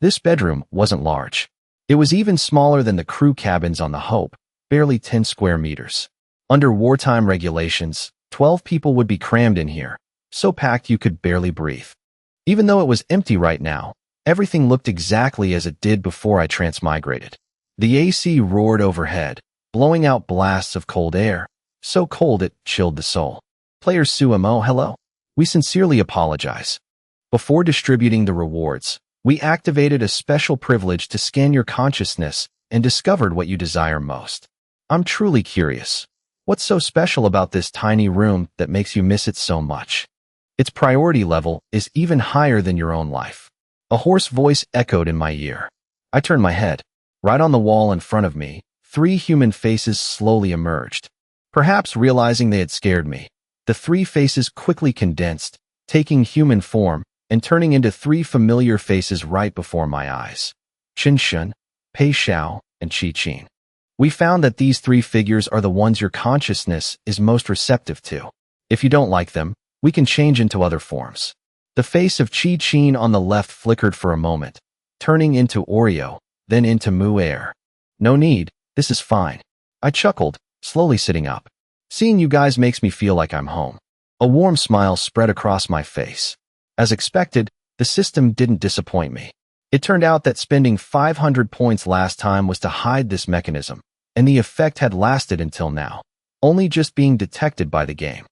This bedroom wasn't large. It was even smaller than the crew cabins on the Hope, barely 10 square meters. Under wartime regulations, 12 people would be crammed in here, so packed you could barely breathe. Even though it was empty right now, everything looked exactly as it did before I transmigrated. The AC roared overhead, blowing out blasts of cold air, so cold it chilled the soul. Player Sumo, hello. We sincerely apologize. Before distributing the rewards, we activated a special privilege to scan your consciousness and discovered what you desire most. I'm truly curious. What's so special about this tiny room that makes you miss it so much? Its priority level is even higher than your own life. A hoarse voice echoed in my ear. I turned my head. Right on the wall in front of me, 3 human faces slowly emerged. Perhaps realizing they had scared me, the 3 faces quickly condensed, taking human form and turning into 3 familiar faces right before my eyes. Chen Shun, Pei Xiao, and Qi Qin. We found that these 3 figures are the ones your consciousness is most receptive to. If you don't like them, we can change into other forms. The face of Qi Qin on the left flickered for a moment, turning into Oreo, then into Mu'er. No need, this is fine. I chuckled, slowly sitting up. Seeing you guys makes me feel like I'm home. A warm smile spread across my face. As expected, the system didn't disappoint me. It turned out that spending 500 points last time was to hide this mechanism, and the effect had lasted until now, only just being detected by the game.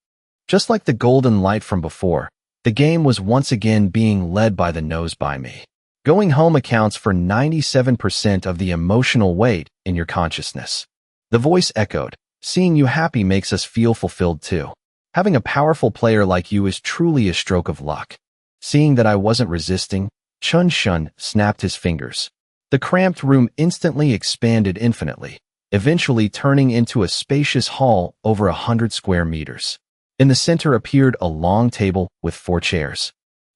Just like the golden light from before, the game was once again being led by the nose by me. Going home accounts for 97% of the emotional weight in your consciousness. The voice echoed, seeing you happy makes us feel fulfilled too. Having a powerful player like you is truly a stroke of luck. Seeing that I wasn't resisting, Chun Shun snapped his fingers. The cramped room instantly expanded infinitely, eventually turning into a spacious hall over 100 square meters. In the center appeared a long table with 4 chairs.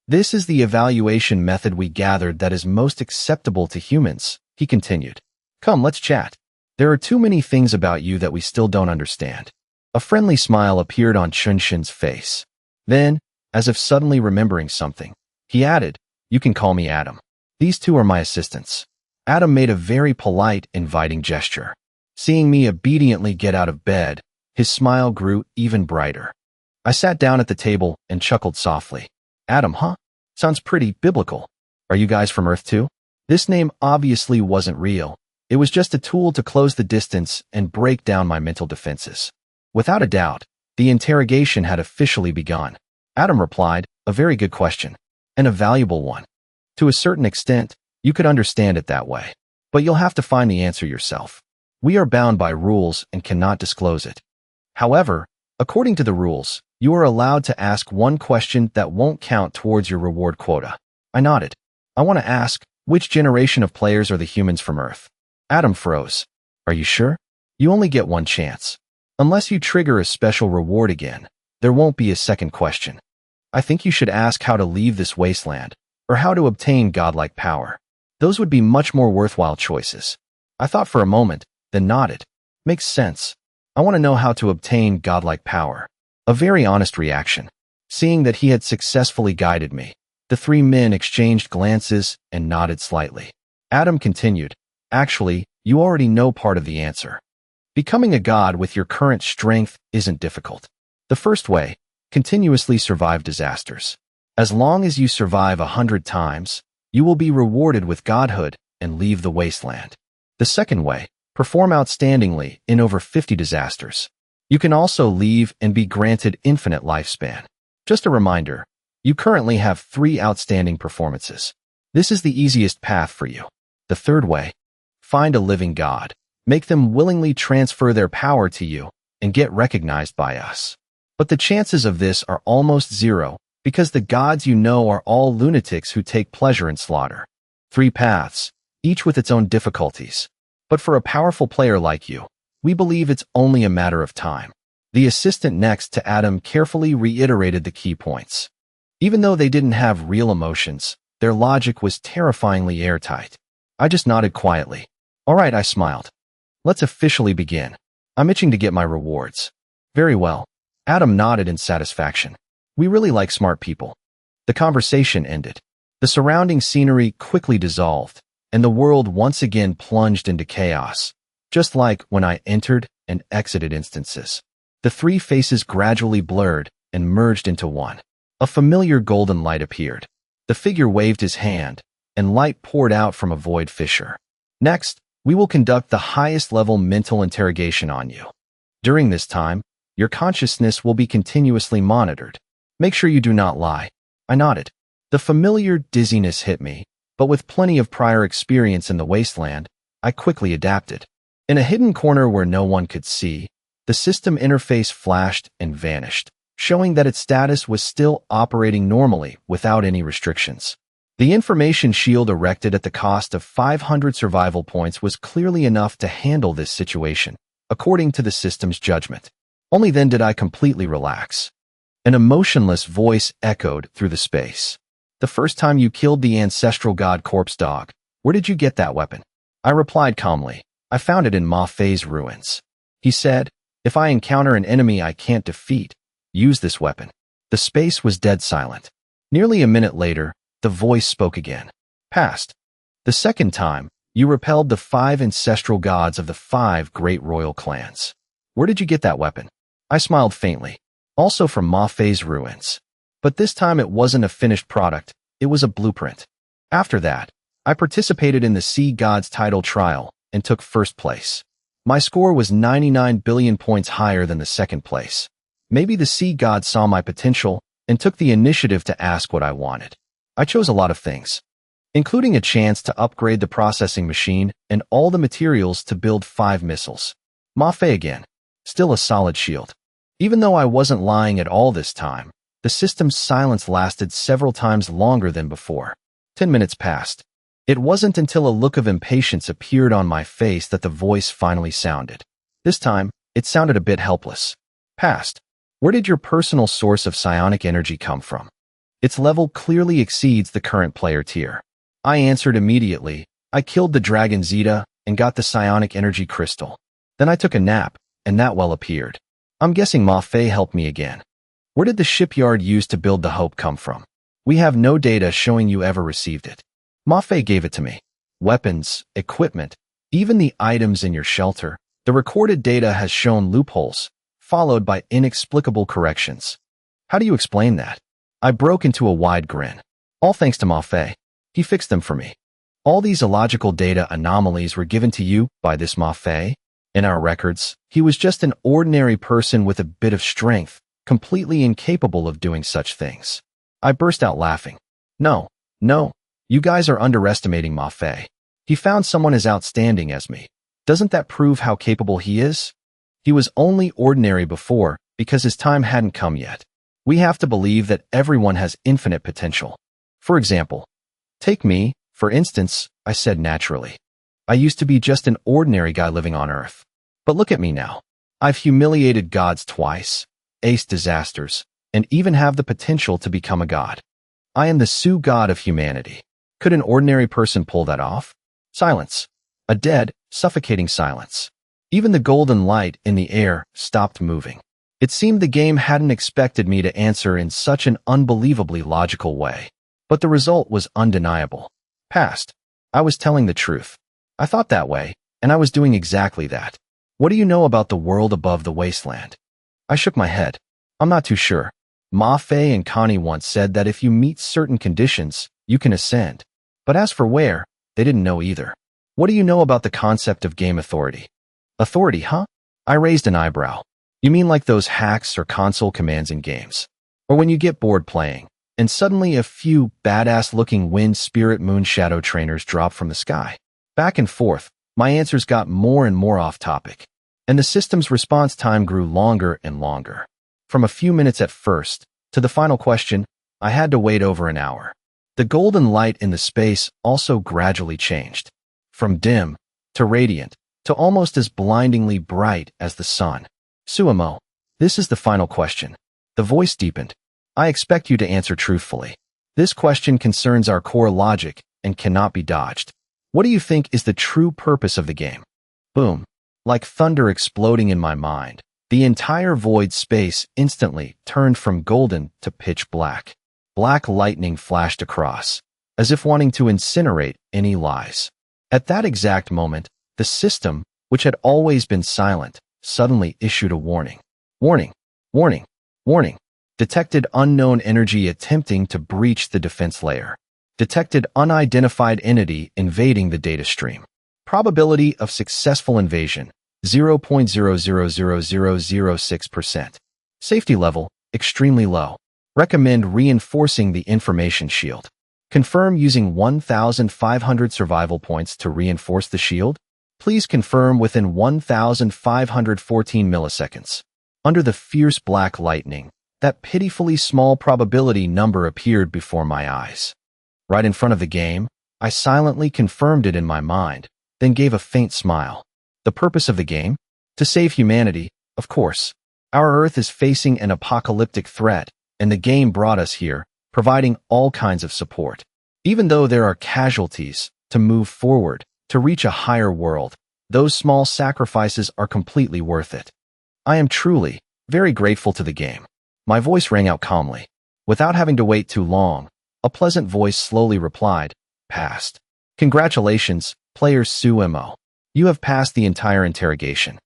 This is the evaluation method we gathered that is most acceptable to humans, he continued. Come, let's chat. There are too many things about you that we still don't understand. A friendly smile appeared on Chun Shun's face. Then, as if suddenly remembering something, he added, you can call me Adam. These 2 are my assistants. Adam made a very polite, inviting gesture. Seeing me obediently get out of bed, his smile grew even brighter. I sat down at the table and chuckled softly. Adam, huh? Sounds pretty biblical. Are you guys from Earth too? This name obviously wasn't real. It was just a tool to close the distance and break down my mental defenses. Without a doubt, the interrogation had officially begun. Adam replied, a very good question, and a valuable one. To a certain extent, you could understand it that way. But you'll have to find the answer yourself. We are bound by rules and cannot disclose it. However, according to the rules, you are allowed to ask one question that won't count towards your reward quota. I nodded. I want to ask, which generation of players are the humans from Earth? Adam froze. Are you sure? You only get one chance. Unless you trigger a special reward again, there won't be a second question. I think you should ask how to leave this wasteland, or how to obtain godlike power. Those would be much more worthwhile choices. I thought for a moment, then nodded. Makes sense. I want to know how to obtain godlike power. A very honest reaction. Seeing that he had successfully guided me, the 3 men exchanged glances and nodded slightly. Adam continued, actually, you already know part of the answer. Becoming a god with your current strength isn't difficult. The first way, continuously survive disasters. As long as you survive 100 times, you will be rewarded with godhood and leave the wasteland. The second way, perform outstandingly in over 50 disasters. You can also leave and be granted infinite lifespan. Just a reminder, you currently have 3 outstanding performances. This is the easiest path for you. The third way, find a living god. Make them willingly transfer their power to you and get recognized by us. But the chances of this are almost zero because the gods you know are all lunatics who take pleasure in slaughter. 3 paths, each with its own difficulties. But for a powerful player like you, we believe it's only a matter of time. The assistant next to Adam carefully reiterated the key points. Even though they didn't have real emotions, their logic was terrifyingly airtight. I just nodded quietly. All right, I smiled. Let's officially begin. I'm itching to get my rewards. Very well. Adam nodded in satisfaction. We really like smart people. The conversation ended. The The surrounding scenery quickly dissolved, and the world once again plunged into chaos, just like when I entered and exited instances. The three faces gradually blurred and merged into one. A familiar golden light appeared. The figure waved his hand, and light poured out from a void fissure. Next, we will conduct the highest level mental interrogation on you. During this time, your consciousness will be continuously monitored. Make sure you do not lie. I nodded. The familiar dizziness hit me, but with plenty of prior experience in the wasteland, I quickly adapted. In a hidden corner where no one could see, the system interface flashed and vanished, showing that its status was still operating normally without any restrictions. The information shield erected at the cost of 500 survival points was clearly enough to handle this situation, according to the system's judgment. Only then did I completely relax. An emotionless voice echoed through the space. The first time you killed the ancestral god corpse dog, where did you get that weapon? I replied calmly, I found it in Ma Fei's ruins. He said, if I encounter an enemy I can't defeat, use this weapon. The space was dead silent. Nearly a minute later, the voice spoke again. Past. The second time, you repelled the 5 ancestral gods of the 5 great royal clans. Where did you get that weapon? I smiled faintly. Also from Ma Fei's ruins. But this time it wasn't a finished product, it was a blueprint. After that, I participated in the Sea Gods title trial and took first place. My score was 99 billion points higher than the second place. Maybe the Sea Gods saw my potential and took the initiative to ask what I wanted. I chose a lot of things, including a chance to upgrade the processing machine and all the materials to build 5 missiles. Ma Fei again. Still a solid shield. Even though I wasn't lying at all this time, the system's silence lasted several times longer than before. 10 minutes passed. It wasn't until a look of impatience appeared on my face that the voice finally sounded. This time, it sounded a bit helpless. Past. Where did your personal source of psionic energy come from? Its level clearly exceeds the current player tier. I answered immediately. I killed the dragon Zeta and got the psionic energy crystal. Then I took a nap, and that well appeared. I'm guessing Ma Fei helped me again. Where did the shipyard used to build the Hope come from? We have no data showing you ever received it. Ma Fei gave it to me. Weapons, equipment, even the items in your shelter. The recorded data has shown loopholes, followed by inexplicable corrections. How do you explain that? I broke into a wide grin. All thanks to Ma Fei. He fixed them for me. All these illogical data anomalies were given to you by this Ma Fei. In our records, he was just an ordinary person with a bit of strength, completely incapable of doing such things. I burst out laughing. No, you guys are underestimating Ma Fei. He found someone as outstanding as me. Doesn't that prove how capable he is? He was only ordinary before because his time hadn't come yet. We have to believe that everyone has infinite potential. For example, take me, for instance, I said naturally. I used to be just an ordinary guy living on Earth. But look at me now. I've humiliated gods twice, aced disasters, and even have the potential to become a god. I am the Su god of humanity. Could an ordinary person pull that off? Silence. A dead, suffocating silence. Even the golden light in the air stopped moving. It seemed the game hadn't expected me to answer in such an unbelievably logical way. But the result was undeniable. Past. I was telling the truth. I thought that way, and I was doing exactly that. What do you know about the world above the wasteland? I shook my head. I'm not too sure. Ma Fei and Connie once said that if you meet certain conditions, you can ascend. But as for where, they didn't know either. What do you know about the concept of game authority? Authority, huh? I raised an eyebrow. You mean like those hacks or console commands in games? Or when you get bored playing, and suddenly a few badass-looking wind spirit moon shadow trainers drop from the sky? Back and forth, my answers got more and more off topic, and the system's response time grew longer and longer. From a few minutes at first, to the final question, I had to wait over an hour. The golden light in the space also gradually changed. From dim, to radiant, to almost as blindingly bright as the sun. Suamo, this is the final question. The voice deepened. I expect you to answer truthfully. This question concerns our core logic and cannot be dodged. What do you think is the true purpose of the game? Boom. Like thunder exploding in my mind, the entire void space instantly turned from golden to pitch black. Black lightning flashed across, as if wanting to incinerate any lies. At that exact moment, the system, which had always been silent, suddenly issued a warning. Warning, warning, warning. Detected unknown energy attempting to breach the defense layer. Detected unidentified entity invading the data stream. Probability of successful invasion, 0.000006%. Safety level, extremely low. Recommend reinforcing the information shield. Confirm using 1,500 survival points to reinforce the shield. Please confirm within 1,514 milliseconds. Under the fierce black lightning, that pitifully small probability number appeared before my eyes. Right in front of the game, I silently confirmed it in my mind, then gave a faint smile. The purpose of the game? To save humanity, of course. Our Earth is facing an apocalyptic threat, and the game brought us here, providing all kinds of support. Even though there are casualties, to move forward, to reach a higher world, those small sacrifices are completely worth it. I am truly, very grateful to the game. My voice rang out calmly. Without having to wait too long, a pleasant voice slowly replied, "Passed. Congratulations, player Sumo. You have passed the entire interrogation.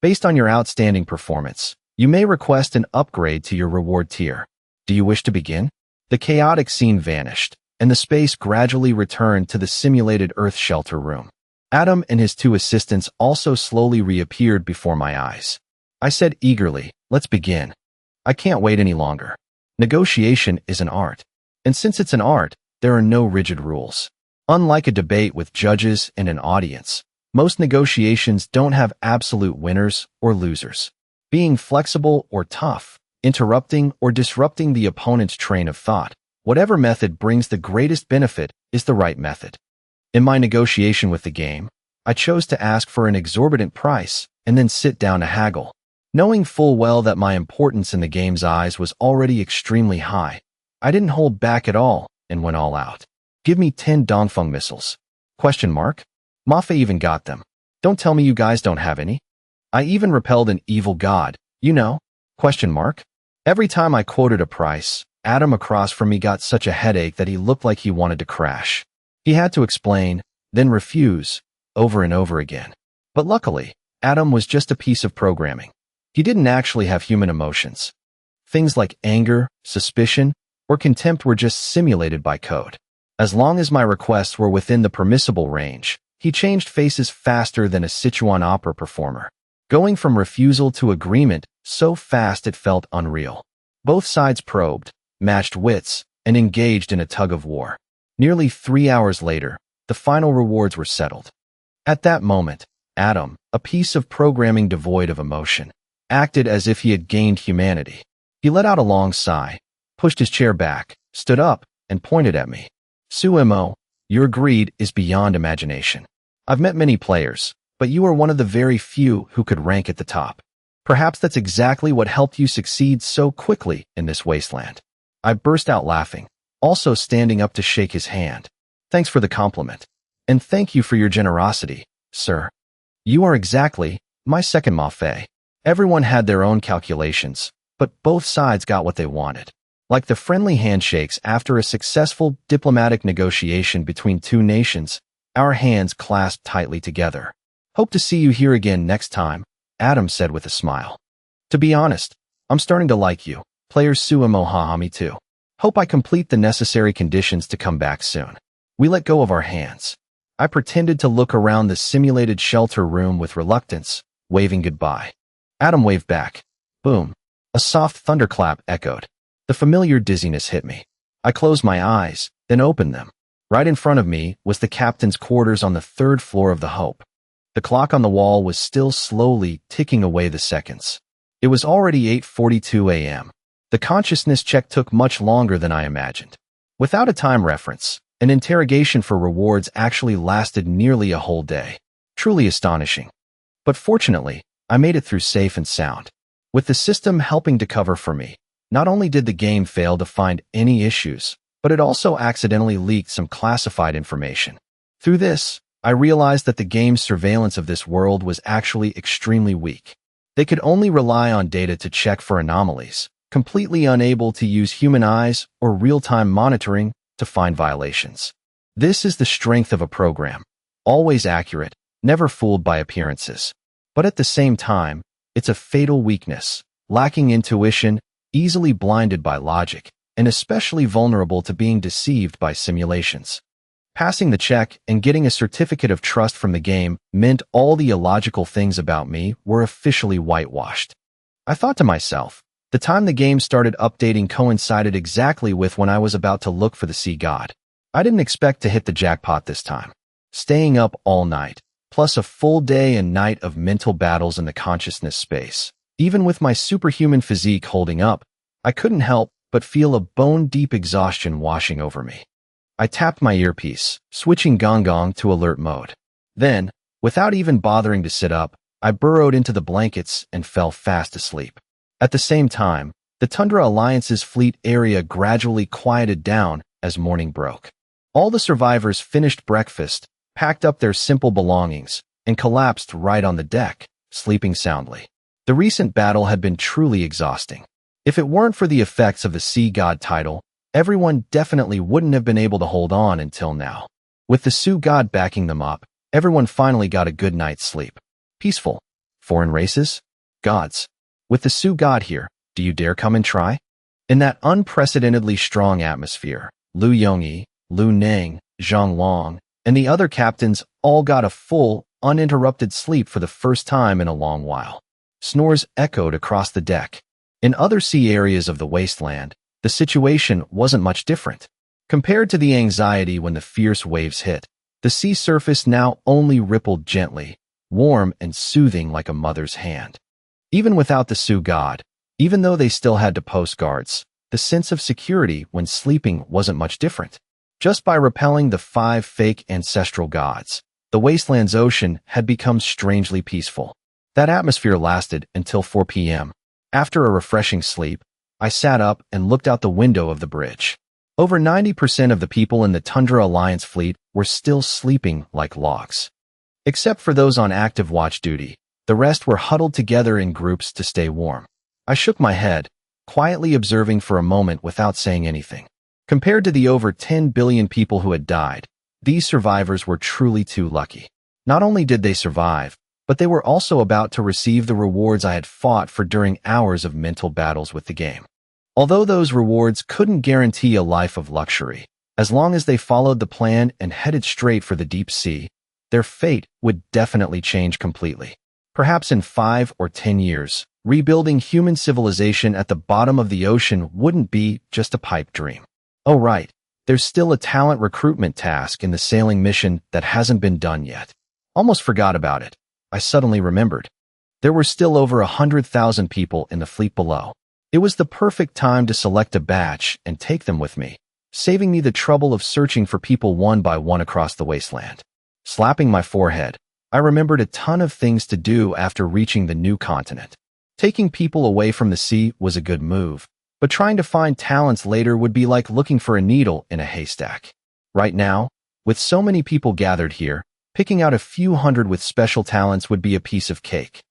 Based on your outstanding performance, you may request an upgrade to your reward tier. Do you wish to begin?" The chaotic scene vanished, and the space gradually returned to the simulated Earth shelter room. Adam and his two assistants also slowly reappeared before my eyes. I said eagerly, "Let's begin. I can't wait any longer." Negotiation is an art. And since it's an art, there are no rigid rules. Unlike a debate with judges and an audience, most negotiations don't have absolute winners or losers. Being flexible or tough, interrupting or disrupting the opponent's train of thought, whatever method brings the greatest benefit is the right method. In my negotiation with the game, I chose to ask for an exorbitant price and then sit down to haggle. Knowing full well that my importance in the game's eyes was already extremely high, I didn't hold back at all and went all out. "Give me 10 Dongfeng missiles." Question mark? Mafe even got them. Don't tell me you guys don't have any. I even repelled an evil god, you know? Question mark? Every time I quoted a price, Adam across from me got such a headache that he looked like he wanted to crash. He had to explain, then refuse, over and over again. But luckily, Adam was just a piece of programming. He didn't actually have human emotions. Things like anger, suspicion, or contempt were just simulated by code. As long as my requests were within the permissible range, he changed faces faster than a Sichuan opera performer, going from refusal to agreement so fast it felt unreal. Both sides probed, matched wits, and engaged in a tug of war. Nearly 3 hours later, the final rewards were settled. At that moment, Adam, a piece of programming devoid of emotion, acted as if he had gained humanity. He let out a long sigh, pushed his chair back, stood up, and pointed at me. "Sumo, your greed is beyond imagination. I've met many players, but you are one of the very few who could rank at the top. Perhaps that's exactly what helped you succeed so quickly in this wasteland." I burst out laughing, also standing up to shake his hand. "Thanks for the compliment. And thank you for your generosity, sir. You are exactly my second Mafe." Everyone had their own calculations, but both sides got what they wanted. Like the friendly handshakes after a successful diplomatic negotiation between two nations, our hands clasped tightly together. "Hope to see you here again next time," Adam said with a smile. "To be honest, I'm starting to like you, player Sumo. Haha, me too. Hope I complete the necessary conditions to come back soon." We let go of our hands. I pretended to look around the simulated shelter room with reluctance, waving goodbye. Adam waved back. Boom. A soft thunderclap echoed. The familiar dizziness hit me. I closed my eyes, then opened them. Right in front of me was the captain's quarters on the 3rd floor of the Hope. The clock on the wall was still slowly ticking away the seconds. It was already 8:42 a.m. The consciousness check took much longer than I imagined. Without a time reference, an interrogation for rewards actually lasted nearly a whole day. Truly astonishing. But fortunately, I made it through safe and sound. With the system helping to cover for me, not only did the game fail to find any issues, but it also accidentally leaked some classified information. Through this, I realized that the game's surveillance of this world was actually extremely weak. They could only rely on data to check for anomalies, completely unable to use human eyes or real-time monitoring to find violations. This is the strength of a program. Always accurate, never fooled by appearances. But at the same time, it's a fatal weakness, lacking intuition, easily blinded by logic, and especially vulnerable to being deceived by simulations. Passing the check and getting a certificate of trust from the game meant all the illogical things about me were officially whitewashed. I thought to myself, the time the game started updating coincided exactly with when I was about to look for the sea god. I didn't expect to hit the jackpot this time. Staying up all night, plus a full day and night of mental battles in the consciousness space. Even with my superhuman physique holding up, I couldn't help but feel a bone-deep exhaustion washing over me. I tapped my earpiece, switching gong to alert mode. Then, without even bothering to sit up, I burrowed into the blankets and fell fast asleep. At the same time, the Tundra Alliance's fleet area gradually quieted down as morning broke. All the survivors finished breakfast, packed up their simple belongings, and collapsed right on the deck, sleeping soundly. The recent battle had been truly exhausting. If it weren't for the effects of the Sea God title, everyone definitely wouldn't have been able to hold on until now. With the Sioux God backing them up, everyone finally got a good night's sleep. Peaceful. Foreign races? Gods. With the Sioux God here, do you dare come and try? In that unprecedentedly strong atmosphere, Liu Yongyi, Liu Neng, Zhang Long, and the other captains all got a full, uninterrupted sleep for the first time in a long while. Snores echoed across the deck. In other sea areas of the wasteland, the situation wasn't much different. Compared to the anxiety when the fierce waves hit, the sea surface now only rippled gently, warm and soothing like a mother's hand. Even without the Sioux God, even though they still had to post guards, the sense of security when sleeping wasn't much different. Just by repelling the 5 fake ancestral gods, the wasteland's ocean had become strangely peaceful. That atmosphere lasted until 4 p.m. After a refreshing sleep, I sat up and looked out the window of the bridge. Over 90% of the people in the Tundra Alliance fleet were still sleeping like logs. Except for those on active watch duty, the rest were huddled together in groups to stay warm. I shook my head, quietly observing for a moment without saying anything. Compared to the over 10 billion people who had died, these survivors were truly too lucky. Not only did they survive, but they were also about to receive the rewards I had fought for during hours of mental battles with the game. Although those rewards couldn't guarantee a life of luxury, as long as they followed the plan and headed straight for the deep sea, their fate would definitely change completely. Perhaps in 5 or 10 years, rebuilding human civilization at the bottom of the ocean wouldn't be just a pipe dream. Oh right, there's still a talent recruitment task in the sailing mission that hasn't been done yet. Almost forgot about it. I suddenly remembered. There were still over 100,000 people in the fleet below. It was the perfect time to select a batch and take them with me, saving me the trouble of searching for people one by one across the wasteland. Slapping my forehead, I remembered a ton of things to do after reaching the new continent. Taking people away from the sea was a good move, but trying to find talents later would be like looking for a needle in a haystack. Right now, with so many people gathered here, picking out a few hundred with special talents would be a piece of cake.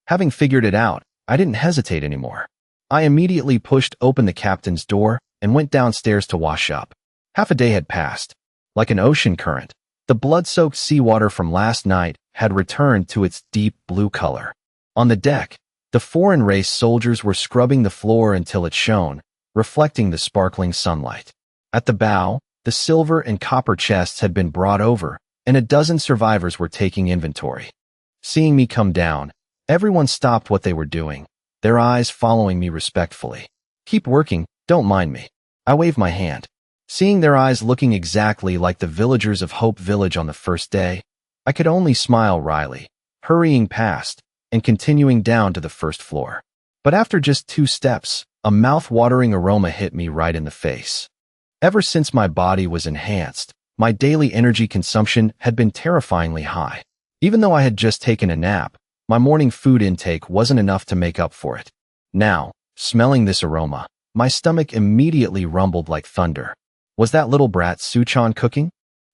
Having figured it out, I didn't hesitate anymore. I immediately pushed open the captain's door and went downstairs to wash up. Half a day had passed. Like an ocean current, the blood-soaked seawater from last night had returned to its deep blue color. On the deck, the foreign race soldiers were scrubbing the floor until it shone, reflecting the sparkling sunlight. At the bow, the silver and copper chests had been brought over, and a dozen survivors were taking inventory. Seeing me come down, everyone stopped what they were doing, their eyes following me respectfully. Keep working, don't mind me. I waved my hand. Seeing their eyes looking exactly like the villagers of Hope Village on the first day, I could only smile wryly, hurrying past and continuing down to the first floor. But after just 2 steps, a mouth-watering aroma hit me right in the face. Ever since my body was enhanced, my daily energy consumption had been terrifyingly high. Even though I had just taken a nap, my morning food intake wasn't enough to make up for it. Now, smelling this aroma, my stomach immediately rumbled like thunder. Was that little brat Suchan cooking?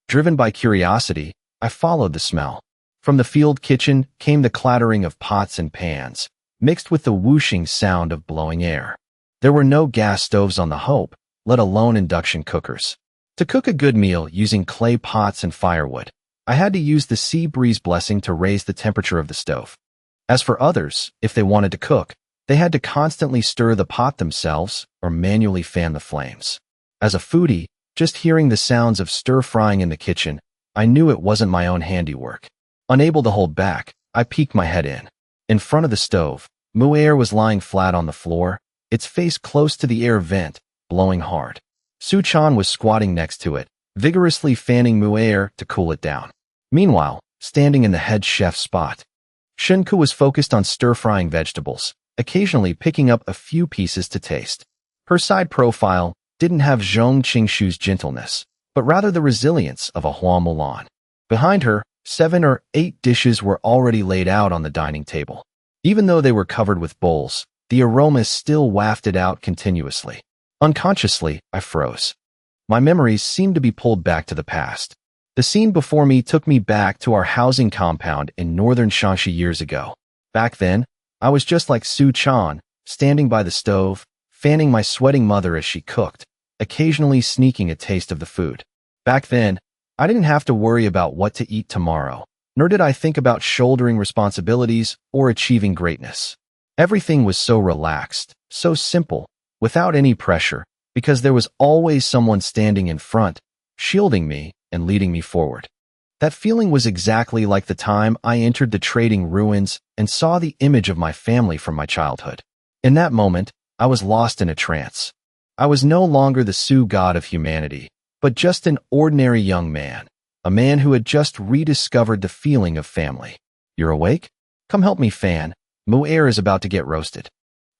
Driven by curiosity, I followed the smell. From the field kitchen came the clattering of pots and pans, mixed with the whooshing sound of blowing air. There were no gas stoves on the Hope, let alone induction cookers. To cook a good meal using clay pots and firewood, I had to use the sea breeze blessing to raise the temperature of the stove. As for others, if they wanted to cook, they had to constantly stir the pot themselves or manually fan the flames. As a foodie, just hearing the sounds of stir-frying in the kitchen, I knew it wasn't my own handiwork. Unable to hold back, I peeked my head in. In front of the stove, Mu'er was lying flat on the floor, its face close to the air vent, blowing hard. Su-chan was squatting next to it, vigorously fanning Mu'er to cool it down. Meanwhile, standing in the head chef's spot, Shunku was focused on stir-frying vegetables, occasionally picking up a few pieces to taste. Her side profile didn't have Zhong Qingshu's gentleness, but rather the resilience of a Hua Mulan. Behind her, 7 or 8 dishes were already laid out on the dining table. Even though they were covered with bowls, the aromas still wafted out continuously. Unconsciously, I froze. My memories seemed to be pulled back to the past. The scene before me took me back to our housing compound in northern Shaanxi years ago. Back then, I was just like Su-chan, standing by the stove, fanning my sweating mother as she cooked, occasionally sneaking a taste of the food. Back then, I didn't have to worry about what to eat tomorrow, nor did I think about shouldering responsibilities or achieving greatness. Everything was so relaxed, so simple, without any pressure, because there was always someone standing in front, shielding me and leading me forward. That feeling was exactly like the time I entered the trading ruins and saw the image of my family from my childhood. In that moment, I was lost in a trance. I was no longer the Su god of humanity, but just an ordinary young man, a man who had just rediscovered the feeling of family. You're awake? Come help me fan. Mu'er is about to get roasted.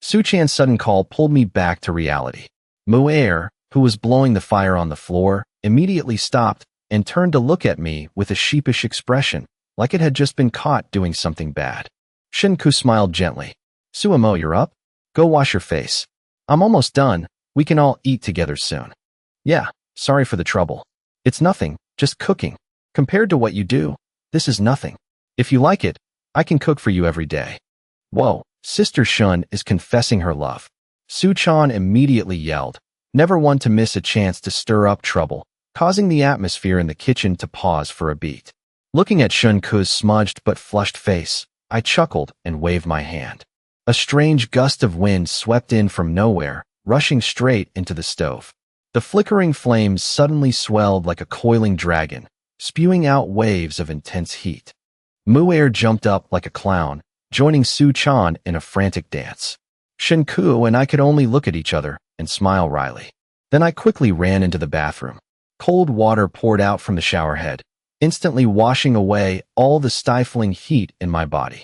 Su-chan's sudden call pulled me back to reality. Mu'er, who was blowing the fire on the floor, immediately stopped and turned to look at me with a sheepish expression, like it had just been caught doing something bad. Shinku smiled gently. Suamo, you're up? Go wash your face. I'm almost done. We can all eat together soon. Yeah, sorry for the trouble. It's nothing, just cooking. Compared to what you do, this is nothing. If you like it, I can cook for you every day. Whoa, Sister Shun is confessing her love. Su-chan immediately yelled, never one to miss a chance to stir up trouble, causing the atmosphere in the kitchen to pause for a beat. Looking at Shunku's smudged but flushed face, I chuckled and waved my hand. A strange gust of wind swept in from nowhere, rushing straight into the stove. The flickering flames suddenly swelled like a coiling dragon, spewing out waves of intense heat. Mu'er jumped up like a clown, joining Su-chan in a frantic dance. Shunku and I could only look at each other and smile wryly. Then I quickly ran into the bathroom. Cold water poured out from the shower head, instantly washing away all the stifling heat in my body.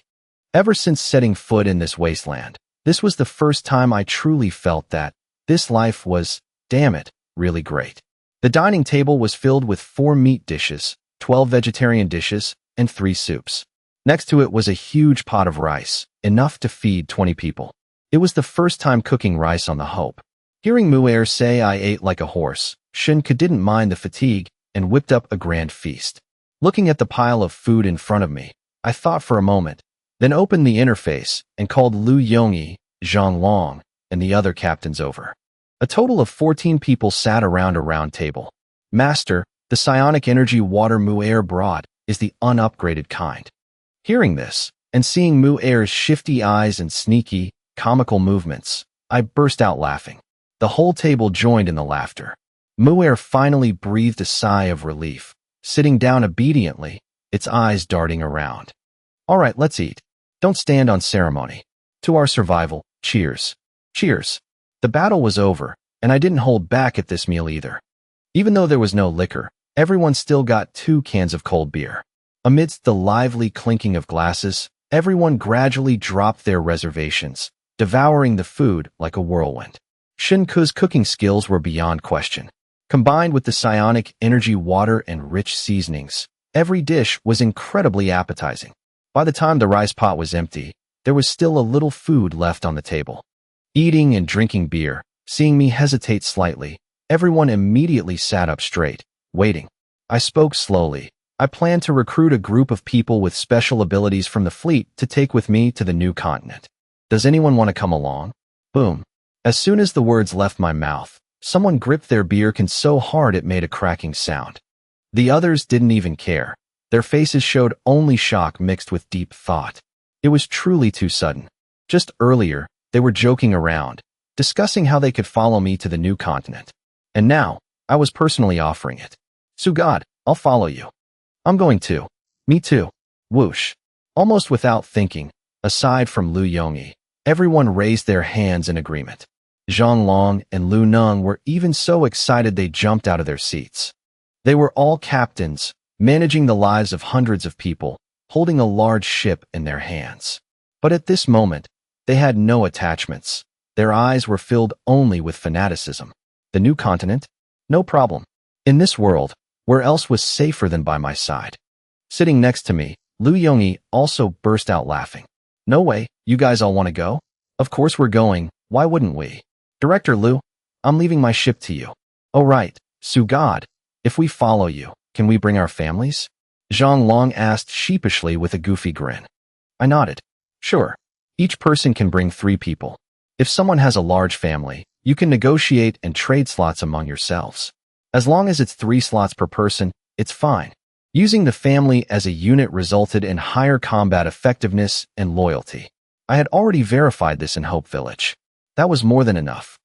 Ever since setting foot in this wasteland, this was the first time I truly felt that this life was, damn it, really great. The dining table was filled with 4 meat dishes, 12 vegetarian dishes, and 3 soups. Next to it was a huge pot of rice, enough to feed 20 people. It was the first time cooking rice on the Hope. Hearing Mu'er say I ate like a horse, Shunku didn't mind the fatigue and whipped up a grand feast. Looking at the pile of food in front of me, I thought for a moment, then opened the interface and called Lu Yongyi, Zhang Long, and the other captains over. A total of 14 people sat around a round table. Master, the psionic energy water Mu'er brought is the unupgraded kind. Hearing this, and seeing Mu'er's shifty eyes and sneaky, comical movements, I burst out laughing. The whole table joined in the laughter. Mu'er finally breathed a sigh of relief, sitting down obediently, its eyes darting around. All right, let's eat. Don't stand on ceremony. To our survival, cheers. Cheers. The battle was over, and I didn't hold back at this meal either. Even though there was no liquor, everyone still got 2 cans of cold beer. Amidst the lively clinking of glasses, everyone gradually dropped their reservations, devouring the food like a whirlwind. Shunku's cooking skills were beyond question. Combined with the psionic energy water and rich seasonings, every dish was incredibly appetizing. By the time the rice pot was empty, there was still a little food left on the table. Eating and drinking beer, seeing me hesitate slightly, everyone immediately sat up straight, waiting. I spoke slowly. I planned to recruit a group of people with special abilities from the fleet to take with me to the new continent. Does anyone want to come along? Boom. As soon as the words left my mouth, Someone gripped their beer can so hard it made a cracking sound. The others didn't even care. Their faces showed only shock mixed with deep thought. It was truly too sudden. Just earlier, they were joking around, discussing how they could follow me to the new continent. And now, I was personally offering it. Sugad, I'll follow you. I'm going to. Me too. Whoosh. Almost without thinking, aside from Lu Yongyi, everyone raised their hands in agreement. Zhang Long and Lu Neng were even so excited they jumped out of their seats. They were all captains, managing the lives of hundreds of people, holding a large ship in their hands. But at this moment, they had no attachments. Their eyes were filled only with fanaticism. The new continent? No problem. In this world, where else was safer than by my side? Sitting next to me, Lu Yongyi also burst out laughing. No way, you guys all want to go? Of course we're going, why wouldn't we? Director Lu, I'm leaving my ship to you. Oh right, Sugad, if we follow you, can we bring our families? Zhang Long asked sheepishly with a goofy grin. I nodded. Sure. Each person can bring 3 people. If someone has a large family, you can negotiate and trade slots among yourselves. As long as it's 3 slots per person, it's fine. Using the family as a unit resulted in higher combat effectiveness and loyalty. I had already verified this in Hope Village. That was more than enough.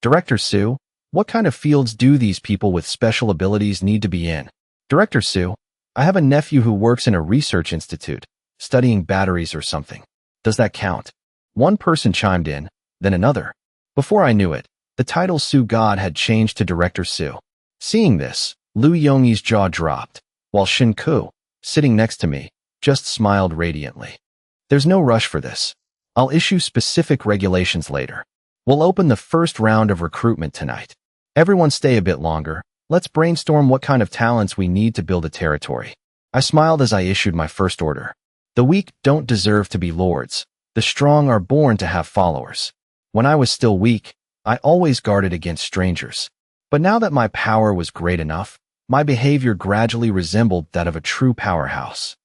Director Su, what kind of fields do these people with special abilities need to be in? Director Su, I have a nephew who works in a research institute, studying batteries or something. Does that count? One person chimed in, then another. Before I knew it, the title Sugad had changed to Director Su. Seeing this, Lu Yongyi's jaw dropped, while Shin Ku, sitting next to me, just smiled radiantly. There's no rush for this. I'll issue specific regulations later. We'll open the first round of recruitment tonight. Everyone stay a bit longer. Let's brainstorm what kind of talents we need to build a territory. I smiled as I issued my first order. The weak don't deserve to be lords. The strong are born to have followers. When I was still weak, I always guarded against strangers. But now that my power was great enough, my behavior gradually resembled that of a true powerhouse.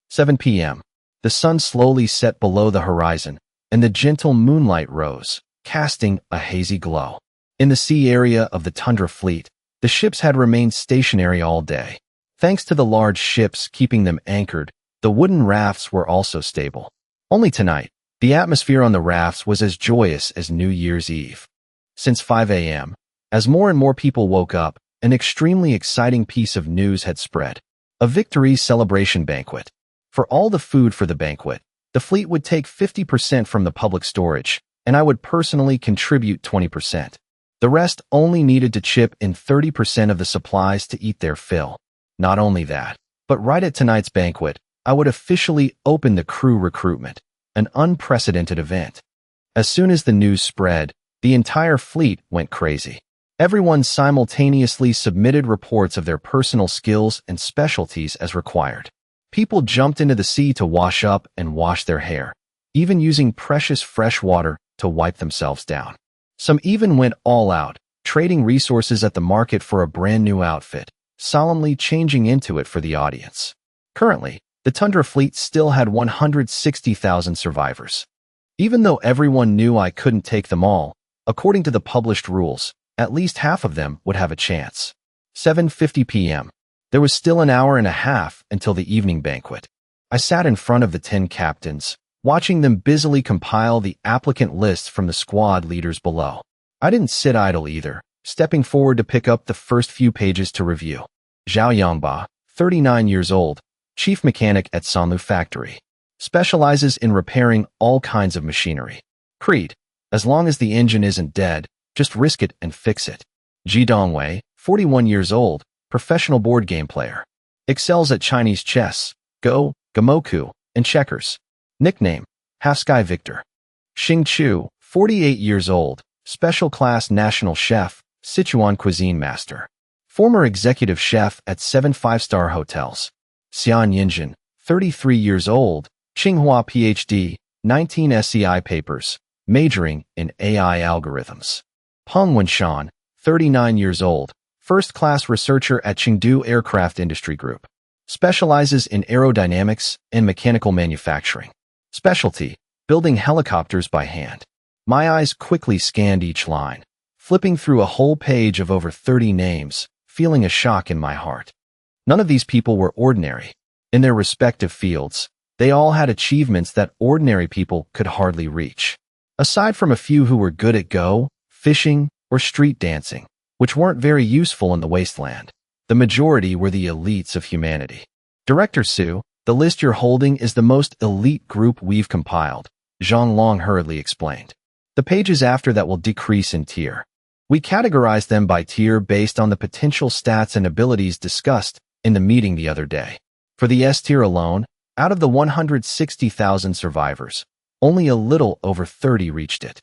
7 p.m. The sun slowly set below the horizon, and the gentle moonlight rose, casting a hazy glow. In the sea area of the Tundra Fleet, the ships had remained stationary all day. Thanks to the large ships keeping them anchored, the wooden rafts were also stable. Only tonight, the atmosphere on the rafts was as joyous as New Year's Eve. Since 5 a.m., as more and more people woke up, an extremely exciting piece of news had spread. A victory celebration banquet. For all the food for the banquet, the fleet would take 50% from the public storage, and I would personally contribute 20%. The rest only needed to chip in 30% of the supplies to eat their fill. Not only that, but right at tonight's banquet, I would officially open the crew recruitment, an unprecedented event. As soon as the news spread, the entire fleet went crazy. Everyone simultaneously submitted reports of their personal skills and specialties as required. People jumped into the sea to wash up and wash their hair, even using precious fresh water to wipe themselves down. Some even went all out, trading resources at the market for a brand new outfit, solemnly changing into it for the audience. Currently, the Tundra Fleet still had 160,000 survivors. Even though everyone knew I couldn't take them all, according to the published rules, at least half of them would have a chance. 7:50 p.m. There was still an hour and a half until the evening banquet. I sat in front of the 10 captains, watching them busily compile the applicant lists from the squad leaders below. I didn't sit idle either, stepping forward to pick up the first few pages to review. Zhao Yongba, 39 years old, chief mechanic at Sanlu Factory. Specializes in repairing all kinds of machinery. Creed, as long as the engine isn't dead, just risk it and fix it. Ji Dongwei, 41 years old, professional board game player. Excels at Chinese chess, Go, Gamoku, and checkers. Nickname, Half Sky Victor. Xing Chu, 48 years old, special class national chef, Sichuan cuisine master. Former executive chef at 7 five-star hotels. Xian Yinjin, 33 years old, Tsinghua PhD, 19 SCI papers, majoring in AI algorithms. Peng Wenshan, 39 years old, first-class researcher at Chengdu Aircraft Industry Group. Specializes in aerodynamics and mechanical manufacturing. Specialty, building helicopters by hand. My eyes quickly scanned each line. flipping through a whole page of over 30 names, feeling a shock in my heart. None of these people were ordinary. In their respective fields, they all had achievements that ordinary people could hardly reach. Aside from a few who were good at Go, fishing, or street dancing, which weren't very useful in the wasteland, the majority were the elites of humanity. Director Su, the list you're holding is the most elite group we've compiled, Zhang Long hurriedly explained. The pages after that will decrease in tier. We categorize them by tier based on the potential stats and abilities discussed in the meeting the other day. For the S tier alone, out of the 160,000 survivors, only a little over 30 reached it.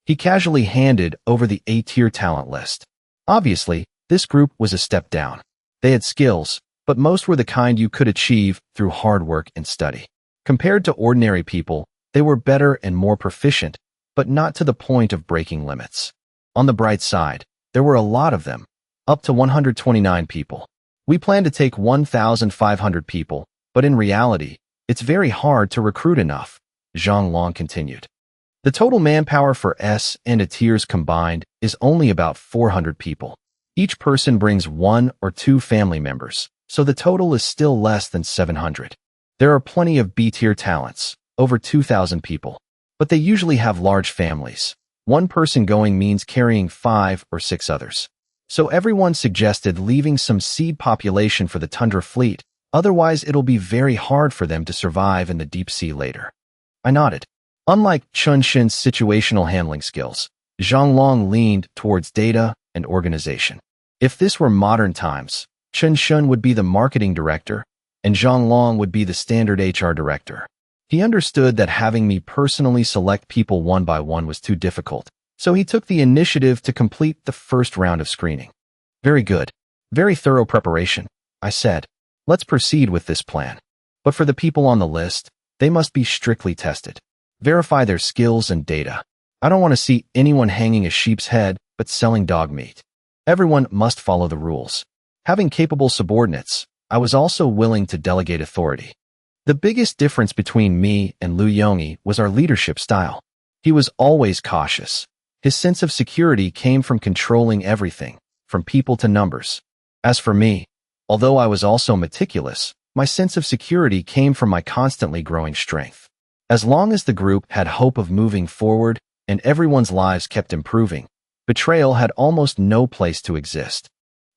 He casually handed over the A tier talent list. Obviously, this group was a step down. They had skills, but most were the kind you could achieve through hard work and study. Compared to ordinary people, they were better and more proficient, but not to the point of breaking limits. On the bright side, there were a lot of them, up to 129 people. We plan to take 1,500 people, but in reality, it's very hard to recruit enough, Zhang Long continued. The total manpower for S and A tiers combined is only about 400 people. Each person brings 1 or 2 family members, so the total is still less than 700. There are plenty of B tier talents, over 2,000 people, but they usually have large families. One person going means carrying 5 or 6 others. So everyone suggested leaving some seed population for the Tundra fleet, otherwise it'll be very hard for them to survive in the deep sea later. I nodded. Unlike Chun Shin's situational handling skills, Zhang Long leaned towards data and organization. If this were modern times, Chun Shin would be the marketing director, and Zhang Long would be the standard HR director. He understood that having me personally select people one by one was too difficult, so he took the initiative to complete the first round of screening. Very good. Very thorough preparation, I said. Let's proceed with this plan. But for the people on the list, they must be strictly tested. Verify their skills and data. I don't want to see anyone hanging a sheep's head but selling dog meat. Everyone must follow the rules. Having capable subordinates, I was also willing to delegate authority. The biggest difference between me and Liu Yongyi was our leadership style. He was always cautious. His sense of security came from controlling everything, from people to numbers. As for me, although I was also meticulous, my sense of security came from my constantly growing strength. As long as the group had hope of moving forward and everyone's lives kept improving, betrayal had almost no place to exist.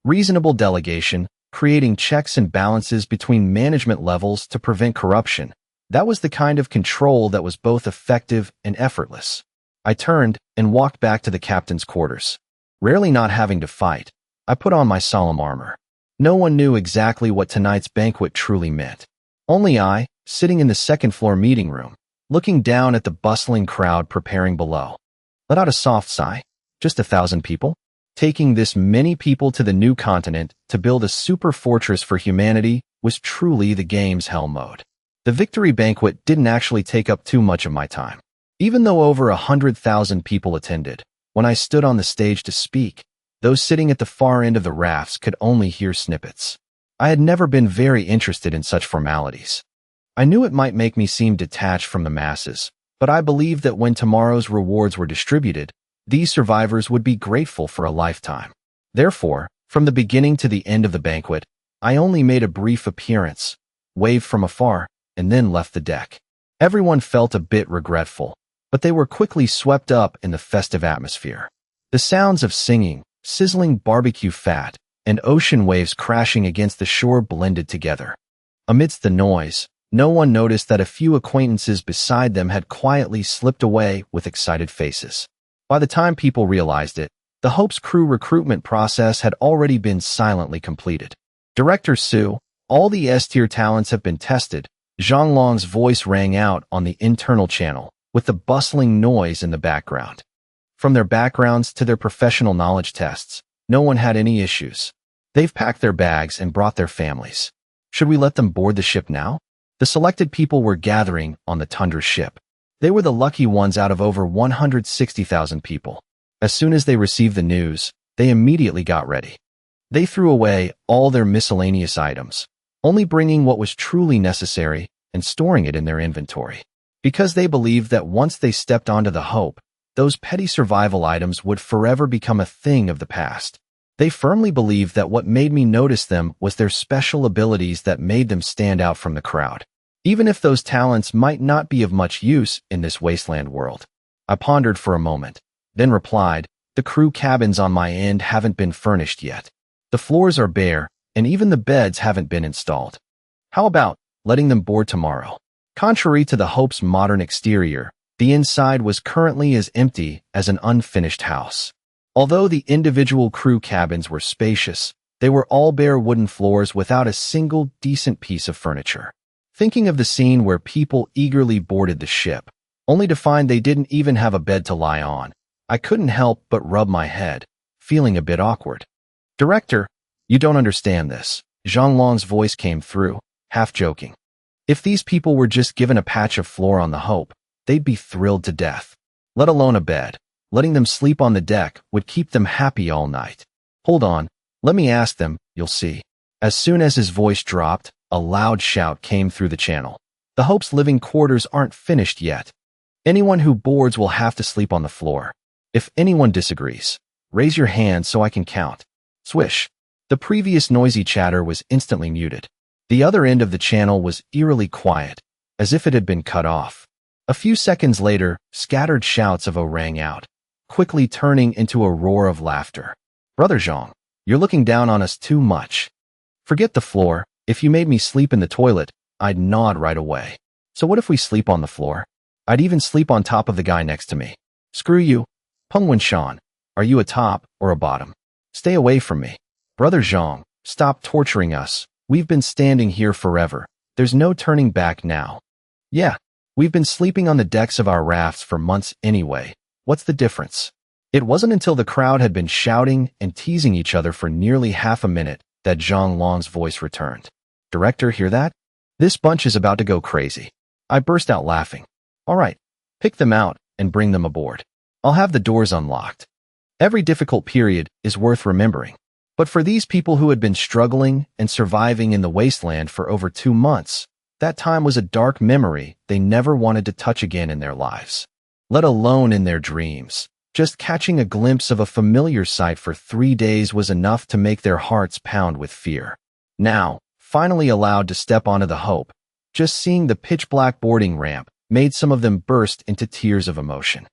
Reasonable delegation, creating checks and balances between management levels to prevent corruption, that was the kind of control that was both effective and effortless. I turned and walked back to the captain's quarters. Rarely not having to fight, I put on my solemn armor. No one knew exactly what tonight's banquet truly meant. Only I, sitting in the second-floor meeting room, looking down at the bustling crowd preparing below. Let out a soft sigh. Just 1,000 people? Taking this many people to the new continent to build a super fortress for humanity was truly the game's hell mode. The victory banquet didn't actually take up too much of my time. Even though over 100,000 people attended, when I stood on the stage to speak, those sitting at the far end of the rafts could only hear snippets. I had never been very interested in such formalities. I knew it might make me seem detached from the masses, but I believed that when tomorrow's rewards were distributed, these survivors would be grateful for a lifetime. Therefore, from the beginning to the end of the banquet, I only made a brief appearance, waved from afar, and then left the deck. Everyone felt a bit regretful, but they were quickly swept up in the festive atmosphere. The sounds of singing, sizzling barbecue fat, and ocean waves crashing against the shore blended together. Amidst the noise, no one noticed that a few acquaintances beside them had quietly slipped away with excited faces. By the time people realized it, the Hope's crew recruitment process had already been silently completed. Director Su, all the S-tier talents have been tested. Zhang Long's voice rang out on the internal channel, with the bustling noise in the background. From their backgrounds to their professional knowledge tests, no one had any issues. They've packed their bags and brought their families. Should we let them board the ship now? The selected people were gathering on the Tundra ship. They were the lucky ones out of over 160,000 people. As soon as they received the news, they immediately got ready. They threw away all their miscellaneous items, only bringing what was truly necessary and storing it in their inventory. Because they believed that once they stepped onto the Hope, those petty survival items would forever become a thing of the past. They firmly believed that what made me notice them was their special abilities that made them stand out from the crowd, even if those talents might not be of much use in this wasteland world. I pondered for a moment, then replied, "The crew cabins on my end haven't been furnished yet. The floors are bare, and even the beds haven't been installed. How about letting them board tomorrow?" Contrary to the Hope's modern exterior, the inside was currently as empty as an unfinished house. Although the individual crew cabins were spacious, they were all bare wooden floors without a single decent piece of furniture. Thinking of the scene where people eagerly boarded the ship, only to find they didn't even have a bed to lie on, I couldn't help but rub my head, feeling a bit awkward. "Director, you don't understand this." Zhang Long's voice came through, half joking. "If these people were just given a patch of floor on the Hope, they'd be thrilled to death. Let alone a bed. Letting them sleep on the deck would keep them happy all night. Hold on, let me ask them, you'll see." As soon as his voice dropped, a loud shout came through the channel. "The Hope's living quarters aren't finished yet. Anyone who boards will have to sleep on the floor. If anyone disagrees, raise your hand so I can count." Swish. The previous noisy chatter was instantly muted. The other end of the channel was eerily quiet, as if it had been cut off. A few seconds later, scattered shouts of "oh" rang out, quickly turning into a roar of laughter. "Brother Zhang, you're looking down on us too much. Forget the floor. If you made me sleep in the toilet, I'd nod right away. So what if we sleep on the floor? I'd even sleep on top of the guy next to me. Screw you. Peng Shan, are you a top or a bottom? Stay away from me. Brother Zhang, stop torturing us. We've been standing here forever. There's no turning back now. Yeah, we've been sleeping on the decks of our rafts for months anyway. What's the difference?" It wasn't until the crowd had been shouting and teasing each other for nearly half a minute that Zhang Long's voice returned. "Director, hear that? This bunch is about to go crazy." I burst out laughing. "All right, pick them out and bring them aboard. I'll have the doors unlocked." Every difficult period is worth remembering. But for these people who had been struggling and surviving in the wasteland for over 2 months, that time was a dark memory they never wanted to touch again in their lives, let alone in their dreams. Just catching a glimpse of a familiar sight for 3 days was enough to make their hearts pound with fear. Now, finally allowed to step onto the Hope, just seeing the pitch-black boarding ramp made some of them burst into tears of emotion.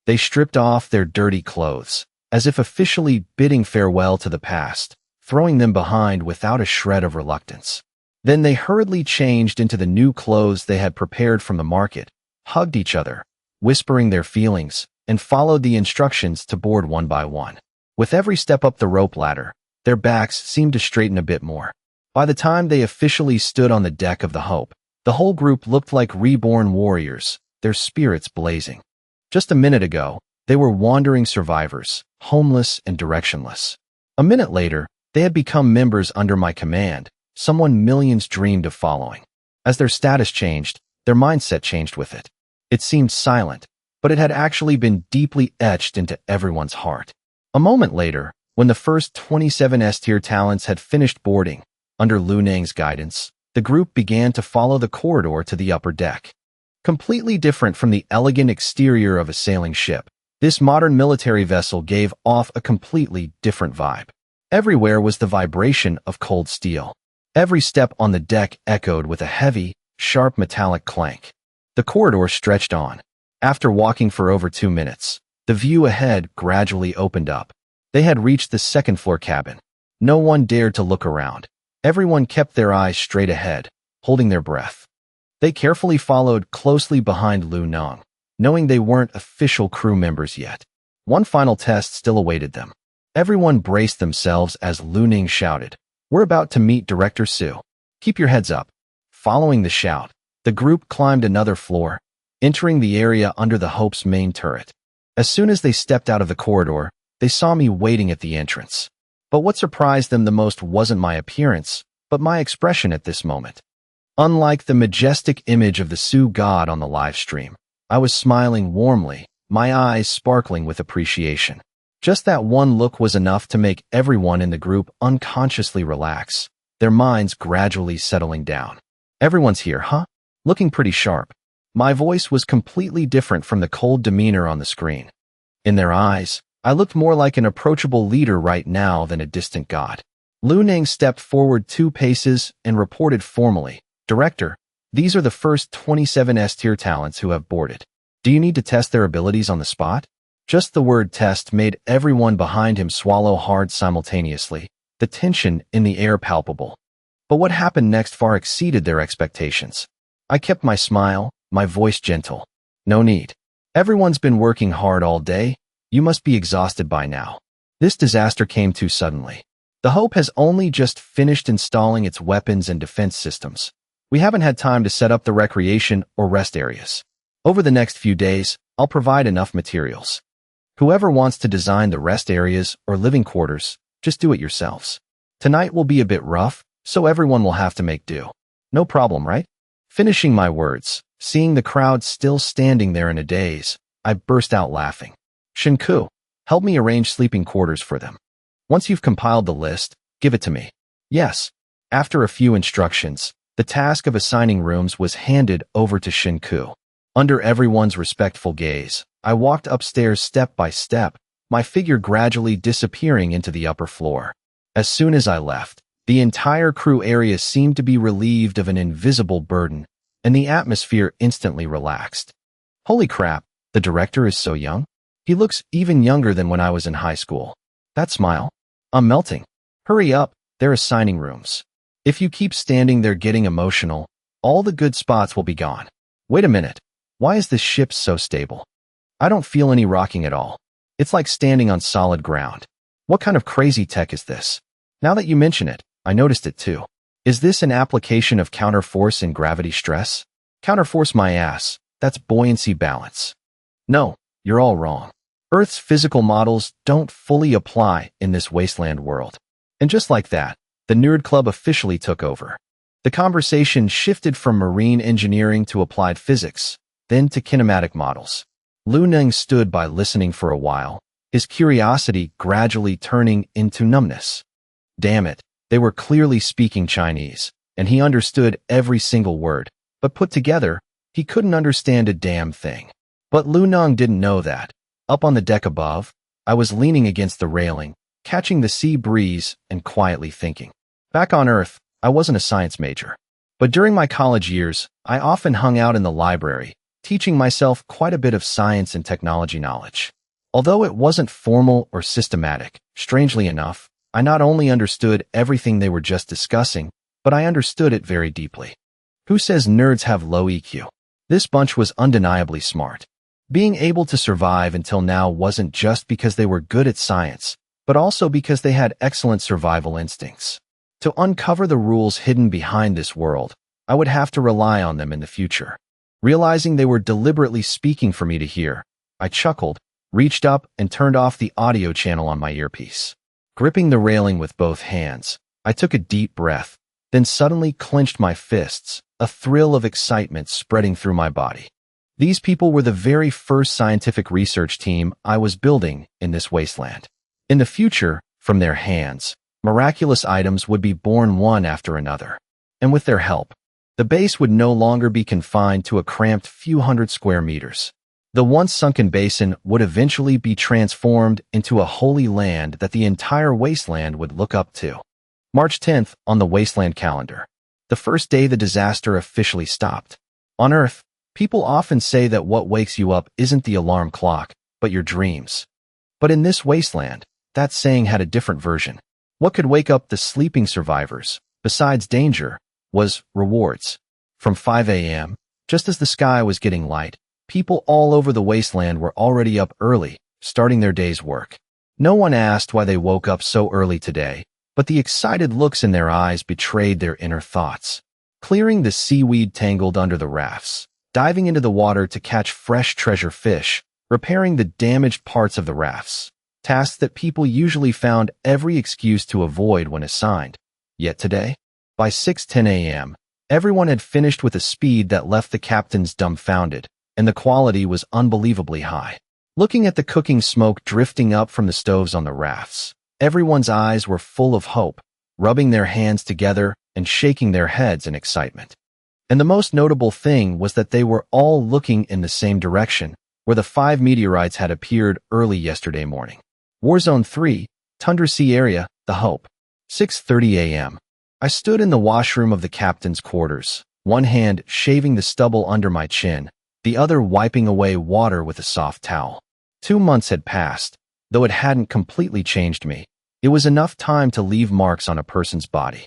They stripped off their dirty clothes, as if officially bidding farewell to the past, throwing them behind without a shred of reluctance. Then they hurriedly changed into the new clothes they had prepared from the market, hugged each other, whispering their feelings, and followed the instructions to board one by one. With every step up the rope ladder, their backs seemed to straighten a bit more. By the time they officially stood on the deck of the Hope, the whole group looked like reborn warriors, their spirits blazing. Just a minute ago, they were wandering survivors, homeless and directionless. A minute later, they had become members under my command, someone millions dreamed of following. As their status changed, their mindset changed with it. It seemed silent, but it had actually been deeply etched into everyone's heart. A moment later, when the first 27 S-tier talents had finished boarding, under Lu Nang's guidance, the group began to follow the corridor to the upper deck. Completely different from the elegant exterior of a sailing ship, this modern military vessel gave off a completely different vibe. Everywhere was the vibration of cold steel. Every step on the deck echoed with a heavy, sharp metallic clank. The corridor stretched on. After walking for over 2 minutes, the view ahead gradually opened up. They had reached the second-floor cabin. No one dared to look around. Everyone kept their eyes straight ahead, holding their breath. They carefully followed closely behind Lu Nang, knowing they weren't official crew members yet. One final test still awaited them. Everyone braced themselves as Lu Nang shouted, "We're about to meet Director Su. Keep your heads up." Following the shout, the group climbed another floor, entering the area under the Hope's main turret. As soon as they stepped out of the corridor, they saw me waiting at the entrance. But what surprised them the most wasn't my appearance, but my expression at this moment. Unlike the majestic image of the Su god on the live stream, I was smiling warmly, my eyes sparkling with appreciation. Just that one look was enough to make everyone in the group unconsciously relax, their minds gradually settling down. "Everyone's here, huh? Looking pretty sharp." My voice was completely different from the cold demeanor on the screen. In their eyes, I looked more like an approachable leader right now than a distant god. Lu Ning stepped forward 2 paces and reported formally, "Director, these are the first 27 S-tier talents who have boarded. Do you need to test their abilities on the spot?" Just the word test made everyone behind him swallow hard simultaneously, the tension in the air palpable. But what happened next far exceeded their expectations. I kept my smile, my voice gentle. "No need. Everyone's been working hard all day. You must be exhausted by now. This disaster came too suddenly. The Hope has only just finished installing its weapons and defense systems. We haven't had time to set up the recreation or rest areas. Over the next few days, I'll provide enough materials. Whoever wants to design the rest areas or living quarters, just do it yourselves. Tonight will be a bit rough, so everyone will have to make do. No problem, right?" Finishing my words, seeing the crowd still standing there in a daze, I burst out laughing. "Shinku, help me arrange sleeping quarters for them. Once you've compiled the list, give it to me." "Yes." After a few instructions, the task of assigning rooms was handed over to Shinku. Under everyone's respectful gaze, I walked upstairs step by step, my figure gradually disappearing into the upper floor. As soon as I left, the entire crew area seemed to be relieved of an invisible burden, and the atmosphere instantly relaxed. Holy crap, the director is so young. He looks even younger than when I was in high school. That smile. I'm melting. Hurry up, they're assigning rooms. If you keep standing there getting emotional, all the good spots will be gone. Wait a minute. Why is this ship so stable? I don't feel any rocking at all. It's like standing on solid ground. What kind of crazy tech is this? Now that you mention it, I noticed it too. Is this an application of counterforce and gravity stress? Counterforce my ass. That's buoyancy balance. No, you're all wrong. Earth's physical models don't fully apply in this wasteland world. And just like that, the Nerd Club officially took over. The conversation shifted from marine engineering to applied physics, then to kinematic models. Lu Ning stood by listening for a while, his curiosity gradually turning into numbness. Damn it, they were clearly speaking Chinese, and he understood every single word, but put together, he couldn't understand a damn thing. But Lu Ning didn't know that. Up on the deck above, I was leaning against the railing, catching the sea breeze and quietly thinking. Back on Earth, I wasn't a science major. But during my college years, I often hung out in the library, teaching myself quite a bit of science and technology knowledge. Although it wasn't formal or systematic, strangely enough, I not only understood everything they were just discussing, but I understood it very deeply. Who says nerds have low EQ? This bunch was undeniably smart. Being able to survive until now wasn't just because they were good at science, but also because they had excellent survival instincts. To uncover the rules hidden behind this world, I would have to rely on them in the future. Realizing they were deliberately speaking for me to hear, I chuckled, reached up, and turned off the audio channel on my earpiece. Gripping the railing with both hands, I took a deep breath, then suddenly clenched my fists, a thrill of excitement spreading through my body. These people were the very first scientific research team I was building in this wasteland. In the future, from their hands, miraculous items would be born one after another. And with their help, the base would no longer be confined to a cramped few hundred square meters. The once sunken basin would eventually be transformed into a holy land that the entire wasteland would look up to. March 10th on the wasteland calendar. The first day the disaster officially stopped. On Earth, people often say that what wakes you up isn't the alarm clock, but your dreams. But in this wasteland, that saying had a different version. What could wake up the sleeping survivors, besides danger, was rewards. From 5 a.m., just as the sky was getting light, people all over the wasteland were already up early, starting their day's work. No one asked why they woke up so early today, but the excited looks in their eyes betrayed their inner thoughts. Clearing the seaweed tangled under the rafts, diving into the water to catch fresh treasure fish, repairing the damaged parts of the rafts, tasks that people usually found every excuse to avoid when assigned. Yet today, by 6:10 a.m., everyone had finished with a speed that left the captains dumbfounded, and the quality was unbelievably high. Looking at the cooking smoke drifting up from the stoves on the rafts, everyone's eyes were full of hope, rubbing their hands together and shaking their heads in excitement. And the most notable thing was that they were all looking in the same direction, where the 5 meteorites had appeared early yesterday morning. Warzone 3, Tundra Sea Area, The Hope. 6:30 a.m. I stood in the washroom of the captain's quarters, one hand shaving the stubble under my chin, the other wiping away water with a soft towel. 2 months had passed, though it hadn't completely changed me. It was enough time to leave marks on a person's body.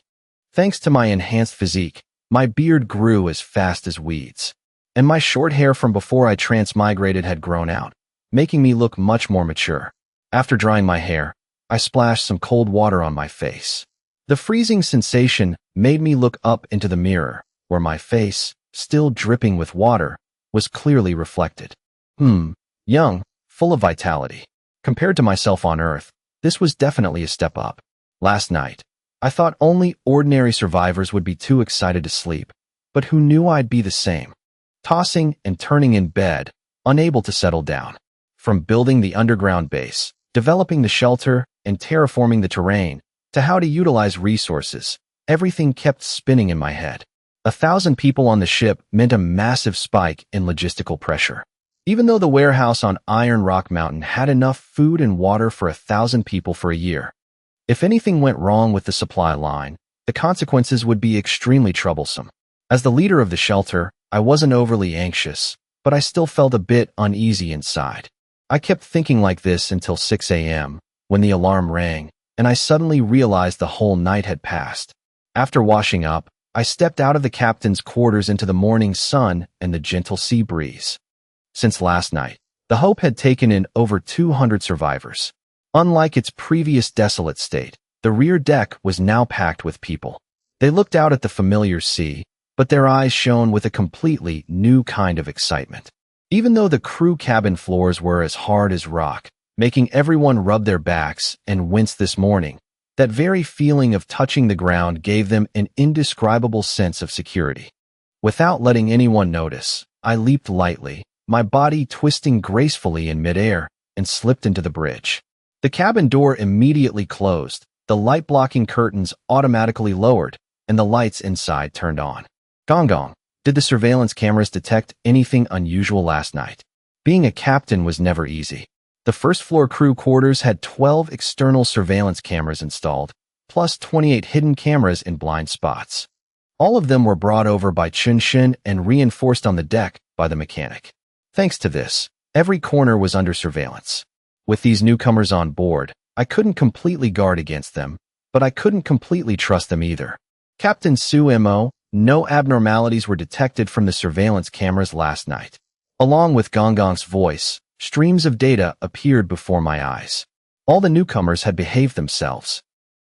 Thanks to my enhanced physique, my beard grew as fast as weeds, and my short hair from before I transmigrated had grown out, making me look much more mature. After drying my hair, I splashed some cold water on my face. The freezing sensation made me look up into the mirror, where my face, still dripping with water, was clearly reflected. Young, full of vitality. Compared to myself on Earth, this was definitely a step up. Last night, I thought only ordinary survivors would be too excited to sleep, but who knew I'd be the same? Tossing and turning in bed, unable to settle down. From building the underground base, developing the shelter, and terraforming the terrain, to how to utilize resources, everything kept spinning in my head. 1,000 people on the ship meant a massive spike in logistical pressure. Even though the warehouse on Iron Rock Mountain had enough food and water for 1,000 people for a year, if anything went wrong with the supply line, the consequences would be extremely troublesome. As the leader of the shelter, I wasn't overly anxious, but I still felt a bit uneasy inside. I kept thinking like this until 6 a.m., when the alarm rang, and I suddenly realized the whole night had passed. After washing up, I stepped out of the captain's quarters into the morning sun and the gentle sea breeze. Since last night, the Hope had taken in over 200 survivors. Unlike its previous desolate state, the rear deck was now packed with people. They looked out at the familiar sea, but their eyes shone with a completely new kind of excitement. Even though the crew cabin floors were as hard as rock, making everyone rub their backs and wince this morning, that very feeling of touching the ground gave them an indescribable sense of security. Without letting anyone notice, I leaped lightly, my body twisting gracefully in midair, and slipped into the bridge. The cabin door immediately closed, the light-blocking curtains automatically lowered, and the lights inside turned on. Gong gong. Did the surveillance cameras detect anything unusual last night? Being a captain was never easy. The first-floor crew quarters had 12 external surveillance cameras installed, plus 28 hidden cameras in blind spots. All of them were brought over by Chun-Shin and reinforced on the deck by the mechanic. Thanks to this, every corner was under surveillance. With these newcomers on board, I couldn't completely guard against them, but I couldn't completely trust them either. Captain Su Mo, no abnormalities were detected from the surveillance cameras last night. Along with Gong Gong's voice, streams of data appeared before my eyes. All the newcomers had behaved themselves.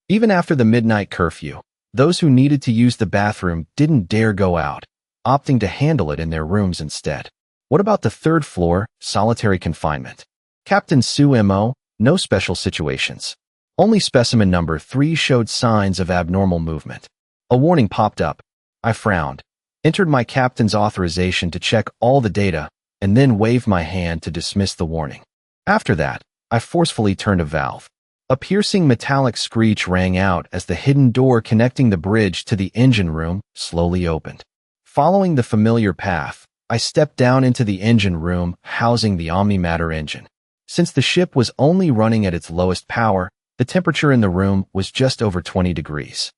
Even after the midnight curfew, those who needed to use the bathroom didn't dare go out, opting to handle it in their rooms instead. What about the third floor, solitary confinement? Captain Su Mo, no special situations. Only specimen number 3 showed signs of abnormal movement. A warning popped up. I frowned, entered my captain's authorization to check all the data, and then waved my hand to dismiss the warning. After that, I forcefully turned a valve. A piercing metallic screech rang out as the hidden door connecting the bridge to the engine room slowly opened. Following the familiar path, I stepped down into the engine room housing the Omnimatter engine. Since the ship was only running at its lowest power, the temperature in the room was just over 20 degrees.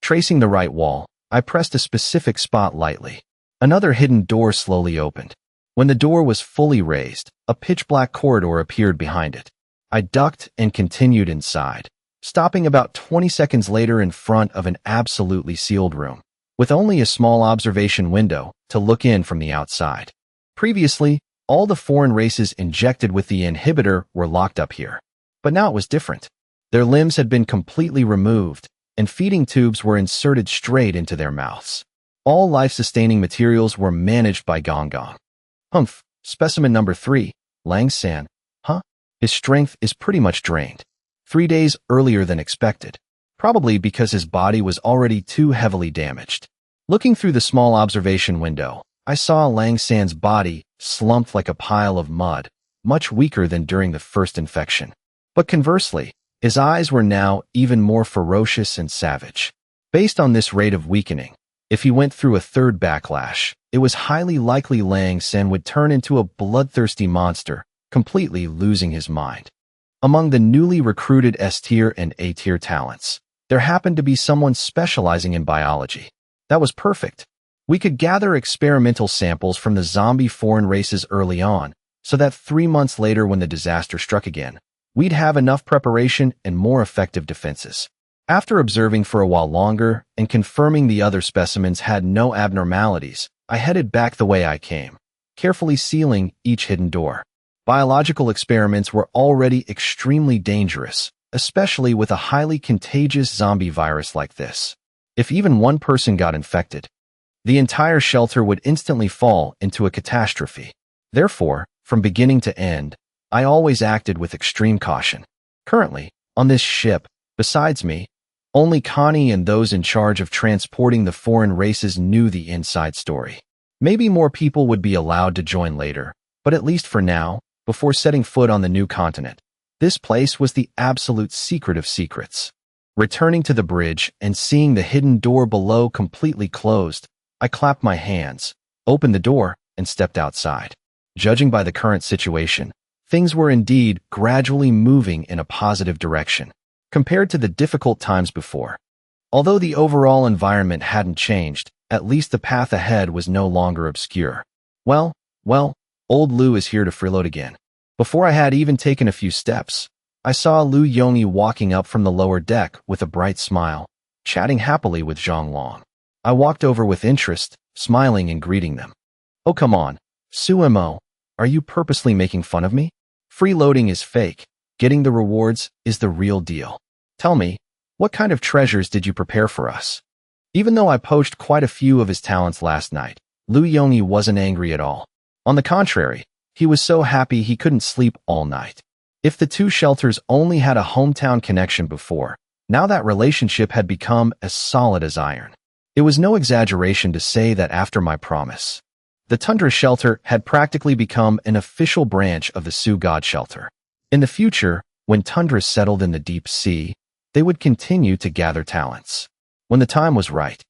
Tracing the right wall, I pressed a specific spot lightly. Another hidden door slowly opened. When the door was fully raised, a pitch-black corridor appeared behind it. I ducked and continued inside, stopping about 20 seconds later in front of an absolutely sealed room, with only a small observation window to look in from the outside. Previously, all the foreign races injected with the inhibitor were locked up here. But now it was different. Their limbs had been completely removed, and feeding tubes were inserted straight into their mouths. All life-sustaining materials were managed by Gong Gong. Humph, specimen number 3, Lang San. Huh? His strength is pretty much drained. 3 days earlier than expected, probably because his body was already too heavily damaged. Looking through the small observation window, I saw Lang San's body slumped like a pile of mud, much weaker than during the first infection. But conversely, his eyes were now even more ferocious and savage. Based on this rate of weakening, if he went through a third backlash, it it was highly likely Lang Sen would turn into a bloodthirsty monster, completely losing his mind. Among the newly recruited S-tier and A-tier talents, there happened to be someone specializing in biology. That was perfect. We could gather experimental samples from the zombie foreign races early on, so that 3 months later when the disaster struck again, we'd have enough preparation and more effective defenses. After observing for a while longer and confirming the other specimens had no abnormalities, I headed back the way I came, carefully sealing each hidden door. Biological experiments were already extremely dangerous, especially with a highly contagious zombie virus like this. If even one person got infected, the entire shelter would instantly fall into a catastrophe. Therefore, from beginning to end, I always acted with extreme caution. Currently, on this ship, besides me, only Connie and those in charge of transporting the foreign races knew the inside story. Maybe more people would be allowed to join later, but at least for now, before setting foot on the new continent, this place was the absolute secret of secrets. Returning to the bridge and seeing the hidden door below completely closed, I clapped my hands, opened the door, and stepped outside. Judging by the current situation, things were indeed gradually moving in a positive direction, compared to the difficult times before. Although the overall environment hadn't changed, at least the path ahead was no longer obscure. Well, old Lu is here to freeload again. Before I had even taken a few steps, I saw Lu Yongyi walking up from the lower deck with a bright smile, chatting happily with Zhang Long. I walked over with interest, smiling and greeting them. Oh, come on, Su Mo, are you purposely making fun of me? Freeloading is fake. Getting the rewards is the real deal. Tell me, what kind of treasures did you prepare for us? Even though I poached quite a few of his talents last night, Lu Yongyi wasn't angry at all. On the contrary, he was so happy he couldn't sleep all night. If the two shelters only had a hometown connection before, now that relationship had become as solid as iron. It was no exaggeration to say that after my promise, the Tundra Shelter had practically become an official branch of the Sioux God Shelter. In the future, when Tundra settled in the deep sea, they would continue to gather talents. When the time was right,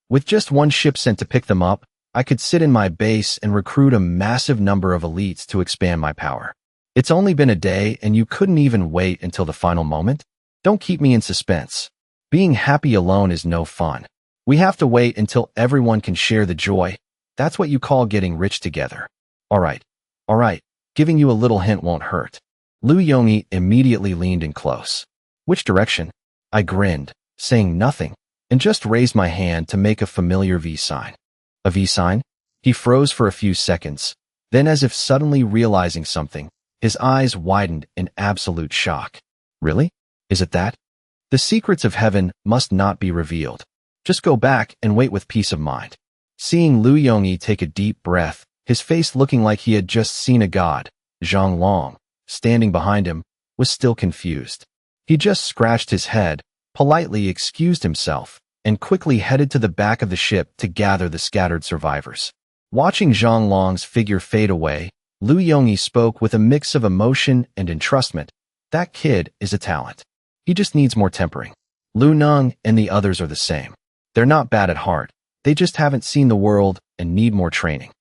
with just one ship sent to pick them up, I could sit in my base and recruit a massive number of elites to expand my power. It's only been a day and you couldn't even wait until the final moment? Don't keep me in suspense. Being happy alone is no fun. We have to wait until everyone can share the joy. That's what you call getting rich together. All right, giving you a little hint won't hurt. Lu Yongyi immediately leaned in close. Which direction? I grinned, saying nothing, and just raised my hand to make a familiar V sign. A V sign? He froze for a few seconds, then as if suddenly realizing something, his eyes widened in absolute shock. Really? Is it that? The secrets of heaven must not be revealed. Just go back and wait with peace of mind. Seeing Lu Yongyi take a deep breath, his face looking like he had just seen a god, Zhang Long, standing behind him, was still confused. He just scratched his head, politely excused himself, and quickly headed to the back of the ship to gather the scattered survivors. Watching Zhang Long's figure fade away, Lu Yongyi spoke with a mix of emotion and entrustment. That kid is a talent. He just needs more tempering. Lu Neng and the others are the same. They're not bad at heart. They just haven't seen the world and need more training.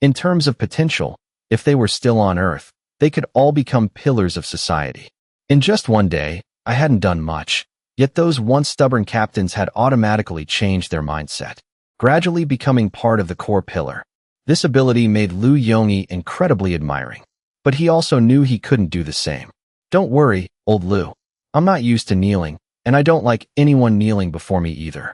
In terms of potential, if they were still on Earth, they could all become pillars of society. In just one day, I hadn't done much, yet those once stubborn captains had automatically changed their mindset, gradually becoming part of the core pillar. This ability made Lu Yongyi incredibly admiring, but he also knew he couldn't do the same. Don't worry, old Lu. I'm not used to kneeling, and I don't like anyone kneeling before me either.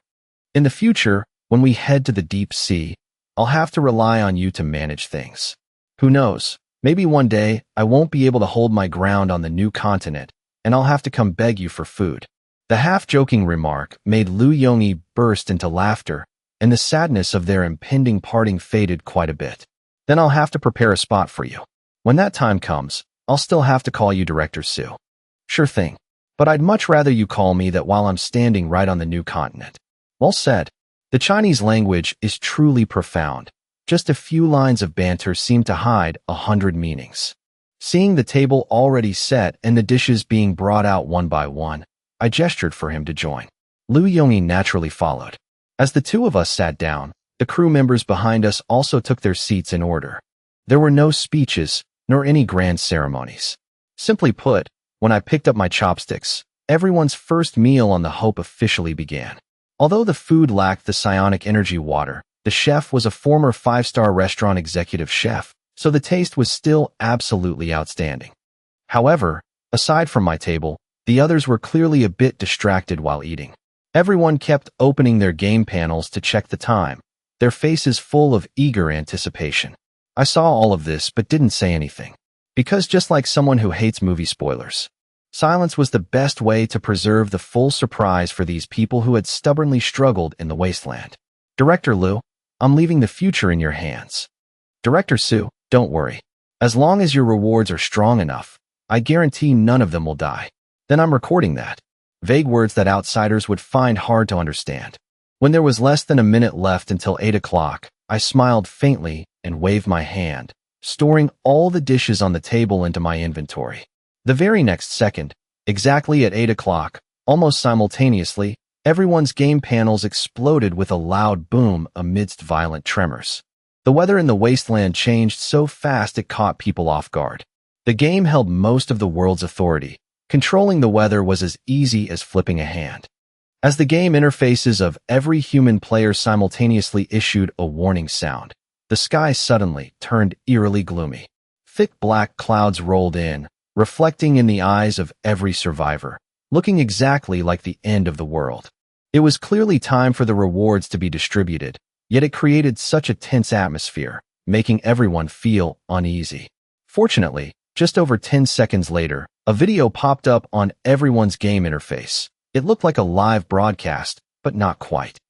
In the future, when we head to the deep sea, I'll have to rely on you to manage things. Who knows, maybe one day I won't be able to hold my ground on the new continent, and I'll have to come beg you for food. The half-joking remark made Lu Yongyi burst into laughter, and the sadness of their impending parting faded quite a bit. Then I'll have to prepare a spot for you. When that time comes, I'll still have to call you Director Su. Sure thing, but I'd much rather you call me that while I'm standing right on the new continent. Well said. The Chinese language is truly profound. Just a few lines of banter seem to hide 100 meanings. Seeing the table already set and the dishes being brought out one by one, I gestured for him to join. Lu Yongyi naturally followed. As the two of us sat down, The crew members behind us also took their seats in order. There were no speeches, nor any grand ceremonies. Simply put, when I picked up my chopsticks, everyone's first meal on the Hope officially began. Although the food lacked the psionic energy water, the chef was a former 5-star restaurant executive chef, so the taste was still absolutely outstanding. However, aside from my table, the others were clearly a bit distracted while eating. Everyone kept opening their game panels to check the time, their faces full of eager anticipation. I saw all of this but didn't say anything. Because just like someone who hates movie spoilers, silence was the best way to preserve the full surprise for these people who had stubbornly struggled in the wasteland. Director Liu, I'm leaving the future in your hands. Director Su, don't worry. As long as your rewards are strong enough, I guarantee none of them will die. Then I'm recording that. Vague words that outsiders would find hard to understand. When there was less than a minute left until 8 o'clock, I smiled faintly and waved my hand, storing all the dishes on the table into my inventory. The very next second, exactly at 8 o'clock, almost simultaneously, everyone's game panels exploded with a loud boom amidst violent tremors. The weather in the wasteland changed so fast it caught people off guard. The game held most of the world's authority. Controlling the weather was as easy as flipping a hand. As the game interfaces of every human player simultaneously issued a warning sound, the sky suddenly turned eerily gloomy. Thick black clouds rolled in, reflecting in the eyes of every survivor, looking exactly like the end of the world. It was clearly time for the rewards to be distributed, yet it created such a tense atmosphere, making everyone feel uneasy. Fortunately, just over 10 seconds later, a video popped up on everyone's game interface. It looked like a live broadcast, but not quite.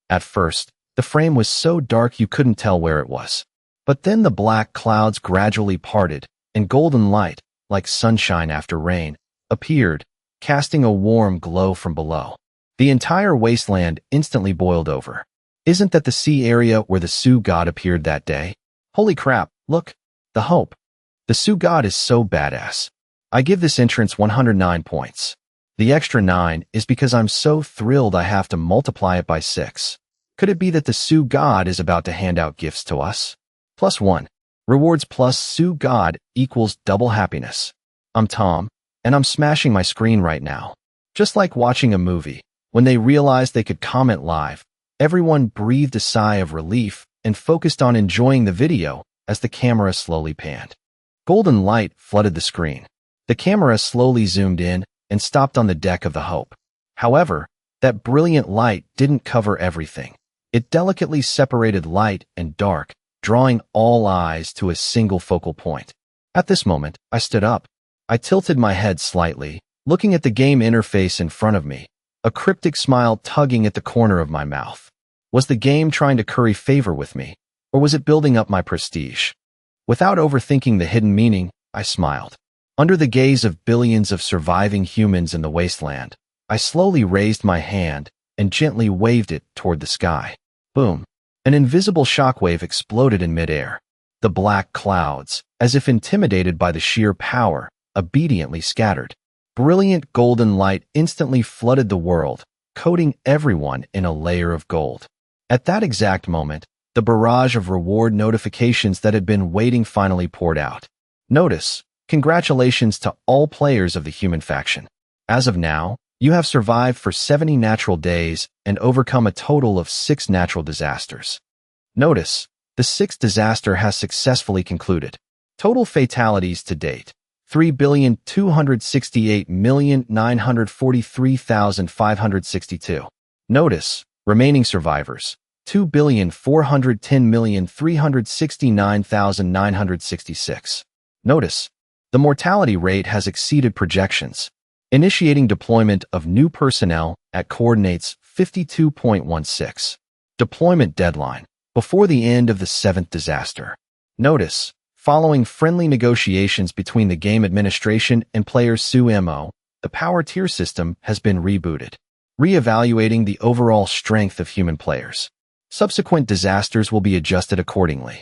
At first, the frame was so dark you couldn't tell where it was. But then the black clouds gradually parted, and golden light, like sunshine after rain, appeared, casting a warm glow from below. The entire wasteland instantly boiled over. Isn't that the sea area where the Sioux god appeared that day? Holy crap, look, the Hope. The Sioux god is so badass. I give this entrance 109 points. The extra 9 is because I'm so thrilled I have to multiply it by 6. Could it be that the Sioux god is about to hand out gifts to us? +1. Rewards plus Sioux god equals double happiness. I'm Tom, and I'm smashing my screen right now. Just like watching a movie, when they realized they could comment live, everyone breathed a sigh of relief and focused on enjoying the video as the camera slowly panned. Golden light flooded the screen. The camera slowly zoomed in and stopped on the deck of the Hope. However, that brilliant light didn't cover everything. It delicately separated light and dark, drawing all eyes to a single focal point. At this moment, I stood up. I tilted my head slightly, looking at the game interface in front of me, a cryptic smile tugging at the corner of my mouth. Was the game trying to curry favor with me, or was it building up my prestige? Without overthinking the hidden meaning, I smiled. Under the gaze of billions of surviving humans in the wasteland, I slowly raised my hand and gently waved it toward the sky. Boom! An invisible shockwave exploded in midair. The black clouds, as if intimidated by the sheer power, obediently scattered. Brilliant golden light instantly flooded the world, coating everyone in a layer of gold. At that exact moment, the barrage of reward notifications that had been waiting finally poured out. Notice: congratulations to all players of the human faction. As of now, you have survived for 70 natural days and overcome a total of 6 natural disasters. Notice: the 6th disaster has successfully concluded. Total fatalities to date: 3,268,943,562. Notice: remaining survivors: 2,410,369,966. Notice: the mortality rate has exceeded projections. Initiating deployment of new personnel at coordinates 52.16. Deployment deadline: before the end of the 7th disaster. Notice: following friendly negotiations between the game administration and players SUMO, the power tier system has been rebooted, re-evaluating the overall strength of human players. Subsequent disasters will be adjusted accordingly.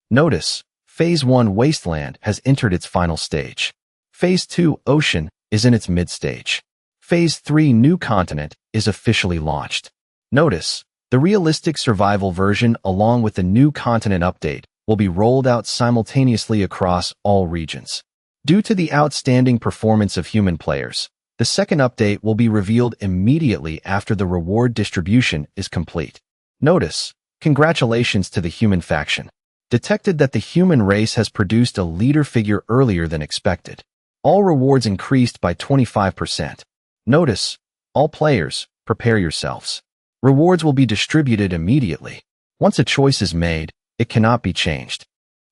Notice: Phase 1 Wasteland has entered its final stage. Phase 2 Ocean is in its mid-stage. Phase 3 New Continent is officially launched. Notice: The realistic survival version, along with the new continent update, will be rolled out simultaneously across all regions. Due to the outstanding performance of human players, the second update will be revealed immediately after the reward distribution is complete. Notice, congratulations to the human faction. Detected that the human race has produced a leader figure earlier than expected. All rewards increased by 25%. Notice, all players, prepare yourselves. Rewards will be distributed immediately. Once a choice is made, it cannot be changed.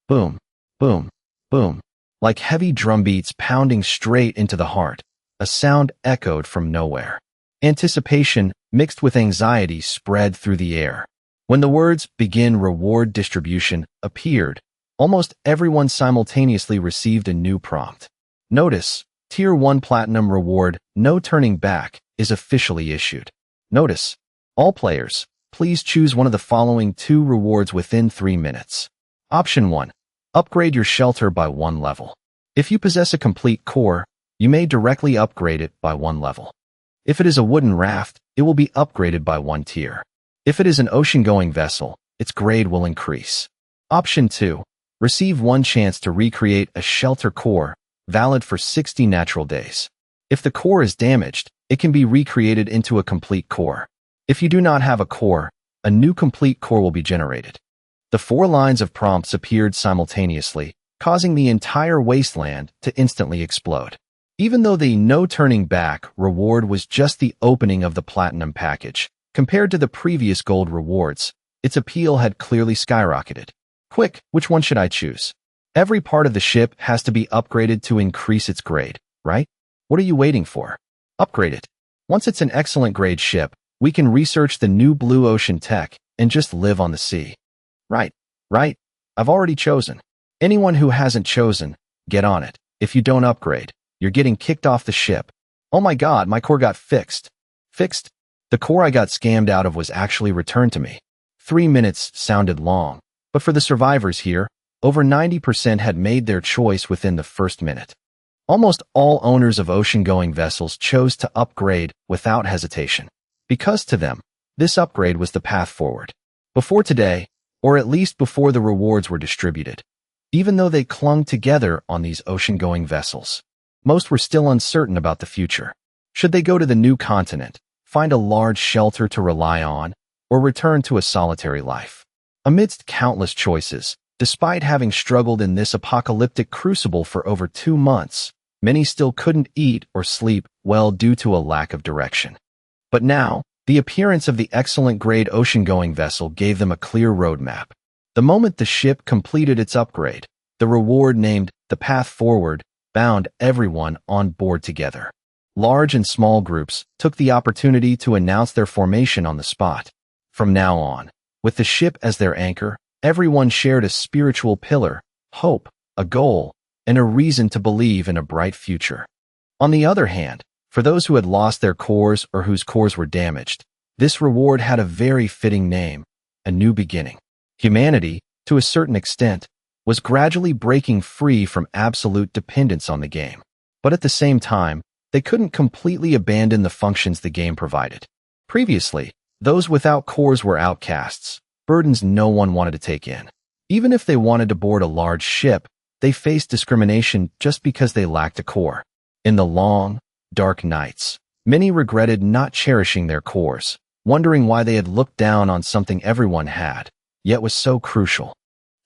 Boom, boom, boom. Like heavy drum beats pounding straight into the heart, a sound echoed from nowhere. Anticipation, mixed with anxiety, spread through the air. When the words "begin reward distribution" appeared, almost everyone simultaneously received a new prompt. Notice, Tier 1 Platinum reward, No Turning Back, is officially issued. Notice, all players, please choose one of the following 2 rewards within 3 minutes. Option 1. Upgrade your shelter by 1 level. If you possess a complete core, you may directly upgrade it by 1 level. If it is a wooden raft, it will be upgraded by 1 tier. If it is an ocean-going vessel, its grade will increase. Option 2. Receive 1 chance to recreate a shelter core, valid for 60 natural days. If the core is damaged, it can be recreated into a complete core. If you do not have a core, a new complete core will be generated. The 4 lines of prompts appeared simultaneously, causing the entire wasteland to instantly explode. Even though the No Turning Back reward was just the opening of the Platinum package, compared to the previous gold rewards, its appeal had clearly skyrocketed. Quick, which one should I choose? Every part of the ship has to be upgraded to increase its grade, right? What are you waiting for? Upgrade it. Once it's an excellent grade ship, we can research the new blue ocean tech and just live on the sea. Right. I've already chosen. Anyone who hasn't chosen, get on it. If you don't upgrade, you're getting kicked off the ship. Oh my god, my core got fixed. Fixed? The core I got scammed out of was actually returned to me. 3 minutes sounded long, but for the survivors here, over 90% had made their choice within the first minute. Almost all owners of ocean-going vessels chose to upgrade without hesitation, because to them, this upgrade was the path forward. Before today, or at least before the rewards were distributed, even though they clung together on these ocean-going vessels, most were still uncertain about the future. Should they go to the new continent, find a large shelter to rely on, or return to a solitary life? Amidst countless choices, despite having struggled in this apocalyptic crucible for over 2 months, many still couldn't eat or sleep well due to a lack of direction. But now, the appearance of the excellent grade ocean-going vessel gave them a clear roadmap. The moment the ship completed its upgrade, the reward named the Path Forward bound everyone on board together. Large and small groups took the opportunity to announce their formation on the spot. From now on, with the ship as their anchor, everyone shared a spiritual pillar, hope, a goal, and a reason to believe in a bright future. On the other hand, for those who had lost their cores or whose cores were damaged, this reward had a very fitting name, a new beginning. Humanity, to a certain extent, was gradually breaking free from absolute dependence on the game. But at the same time, they couldn't completely abandon the functions the game provided. Previously, those without cores were outcasts, burdens no one wanted to take in. Even if they wanted to board a large ship, they faced discrimination just because they lacked a core. In the long, dark nights, many regretted not cherishing their cores, wondering why they had looked down on something everyone had, yet was so crucial.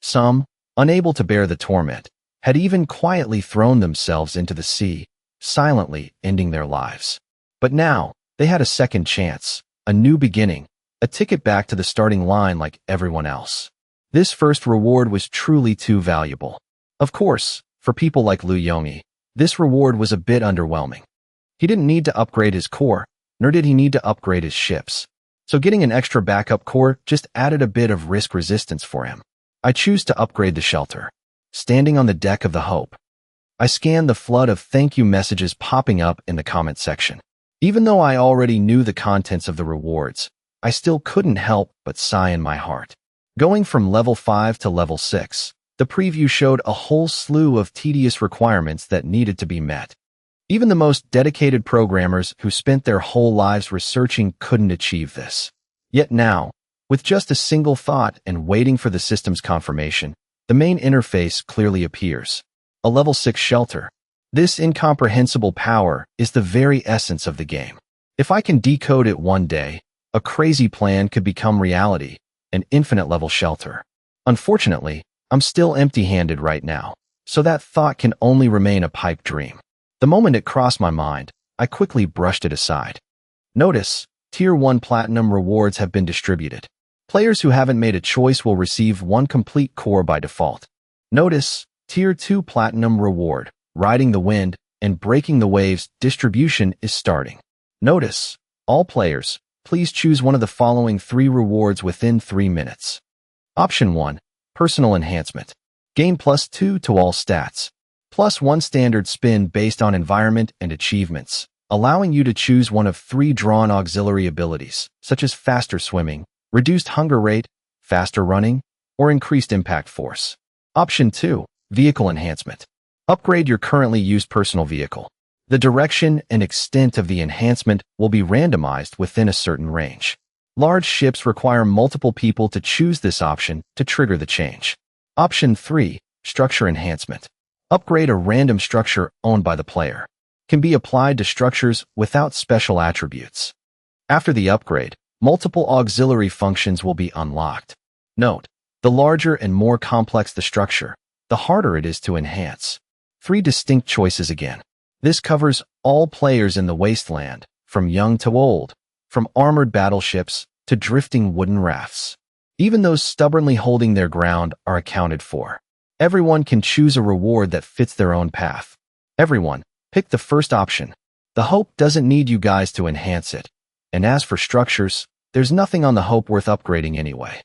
Some, unable to bear the torment, had even quietly thrown themselves into the sea, silently ending their lives. But now, they had a second chance, a new beginning, a ticket back to the starting line like everyone else. This first reward was truly too valuable. Of course, for people like Liu Yongyi, this reward was a bit underwhelming. He didn't need to upgrade his core, nor did he need to upgrade his ships. So getting an extra backup core just added a bit of risk resistance for him. I choose to upgrade the shelter. Standing on the deck of the Hope, I scanned the flood of thank you messages popping up in the comment section. Even though I already knew the contents of the rewards, I still couldn't help but sigh in my heart. Going from level 5 to level 6, the preview showed a whole slew of tedious requirements that needed to be met. Even the most dedicated programmers who spent their whole lives researching couldn't achieve this. Yet now, With just a single thought and waiting for the system's confirmation, the main interface clearly appears. A level 6 shelter. This incomprehensible power is the very essence of the game. If I can decode it one day, a crazy plan could become reality, an infinite level shelter. Unfortunately, I'm still empty-handed right now, so that thought can only remain a pipe dream. The moment it crossed my mind, I quickly brushed it aside. Notice, Tier 1 Platinum rewards have been distributed. Players who haven't made a choice will receive 1 complete core by default. Notice, Tier 2 Platinum reward, Riding the Wind and Breaking the Waves distribution is starting. Notice, all players, please choose one of the following 3 rewards within 3 minutes. Option 1, Personal Enhancement. Gain +2 to all stats. +1 standard spin based on environment and achievements, allowing you to choose one of 3 drawn auxiliary abilities, such as faster swimming, reduced hunger rate, faster running, or increased impact force. Option 2, Vehicle Enhancement. Upgrade your currently used personal vehicle. The direction and extent of the enhancement will be randomized within a certain range. Large ships require multiple people to choose this option to trigger the change. Option 3, Structure Enhancement. Upgrade a random structure owned by the player. Can be applied to structures without special attributes. After the upgrade, multiple auxiliary functions will be unlocked. Note, the larger and more complex the structure, the harder it is to enhance. 3 distinct choices again. This covers all players in the wasteland, from young to old, from armored battleships to drifting wooden rafts. Even those stubbornly holding their ground are accounted for. Everyone can choose a reward that fits their own path. Everyone, pick the first option. The hope doesn't need you guys to enhance it. And as for structures, there's nothing on the hope worth upgrading anyway.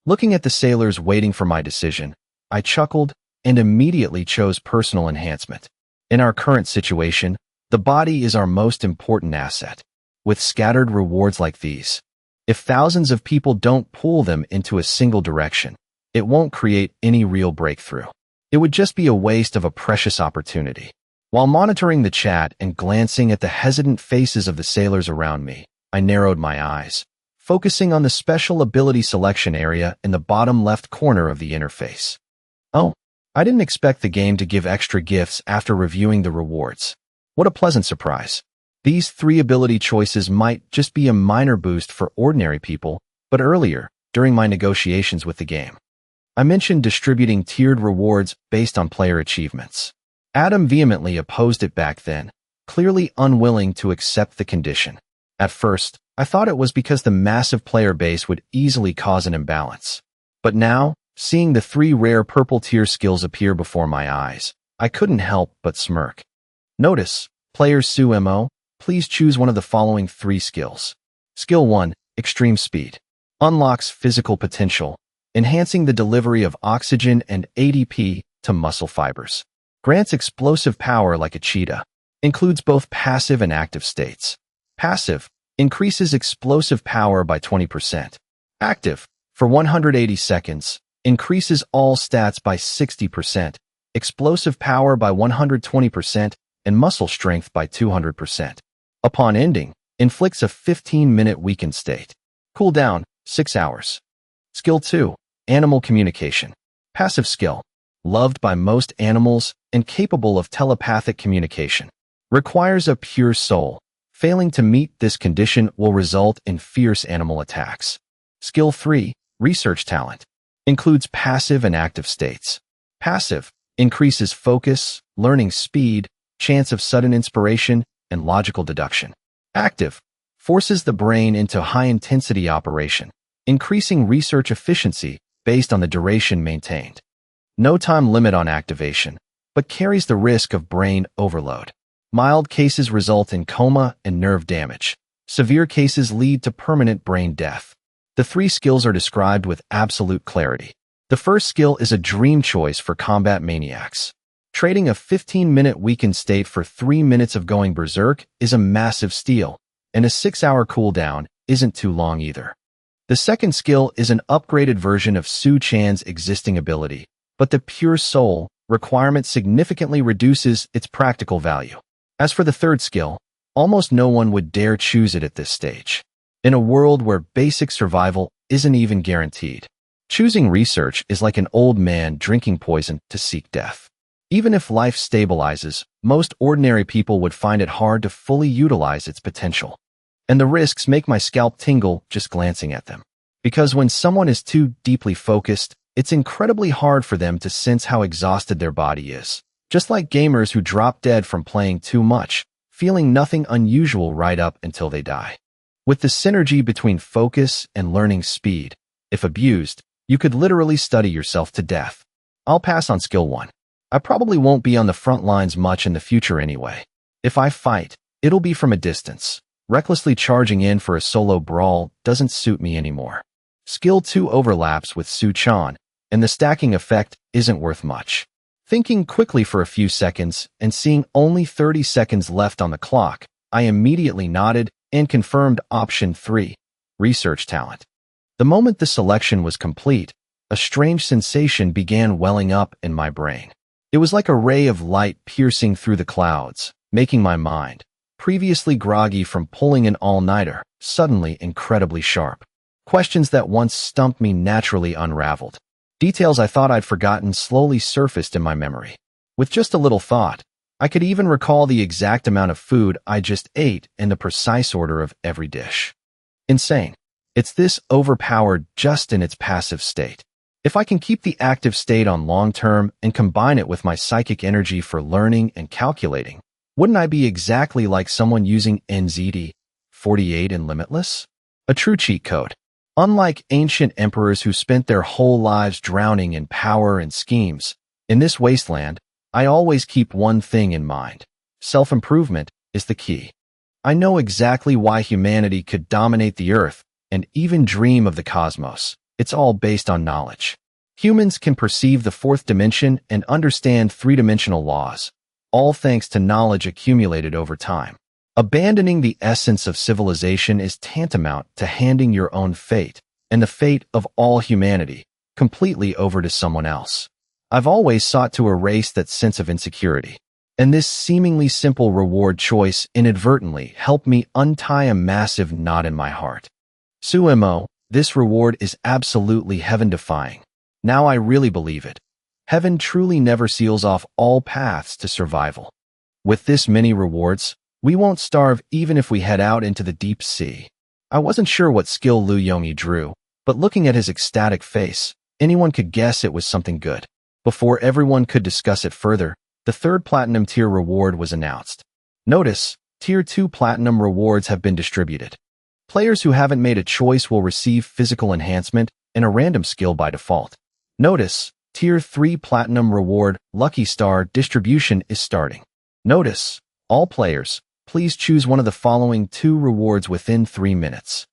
Looking at the sailors waiting for my decision, I chuckled and immediately chose personal enhancement. In our current situation, the body is our most important asset. With scattered rewards like these, if thousands of people don't pull them into a single direction, it won't create any real breakthrough. It would just be a waste of a precious opportunity. While monitoring the chat and glancing at the hesitant faces of the sailors around me, I narrowed my eyes, focusing on the special ability selection area in the bottom left corner of the interface. Oh, I didn't expect the game to give extra gifts after reviewing the rewards. What a pleasant surprise. These 3 ability choices might just be a minor boost for ordinary people, but earlier, during my negotiations with the game, I mentioned distributing tiered rewards based on player achievements. Adam vehemently opposed it back then, clearly unwilling to accept the condition. At first, I thought it was because the massive player base would easily cause an imbalance. But now, seeing the 3 rare purple tier skills appear before my eyes, I couldn't help but smirk. Notice, player Su-Mo, please choose one of the following 3 skills. Skill 1, Extreme Speed. Unlocks physical potential, enhancing the delivery of oxygen and ADP to muscle fibers. Grants explosive power like a cheetah. Includes both passive and active states. Passive, increases explosive power by 20%. Active, for 180 seconds, increases all stats by 60%, explosive power by 120%, and muscle strength by 200%. Upon ending, inflicts a 15-minute weakened state. Cooldown, 6 hours. Skill 2, Animal Communication. Passive skill. Loved by most animals and capable of telepathic communication. Requires a pure soul. Failing to meet this condition will result in fierce animal attacks. Skill 3, Research Talent. Includes passive and active states. Passive, increases focus, learning speed, chance of sudden inspiration, and logical deduction. Active, forces the brain into high-intensity operation, increasing research efficiency based on the duration maintained. No time limit on activation, but carries the risk of brain overload. Mild cases result in coma and nerve damage. Severe cases lead to permanent brain death. The 3 skills are described with absolute clarity. The first skill is a dream choice for combat maniacs. Trading a 15-minute weakened state for 3 minutes of going berserk is a massive steal, and a 6-hour cooldown isn't too long either. The second skill is an upgraded version of Su Chan's existing ability, but the pure soul requirement significantly reduces its practical value. As for the third skill, almost no one would dare choose it at this stage. In a world where basic survival isn't even guaranteed. Choosing research is like an old man drinking poison to seek death. Even if life stabilizes, most ordinary people would find it hard to fully utilize its potential. And the risks make my scalp tingle just glancing at them. Because when someone is too deeply focused, it's incredibly hard for them to sense how exhausted their body is. Just like gamers who drop dead from playing too much, feeling nothing unusual right up until they die. With the synergy between focus and learning speed, if abused, you could literally study yourself to death. I'll pass on skill 1. I probably won't be on the front lines much in the future anyway. If I fight, it'll be from a distance. Recklessly charging in for a solo brawl doesn't suit me anymore. Skill 2 overlaps with Su-chan, and the stacking effect isn't worth much. Thinking quickly for a few seconds and seeing only 30 seconds left on the clock, I immediately nodded and confirmed option 3, research talent. The moment the selection was complete, a strange sensation began welling up in my brain. It was like a ray of light piercing through the clouds, making my mind, previously groggy from pulling an all-nighter, suddenly incredibly sharp. Questions that once stumped me naturally unraveled. Details I thought I'd forgotten slowly surfaced in my memory. With just a little thought, I could even recall the exact amount of food I just ate and the precise order of every dish. Insane. It's this overpowered just in its passive state. If I can keep the active state on long term and combine it with my psychic energy for learning and calculating, wouldn't I be exactly like someone using NZD 48 in Limitless? A true cheat code. Unlike ancient emperors who spent their whole lives drowning in power and schemes, in this wasteland, I always keep one thing in mind. Self-improvement is the key. I know exactly why humanity could dominate the Earth and even dream of the cosmos. It's all based on knowledge. Humans can perceive the fourth dimension and understand three-dimensional laws, all thanks to knowledge accumulated over time. Abandoning the essence of civilization is tantamount to handing your own fate, and the fate of all humanity, completely over to someone else. I've always sought to erase that sense of insecurity, and this seemingly simple reward choice inadvertently helped me untie a massive knot in my heart. Sumo, this reward is absolutely heaven-defying. Now I really believe it. Heaven truly never seals off all paths to survival. With this many rewards, we won't starve even if we head out into the deep sea. I wasn't sure what skill Liu Yongyi drew, but looking at his ecstatic face, anyone could guess it was something good. Before everyone could discuss it further, the third platinum tier reward was announced. Notice, tier 2 platinum rewards have been distributed. Players who haven't made a choice will receive physical enhancement and a random skill by default. Notice, tier 3 platinum reward Lucky Star distribution is starting. Notice, all players, please choose one of the following 2 rewards within 3 minutes.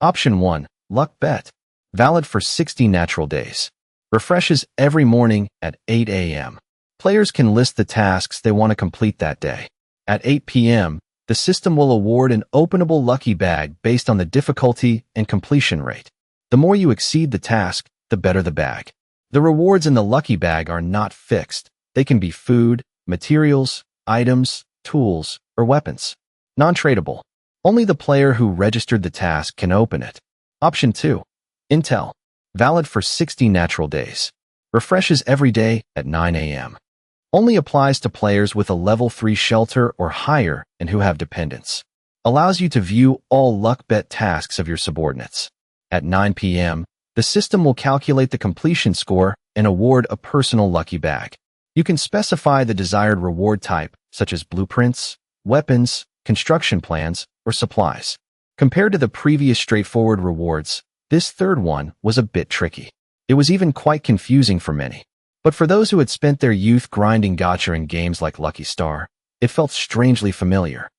Option 1, Luck Bet. Valid for 60 natural days. Refreshes every morning at 8 a.m. Players can list the tasks they want to complete that day. At 8 p.m., the system will award an openable lucky bag based on the difficulty and completion rate. The more you exceed the task, the better the bag. The rewards in the lucky bag are not fixed. They can be food, materials, items, tools, or weapons. Non-tradable. Only the player who registered the task can open it. Option 2. Intel. Valid for 60 natural days. Refreshes every day at 9 a.m. Only applies to players with a level 3 shelter or higher and who have dependents. Allows you to view all luck bet tasks of your subordinates. At 9 p.m., the system will calculate the completion score and award a personal lucky bag. You can specify the desired reward type, such as blueprints, weapons, construction plans, or supplies. Compared to the previous straightforward rewards, this third one was a bit tricky. It was even quite confusing for many. But for those who had spent their youth grinding gacha in games like Lucky Star, it felt strangely familiar.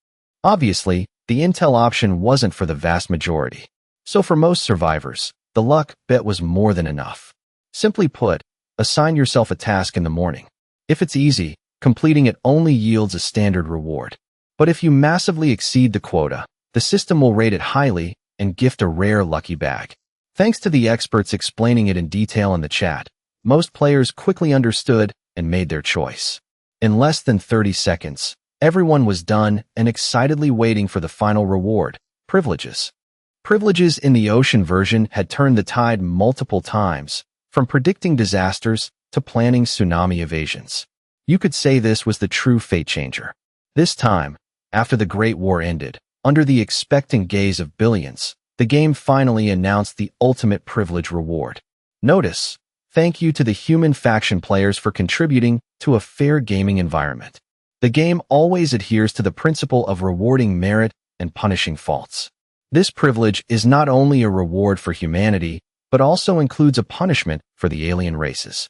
Obviously, the intel option wasn't for the vast majority. So for most survivors, the luck bet was more than enough. Simply put, assign yourself a task in the morning. If it's easy, completing it only yields a standard reward. But if you massively exceed the quota, the system will rate it highly and gift a rare lucky bag. Thanks to the experts explaining it in detail in the chat, most players quickly understood and made their choice. In less than 30 seconds, everyone was done and excitedly waiting for the final reward, privileges. Privileges in the ocean version had turned the tide multiple times, from predicting disasters to planning tsunami evasions. You could say this was the true fate changer. This time, after the Great War ended, under the expectant gaze of billions, the game finally announced the ultimate privilege reward. Notice, thank you to the human faction players for contributing to a fair gaming environment. The game always adheres to the principle of rewarding merit and punishing faults. This privilege is not only a reward for humanity, but also includes a punishment for the alien races.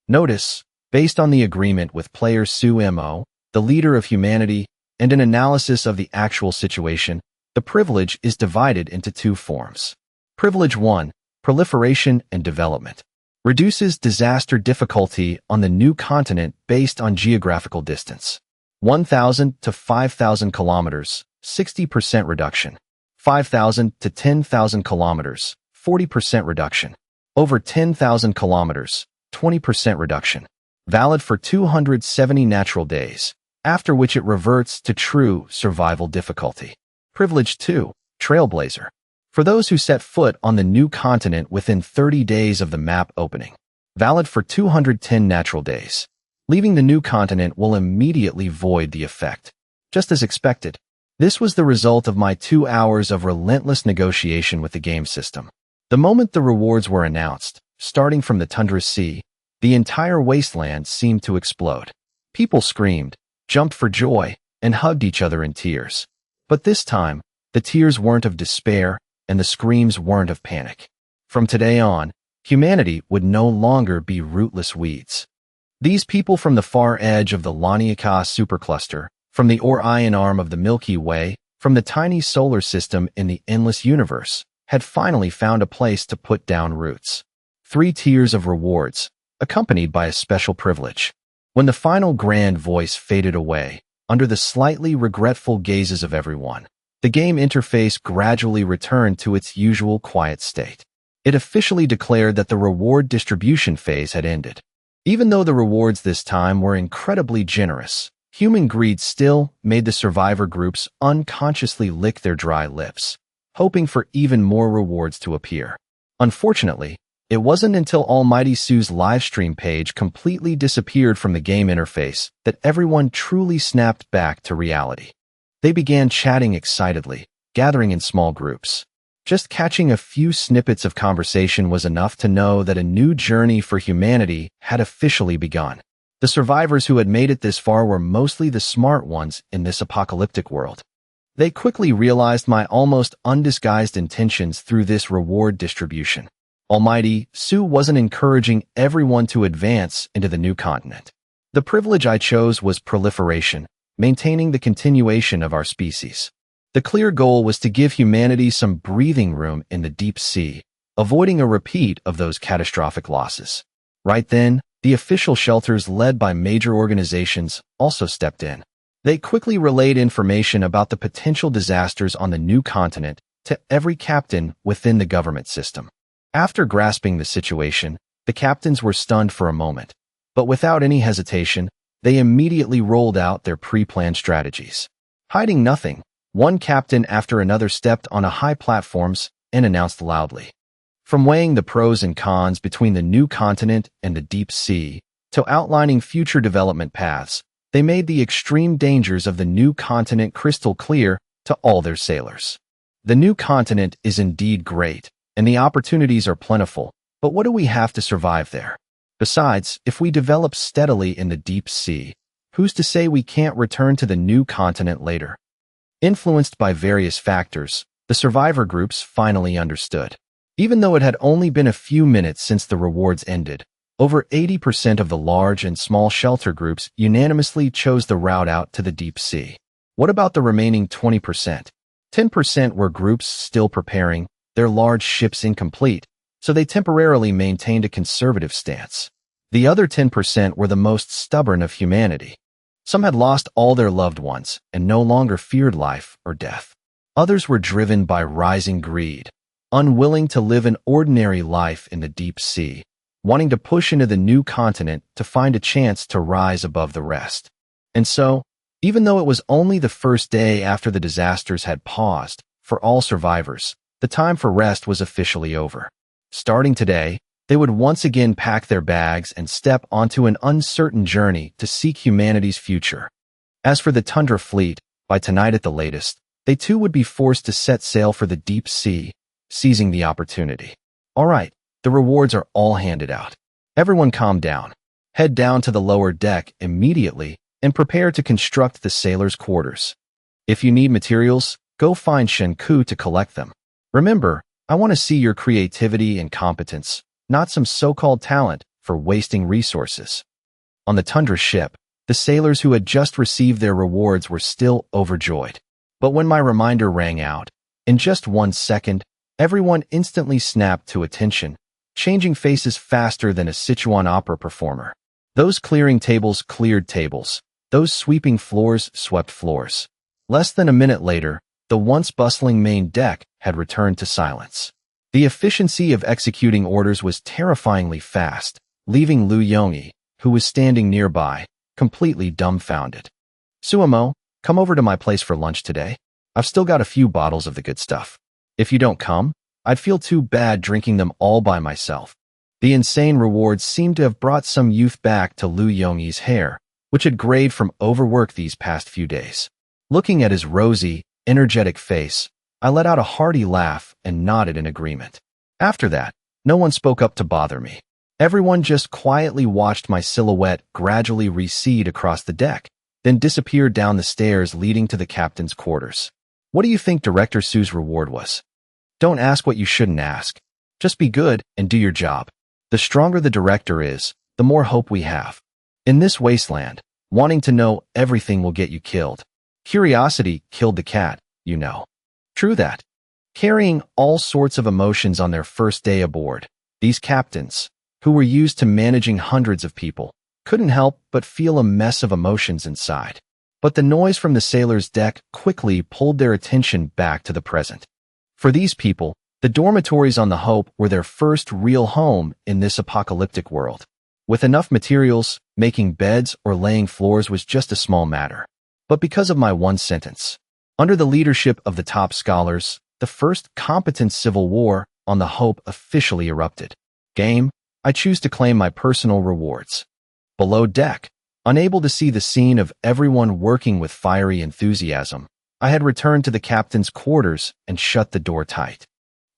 Notice, based on the agreement with player Su-Mo, the leader of humanity, and an analysis of the actual situation, the privilege is divided into two forms. Privilege 1, Proliferation and Development, reduces disaster difficulty on the new continent based on geographical distance. 1,000 to 5,000 kilometers, 60% reduction. 5,000 to 10,000 kilometers, 40% reduction. Over 10,000 kilometers, 20% reduction. Valid for 270 natural days, after which it reverts to true survival difficulty. Privilege 2, Trailblazer, for those who set foot on the new continent within 30 days of the map opening. Valid for 210 natural days. Leaving the new continent will immediately void the effect. Just as expected, this was the result of my 2 hours of relentless negotiation with the game system. The moment the rewards were announced, starting from the Tundra Sea, the entire wasteland seemed to explode. People screamed, jumped for joy, and hugged each other in tears. But this time, the tears weren't of despair, and the screams weren't of panic. From today on, humanity would no longer be rootless weeds. These people from the far edge of the Laniakea supercluster, from the Orion arm of the Milky Way, from the tiny solar system in the endless universe, had finally found a place to put down roots. 3 tiers of rewards, accompanied by a special privilege. When the final grand voice faded away, under the slightly regretful gazes of everyone, the game interface gradually returned to its usual quiet state. It officially declared that the reward distribution phase had ended. Even though the rewards this time were incredibly generous, human greed still made the survivor groups unconsciously lick their dry lips, hoping for even more rewards to appear. Unfortunately, it wasn't until Almighty Sue's livestream page completely disappeared from the game interface that everyone truly snapped back to reality. They began chatting excitedly, gathering in small groups. Just catching a few snippets of conversation was enough to know that a new journey for humanity had officially begun. The survivors who had made it this far were mostly the smart ones in this apocalyptic world. They quickly realized my almost undisguised intentions through this reward distribution. Almighty Sue wasn't encouraging everyone to advance into the new continent. The privilege I chose was proliferation, maintaining the continuation of our species. The clear goal was to give humanity some breathing room in the deep sea, avoiding a repeat of those catastrophic losses. Right then, the official shelters led by major organizations also stepped in. They quickly relayed information about the potential disasters on the new continent to every captain within the government system. After grasping the situation, the captains were stunned for a moment, but without any hesitation, they immediately rolled out their pre-planned strategies. Hiding nothing, one captain after another stepped on a high platforms and announced loudly. From weighing the pros and cons between the new continent and the deep sea, to outlining future development paths, they made the extreme dangers of the new continent crystal clear to all their sailors. The new continent is indeed great, and the opportunities are plentiful, but what do we have to survive there? Besides, if we develop steadily in the deep sea, who's to say we can't return to the new continent later? Influenced by various factors, the survivor groups finally understood. Even though it had only been a few minutes since the rewards ended, over 80% of the large and small shelter groups unanimously chose the route out to the deep sea. What about the remaining 20%? 10% were groups still preparing, their large ships incomplete, so they temporarily maintained a conservative stance. The other 10% were the most stubborn of humanity. Some had lost all their loved ones and no longer feared life or death. Others were driven by rising greed, unwilling to live an ordinary life in the deep sea, wanting to push into the new continent to find a chance to rise above the rest. And so, even though it was only the first day after the disasters had paused, for all survivors, the time for rest was officially over. Starting today, they would once again pack their bags and step onto an uncertain journey to seek humanity's future. As for the Tundra fleet, by tonight at the latest, they too would be forced to set sail for the deep sea, seizing the opportunity. All right, the rewards are all handed out. Everyone calm down. Head down to the lower deck immediately and prepare to construct the sailors' quarters. If you need materials, go find Shenku to collect them. Remember, I want to see your creativity and competence, not some so-called talent for wasting resources. On the Tundra ship, the sailors who had just received their rewards were still overjoyed. But when my reminder rang out, in just 1 second, everyone instantly snapped to attention, changing faces faster than a Sichuan opera performer. Those clearing tables cleared tables. Those sweeping floors swept floors. Less than a minute later, the once bustling main deck had returned to silence. The efficiency of executing orders was terrifyingly fast, leaving Liu Yongyi, who was standing nearby, completely dumbfounded. Suamo, come over to my place for lunch today. I've still got a few bottles of the good stuff. If you don't come, I'd feel too bad drinking them all by myself. The insane rewards seemed to have brought some youth back to Liu Yongyi's hair, which had grayed from overwork these past few days. Looking at his rosy, energetic face, I let out a hearty laugh and nodded in agreement. After that, no one spoke up to bother me. Everyone just quietly watched my silhouette gradually recede across the deck, then disappear down the stairs leading to the captain's quarters. What do you think Director Su's reward was? Don't ask what you shouldn't ask. Just be good and do your job. The stronger the director is, the more hope we have. In this wasteland, wanting to know everything will get you killed. Curiosity killed the cat, you know. True that. Carrying all sorts of emotions on their first day aboard, these captains, who were used to managing hundreds of people, couldn't help but feel a mess of emotions inside. But the noise from the sailors' deck quickly pulled their attention back to the present. For these people, the dormitories on the Hope were their first real home in this apocalyptic world. With enough materials, making beds or laying floors was just a small matter. But because of my one sentence, under the leadership of the top scholars, the first competent civil war on the Hope officially erupted. Game, I choose to claim my personal rewards. Below deck, unable to see the scene of everyone working with fiery enthusiasm, I had returned to the captain's quarters and shut the door tight.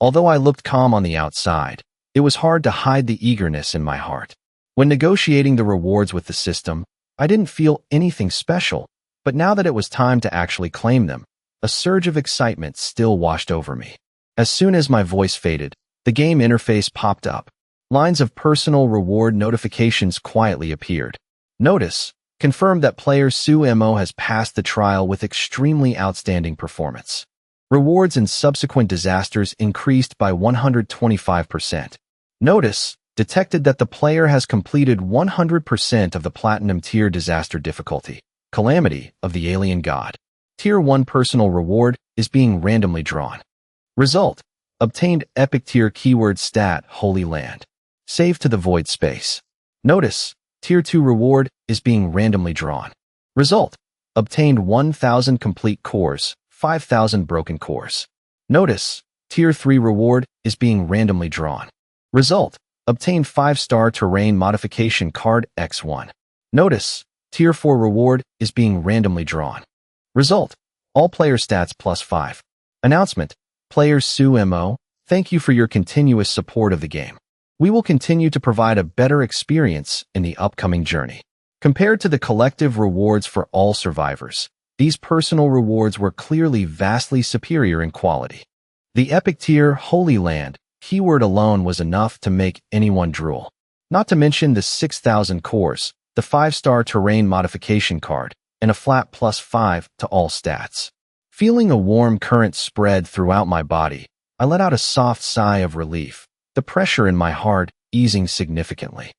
Although I looked calm on the outside, it was hard to hide the eagerness in my heart. When negotiating the rewards with the system, I didn't feel anything special, but now that it was time to actually claim them, a surge of excitement still washed over me. As soon as my voice faded, the game interface popped up. Lines of personal reward notifications quietly appeared. Notice, confirmed that player Su Mo has passed the trial with extremely outstanding performance. Rewards in subsequent disasters increased by 125%. Notice, detected that the player has completed 100% of the Platinum Tier disaster difficulty, Calamity of the Alien God. Tier 1 personal reward is being randomly drawn. Result, obtained Epic Tier keyword stat Holy Land. Save to the void space. Notice, Tier 2 reward is being randomly drawn. Result, obtained 1,000 complete cores, 5,000 broken cores. Notice, Tier 3 reward is being randomly drawn. Result, obtained 5-star terrain modification card X1. Notice, Tier 4 reward is being randomly drawn. Result, all player stats +5. Announcement, players Su Mo, thank you for your continuous support of the game. We will continue to provide a better experience in the upcoming journey. Compared to the collective rewards for all survivors, these personal rewards were clearly vastly superior in quality. The Epic Tier Holy Land keyword alone was enough to make anyone drool. Not to mention the 6,000 cores, the 5-star terrain modification card, and a flat +5 to all stats. Feeling a warm current spread throughout my body, I let out a soft sigh of relief, the pressure in my heart easing significantly.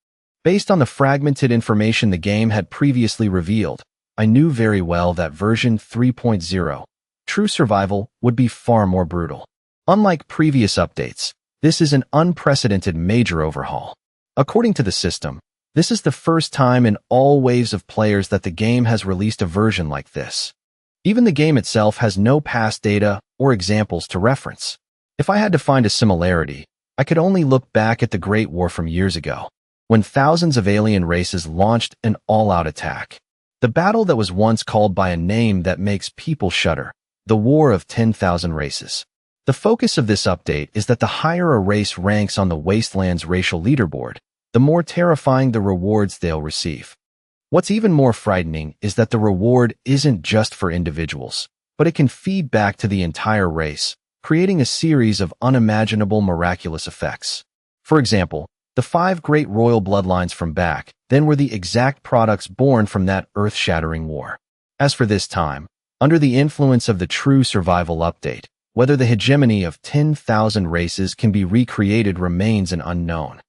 Based on the fragmented information the game had previously revealed, I knew very well that version 3.0, True Survival, would be far more brutal. Unlike previous updates, this is an unprecedented major overhaul. According to the system, this is the first time in all waves of players that the game has released a version like this. Even the game itself has no past data or examples to reference. If I had to find a similarity, I could only look back at the Great War from years ago, when thousands of alien races launched an all-out attack. The battle that was once called by a name that makes people shudder, the War of 10,000 Races. The focus of this update is that the higher a race ranks on the Wasteland's racial leaderboard, the more terrifying the rewards they'll receive. What's even more frightening is that the reward isn't just for individuals, but it can feed back to the entire race, creating a series of unimaginable miraculous effects. For example, the 5 great royal bloodlines from back then were the exact products born from that earth-shattering war. As for this time, under the influence of the true survival update, whether the hegemony of 10,000 races can be recreated remains an unknown.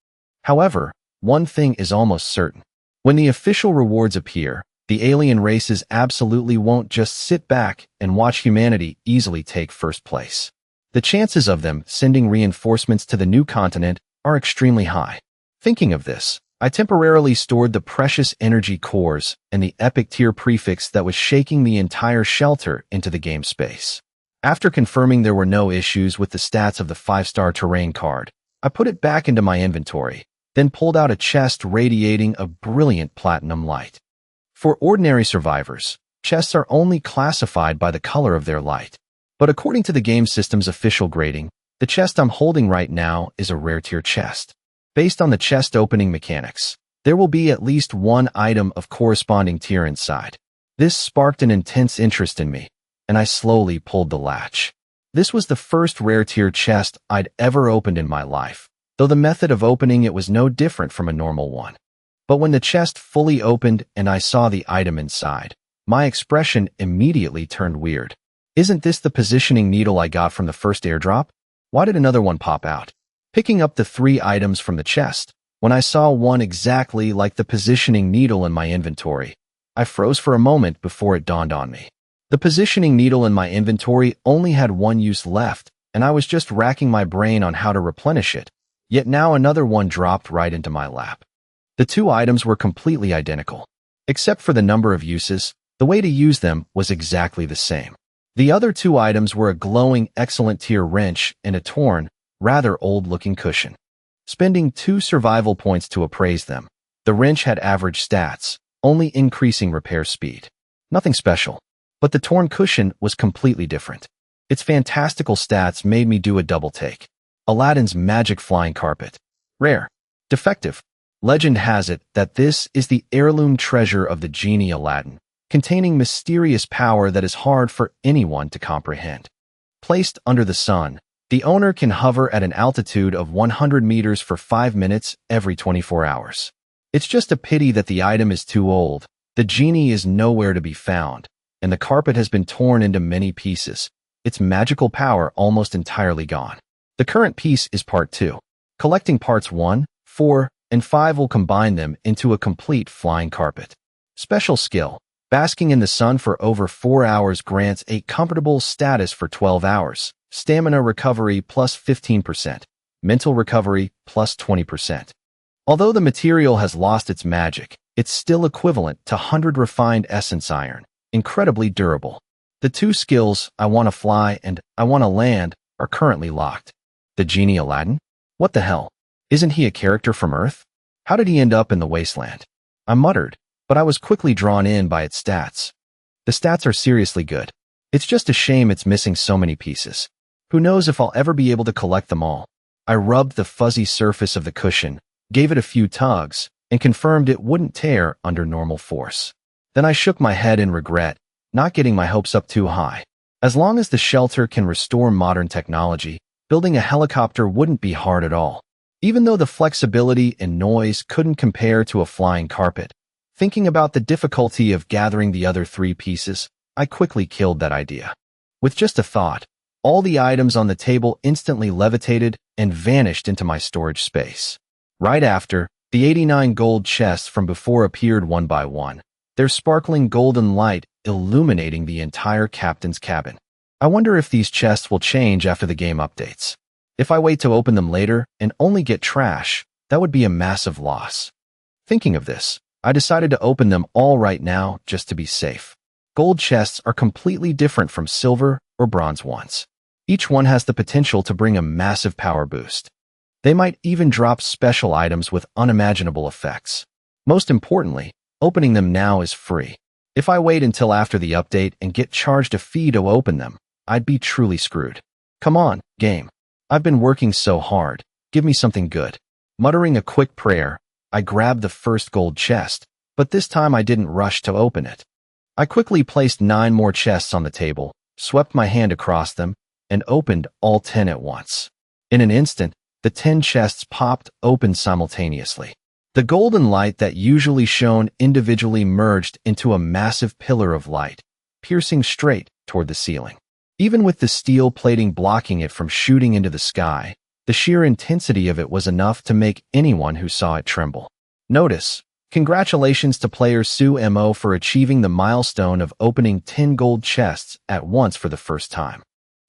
However, one thing is almost certain. When the official rewards appear, the alien races absolutely won't just sit back and watch humanity easily take first place. The chances of them sending reinforcements to the new continent are extremely high. Thinking of this, I temporarily stored the precious energy cores and the epic tier prefix that was shaking the entire shelter into the game space. After confirming there were no issues with the stats of the 5-star terrain card, I put it back into my inventory, then pulled out a chest radiating a brilliant platinum light. For ordinary survivors, chests are only classified by the color of their light. But according to the game system's official grading, the chest I'm holding right now is a rare tier chest. Based on the chest opening mechanics, there will be at least one item of corresponding tier inside. This sparked an intense interest in me, and I slowly pulled the latch. This was the first rare tier chest I'd ever opened in my life, though the method of opening it was no different from a normal one. But when the chest fully opened and I saw the item inside, my expression immediately turned weird. Isn't this the positioning needle I got from the first airdrop? Why did another one pop out? Picking up the 3 items from the chest, when I saw one exactly like the positioning needle in my inventory, I froze for a moment before it dawned on me. The positioning needle in my inventory only had one use left, and I was just racking my brain on how to replenish it, yet now another one dropped right into my lap. The 2 items were completely identical. Except for the number of uses, the way to use them was exactly the same. The other 2 items were a glowing excellent tier wrench and a torn, rather old-looking cushion. Spending 2 survival points to appraise them, the wrench had average stats, only increasing repair speed. Nothing special, but the torn cushion was completely different. Its fantastical stats made me do a double take. Aladdin's magic flying carpet. Rare. Defective. Legend has it that this is the heirloom treasure of the genie Aladdin, containing mysterious power that is hard for anyone to comprehend. Placed under the sun, the owner can hover at an altitude of 100 meters for 5 minutes every 24 hours. It's just a pity that the item is too old, the genie is nowhere to be found, and the carpet has been torn into many pieces, its magical power almost entirely gone. The current piece is part 2. Collecting parts 1, 4, and 5 will combine them into a complete flying carpet. Special skill. Basking in the sun for over 4 hours grants a comfortable status for 12 hours. Stamina recovery plus 15%. Mental recovery plus 20%. Although the material has lost its magic, it's still equivalent to 100 refined essence iron, incredibly durable. The 2 skills, I want to fly and I want to land, are currently locked. The genie Aladdin? What the hell? Isn't he a character from Earth? How did he end up in the wasteland? I muttered, but I was quickly drawn in by its stats. The stats are seriously good. It's just a shame it's missing so many pieces. Who knows if I'll ever be able to collect them all. I rubbed the fuzzy surface of the cushion, gave it a few tugs, and confirmed it wouldn't tear under normal force. Then I shook my head in regret, not getting my hopes up too high. As long as the shelter can restore modern technology, building a helicopter wouldn't be hard at all. Even though the flexibility and noise couldn't compare to a flying carpet, thinking about the difficulty of gathering the other 3 pieces, I quickly killed that idea. With just a thought, all the items on the table instantly levitated and vanished into my storage space. Right after, the 89 gold chests from before appeared one by one, their sparkling golden light illuminating the entire captain's cabin. I wonder if these chests will change after the game updates. If I wait to open them later and only get trash, that would be a massive loss. Thinking of this, I decided to open them all right now just to be safe. Gold chests are completely different from silver or bronze ones. Each one has the potential to bring a massive power boost. They might even drop special items with unimaginable effects. Most importantly, opening them now is free. If I wait until after the update and get charged a fee to open them, I'd be truly screwed. Come on, game. I've been working so hard. Give me something good. Muttering a quick prayer, I grabbed the first gold chest, but this time I didn't rush to open it. I quickly placed 9 more chests on the table, swept my hand across them, and opened all 10 at once. In an instant, the 10 chests popped open simultaneously. The golden light that usually shone individually merged into a massive pillar of light, piercing straight toward the ceiling. Even with the steel plating blocking it from shooting into the sky, the sheer intensity of it was enough to make anyone who saw it tremble. Notice, congratulations to player Su Mo for achieving the milestone of opening 10 gold chests at once for the first time.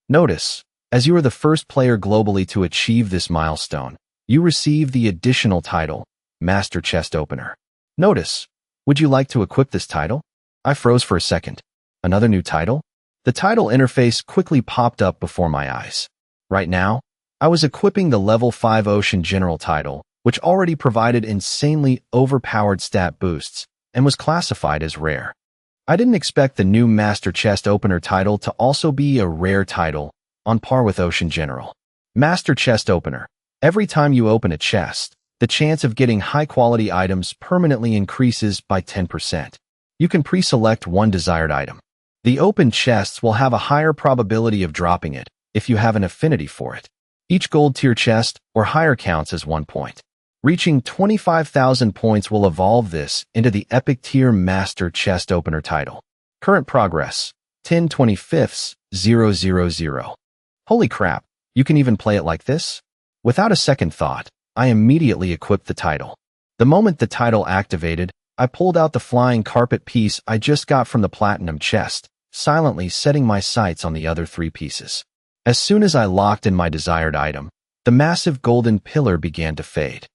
Notice, as you are the first player globally to achieve this milestone, you receive the additional title, Master Chest Opener. Notice, would you like to equip this title? I froze for a second. Another new title? The title interface quickly popped up before my eyes. Right now, I was equipping the level 5 Ocean General title, which already provided insanely overpowered stat boosts and was classified as rare. I didn't expect the new Master Chest Opener title to also be a rare title, on par with Ocean General. Master Chest Opener. Every time you open a chest, the chance of getting high-quality items permanently increases by 10%. You can pre-select one desired item. The open chests will have a higher probability of dropping it if you have an affinity for it. Each gold tier chest or higher counts as 1 point. Reaching 25,000 points will evolve this into the epic tier Master Chest Opener title. Current progress, 10/25/000. Holy crap, you can even play it like this? Without a second thought, I immediately equipped the title. The moment the title activated, I pulled out the flying carpet piece I just got from the platinum chest, silently setting my sights on the other 3 pieces. As soon as I locked in my desired item, the massive golden pillar began to fade.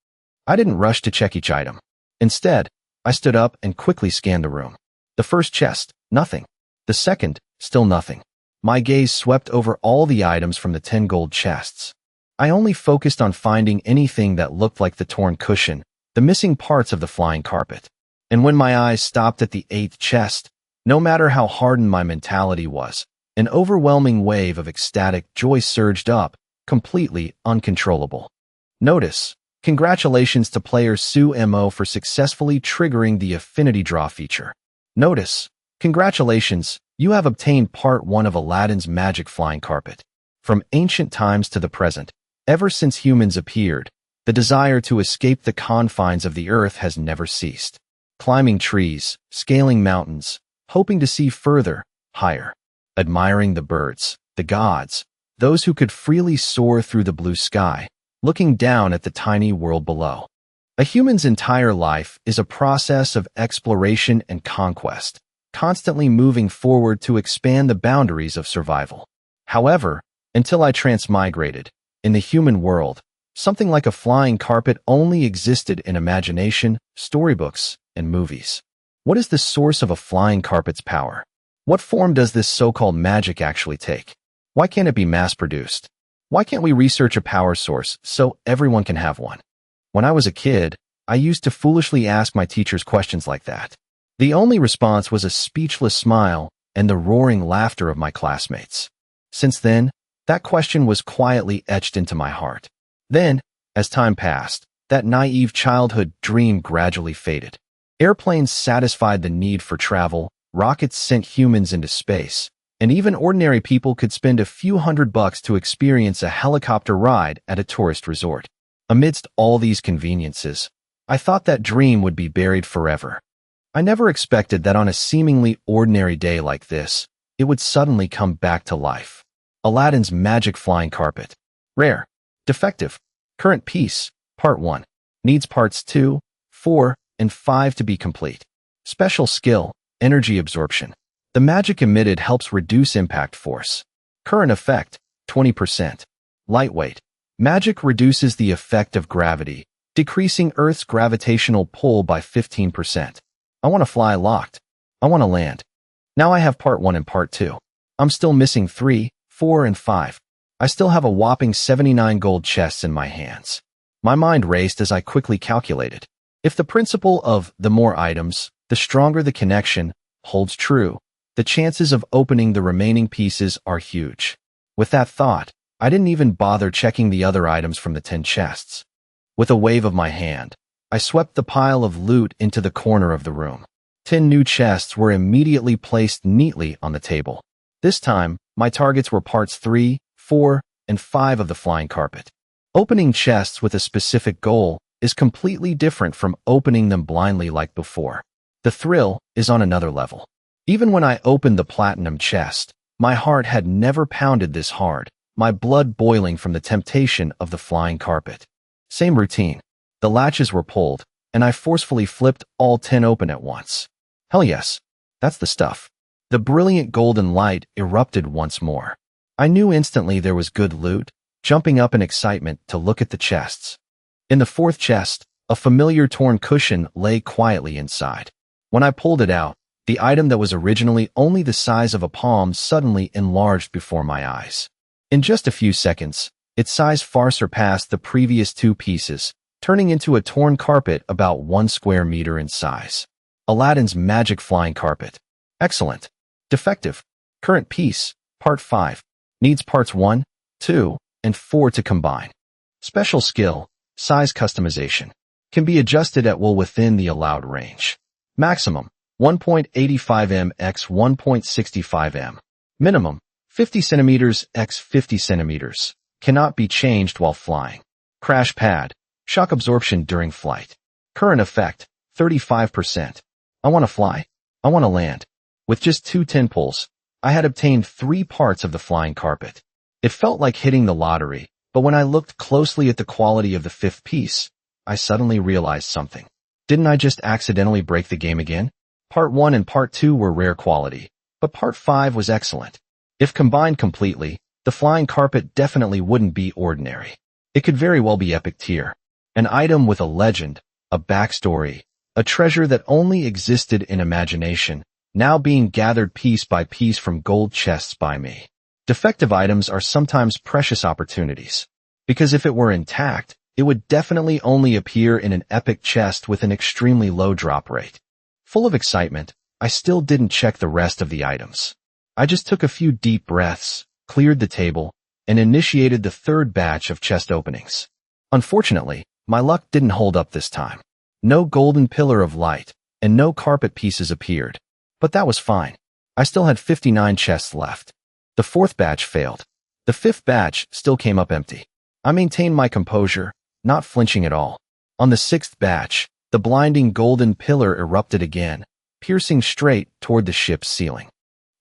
I didn't rush to check each item. Instead, I stood up and quickly scanned the room. The first chest, nothing. The second, still nothing. My gaze swept over all the items from the 10 gold chests. I only focused on finding anything that looked like the torn cushion, the missing parts of the flying carpet. And when my eyes stopped at the 8th chest, no matter how hardened my mentality was, an overwhelming wave of ecstatic joy surged up, completely uncontrollable. Notice, congratulations to player Su Mo for successfully triggering the affinity draw feature. Notice, congratulations, you have obtained part 1 of Aladdin's magic flying carpet. From ancient times to the present, ever since humans appeared, the desire to escape the confines of the earth has never ceased. Climbing trees, scaling mountains, hoping to see further, higher. Admiring the birds, the gods, those who could freely soar through the blue sky, looking down at the tiny world below. A human's entire life is a process of exploration and conquest, constantly moving forward to expand the boundaries of survival. However, until I transmigrated, in the human world, something like a flying carpet only existed in imagination, storybooks, and movies. What is the source of a flying carpet's power? What form does this so-called magic actually take? Why can't it be mass-produced? Why can't we research a power source so everyone can have one? When I was a kid, I used to foolishly ask my teachers questions like that. The only response was a speechless smile and the roaring laughter of my classmates. Since then, that question was quietly etched into my heart. Then, as time passed, that naive childhood dream gradually faded. Airplanes satisfied the need for travel, rockets sent humans into space, and even ordinary people could spend a few $100 to experience a helicopter ride at a tourist resort. Amidst all these conveniences, I thought that dream would be buried forever. I never expected that on a seemingly ordinary day like this, it would suddenly come back to life. Aladdin's magic flying carpet. Rare. Defective. Current piece. Part 1. Needs parts 2, 4, and 5 to be complete. Special skill. Energy absorption. The magic emitted helps reduce impact force. Current effect. 20%. Lightweight. Magic reduces the effect of gravity, decreasing Earth's gravitational pull by 15%. I want to fly locked. I want to land. Now I have part 1 and part 2. I'm still missing 3, 4, and 5. I still have a whopping 79 gold chests in my hands. My mind raced as I quickly calculated. If the principle of the more items, the stronger the connection holds true, the chances of opening the remaining pieces are huge. With that thought, I didn't even bother checking the other items from the 10 chests. With a wave of my hand, I swept the pile of loot into the corner of the room. 10 new chests were immediately placed neatly on the table. This time, my targets were parts 3, 4, and 5 of the flying carpet. Opening chests with a specific goal is completely different from opening them blindly like before. The thrill is on another level. Even when I opened the platinum chest, my heart had never pounded this hard, my blood boiling from the temptation of the flying carpet. Same routine. The latches were pulled, and I forcefully flipped all 10 open at once. Hell yes, that's the stuff. The brilliant golden light erupted once more. I knew instantly there was good loot, jumping up in excitement to look at the chests. In the 4th chest, a familiar torn cushion lay quietly inside. When I pulled it out, the item that was originally only the size of a palm suddenly enlarged before my eyes. In just a few seconds, its size far surpassed the previous 2 pieces, turning into a torn carpet about 1 square meter in size. Aladdin's magic flying carpet. Excellent. Defective. Current piece, part 5. Needs parts 1, 2, and 4 to combine. Special skill, size customization. Can be adjusted at will within the allowed range. Maximum, 1.85 m x 1.65 m. Minimum, 50 centimeters x 50 centimeters. Cannot be changed while flying. Crash pad, shock absorption during flight. Current effect, 35%. I want to fly. I want to land. With just 2 10 pulls, I had obtained 3 parts of the flying carpet. It felt like hitting the lottery, but when I looked closely at the quality of the 5th piece, I suddenly realized something. Didn't I just accidentally break the game again? Part 1 and Part 2 were rare quality, but Part 5 was excellent. If combined completely, the flying carpet definitely wouldn't be ordinary. It could very well be epic tier. An item with a legend, a backstory, a treasure that only existed in imagination, now being gathered piece by piece from gold chests by me. Defective items are sometimes precious opportunities, because if it were intact, it would definitely only appear in an epic chest with an extremely low drop rate. Full of excitement, I still didn't check the rest of the items. I just took a few deep breaths, cleared the table, and initiated the 3rd batch of chest openings. Unfortunately, my luck didn't hold up this time. No golden pillar of light, and no carpet pieces appeared. But that was fine. I still had 59 chests left. The 4th batch failed. The 5th batch still came up empty. I maintained my composure, not flinching at all. On the 6th batch, the blinding golden pillar erupted again, piercing straight toward the ship's ceiling.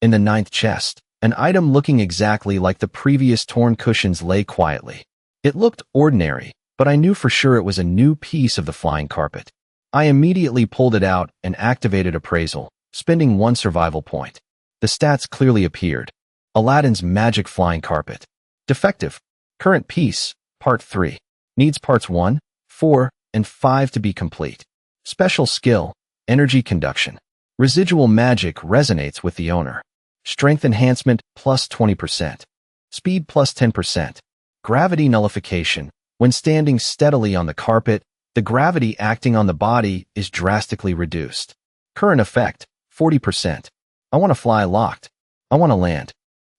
In the 9th chest, an item looking exactly like the previous torn cushions lay quietly. It looked ordinary, but I knew for sure it was a new piece of the flying carpet. I immediately pulled it out and activated appraisal, spending 1 survival point. The stats clearly appeared. Aladdin's magic flying carpet. Defective. Current piece, part 3. Needs parts 1, 4, and 5 to be complete. Special skill, energy conduction. Residual magic resonates with the owner. Strength enhancement plus 20%. Speed plus 10%. Gravity nullification. When standing steadily on the carpet, the gravity acting on the body is drastically reduced. Current effect, 40%. I want to fly locked. I want to land.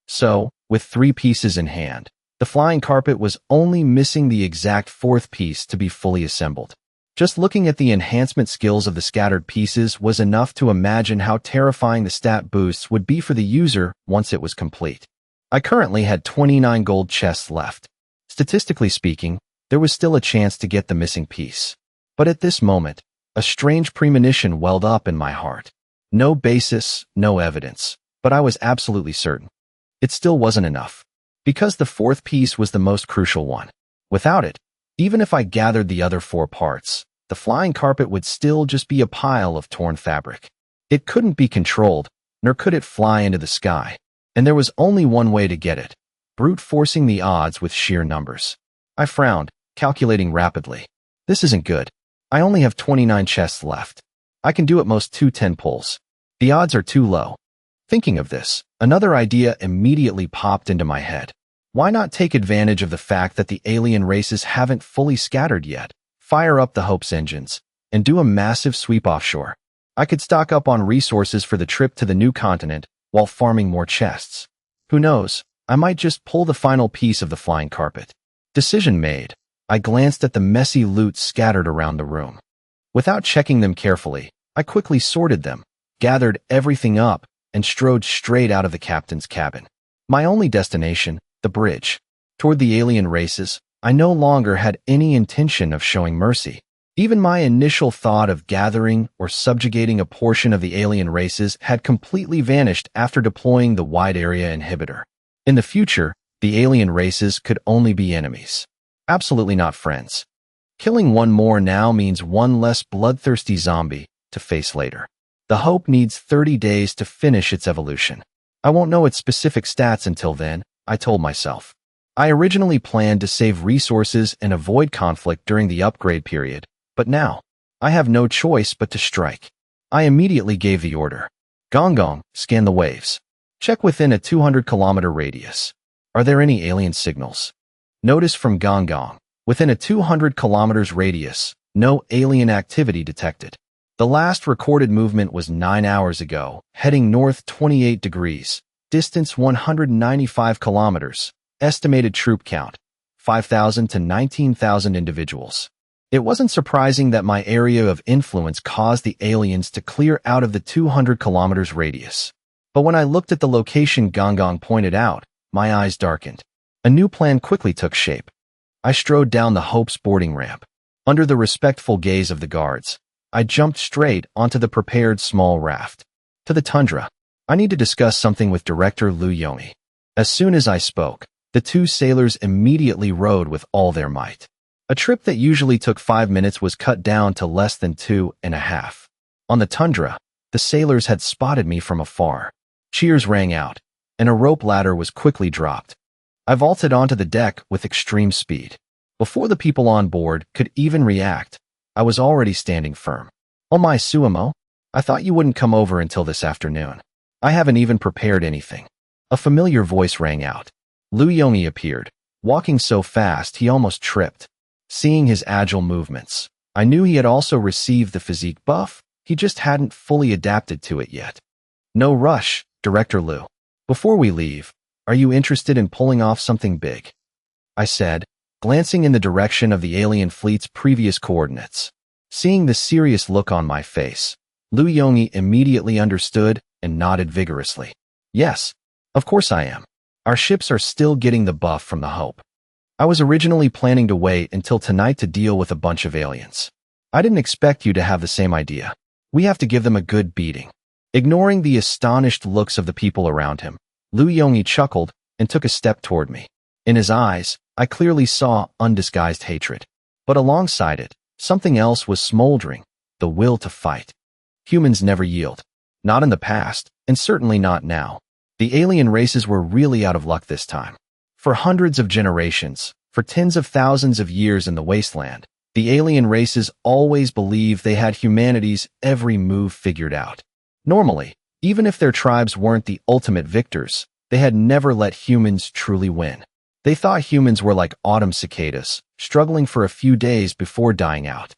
So, with 3 pieces in hand, the flying carpet was only missing the exact 4th piece to be fully assembled. Just looking at the enhancement skills of the scattered pieces was enough to imagine how terrifying the stat boosts would be for the user once it was complete. I currently had 29 gold chests left. Statistically speaking, there was still a chance to get the missing piece. But at this moment, a strange premonition welled up in my heart. No basis, no evidence, but I was absolutely certain. It still wasn't enough. Because the 4th piece was the most crucial one. Without it, even if I gathered the other 4 parts, the flying carpet would still just be a pile of torn fabric. It couldn't be controlled, nor could it fly into the sky. And there was only one way to get it, brute forcing the odds with sheer numbers. I frowned, calculating rapidly. This isn't good. I only have 29 chests left. I can do at most 2 10 pulls. The odds are too low. Thinking of this, another idea immediately popped into my head. Why not take advantage of the fact that the alien races haven't fully scattered yet, fire up the Hope's engines, and do a massive sweep offshore? I could stock up on resources for the trip to the new continent while farming more chests. Who knows, I might just pull the final piece of the flying carpet. Decision made. I glanced at the messy loot scattered around the room. Without checking them carefully, I quickly sorted them, gathered everything up, and strode straight out of the captain's cabin. My only destination, the bridge. Toward the alien races, I no longer had any intention of showing mercy. Even my initial thought of gathering or subjugating a portion of the alien races had completely vanished after deploying the wide area inhibitor. In the future, the alien races could only be enemies. Absolutely not friends. Killing one more now means one less bloodthirsty zombie to face later. The Hope needs 30 days to finish its evolution. I won't know its specific stats until then, I told myself. I originally planned to save resources and avoid conflict during the upgrade period, but now, I have no choice but to strike. I immediately gave the order. Gong Gong, scan the waves. Check within a 200-kilometer radius. Are there any alien signals? Notice from Gong Gong, within a 200 kilometers radius, no alien activity detected. The last recorded movement was 9 hours ago, heading north 28 degrees, distance 195 kilometers, estimated troop count, 5,000 to 19,000 individuals. It wasn't surprising that my area of influence caused the aliens to clear out of the 200 kilometers radius. But when I looked at the location Gong Gong pointed out, my eyes darkened. A new plan quickly took shape. I strode down the Hope's boarding ramp. Under the respectful gaze of the guards, I jumped straight onto the prepared small raft. To the tundra. I need to discuss something with Director Liu Yongyi. As soon as I spoke, the two sailors immediately rowed with all their might. A trip that usually took 5 minutes was cut down to less than 2.5. On the tundra, the sailors had spotted me from afar. Cheers rang out, and a rope ladder was quickly dropped. I vaulted onto the deck with extreme speed. Before the people on board could even react, I was already standing firm. "Oh my Suimo, I thought you wouldn't come over until this afternoon. I haven't even prepared anything." A familiar voice rang out. Liu Yongyi appeared, walking so fast he almost tripped. Seeing his agile movements, I knew he had also received the physique buff, he just hadn't fully adapted to it yet. "No rush, Director Liu. Before we leave, are you interested in pulling off something big?" I said, glancing in the direction of the alien fleet's previous coordinates. Seeing the serious look on my face, Liu Yongyi immediately understood and nodded vigorously. "Yes, of course I am. Our ships are still getting the buff from the Hope. I was originally planning to wait until tonight to deal with a bunch of aliens. I didn't expect you to have the same idea. We have to give them a good beating." Ignoring the astonished looks of the people around him, Liu Yongyi chuckled and took a step toward me. In his eyes, I clearly saw undisguised hatred. But alongside it, something else was smoldering, the will to fight. Humans never yield. Not in the past, and certainly not now. The alien races were really out of luck this time. For hundreds of generations, for tens of thousands of years in the wasteland, the alien races always believed they had humanity's every move figured out. Normally, even if their tribes weren't the ultimate victors, they had never let humans truly win. They thought humans were like autumn cicadas, struggling for a few days before dying out.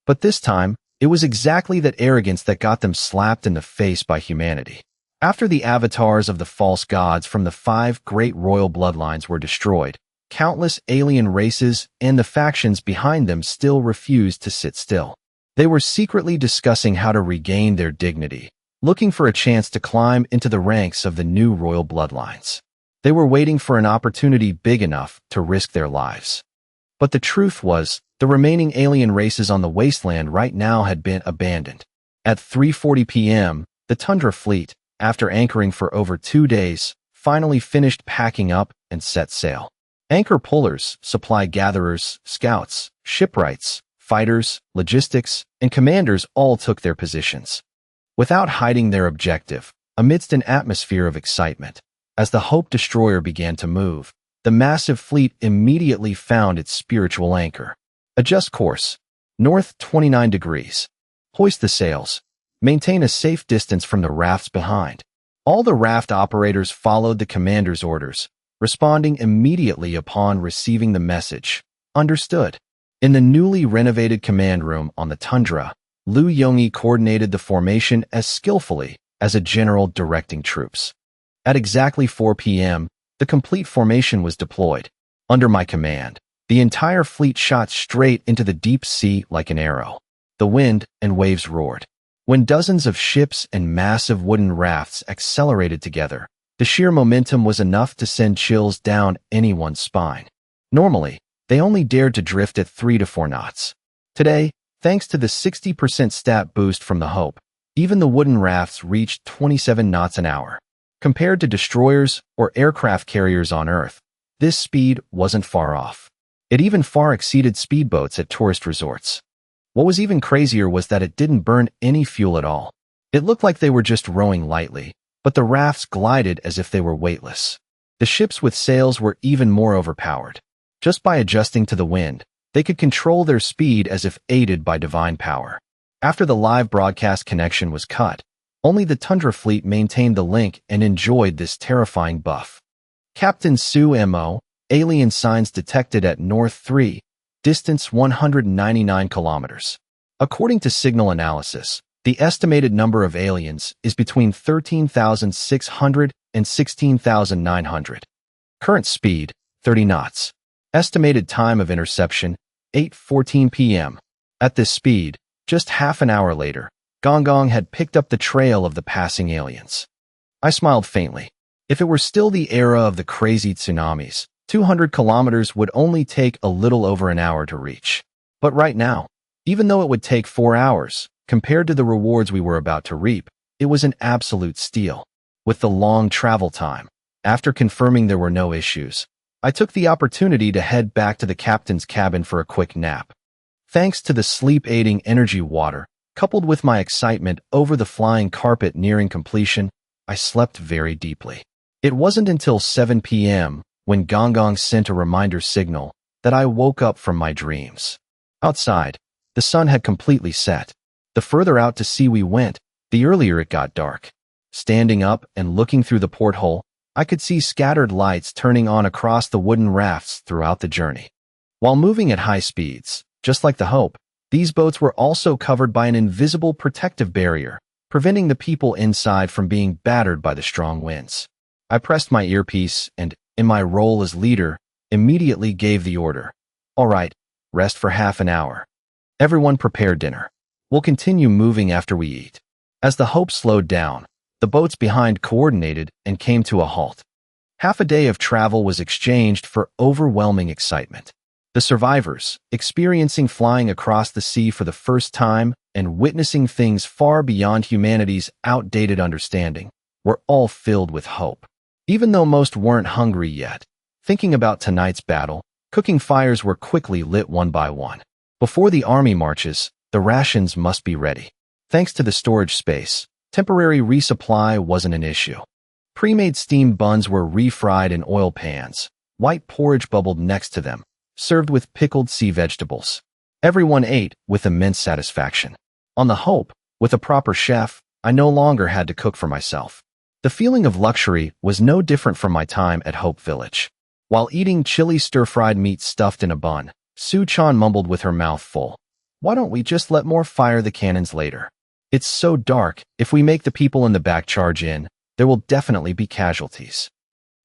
But this time, it was exactly that arrogance that got them slapped in the face by humanity. After the avatars of the false gods from the 5 great royal bloodlines were destroyed, countless alien races and the factions behind them still refused to sit still. They were secretly discussing how to regain their dignity, looking for a chance to climb into the ranks of the new royal bloodlines. They were waiting for an opportunity big enough to risk their lives. But the truth was, the remaining alien races on the wasteland right now had been abandoned. At 3:40 p.m., the Tundra fleet, after anchoring for over 2 days, finally finished packing up and set sail. Anchor pullers, supply gatherers, scouts, shipwrights, fighters, logistics, and commanders all took their positions. Without hiding their objective, amidst an atmosphere of excitement, as the Hope destroyer began to move, the massive fleet immediately found its spiritual anchor. Adjust course. North 29 degrees. Hoist the sails. Maintain a safe distance from the rafts behind. All the raft operators followed the commander's orders, responding immediately upon receiving the message. Understood. In the newly renovated command room on the tundra, Liu Yongyi coordinated the formation as skillfully as a general directing troops. At exactly 4 p.m., the complete formation was deployed. Under my command, the entire fleet shot straight into the deep sea like an arrow. The wind and waves roared. When dozens of ships and massive wooden rafts accelerated together, the sheer momentum was enough to send chills down anyone's spine. Normally, they only dared to drift at 3 to 4 knots. Today, thanks to the 60% stat boost from the Hope, even the wooden rafts reached 27 knots an hour. Compared to destroyers or aircraft carriers on Earth, this speed wasn't far off. It even far exceeded speedboats at tourist resorts. What was even crazier was that it didn't burn any fuel at all. It looked like they were just rowing lightly, but the rafts glided as if they were weightless. The ships with sails were even more overpowered. Just by adjusting to the wind, they could control their speed as if aided by divine power. After the live broadcast connection was cut, only the Tundra fleet maintained the link and enjoyed this terrifying buff. Captain Su Mo, alien signs detected at North 3, distance 199 kilometers. According to signal analysis, the estimated number of aliens is between 13,600 and 16,900. Current speed, 30 knots. Estimated time of interception, 8:14 p.m. At this speed, just half an hour later, Gong Gong had picked up the trail of the passing aliens. I smiled faintly. If it were still the era of the crazy tsunamis, 200 kilometers would only take a little over an hour to reach. But right now, even though it would take 4 hours, compared to the rewards we were about to reap, it was an absolute steal. With the long travel time, after confirming there were no issues, I took the opportunity to head back to the captain's cabin for a quick nap. Thanks to the sleep-aiding energy water, coupled with my excitement over the flying carpet nearing completion, I slept very deeply. It wasn't until 7 p.m., when Gong Gong sent a reminder signal, that I woke up from my dreams. Outside, the sun had completely set. The further out to sea we went, the earlier it got dark. Standing up and looking through the porthole, I could see scattered lights turning on across the wooden rafts throughout the journey. While moving at high speeds, just like the Hope, these boats were also covered by an invisible protective barrier, preventing the people inside from being battered by the strong winds. I pressed my earpiece and, in my role as leader, immediately gave the order. All right, rest for half an hour. Everyone prepare dinner. We'll continue moving after we eat. As the Hope slowed down, the boats behind coordinated and came to a halt. Half a day of travel was exchanged for overwhelming excitement. The survivors, experiencing flying across the sea for the first time and witnessing things far beyond humanity's outdated understanding, were all filled with hope. Even though most weren't hungry yet, thinking about tonight's battle, cooking fires were quickly lit one by one. Before the army marches, the rations must be ready. Thanks to the storage space, temporary resupply wasn't an issue. Pre-made steamed buns were refried in oil pans. White porridge bubbled next to them, served with pickled sea vegetables. Everyone ate with immense satisfaction. On the Hope, with a proper chef, I no longer had to cook for myself. The feeling of luxury was no different from my time at Hope Village. While eating chili stir-fried meat stuffed in a bun, Su Chan mumbled with her mouth full. Why don't we just let more fire the cannons later? It's so dark, if we make the people in the back charge in, there will definitely be casualties.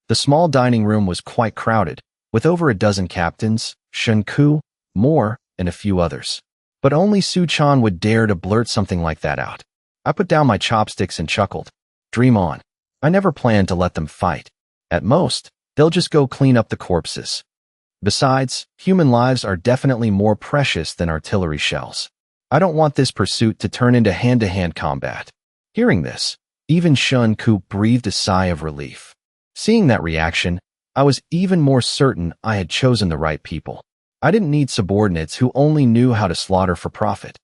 The small dining room was quite crowded, with over a dozen captains, Shenku, Moore, and a few others. But only Su Chan would dare to blurt something like that out. I put down my chopsticks and chuckled. Dream on. I never planned to let them fight. At most, they'll just go clean up the corpses. Besides, human lives are definitely more precious than artillery shells. I don't want this pursuit to turn into hand-to-hand combat. Hearing this, even Shun Ku breathed a sigh of relief. Seeing that reaction, I was even more certain I had chosen the right people. I didn't need subordinates who only knew how to slaughter for profit.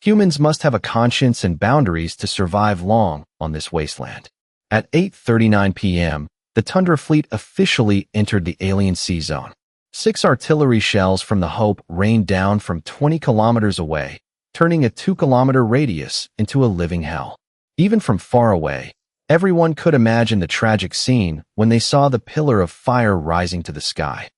Humans must have a conscience and boundaries to survive long on this wasteland. At 8:39 p.m., the Tundra fleet officially entered the alien sea zone. 6 artillery shells from the Hope rained down from 20 kilometers away, turning a 2-kilometer radius into a living hell. Even from far away, Everyone could imagine the tragic scene when they saw the pillar of fire rising to the sky.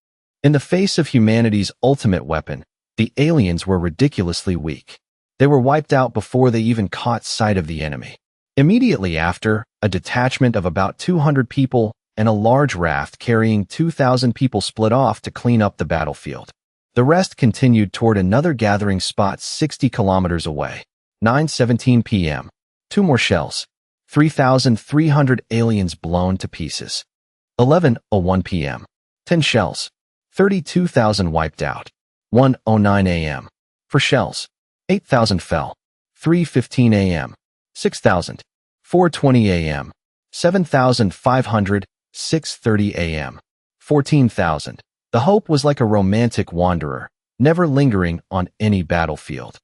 In the face of humanity's ultimate weapon, the aliens were ridiculously weak. They were wiped out before they even caught sight of the enemy. Immediately after, a detachment of about 200 people and a large raft carrying 2,000 people split off to clean up the battlefield. The rest continued toward another gathering spot 60 kilometers away. 9:17 p.m. 2 more shells. 3,300 aliens blown to pieces. 11:01 p.m. 10 shells. 32,000 wiped out. 1:09 a.m. 4 shells. 8,000 fell. 3:15 a.m. 6,000. 4:20 a.m. 7,500. 6:30 a.m. 14,000. The hope was like a romantic wanderer, never lingering on any battlefield.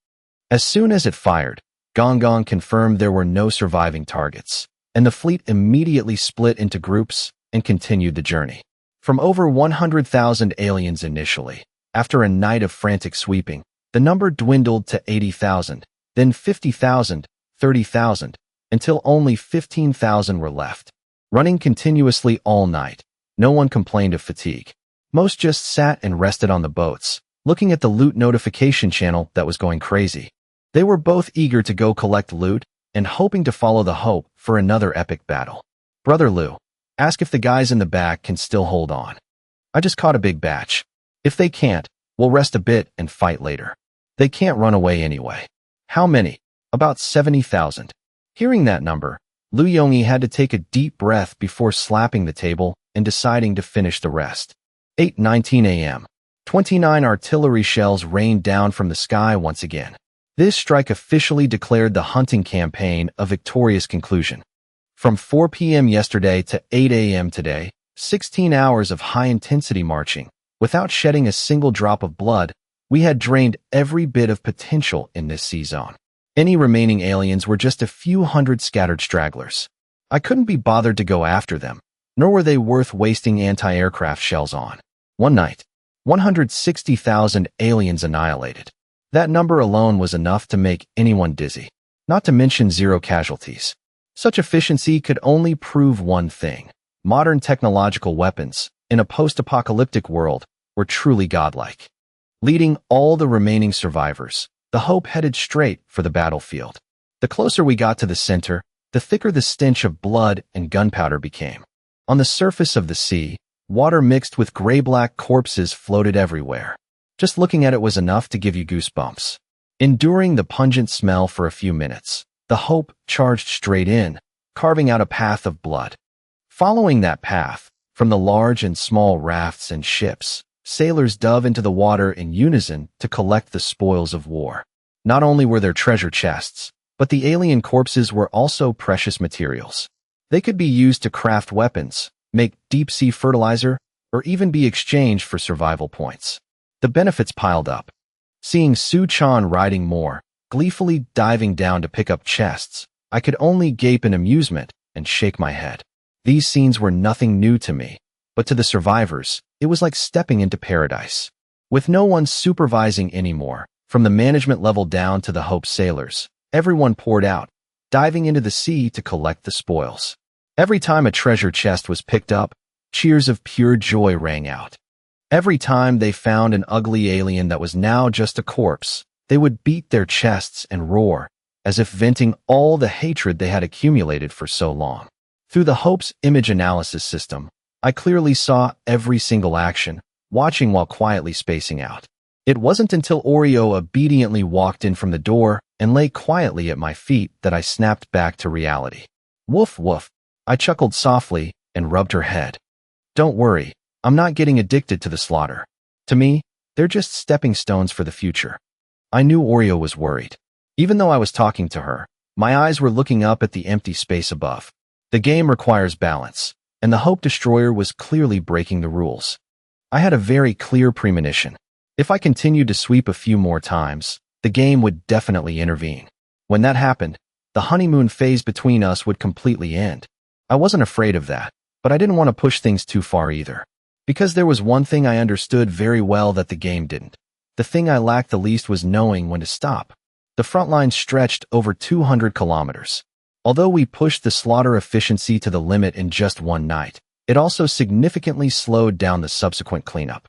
As soon as it fired, Gong Gong confirmed there were no surviving targets, and the fleet immediately split into groups and continued the journey. From over 100,000 aliens initially, after a night of frantic sweeping, the number dwindled to 80,000, then 50,000, 30,000, until only 15,000 were left. Running continuously all night, no one complained of fatigue. Most just sat and rested on the boats, looking at the loot notification channel that was going crazy. They were both eager to go collect loot and hoping to follow the hope for another epic battle. Brother Lou, ask if the guys in the back can still hold on. I just caught a big batch. If they can't, we'll rest a bit and fight later. They can't run away anyway. How many? About 70,000. Hearing that number, Liu Yongyi had to take a deep breath before slapping the table and deciding to finish the rest. 8:19 a.m. 29 artillery shells rained down from the sky once again. This strike officially declared the hunting campaign a victorious conclusion. From 4 p.m. yesterday to 8 a.m. today, 16 hours of high-intensity marching, without shedding a single drop of blood, we had drained every bit of potential in this C-zone. Any remaining aliens were just a few hundred scattered stragglers. I couldn't be bothered to go after them, nor were they worth wasting anti-aircraft shells on. One night, 160,000 aliens annihilated. That number alone was enough to make anyone dizzy, not to mention 0 casualties. Such efficiency could only prove one thing. Modern technological weapons, in a post-apocalyptic world, were truly godlike. Leading all the remaining survivors, the hope headed straight for the battlefield. The closer we got to the center, the thicker the stench of blood and gunpowder became. On the surface of the sea, water mixed with gray-black corpses floated everywhere. Just looking at it was enough to give you goosebumps. Enduring the pungent smell for a few minutes, the Hope charged straight in, carving out a path of blood. Following that path, from the large and small rafts and ships, sailors dove into the water in unison to collect the spoils of war. Not only were there treasure chests, but the alien corpses were also precious materials. They could be used to craft weapons, make deep-sea fertilizer, or even be exchanged for survival points. The benefits piled up. Seeing Su Chan riding more, gleefully diving down to pick up chests, I could only gape in amusement and shake my head. These scenes were nothing new to me, but to the survivors, it was like stepping into paradise. With no one supervising anymore, from the management level down to the Hope sailors, everyone poured out, diving into the sea to collect the spoils. Every time a treasure chest was picked up, cheers of pure joy rang out. Every time they found an ugly alien that was now just a corpse, they would beat their chests and roar, as if venting all the hatred they had accumulated for so long. Through the Hope's image analysis system, I clearly saw every single action, watching while quietly spacing out. It wasn't until Oreo obediently walked in from the door and lay quietly at my feet that I snapped back to reality. Woof woof. I chuckled softly and rubbed her head. Don't worry, I'm not getting addicted to the slaughter. To me, they're just stepping stones for the future. I knew Oreo was worried. Even though I was talking to her, my eyes were looking up at the empty space above. The game requires balance, and the Hope Destroyer was clearly breaking the rules. I had a very clear premonition. If I continued to sweep a few more times, the game would definitely intervene. When that happened, the honeymoon phase between us would completely end. I wasn't afraid of that, but I didn't want to push things too far either. Because there was one thing I understood very well that the game didn't. The thing I lacked the least was knowing when to stop. The front line stretched over 200 kilometers. Although we pushed the slaughter efficiency to the limit in just one night, it also significantly slowed down the subsequent cleanup.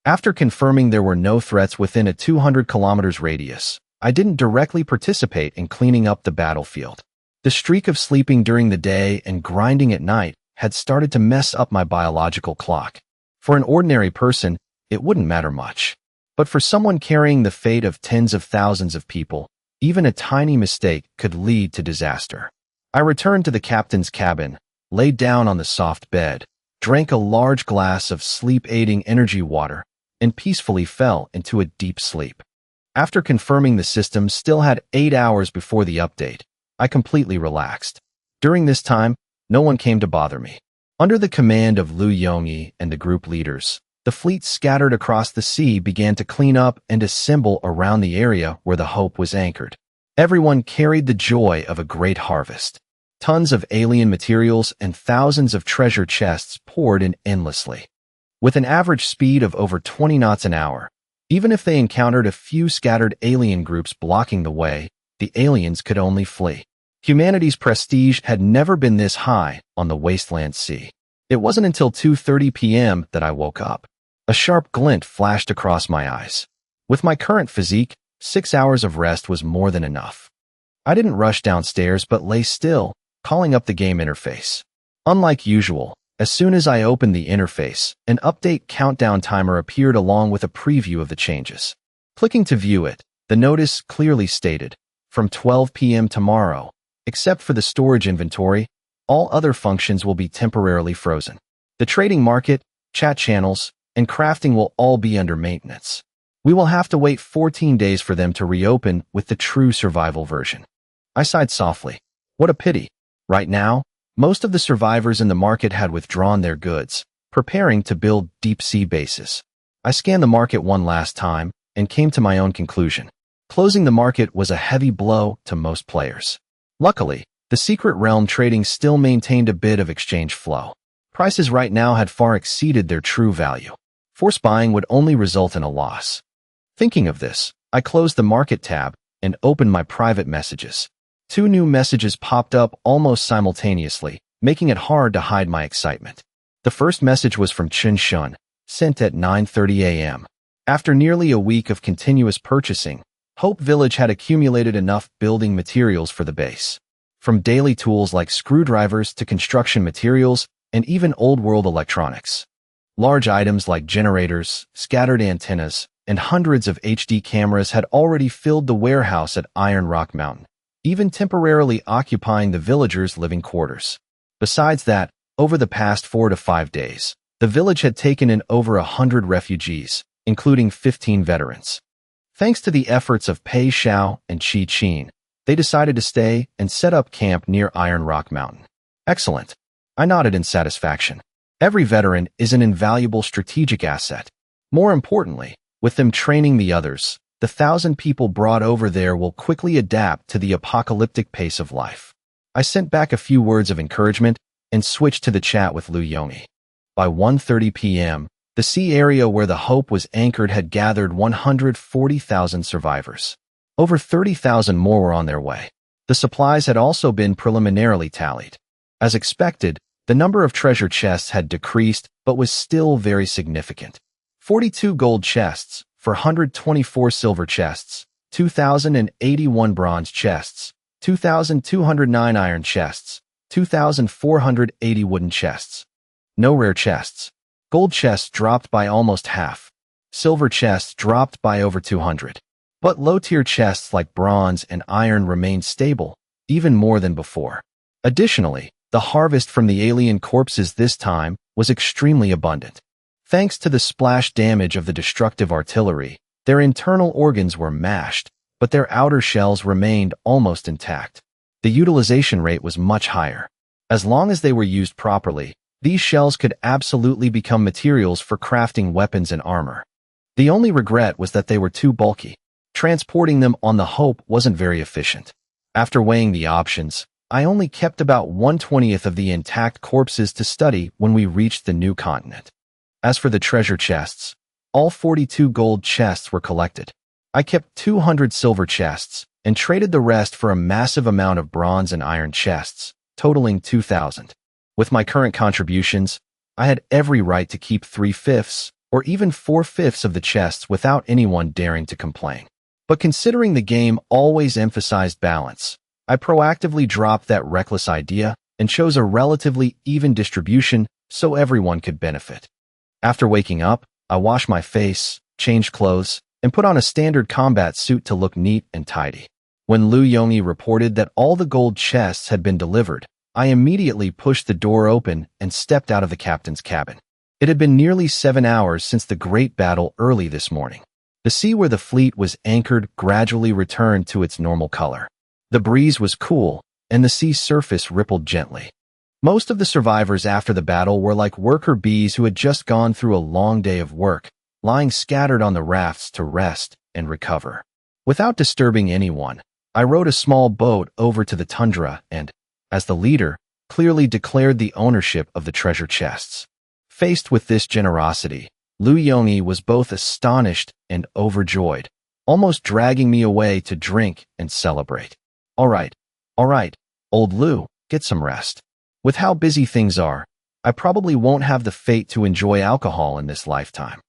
After confirming there were no threats within a 200 kilometers radius, I didn't directly participate in cleaning up the battlefield. The streak of sleeping during the day and grinding at night had started to mess up my biological clock. For an ordinary person, it wouldn't matter much. But for someone carrying the fate of tens of thousands of people, even a tiny mistake could lead to disaster. I returned to the captain's cabin, laid down on the soft bed, drank a large glass of sleep-aiding energy water, and peacefully fell into a deep sleep. After confirming the system still had 8 hours before the update, I completely relaxed. During this time, no one came to bother me. Under the command of Liu Yongyi and the group leaders, the fleet scattered across the sea began to clean up and assemble around the area where the Hope was anchored. Everyone carried the joy of a great harvest. Tons of alien materials and thousands of treasure chests poured in endlessly. With an average speed of over 20 knots an hour, even if they encountered a few scattered alien groups blocking the way, the aliens could only flee. Humanity's prestige had never been this high on the wasteland sea. It wasn't until 2:30 p.m. that I woke up. A sharp glint flashed across my eyes. With my current physique, 6 hours of rest was more than enough. I didn't rush downstairs but lay still, calling up the game interface. Unlike usual, as soon as I opened the interface, an update countdown timer appeared along with a preview of the changes. Clicking to view it, the notice clearly stated, from 12 p.m. tomorrow, except for the storage inventory, all other functions will be temporarily frozen. The trading market, chat channels, and crafting will all be under maintenance. We will have to wait 14 days for them to reopen with the true survival version. I sighed softly. What a pity. Right now, most of the survivors in the market had withdrawn their goods, preparing to build deep-sea bases. I scanned the market one last time and came to my own conclusion. Closing the market was a heavy blow to most players. Luckily, the Secret Realm trading still maintained a bit of exchange flow. Prices right now had far exceeded their true value. Force buying would only result in a loss. Thinking of this, I closed the market tab and opened my private messages. 2 new messages popped up almost simultaneously, making it hard to hide my excitement. The first message was from Chun Shun, sent at 9:30 a.m. After nearly a week of continuous purchasing, Hope Village had accumulated enough building materials for the base. From daily tools like screwdrivers to construction materials and even old-world electronics. Large items like generators, scattered antennas, and hundreds of HD cameras had already filled the warehouse at Iron Rock Mountain, even temporarily occupying the villagers' living quarters. Besides that, over the past 4 to 5 days, the village had taken in over 100 refugees, including 15 veterans. Thanks to the efforts of Pei Xiao and Qi Qin, they decided to stay and set up camp near Iron Rock Mountain. Excellent. I nodded in satisfaction. Every veteran is an invaluable strategic asset. More importantly, with them training the others, the 1,000 people brought over there will quickly adapt to the apocalyptic pace of life. I sent back a few words of encouragement and switched to the chat with Liu Yongyi. By 1:30 p.m., the sea area where the Hope was anchored had gathered 140,000 survivors. Over 30,000 more were on their way. The supplies had also been preliminarily tallied. As expected, the number of treasure chests had decreased but was still very significant. 42 gold chests, 424 silver chests, 2,081 bronze chests, 2,209 iron chests, 2,480 wooden chests. No rare chests. Gold chests dropped by almost half. Silver chests dropped by over 200. But low-tier chests like bronze and iron remained stable, even more than before. Additionally, the harvest from the alien corpses this time was extremely abundant. Thanks to the splash damage of the destructive artillery, their internal organs were mashed, but their outer shells remained almost intact. The utilization rate was much higher. As long as they were used properly, these shells could absolutely become materials for crafting weapons and armor. The only regret was that they were too bulky. Transporting them on the Hope wasn't very efficient. After weighing the options, I only kept about 1/20th of the intact corpses to study when we reached the new continent. As for the treasure chests, all 42 gold chests were collected. I kept 200 silver chests, and traded the rest for a massive amount of bronze and iron chests, totaling 2,000. With my current contributions, I had every right to keep 3/5 or even 4/5 of the chests without anyone daring to complain. But considering the game always emphasized balance, I proactively dropped that reckless idea and chose a relatively even distribution so everyone could benefit. After waking up, I washed my face, changed clothes, and put on a standard combat suit to look neat and tidy. When Liu Yongyi reported that all the gold chests had been delivered, I immediately pushed the door open and stepped out of the captain's cabin. It had been nearly 7 hours since the great battle early this morning. The sea where the fleet was anchored gradually returned to its normal color. The breeze was cool, and the sea surface rippled gently. Most of the survivors after the battle were like worker bees who had just gone through a long day of work, lying scattered on the rafts to rest and recover. Without disturbing anyone, I rowed a small boat over to the tundra and, as the leader, clearly declared the ownership of the treasure chests. Faced with this generosity, Liu Yongyi was both astonished and overjoyed, almost dragging me away to drink and celebrate. All right, old Liu, get some rest. With how busy things are, I probably won't have the fate to enjoy alcohol in this lifetime.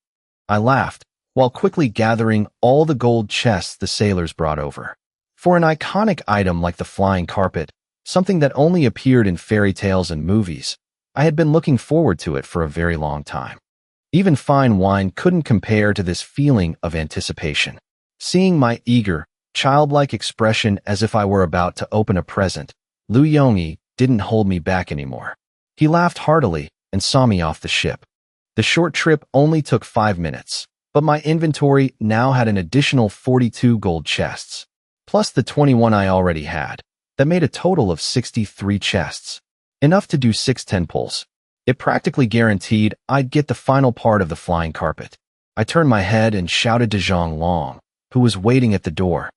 I laughed, while quickly gathering all the gold chests the sailors brought over. For an iconic item like the flying carpet, something that only appeared in fairy tales and movies, I had been looking forward to it for a very long time. Even fine wine couldn't compare to this feeling of anticipation. Seeing my eager, childlike expression as if I were about to open a present, Liu Yongyi didn't hold me back anymore. He laughed heartily and saw me off the ship. The short trip only took 5 minutes, but my inventory now had an additional 42 gold chests, plus the 21 I already had. That made a total of 63 chests, enough to do 6 10-pulls. It practically guaranteed I'd get the final part of the flying carpet. I turned my head and shouted to Zhang Long, who was waiting at the door.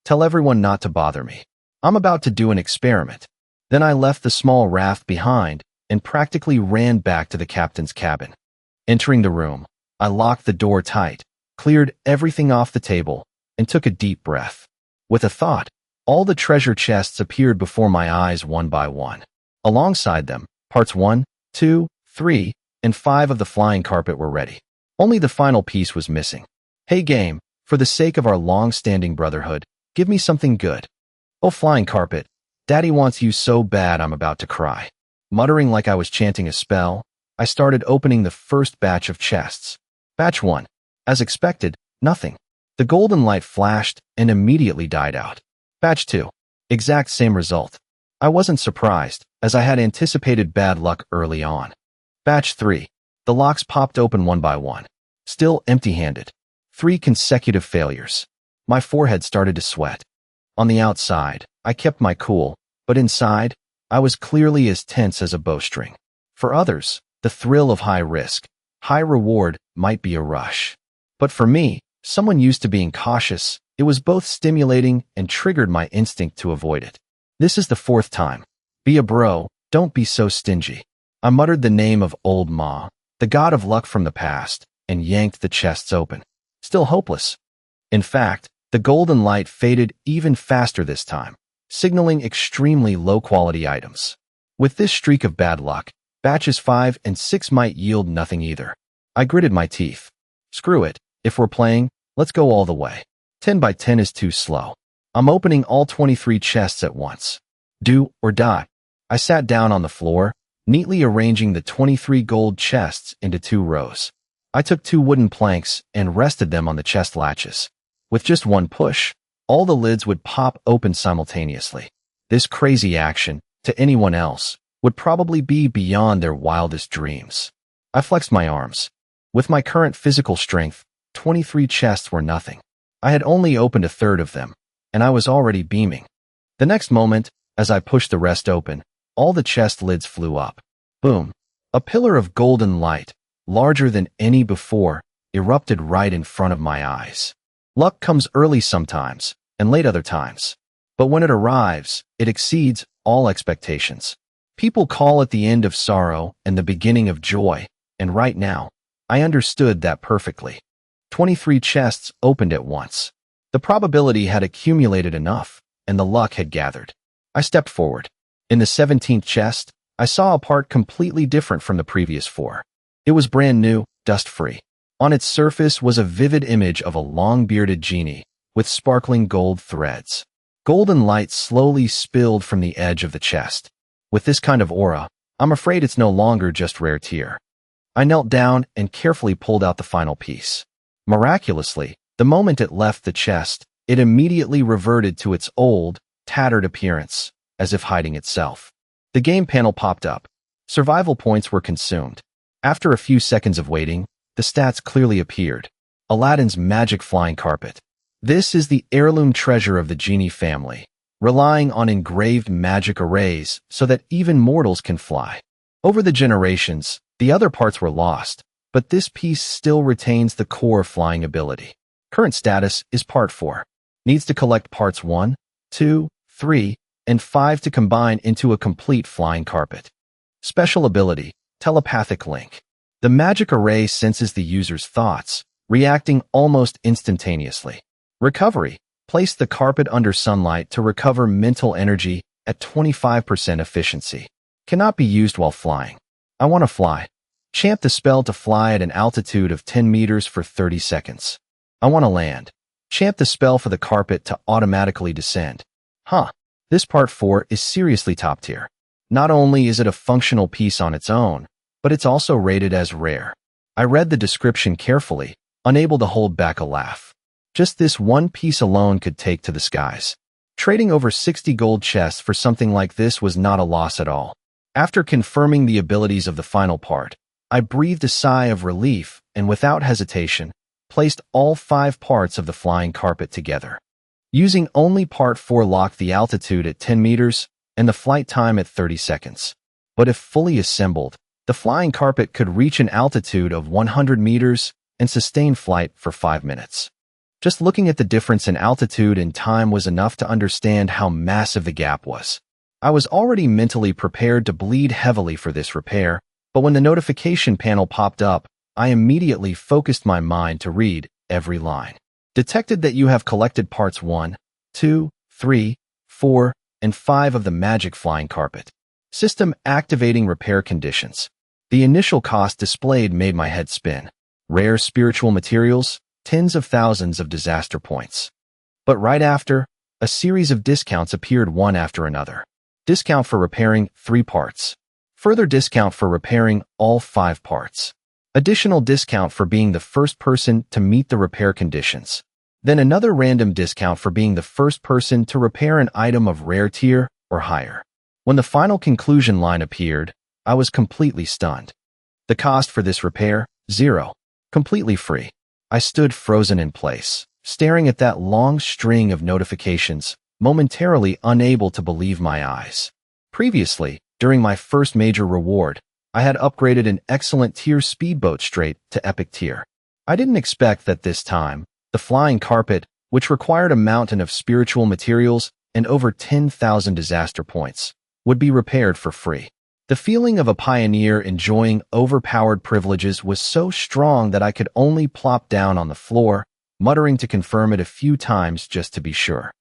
Tell everyone not to bother me. I'm about to do an experiment. Then I left the small raft behind and practically ran back to the captain's cabin. Entering the room, I locked the door tight, cleared everything off the table, and took a deep breath. With a thought, all the treasure chests appeared before my eyes one by one. Alongside them, parts 1, 2, 3, and 5 of the flying carpet were ready. Only the final piece was missing. Hey game, for the sake of our long-standing brotherhood, give me something good. Oh flying carpet, Daddy wants you so bad I'm about to cry. Muttering like I was chanting a spell, I started opening the first batch of chests. Batch 1. As expected, nothing. The golden light flashed and immediately died out. Batch 2. Exact same result. I wasn't surprised, as I had anticipated bad luck early on. Batch 3. The locks popped open one by one. Still empty-handed. 3 consecutive failures. My forehead started to sweat. On the outside, I kept my cool, but inside, I was clearly as tense as a bowstring. For others, the thrill of high risk, high reward might be a rush. But for me, someone used to being cautious, it was both stimulating and triggered my instinct to avoid it. This is the 4th time. Be a bro, don't be so stingy. I muttered the name of Old Ma, the god of luck from the past, and yanked the chests open. Still hopeless. In fact, the golden light faded even faster this time, signaling extremely low-quality items. With this streak of bad luck, batches 5 and 6 might yield nothing either. I gritted my teeth. Screw it, if we're playing, let's go all the way. 10 by 10 is too slow. I'm opening all 23 chests at once. Do or die. I sat down on the floor, neatly arranging the 23 gold chests into 2 rows. I took 2 wooden planks and rested them on the chest latches. With just one push, all the lids would pop open simultaneously. This crazy action, to anyone else, would probably be beyond their wildest dreams. I flexed my arms. With my current physical strength, 23 chests were nothing. I had only opened a third of them, and I was already beaming. The next moment, as I pushed the rest open, all the chest lids flew up. Boom. A pillar of golden light, larger than any before, erupted right in front of my eyes. Luck comes early sometimes, and late other times. But when it arrives, it exceeds all expectations. People call it the end of sorrow and the beginning of joy, and right now, I understood that perfectly. 23 chests opened at once. The probability had accumulated enough, and the luck had gathered. I stepped forward. In the 17th chest, I saw a part completely different from the previous 4. It was brand new, dust-free. On its surface was a vivid image of a long-bearded genie, with sparkling gold threads. Golden light slowly spilled from the edge of the chest. With this kind of aura, I'm afraid it's no longer just rare tier. I knelt down and carefully pulled out the final piece. Miraculously, the moment it left the chest, it immediately reverted to its old, tattered appearance, as if hiding itself. The game panel popped up. Survival points were consumed. After a few seconds of waiting, the stats clearly appeared. Aladdin's magic flying carpet. This is the heirloom treasure of the genie family, relying on engraved magic arrays so that even mortals can fly. Over the generations, the other parts were lost, but this piece still retains the core flying ability. Current status is Part 4. Needs to collect Parts 1, 2, 3, and 5 to combine into a complete flying carpet. Special ability, Telepathic Link. The magic array senses the user's thoughts, reacting almost instantaneously. Recovery. Place the carpet under sunlight to recover mental energy at 25% efficiency. Cannot be used while flying. I want to fly. Chant the spell to fly at an altitude of 10 meters for 30 seconds. I want to land. Chant the spell for the carpet to automatically descend. This Part 4 is seriously top tier. Not only is it a functional piece on its own, but it's also rated as rare. I read the description carefully, unable to hold back a laugh. Just this one piece alone could take to the skies. Trading over 60 gold chests for something like this was not a loss at all. After confirming the abilities of the final part, I breathed a sigh of relief and without hesitation, placed all 5 parts of the flying carpet together. Using only Part 4 locked the altitude at 10 meters and the flight time at 30 seconds. But if fully assembled, the flying carpet could reach an altitude of 100 meters and sustain flight for 5 minutes. Just looking at the difference in altitude and time was enough to understand how massive the gap was. I was already mentally prepared to bleed heavily for this repair, but when the notification panel popped up, I immediately focused my mind to read every line. Detected that you have collected parts 1, 2, 3, 4, and 5 of the magic flying carpet. System activating repair conditions. The initial cost displayed made my head spin. Rare spiritual materials, tens of thousands of disaster points. But right after, a series of discounts appeared one after another. Discount for repairing 3 parts. Further discount for repairing all 5 parts. Additional discount for being the first person to meet the repair conditions. Then another random discount for being the first person to repair an item of rare tier or higher. When the final conclusion line appeared, I was completely stunned. The cost for this repair, 0. Completely free. I stood frozen in place, staring at that long string of notifications, momentarily unable to believe my eyes. Previously, during my first major reward, I had upgraded an excellent tier speedboat straight to epic tier. I didn't expect that this time, the flying carpet, which required a mountain of spiritual materials and over 10,000 disaster points, would be repaired for free. The feeling of a pioneer enjoying overpowered privileges was so strong that I could only plop down on the floor, muttering to confirm it a few times just to be sure.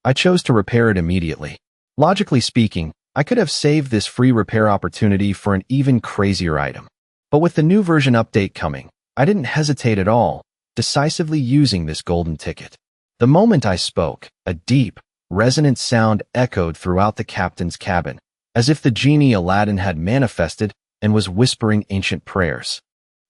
I chose to repair it immediately. Logically speaking, I could have saved this free repair opportunity for an even crazier item. But with the new version update coming, I didn't hesitate at all, decisively using this golden ticket. The moment I spoke, a deep, resonant sound echoed throughout the captain's cabin, as if the genie Aladdin had manifested and was whispering ancient prayers.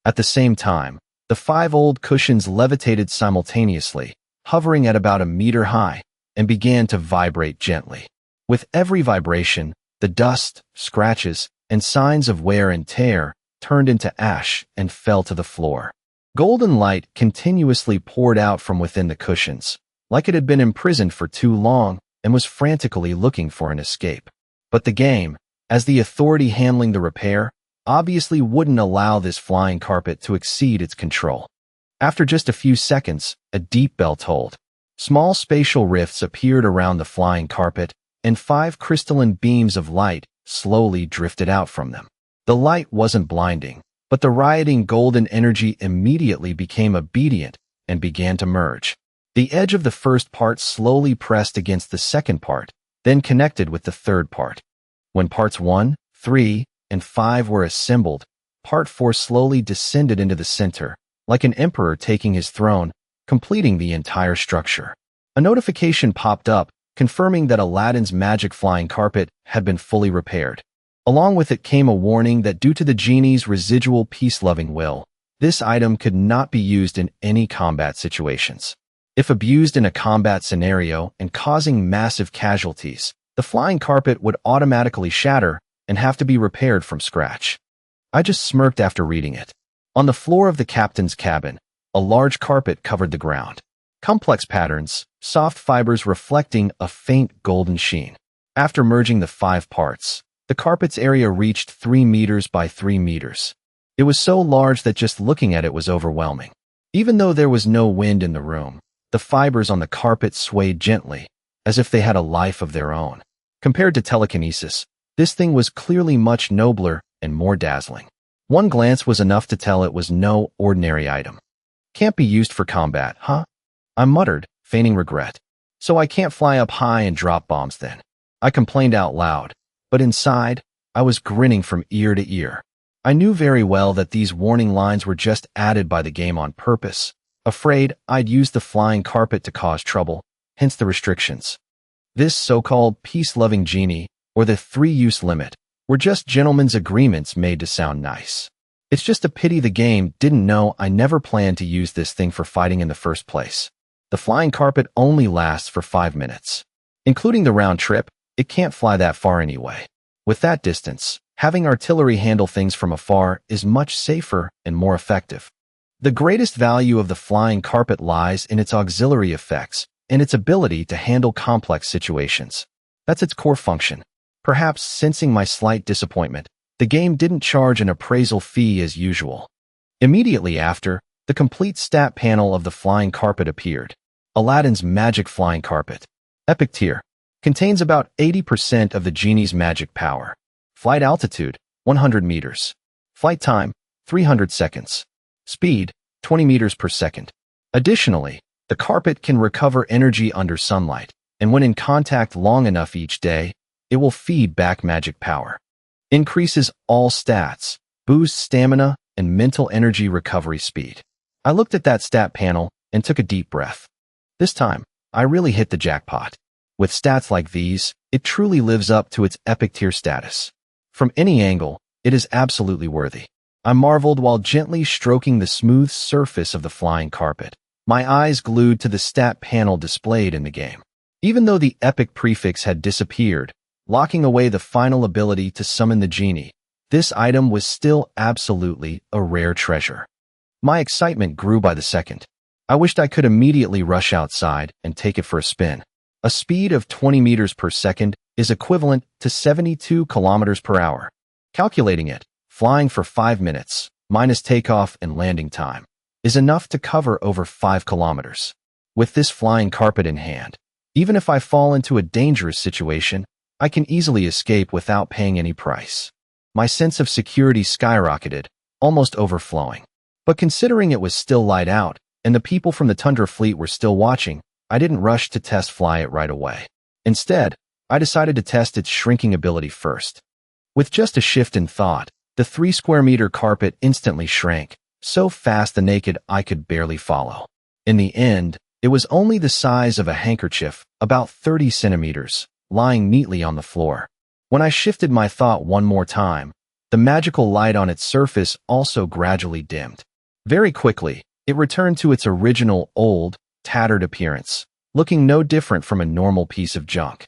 At the same time, the 5 old cushions levitated simultaneously, hovering at about a meter high, and began to vibrate gently. With every vibration, the dust, scratches, and signs of wear and tear turned into ash and fell to the floor. Golden light continuously poured out from within the cushions, like it had been imprisoned for too long and was frantically looking for an escape. But the game, as the authority handling the repair, obviously wouldn't allow this flying carpet to exceed its control. After just a few seconds, a deep bell tolled. Small spatial rifts appeared around the flying carpet, and 5 crystalline beams of light slowly drifted out from them. The light wasn't blinding, but the rioting golden energy immediately became obedient and began to merge. The edge of the first part slowly pressed against the second part, then connected with the third part. When parts 1, 3, and 5 were assembled, part 4 slowly descended into the center, like an emperor taking his throne, completing the entire structure. A notification popped up, confirming that Aladdin's magic flying carpet had been fully repaired. Along with it came a warning that due to the genie's residual peace-loving will, this item could not be used in any combat situations. If abused in a combat scenario and causing massive casualties, the flying carpet would automatically shatter and have to be repaired from scratch. I just smirked after reading it. On the floor of the captain's cabin, a large carpet covered the ground. Complex patterns, soft fibers reflecting a faint golden sheen. After merging the 5 parts, the carpet's area reached 3 meters by 3 meters. It was so large that just looking at it was overwhelming. Even though there was no wind in the room, the fibers on the carpet swayed gently, as if they had a life of their own. Compared to telekinesis, this thing was clearly much nobler and more dazzling. One glance was enough to tell it was no ordinary item. Can't be used for combat, huh? I muttered, feigning regret. So I can't fly up high and drop bombs then. I complained out loud, but inside, I was grinning from ear to ear. I knew very well that these warning lines were just added by the game on purpose, afraid I'd use the flying carpet to cause trouble, hence the restrictions. This so-called peace-loving genie, or the 3-use limit, were just gentlemen's agreements made to sound nice. It's just a pity the game didn't know I never planned to use this thing for fighting in the first place. The flying carpet only lasts for 5 minutes. Including the round trip, it can't fly that far anyway. With that distance, having artillery handle things from afar is much safer and more effective. The greatest value of the flying carpet lies in its auxiliary effects and its ability to handle complex situations. That's its core function. Perhaps sensing my slight disappointment, the game didn't charge an appraisal fee as usual. Immediately after, the complete stat panel of the flying carpet appeared. Aladdin's magic flying carpet. Epic tier. Contains about 80% of the genie's magic power. Flight altitude, 100 meters. Flight time, 300 seconds. Speed, 20 meters per second. Additionally, the carpet can recover energy under sunlight, and when in contact long enough each day, it will feed back magic power. Increases all stats, boosts stamina, and mental energy recovery speed. I looked at that stat panel and took a deep breath. This time, I really hit the jackpot. With stats like these, it truly lives up to its epic tier status. From any angle, it is absolutely worthy. I marveled while gently stroking the smooth surface of the flying carpet, my eyes glued to the stat panel displayed in the game. Even though the epic prefix had disappeared, locking away the final ability to summon the genie, this item was still absolutely a rare treasure. My excitement grew by the second. I wished I could immediately rush outside and take it for a spin. A speed of 20 meters per second is equivalent to 72 kilometers per hour. Calculating it, flying for 5 minutes, minus takeoff and landing time, is enough to cover over 5 kilometers. With this flying carpet in hand, even if I fall into a dangerous situation, I can easily escape without paying any price. My sense of security skyrocketed, almost overflowing. But considering it was still light out, and the people from the Tundra fleet were still watching, I didn't rush to test fly it right away. Instead, I decided to test its shrinking ability first. With just a shift in thought, the 3-square-meter carpet instantly shrank, so fast the naked eye could barely follow. In the end, it was only the size of a handkerchief, about 30 centimeters, lying neatly on the floor. When I shifted my thought one more time, the magical light on its surface also gradually dimmed. Very quickly, it returned to its original old, tattered appearance, looking no different from a normal piece of junk.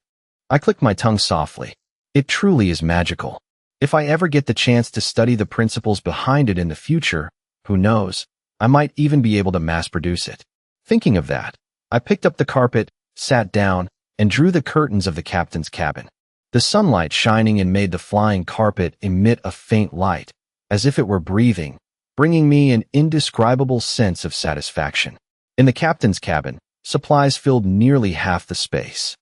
I clicked my tongue softly. It truly is magical. If I ever get the chance to study the principles behind it in the future, who knows, I might even be able to mass-produce it. Thinking of that, I picked up the carpet, sat down, and drew the curtains of the captain's cabin. The sunlight shining in made the flying carpet emit a faint light, as if it were breathing, bringing me an indescribable sense of satisfaction. In the captain's cabin, supplies filled nearly half the space.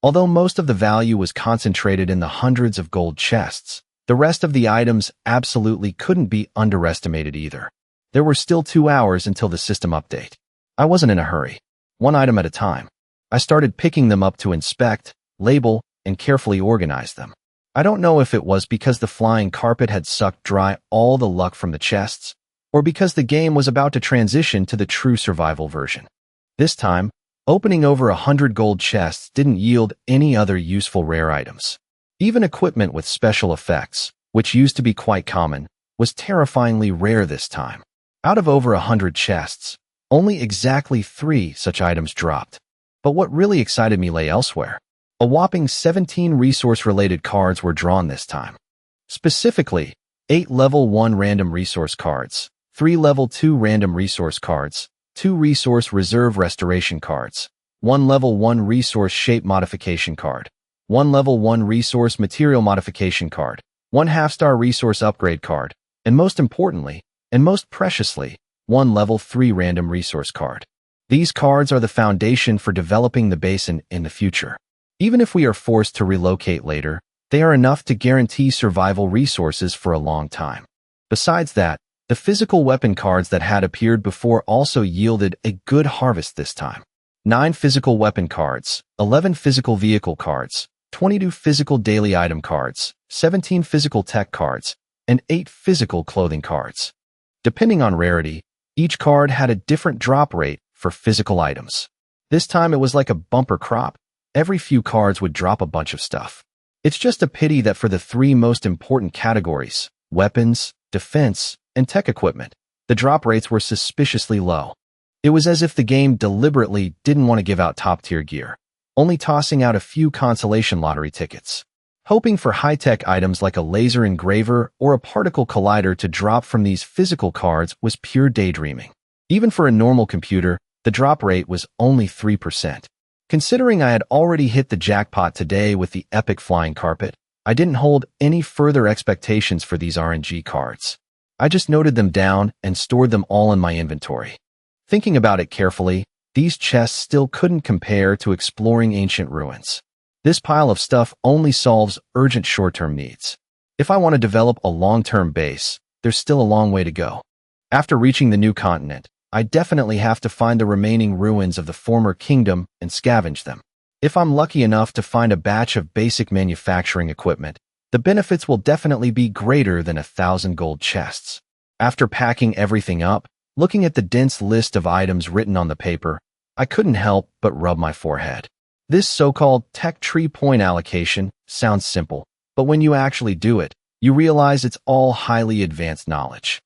Although most of the value was concentrated in the hundreds of gold chests, the rest of the items absolutely couldn't be underestimated either. There were still 2 hours until the system update. I wasn't in a hurry. one item at a time. I started picking them up to inspect, label, and carefully organize them. I don't know if it was because the flying carpet had sucked dry all the luck from the chests, or because the game was about to transition to the true survival version. This time, opening over 100 gold chests didn't yield any other useful rare items. Even equipment with special effects, which used to be quite common, was terrifyingly rare this time. Out of over 100 chests, only exactly 3 such items dropped. But what really excited me lay elsewhere. A whopping 17 resource-related cards were drawn this time. Specifically, 8 Level 1 random resource cards, 3 Level 2 random resource cards, 2 resource reserve restoration cards, 1 Level 1 resource shape modification card, 1 Level 1 resource material modification card, 1 half-star resource upgrade card, and most importantly, and most preciously, 1 Level 3 random resource card. These cards are the foundation for developing the basin in the future. Even if we are forced to relocate later, they are enough to guarantee survival resources for a long time. Besides that, the physical weapon cards that had appeared before also yielded a good harvest this time. 9 physical weapon cards, 11 physical vehicle cards, 22 physical daily item cards, 17 physical tech cards, and 8 physical clothing cards. Depending on rarity, each card had a different drop rate for physical items. This time it was like a bumper crop. Every few cards would drop a bunch of stuff. It's just a pity that for the 3 most important categories, weapons, defense, and tech equipment, the drop rates were suspiciously low. It was as if the game deliberately didn't want to give out top-tier gear, only tossing out a few consolation lottery tickets. Hoping for high-tech items like a laser engraver or a particle collider to drop from these physical cards was pure daydreaming. Even for a normal computer, the drop rate was only 3%. Considering I had already hit the jackpot today with the epic flying carpet, I didn't hold any further expectations for these RNG cards. I just noted them down and stored them all in my inventory. Thinking about it carefully, these chests still couldn't compare to exploring ancient ruins. This pile of stuff only solves urgent short-term needs. If I want to develop a long-term base, there's still a long way to go. After reaching the new continent, I definitely have to find the remaining ruins of the former kingdom and scavenge them. If I'm lucky enough to find a batch of basic manufacturing equipment, the benefits will definitely be greater than 1,000 gold chests. After packing everything up, looking at the dense list of items written on the paper, I couldn't help but rub my forehead. This so-called tech tree point allocation sounds simple, but when you actually do it, you realize it's all highly advanced knowledge.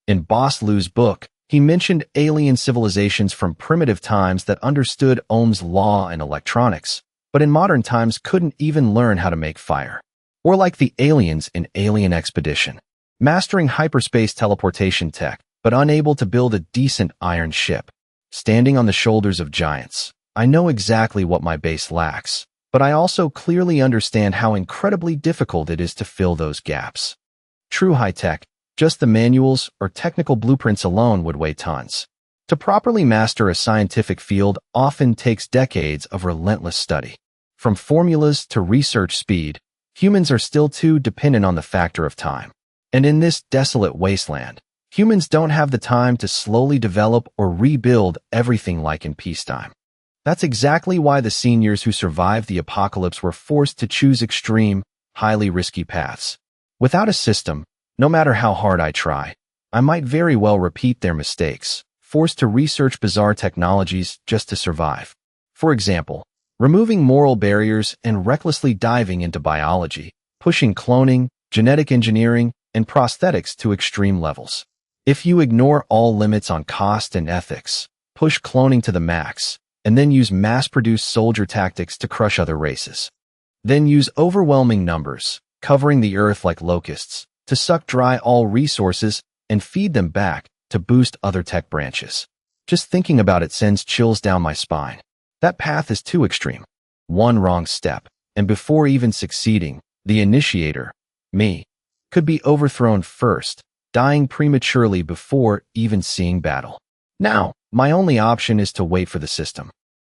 In Boss Lu's book, he mentioned alien civilizations from primitive times that understood Ohm's law and electronics, but in modern times couldn't even learn how to make fire. Or like the aliens in Alien Expedition, mastering hyperspace teleportation tech, but unable to build a decent iron ship. Standing on the shoulders of giants, I know exactly what my base lacks, but I also clearly understand how incredibly difficult it is to fill those gaps. True high-tech, just the manuals or technical blueprints alone would weigh tons. To properly master a scientific field often takes decades of relentless study. From formulas to research speed, humans are still too dependent on the factor of time. And in this desolate wasteland, humans don't have the time to slowly develop or rebuild everything like in peacetime. That's exactly why the seniors who survived the apocalypse were forced to choose extreme, highly risky paths. Without a system, no matter how hard I try, I might very well repeat their mistakes, forced to research bizarre technologies just to survive. For example, removing moral barriers and recklessly diving into biology, pushing cloning, genetic engineering, and prosthetics to extreme levels. If you ignore all limits on cost and ethics, push cloning to the max, and then use mass-produced soldier tactics to crush other races. Then use overwhelming numbers, covering the earth like locusts, to suck dry all resources and feed them back to boost other tech branches. Just thinking about it sends chills down my spine. That path is too extreme. One wrong step, and before even succeeding, the initiator, me, could be overthrown first, dying prematurely before even seeing battle. Now, my only option is to wait for the system.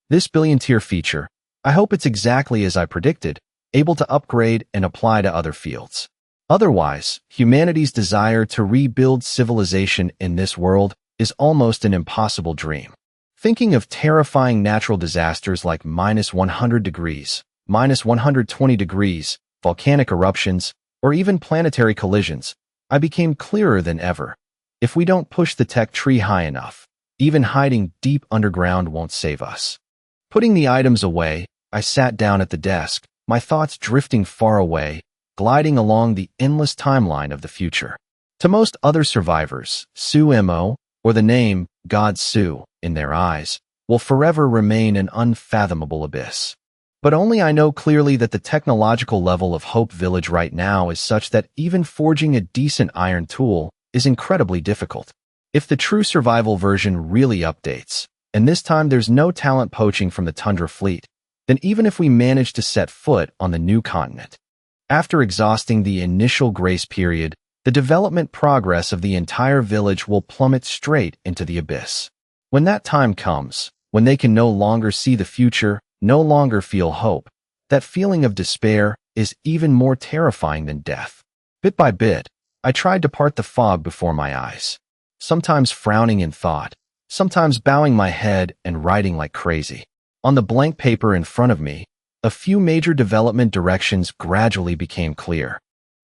This billion-tier feature, I hope it's exactly as I predicted, able to upgrade and apply to other fields. Otherwise, humanity's desire to rebuild civilization in this world is almost an impossible dream. Thinking of terrifying natural disasters like -100 degrees, -120 degrees, volcanic eruptions, or even planetary collisions, I became clearer than ever. If we don't push the tech tree high enough, even hiding deep underground won't save us. Putting the items away, I sat down at the desk, my thoughts drifting far away, gliding along the endless timeline of the future. To most other survivors, Su-Mo, or the name God Su, in their eyes, will forever remain an unfathomable abyss. But only I know clearly that the technological level of Hope Village right now is such that even forging a decent iron tool is incredibly difficult. If the true survival version really updates, and this time there's no talent poaching from the Tundra fleet, then even if we manage to set foot on the new continent, after exhausting the initial grace period, the development progress of the entire village will plummet straight into the abyss. When that time comes, when they can no longer see the future, no longer feel hope, that feeling of despair is even more terrifying than death. Bit by bit, I tried to part the fog before my eyes, sometimes frowning in thought, sometimes bowing my head and writing like crazy. On the blank paper in front of me, a few major development directions gradually became clear.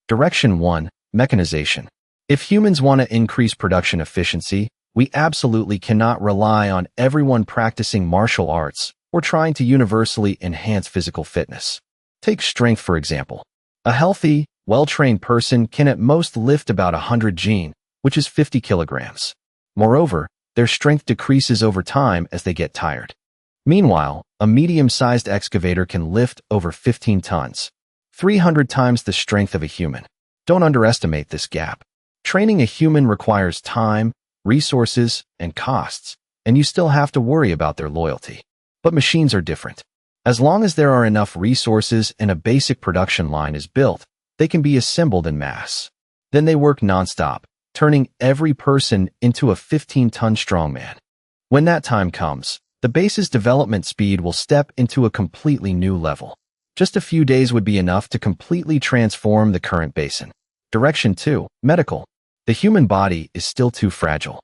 Direction 1, mechanization. If humans want to increase production efficiency, we absolutely cannot rely on everyone practicing martial arts or trying to universally enhance physical fitness. Take strength, for example. A healthy, well-trained person can at most lift about 100 jin, which is 50 kilograms. Moreover, their strength decreases over time as they get tired. Meanwhile, a medium-sized excavator can lift over 15 tons, 300 times the strength of a human. Don't underestimate this gap. Training a human requires time, resources, and costs, and you still have to worry about their loyalty. But machines are different. As long as there are enough resources and a basic production line is built, they can be assembled en masse. Then they work nonstop, turning every person into a 15-ton strongman. When that time comes, the base's development speed will step into a completely new level. Just a few days would be enough to completely transform the current basin. Direction 2, medical. The human body is still too fragile.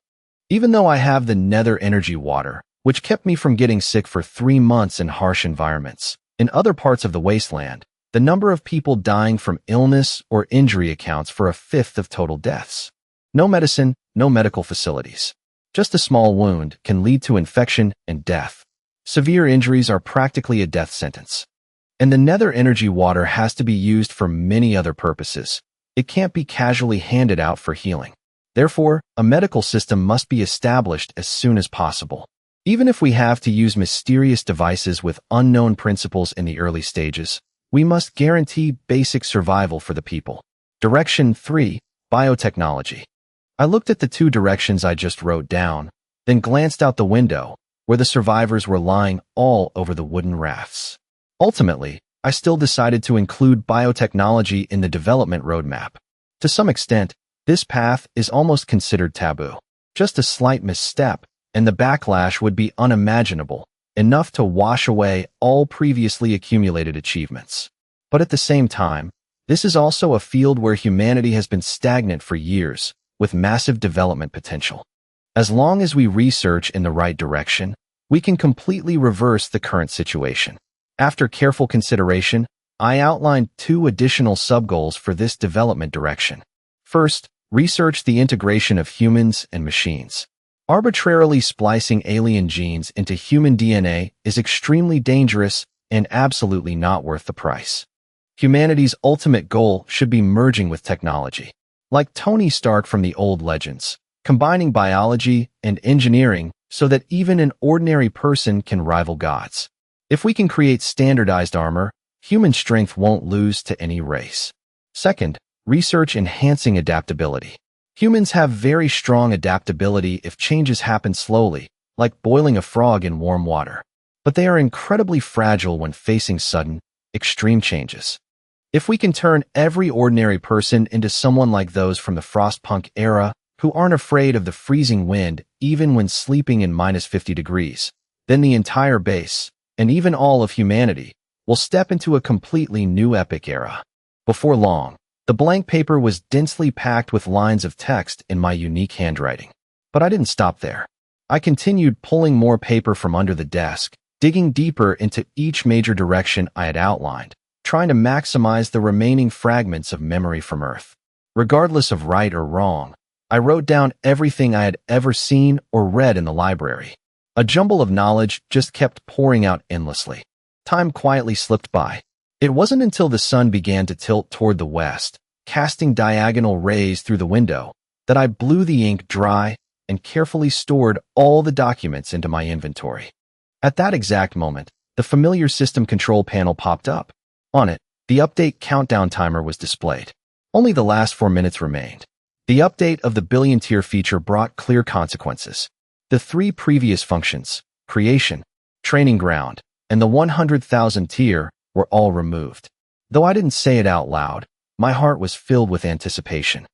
Even though I have the nether energy water, which kept me from getting sick for 3 months in harsh environments, in other parts of the wasteland, the number of people dying from illness or injury accounts for a fifth of total deaths. No medicine, no medical facilities. Just a small wound can lead to infection and death. Severe injuries are practically a death sentence. And the nether energy water has to be used for many other purposes. It can't be casually handed out for healing. Therefore, a medical system must be established as soon as possible. Even if we have to use mysterious devices with unknown principles in the early stages, we must guarantee basic survival for the people. Direction 3, biotechnology. I looked at the 2 directions I just wrote down, then glanced out the window, where the survivors were lying all over the wooden rafts. Ultimately, I still decided to include biotechnology in the development roadmap. To some extent, this path is almost considered taboo. Just a slight misstep, and the backlash would be unimaginable, enough to wash away all previously accumulated achievements. But at the same time, this is also a field where humanity has been stagnant for years, with massive development potential. As long as we research in the right direction, we can completely reverse the current situation. After careful consideration, I outlined 2 additional sub-goals for this development direction. First, research the integration of humans and machines. Arbitrarily splicing alien genes into human DNA is extremely dangerous and absolutely not worth the price. Humanity's ultimate goal should be merging with technology. Like Tony Stark from the old legends, combining biology and engineering so that even an ordinary person can rival gods. If we can create standardized armor, human strength won't lose to any race. Second, research enhancing adaptability. Humans have very strong adaptability if changes happen slowly, like boiling a frog in warm water. But they are incredibly fragile when facing sudden, extreme changes. If we can turn every ordinary person into someone like those from the Frostpunk era, who aren't afraid of the freezing wind even when sleeping in -50 degrees, then the entire base, and even all of humanity, will step into a completely new epic era. Before long, the blank paper was densely packed with lines of text in my unique handwriting. But I didn't stop there. I continued pulling more paper from under the desk, digging deeper into each major direction I had outlined, trying to maximize the remaining fragments of memory from Earth. Regardless of right or wrong, I wrote down everything I had ever seen or read in the library. A jumble of knowledge just kept pouring out endlessly. Time quietly slipped by. It wasn't until the sun began to tilt toward the west, casting diagonal rays through the window, that I blew the ink dry and carefully stored all the documents into my inventory. At that exact moment, the familiar system control panel popped up. On it, the update countdown timer was displayed. Only the last 4 minutes remained. The update of the billion-tier feature brought clear consequences. The 3 previous functions, creation, training ground, and the 100,000 tier, were all removed. Though I didn't say it out loud, my heart was filled with anticipation.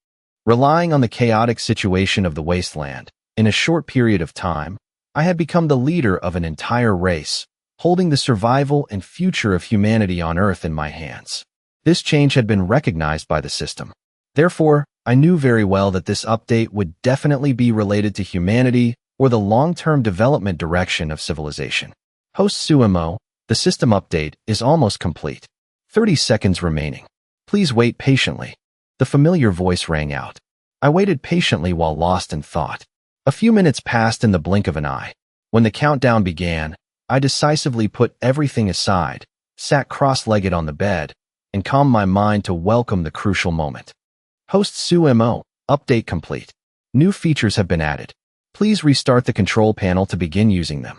Relying on the chaotic situation of the wasteland, in a short period of time, I had become the leader of an entire race, holding the survival and future of humanity on Earth in my hands. This change had been recognized by the system. Therefore, I knew very well that this update would definitely be related to humanity or the long-term development direction of civilization. Host Sumo, the system update is almost complete. 30 seconds remaining. Please wait patiently. The familiar voice rang out. I waited patiently while lost in thought. A few minutes passed in the blink of an eye. When the countdown began, I decisively put everything aside, sat cross-legged on the bed, and calmed my mind to welcome the crucial moment. Host Sumo, update complete. New features have been added. Please restart the control panel to begin using them.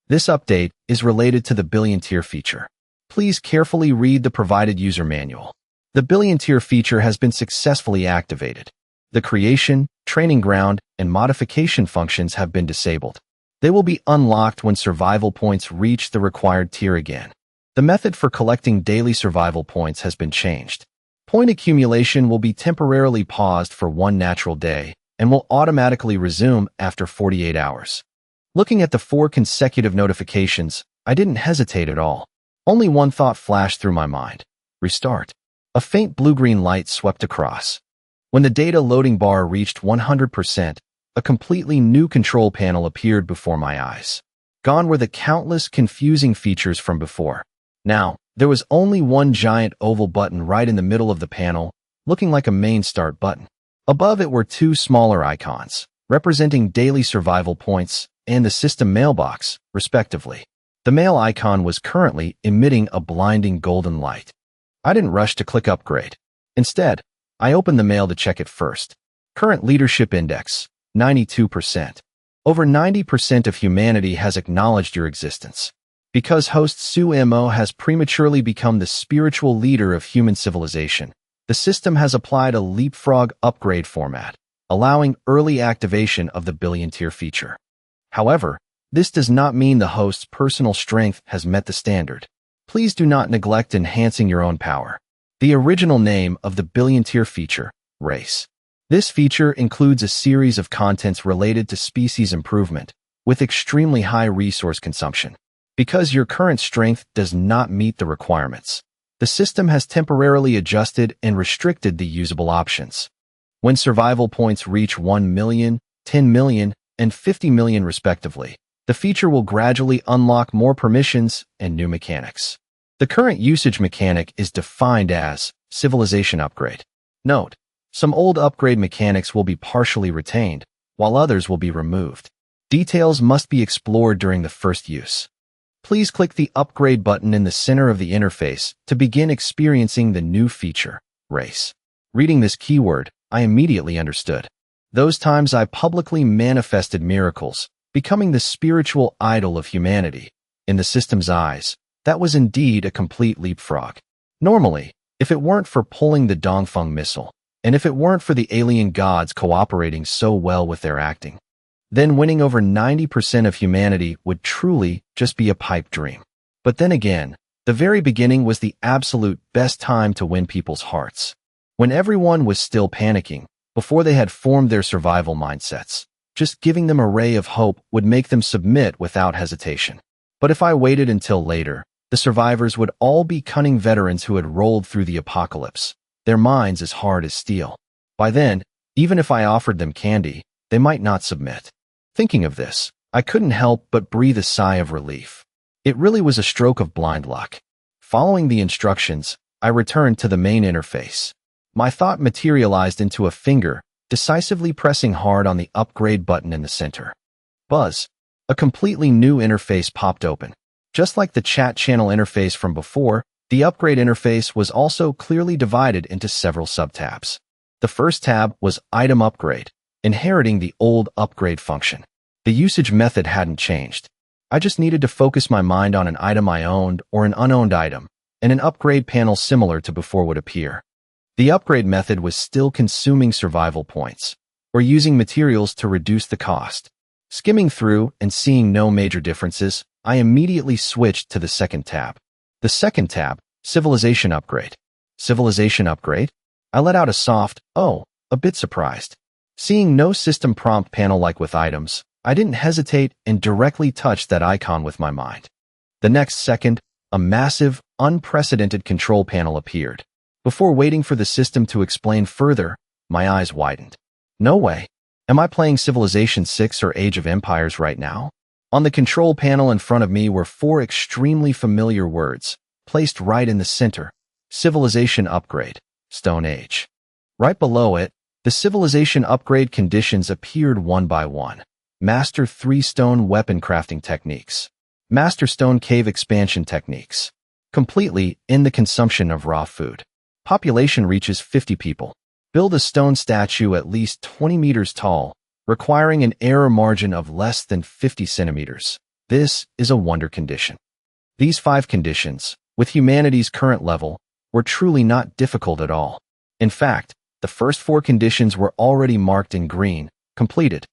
This update is related to the billion-tier feature. Please carefully read the provided user manual. The billion-tier feature has been successfully activated. The creation, training ground, and modification functions have been disabled. They will be unlocked when survival points reach the required tier again. The method for collecting daily survival points has been changed. Point accumulation will be temporarily paused for 1 natural day and will automatically resume after 48 hours. Looking at the 4 consecutive notifications, I didn't hesitate at all. Only one thought flashed through my mind. Restart. A faint blue-green light swept across. When the data loading bar reached 100%, a completely new control panel appeared before my eyes. Gone were the countless confusing features from before. Now, there was only one giant oval button right in the middle of the panel, looking like a main start button. Above it were 2 smaller icons, representing daily survival points and the system mailbox, respectively. The mail icon was currently emitting a blinding golden light. I didn't rush to click upgrade. Instead, I opened the mail to check it first. Current leadership index, 92%. Over 90% of humanity has acknowledged your existence. Because host Sumo has prematurely become the spiritual leader of human civilization, the system has applied a leapfrog upgrade format, allowing early activation of the billion-tier feature. However, this does not mean the host's personal strength has met the standard. Please do not neglect enhancing your own power. The original name of the billion-tier feature, race. This feature includes a series of contents related to species improvement, with extremely high resource consumption. Because your current strength does not meet the requirements, the system has temporarily adjusted and restricted the usable options. When survival points reach 1 million, 10 million, and 50 million respectively, the feature will gradually unlock more permissions and new mechanics. The current usage mechanic is defined as Civilization Upgrade. Note, some old upgrade mechanics will be partially retained, while others will be removed. Details must be explored during the first use. Please click the Upgrade button in the center of the interface to begin experiencing the new feature, Race. Reading this keyword, I immediately understood. Those times I publicly manifested miracles, becoming the spiritual idol of humanity. In the system's eyes, that was indeed a complete leapfrog. Normally, if it weren't for pulling the Dongfeng missile, and if it weren't for the alien gods cooperating so well with their acting, then winning over 90% of humanity would truly just be a pipe dream. But then again, the very beginning was the absolute best time to win people's hearts. When everyone was still panicking, before they had formed their survival mindsets, just giving them a ray of hope would make them submit without hesitation. But if I waited until later, the survivors would all be cunning veterans who had rolled through the apocalypse, their minds as hard as steel. By then, even if I offered them candy, they might not submit. Thinking of this, I couldn't help but breathe a sigh of relief. It really was a stroke of blind luck. Following the instructions, I returned to the main interface. My thought materialized into a finger, decisively pressing hard on the upgrade button in the center. Buzz. A completely new interface popped open. Just like the chat channel interface from before, the upgrade interface was also clearly divided into several subtabs. The first tab was Item Upgrade, inheriting the old upgrade function. The usage method hadn't changed. I just needed to focus my mind on an item I owned or an unowned item, and an upgrade panel similar to before would appear. The upgrade method was still consuming survival points, or using materials to reduce the cost. Skimming through and seeing no major differences, I immediately switched to the second tab. The second tab, Civilization Upgrade. Civilization Upgrade? I let out a soft, oh, a bit surprised. Seeing no system prompt panel like with items, I didn't hesitate and directly touched that icon with my mind. The next second, a massive, unprecedented control panel appeared. Before waiting for the system to explain further, my eyes widened. No way. Am I playing Civilization 6 or Age of Empires right now? On the control panel in front of me were 4 extremely familiar words, placed right in the center. Civilization Upgrade, Stone Age. Right below it, the Civilization Upgrade conditions appeared one by one. Master 3 Stone Weapon Crafting Techniques. Master Stone Cave Expansion Techniques. Completely in the consumption of raw food. Population reaches 50 people. Build a stone statue at least 20 meters tall, requiring an error margin of less than 50 centimeters. This is a wonder condition. These 5 conditions, with humanity's current level, were truly not difficult at all. In fact, the first 4 conditions were already marked in green, completed.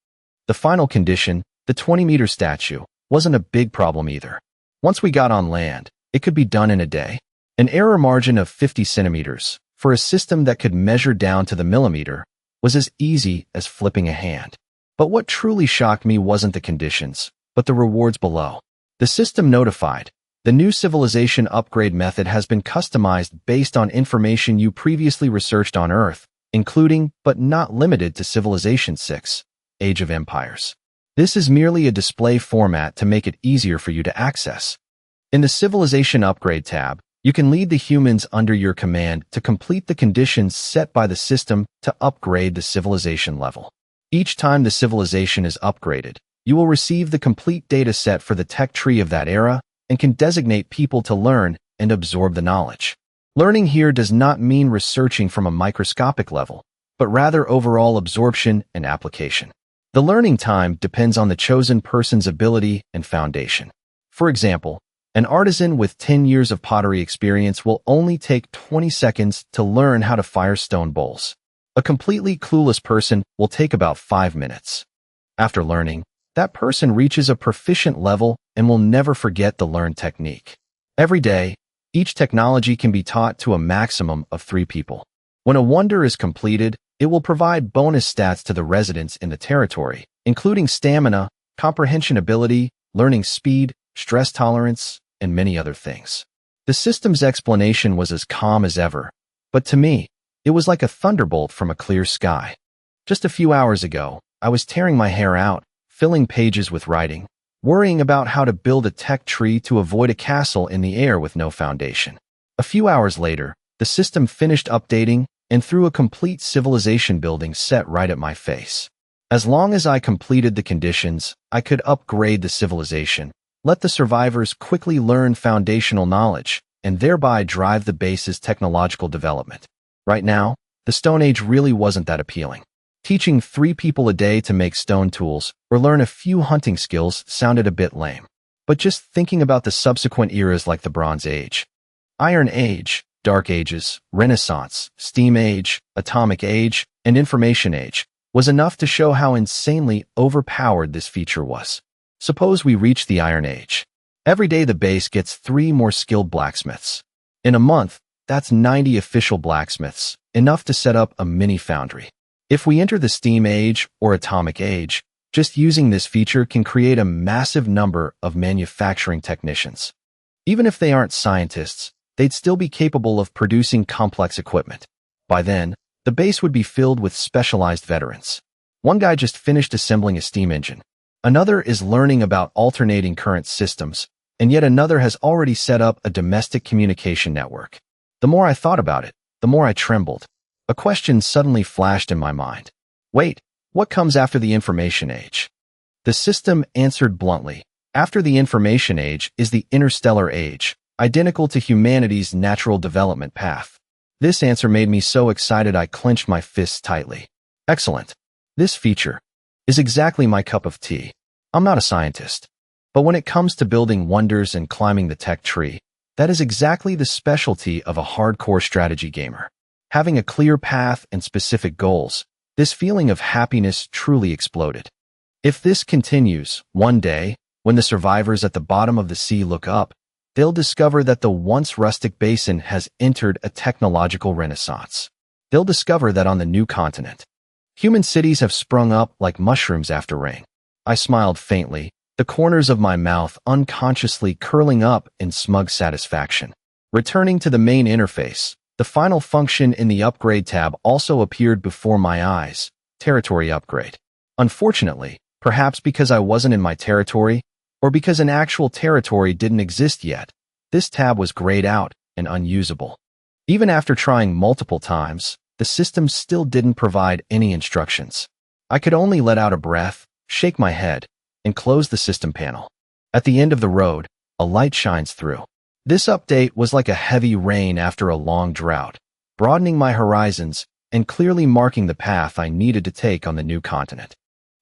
The final condition, the 20-meter statue, wasn't a big problem either. Once we got on land, it could be done in a day. An error margin of 50 centimeters, for a system that could measure down to the millimeter, was as easy as flipping a hand. But what truly shocked me wasn't the conditions, but the rewards below. The system notified, the new civilization upgrade method has been customized based on information you previously researched on Earth, including, but not limited to Civilization 6, Age of Empires. This is merely a display format to make it easier for you to access. In the Civilization Upgrade tab, you can lead the humans under your command to complete the conditions set by the system to upgrade the civilization level. Each time the civilization is upgraded, you will receive the complete data set for the tech tree of that era and can designate people to learn and absorb the knowledge. Learning here does not mean researching from a microscopic level, but rather overall absorption and application. The learning time depends on the chosen person's ability and foundation. For example, an artisan with 10 years of pottery experience will only take 20 seconds to learn how to fire stone bowls. A completely clueless person will take about 5 minutes. After learning, that person reaches a proficient level and will never forget the learned technique. Every day, each technology can be taught to a maximum of 3 people. When a wonder is completed, it will provide bonus stats to the residents in the territory, including stamina, comprehension ability, learning speed, stress tolerance, and many other things. The system's explanation was as calm as ever, but to me, it was like a thunderbolt from a clear sky. Just a few hours ago, I was tearing my hair out, filling pages with writing, worrying about how to build a tech tree to avoid a castle in the air with no foundation. A few hours later, the system finished updating and threw a complete civilization building set right at my face. As long as I completed the conditions, I could upgrade the civilization, let the survivors quickly learn foundational knowledge, and thereby drive the base's technological development. Right now, the Stone Age really wasn't that appealing. Teaching 3 people a day to make stone tools or learn a few hunting skills sounded a bit lame. But just thinking about the subsequent eras like the Bronze Age, Iron Age, Dark Ages, Renaissance, Steam Age, Atomic Age, and Information Age was enough to show how insanely overpowered this feature was. Suppose we reach the Iron Age. Every day the base gets 3 more skilled blacksmiths. In a month, that's 90 official blacksmiths, enough to set up a mini foundry. If we enter the Steam Age or Atomic Age, just using this feature can create a massive number of manufacturing technicians. Even if they aren't scientists, they'd still be capable of producing complex equipment. By then, the base would be filled with specialized veterans. One guy just finished assembling a steam engine. Another is learning about alternating current systems, and yet another has already set up a domestic communication network. The more I thought about it, the more I trembled. A question suddenly flashed in my mind. Wait, what comes after the information age? The system answered bluntly. After the information age is the interstellar age, identical to humanity's natural development path. This answer made me so excited I clenched my fists tightly. Excellent. This feature is exactly my cup of tea. I'm not a scientist, but when it comes to building wonders and climbing the tech tree, that is exactly the specialty of a hardcore strategy gamer. Having a clear path and specific goals, this feeling of happiness truly exploded. If this continues, one day, when the survivors at the bottom of the sea look up, they'll discover that the once rustic basin has entered a technological renaissance. They'll discover that on the new continent, human cities have sprung up like mushrooms after rain. I smiled faintly, the corners of my mouth unconsciously curling up in smug satisfaction. Returning to the main interface, the final function in the upgrade tab also appeared before my eyes, territory upgrade. Unfortunately, perhaps because I wasn't in my territory, or because an actual territory didn't exist yet, this tab was grayed out and unusable. Even after trying multiple times, the system still didn't provide any instructions. I could only let out a breath, shake my head, and close the system panel. At the end of the road, a light shines through. This update was like a heavy rain after a long drought, broadening my horizons and clearly marking the path I needed to take on the new continent.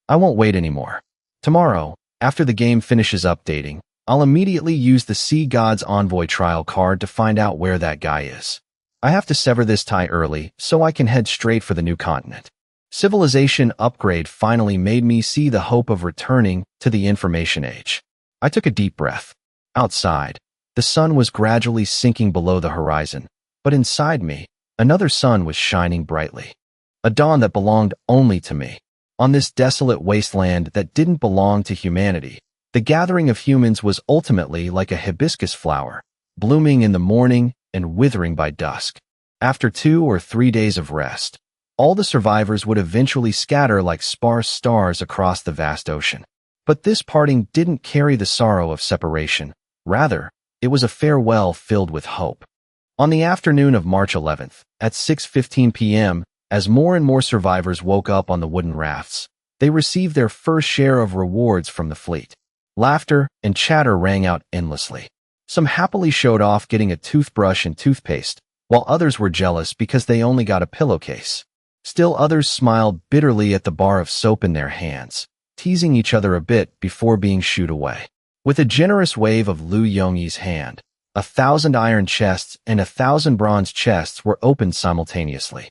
I won't wait anymore. Tomorrow, after the game finishes updating, I'll immediately use the Sea God's Envoy trial card to find out where that guy is. I have to sever this tie early so I can head straight for the new continent. Civilization upgrade finally made me see the hope of returning to the information age. I took a deep breath. Outside, the sun was gradually sinking below the horizon, but inside me, another sun was shining brightly. A dawn that belonged only to me. On this desolate wasteland that didn't belong to humanity, the gathering of humans was ultimately like a hibiscus flower, blooming in the morning and withering by dusk. After 2 or 3 days of rest, all the survivors would eventually scatter like sparse stars across the vast ocean. But this parting didn't carry the sorrow of separation. Rather, it was a farewell filled with hope. On the afternoon of March 11th, at 6:15 p.m., as more and more survivors woke up on the wooden rafts, they received their first share of rewards from the fleet. Laughter and chatter rang out endlessly. Some happily showed off getting a toothbrush and toothpaste, while others were jealous because they only got a pillowcase. Still others smiled bitterly at the bar of soap in their hands, teasing each other a bit before being shooed away. With a generous wave of Liu Yongyi's hand, 1,000 iron chests and 1,000 bronze chests were opened simultaneously.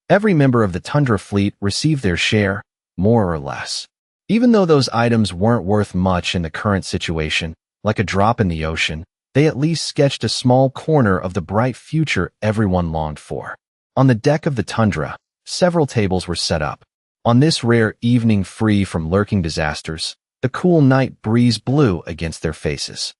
Every member of the Tundra fleet received their share, more or less. Even though those items weren't worth much in the current situation, like a drop in the ocean, they at least sketched a small corner of the bright future everyone longed for. On the deck of the Tundra, several tables were set up. On this rare evening free from lurking disasters, the cool night breeze blew against their faces.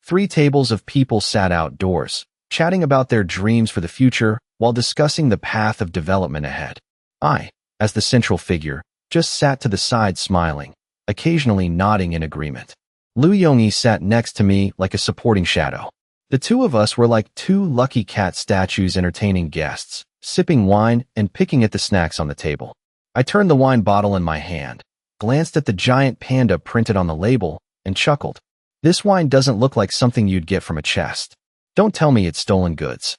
3 tables of people sat outdoors, chatting about their dreams for the future while discussing the path of development ahead. I, as the central figure, just sat to the side smiling, occasionally nodding in agreement. Liu Yongyi sat next to me like a supporting shadow. The two of us were like 2 lucky cat statues entertaining guests, sipping wine and picking at the snacks on the table. I turned the wine bottle in my hand, glanced at the giant panda printed on the label, and chuckled. This wine doesn't look like something you'd get from a chest. Don't tell me it's stolen goods.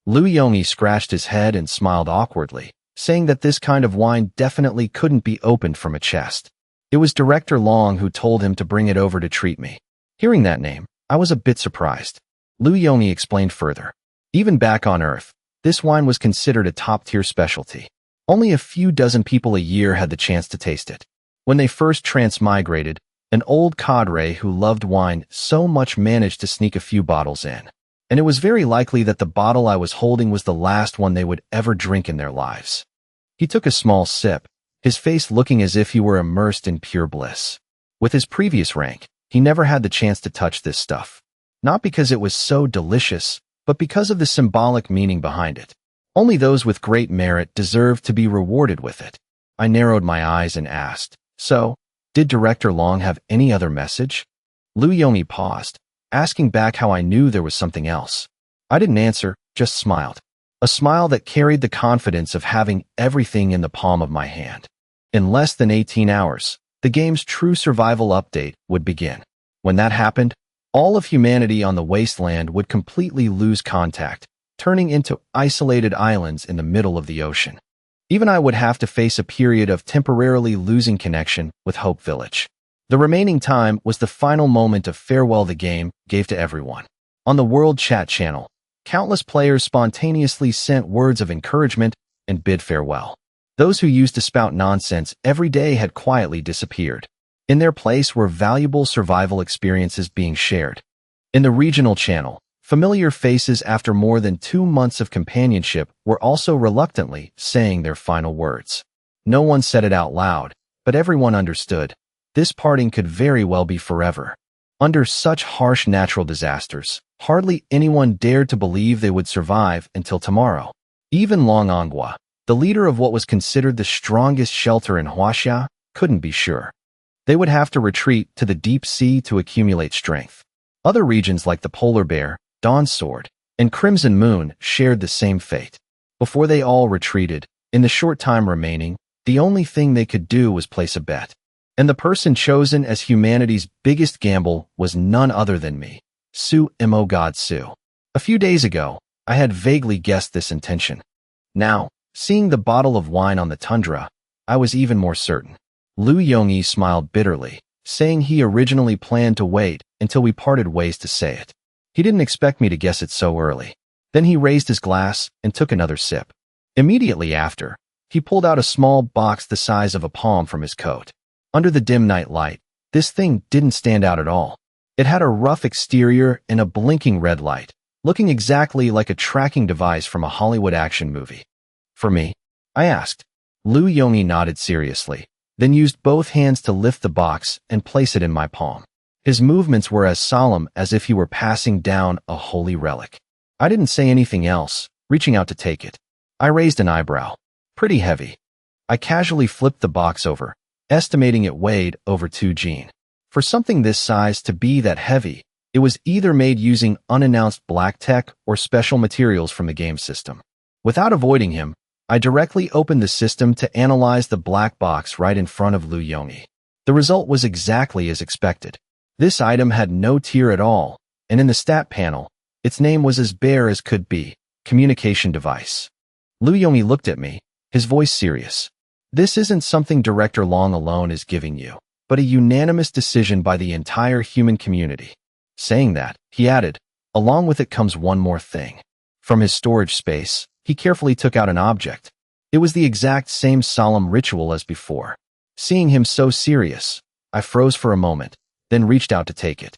Liu Yongyi scratched his head and smiled awkwardly, saying that this kind of wine definitely couldn't be opened from a chest. It was Director Long who told him to bring it over to treat me. Hearing that name, I was a bit surprised. Liu Yongyi explained further. Even back on Earth, this wine was considered a top-tier specialty. Only a few dozen people a year had the chance to taste it. When they first transmigrated, an old cadre who loved wine so much managed to sneak a few bottles in. And it was very likely that the bottle I was holding was the last one they would ever drink in their lives. He took a small sip, his face looking as if he were immersed in pure bliss. With his previous rank, he never had the chance to touch this stuff. Not because it was so delicious, but because of the symbolic meaning behind it. Only those with great merit deserved to be rewarded with it. I narrowed my eyes and asked, "So, Did Director Long have any other message? Liu Yongyi paused, asking back how I knew there was something else. I didn't answer, just smiled. A smile that carried the confidence of having everything in the palm of my hand. In less than 18 hours, the game's true survival update would begin. When that happened, all of humanity on the wasteland would completely lose contact, turning into isolated islands in the middle of the ocean. Even I would have to face a period of temporarily losing connection with Hope Village. The remaining time was the final moment of farewell the game gave to everyone. On the World Chat channel, countless players spontaneously sent words of encouragement and bid farewell. Those who used to spout nonsense every day had quietly disappeared. In their place were valuable survival experiences being shared. In the regional channel, familiar faces after more than 2 months of companionship were also reluctantly saying their final words. No one said it out loud, but everyone understood. This parting could very well be forever. Under such harsh natural disasters, hardly anyone dared to believe they would survive until tomorrow. Even Long Anghua, the leader of what was considered the strongest shelter in Huaxia, couldn't be sure. They would have to retreat to the deep sea to accumulate strength. Other regions like the Polar Bear, Dawn Sword, and Crimson Moon shared the same fate. Before they all retreated, in the short time remaining, the only thing they could do was place a bet. And the person chosen as humanity's biggest gamble was none other than me, Su Mo God Su. A few days ago, I had vaguely guessed this intention. Now, seeing the bottle of wine on the tundra, I was even more certain. Liu Yongyi smiled bitterly, saying he originally planned to wait until we parted ways to say it. He didn't expect me to guess it so early. Then he raised his glass and took another sip. Immediately after, he pulled out a small box the size of a palm from his coat. Under the dim night light, this thing didn't stand out at all. It had a rough exterior and a blinking red light, looking exactly like a tracking device from a Hollywood action movie. For me? I asked. Liu Yongyi nodded seriously, then used both hands to lift the box and place it in my palm. His movements were as solemn as if he were passing down a holy relic. I didn't say anything else, reaching out to take it. I raised an eyebrow. Pretty heavy. I casually flipped the box over, estimating it weighed over 2 Gene. For something this size to be that heavy, it was either made using unannounced black tech or special materials from the game system. Without avoiding him, I directly opened the system to analyze the black box right in front of Liu Yongyi. The result was exactly as expected. This item had no tier at all, and in the stat panel, its name was as bare as could be, communication device. Liu Yongyi looked at me, his voice serious. This isn't something Director Long alone is giving you, but a unanimous decision by the entire human community. Saying that, he added, along with it comes one more thing. From his storage space, he carefully took out an object. It was the exact same solemn ritual as before. Seeing him so serious, I froze for a moment, then reached out to take it.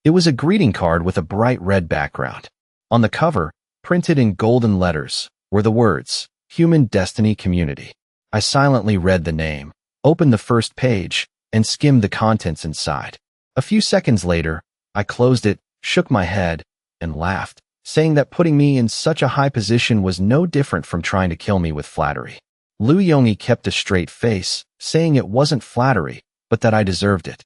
It was a greeting card with a bright red background. On the cover, printed in golden letters, were the words, Human Destiny Community. I silently read the name, opened the first page, and skimmed the contents inside. A few seconds later, I closed it, shook my head, and laughed, saying that putting me in such a high position was no different from trying to kill me with flattery. Liu Yongyi kept a straight face, saying it wasn't flattery, but that I deserved it.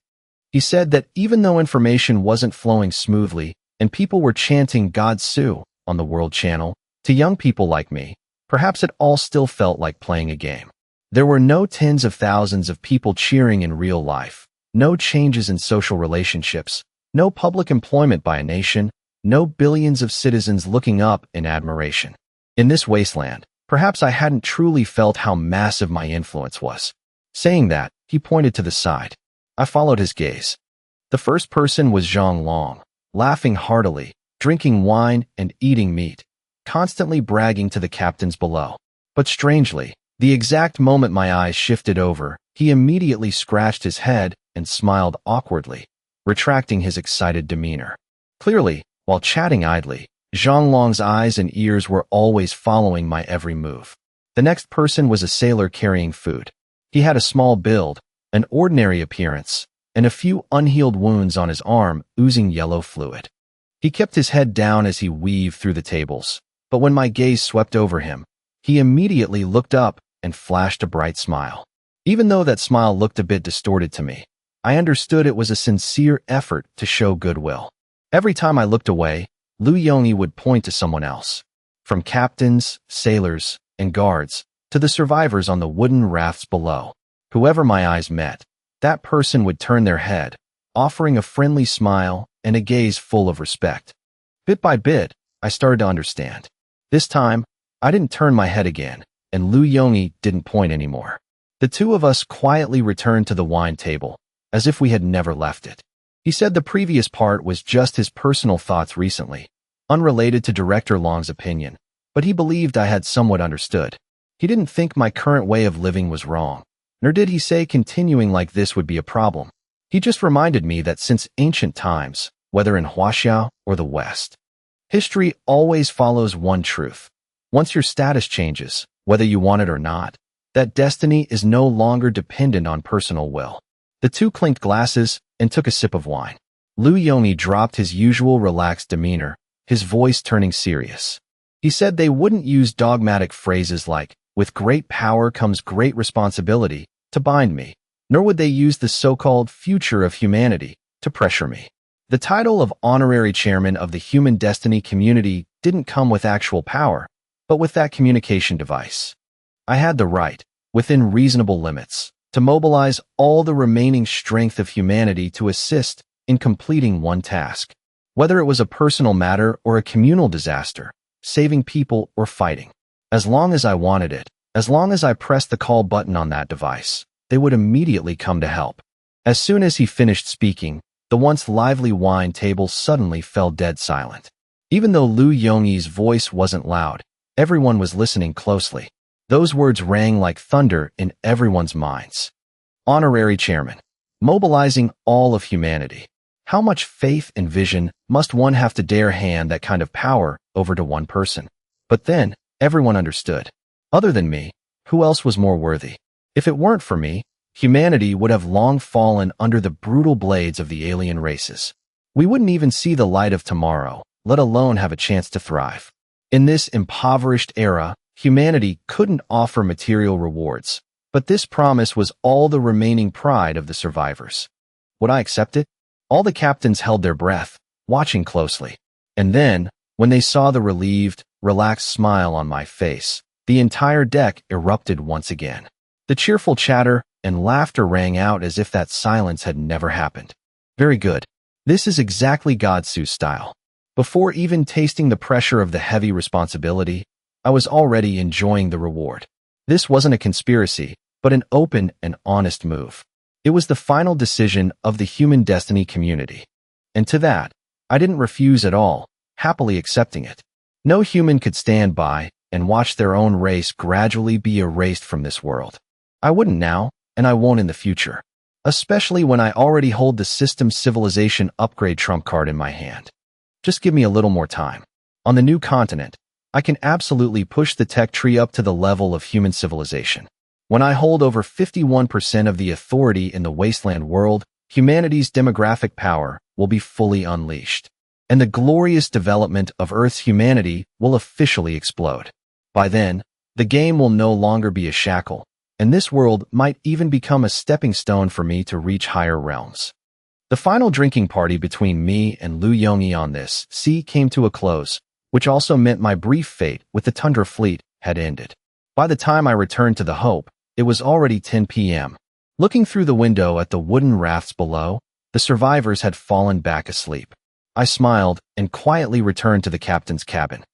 He said that even though information wasn't flowing smoothly and people were chanting God Su on the World Channel, to young people like me, perhaps it all still felt like playing a game. There were no tens of thousands of people cheering in real life, no changes in social relationships, no public employment by a nation, no billions of citizens looking up in admiration. In this wasteland, perhaps I hadn't truly felt how massive my influence was. Saying that, he pointed to the side. I followed his gaze. The first person was Zhang Long, laughing heartily, drinking wine and eating meat, constantly bragging to the captains below. But strangely, the exact moment my eyes shifted over, he immediately scratched his head and smiled awkwardly, retracting his excited demeanor. Clearly, while chatting idly, Zhang Long's eyes and ears were always following my every move. The next person was a sailor carrying food. He had a small build, an ordinary appearance, and a few unhealed wounds on his arm oozing yellow fluid. He kept his head down as he weaved through the tables, but when my gaze swept over him, he immediately looked up and flashed a bright smile. Even though that smile looked a bit distorted to me, I understood it was a sincere effort to show goodwill. Every time I looked away, Lu Yongyi would point to someone else. From captains, sailors, and guards, to the survivors on the wooden rafts below. Whoever my eyes met, that person would turn their head, offering a friendly smile and a gaze full of respect. Bit by bit, I started to understand. This time, I didn't turn my head again, and Lu Yongyi didn't point anymore. The two of us quietly returned to the wine table, as if we had never left it. He said the previous part was just his personal thoughts recently, unrelated to Director Long's opinion, but he believed I had somewhat understood. He didn't think my current way of living was wrong, nor did he say continuing like this would be a problem. He just reminded me that since ancient times, whether in Huaxiao or the West, history always follows one truth. Once your status changes, whether you want it or not, that destiny is no longer dependent on personal will. The two clinked glasses and took a sip of wine. Lu Yongyi dropped his usual relaxed demeanor, his voice turning serious. He said they wouldn't use dogmatic phrases like, "With great power comes great responsibility," to bind me, nor would they use the so-called future of humanity to pressure me. The title of honorary chairman of the Human Destiny community didn't come with actual power, but with that communication device. I had the right, within reasonable limits, to mobilize all the remaining strength of humanity to assist in completing one task, whether it was a personal matter or a communal disaster, saving people or fighting. As long as I wanted it, as long as I pressed the call button on that device, they would immediately come to help. As soon as he finished speaking, the once lively wine table suddenly fell dead silent. Even though Lu Yongyi's voice wasn't loud, everyone was listening closely. Those words rang like thunder in everyone's minds. Honorary chairman, mobilizing all of humanity. How much faith and vision must one have to dare hand that kind of power over to one person? But then, everyone understood. Other than me, who else was more worthy? If it weren't for me, humanity would have long fallen under the brutal blades of the alien races. We wouldn't even see the light of tomorrow, let alone have a chance to thrive. In this impoverished era, humanity couldn't offer material rewards, but this promise was all the remaining pride of the survivors. Would I accept it? All the captains held their breath, watching closely. And then, when they saw the relieved, relaxed smile on my face, the entire deck erupted once again. The cheerful chatter and laughter rang out as if that silence had never happened. Very good. This is exactly Godsu's style. Before even tasting the pressure of the heavy responsibility, I was already enjoying the reward. This wasn't a conspiracy, but an open and honest move. It was the final decision of the Human Destiny community. And to that, I didn't refuse at all, happily accepting it. No human could stand by and watch their own race gradually be erased from this world. I wouldn't now, and I won't in the future, especially when I already hold the system civilization upgrade trump card in my hand. Just give me a little more time. On the new continent, I can absolutely push the tech tree up to the level of human civilization. When I hold over 51% of the authority in the wasteland world, humanity's demographic power will be fully unleashed, and the glorious development of Earth's humanity will officially explode. By then, the game will no longer be a shackle, and this world might even become a stepping stone for me to reach higher realms. The final drinking party between me and Lu Yongyi on this sea came to a close, which also meant my brief fate with the Tundra fleet had ended. By the time I returned to the Hope, it was already 10 p.m. Looking through the window at the wooden rafts below, the survivors had fallen back asleep. I smiled and quietly returned to the captain's cabin.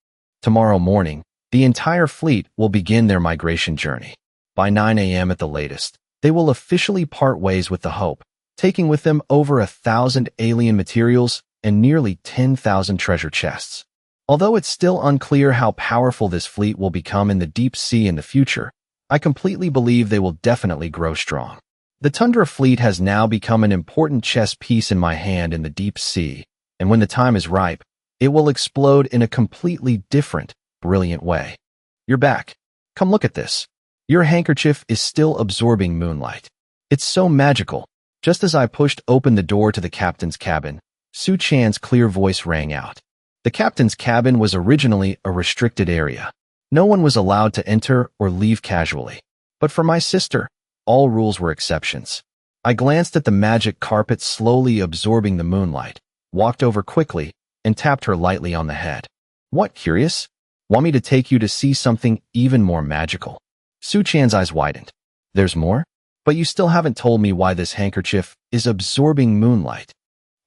Tomorrow morning, the entire fleet will begin their migration journey. By 9 a.m. at the latest, they will officially part ways with the Hope, taking with them over 1,000 alien materials and nearly 10,000 treasure chests. Although it's still unclear how powerful this fleet will become in the deep sea in the future, I completely believe they will definitely grow strong. The Tundra fleet has now become an important chess piece in my hand in the deep sea, and when the time is ripe, it will explode in a completely different, brilliant way. You're back. Come look at this. Your handkerchief is still absorbing moonlight. It's so magical. Just as I pushed open the door to the captain's cabin, Su Chan's clear voice rang out. The captain's cabin was originally a restricted area. No one was allowed to enter or leave casually. But for my sister, all rules were exceptions. I glanced at the magic carpet slowly absorbing the moonlight, walked over quickly, and tapped her lightly on the head. What, curious? Want me to take you to see something even more magical? Su Chan's eyes widened. There's more? But you still haven't told me why this handkerchief is absorbing moonlight.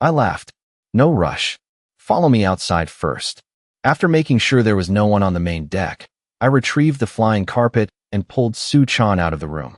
I laughed. No rush. Follow me outside first. After making sure there was no one on the main deck, I retrieved the flying carpet and pulled Su Chan out of the room.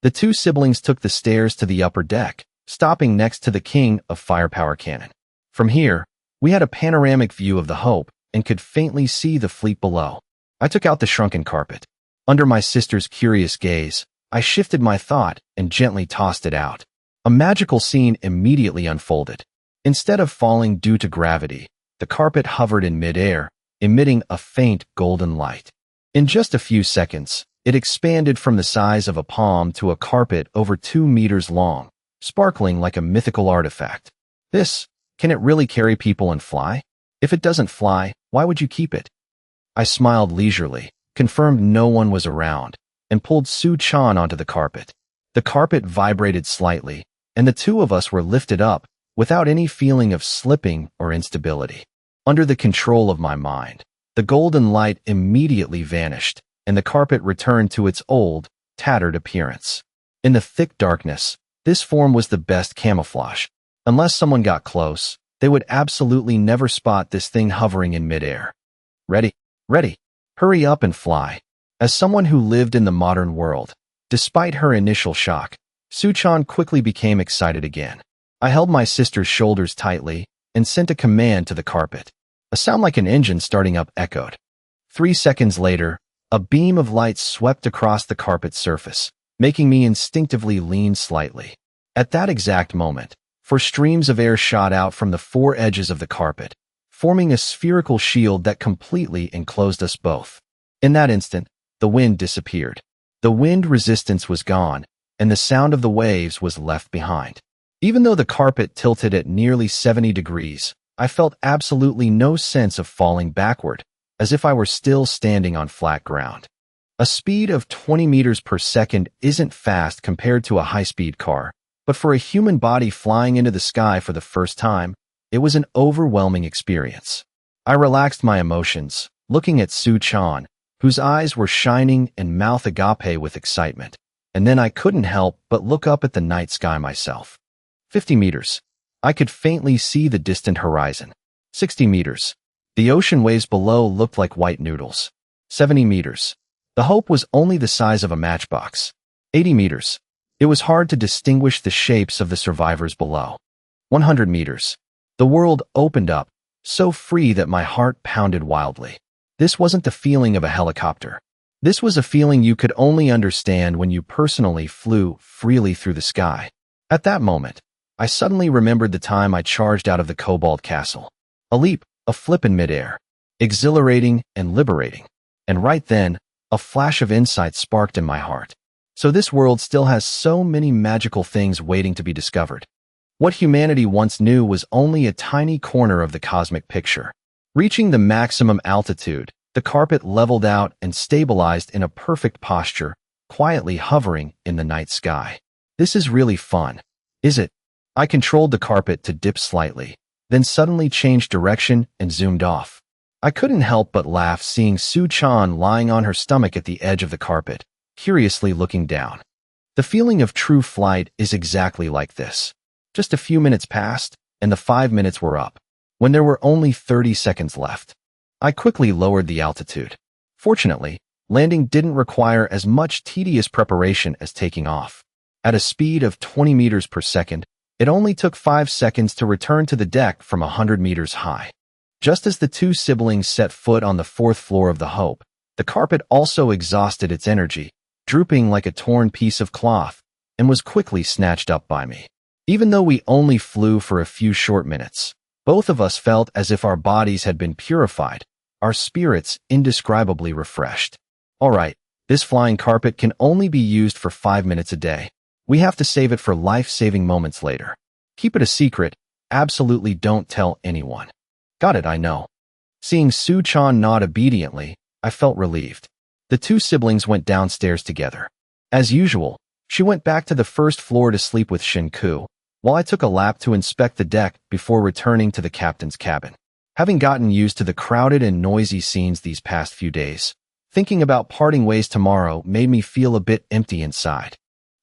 The two siblings took the stairs to the upper deck, stopping next to the king of firepower cannon. From here, we had a panoramic view of the Hope and could faintly see the fleet below. I took out the shrunken carpet. Under my sister's curious gaze, I shifted my thought and gently tossed it out. A magical scene immediately unfolded. Instead of falling due to gravity, the carpet hovered in midair, emitting a faint golden light. In just a few seconds, it expanded from the size of a palm to a carpet over 2 meters long, sparkling like a mythical artifact. Can it really carry people and fly? If it doesn't fly, why would you keep it? I smiled leisurely, confirmed no one was around, and pulled Su Chan onto the carpet. The carpet vibrated slightly, and the two of us were lifted up without any feeling of slipping or instability. Under the control of my mind, the golden light immediately vanished, and the carpet returned to its old, tattered appearance. In the thick darkness, this form was the best camouflage. Unless someone got close, they would absolutely never spot this thing hovering in midair. Ready, ready, hurry up and fly. As someone who lived in the modern world, despite her initial shock, Su Chan quickly became excited again. I held my sister's shoulders tightly and sent a command to the carpet. A sound like an engine starting up echoed. 3 seconds later, a beam of light swept across the carpet's surface, making me instinctively lean slightly. At that exact moment, 4 streams of air shot out from the 4 edges of the carpet, forming a spherical shield that completely enclosed us both. In that instant, the wind disappeared. The wind resistance was gone, and the sound of the waves was left behind. Even though the carpet tilted at nearly 70 degrees, I felt absolutely no sense of falling backward, as if I were still standing on flat ground. A speed of 20 meters per second isn't fast compared to a high-speed car, but for a human body flying into the sky for the first time, it was an overwhelming experience. I relaxed my emotions, looking at Su Chan, whose eyes were shining and mouth agape with excitement, and then I couldn't help but look up at the night sky myself. 50 meters. I could faintly see the distant horizon. 60 meters. The ocean waves below looked like white noodles. 70 meters. The Hope was only the size of a matchbox. 80 meters. It was hard to distinguish the shapes of the survivors below. 100 meters. The world opened up, so free that my heart pounded wildly. This wasn't the feeling of a helicopter. This was a feeling you could only understand when you personally flew freely through the sky. At that moment, I suddenly remembered the time I charged out of the Cobalt Castle. A leap, a flip in midair. Exhilarating and liberating. And right then, a flash of insight sparked in my heart. So this world still has so many magical things waiting to be discovered. What humanity once knew was only a tiny corner of the cosmic picture. Reaching the maximum altitude, the carpet leveled out and stabilized in a perfect posture, quietly hovering in the night sky. This is really fun, is it? I controlled the carpet to dip slightly, then suddenly changed direction and zoomed off. I couldn't help but laugh seeing Su Chan lying on her stomach at the edge of the carpet, curiously looking down. The feeling of true flight is exactly like this. Just a few minutes passed, and the 5 minutes were up, when there were only 30 seconds left. I quickly lowered the altitude. Fortunately, landing didn't require as much tedious preparation as taking off. At a speed of 20 meters per second, it only took 5 seconds to return to the deck from 100 meters high. Just as the two siblings set foot on the 4th floor of the Hope, the carpet also exhausted its energy, drooping like a torn piece of cloth, and was quickly snatched up by me. Even though we only flew for a few short minutes, both of us felt as if our bodies had been purified, our spirits indescribably refreshed. All right, this flying carpet can only be used for 5 minutes a day. We have to save it for life-saving moments later. Keep it a secret. Absolutely don't tell anyone. Got it, I know. Seeing Su Chan nod obediently, I felt relieved. The two siblings went downstairs together. As usual, She went back to the first floor to sleep with Shinku, while I took a lap to inspect the deck before returning to the captain's cabin. Having gotten used to the crowded and noisy scenes these past few days, thinking about parting ways tomorrow made me feel a bit empty inside.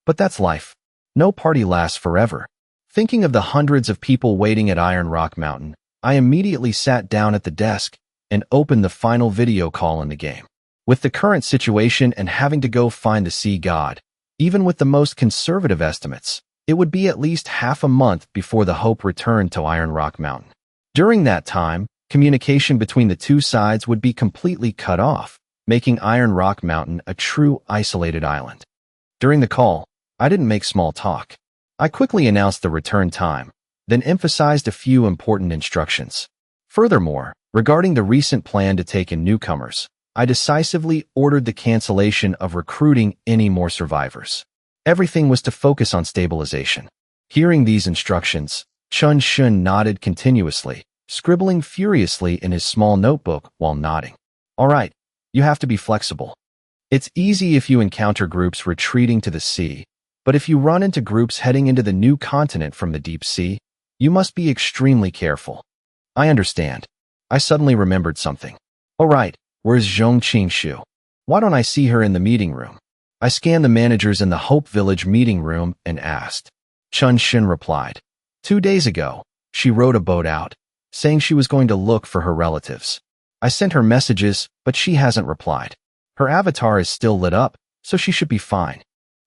But that's life. No party lasts forever. Thinking of the hundreds of people waiting at Iron Rock Mountain, I immediately sat down at the desk and opened the final video call in the game. With the current situation and having to go find the sea god, even with the most conservative estimates, it would be at least half a month before the Hope returned to Iron Rock Mountain. During that time, communication between the two sides would be completely cut off, making Iron Rock Mountain a true isolated island. During the call, I didn't make small talk. I quickly announced the return time, then emphasized a few important instructions. Furthermore, regarding the recent plan to take in newcomers, I decisively ordered the cancellation of recruiting any more survivors. Everything was to focus on stabilization. Hearing these instructions, Chun Shun nodded continuously, scribbling furiously in his small notebook while nodding. All right, you have to be flexible. It's easy if you encounter groups retreating to the sea, but if you run into groups heading into the new continent from the deep sea, you must be extremely careful. I understand. I suddenly remembered something. All right, where's Zhong Qingshu? Why don't I see her in the meeting room? I scanned the managers in the Hope Village meeting room and asked. Chun Shun replied. 2 days ago, she rowed a boat out, saying she was going to look for her relatives. I sent her messages, but she hasn't replied. Her avatar is still lit up, so she should be fine.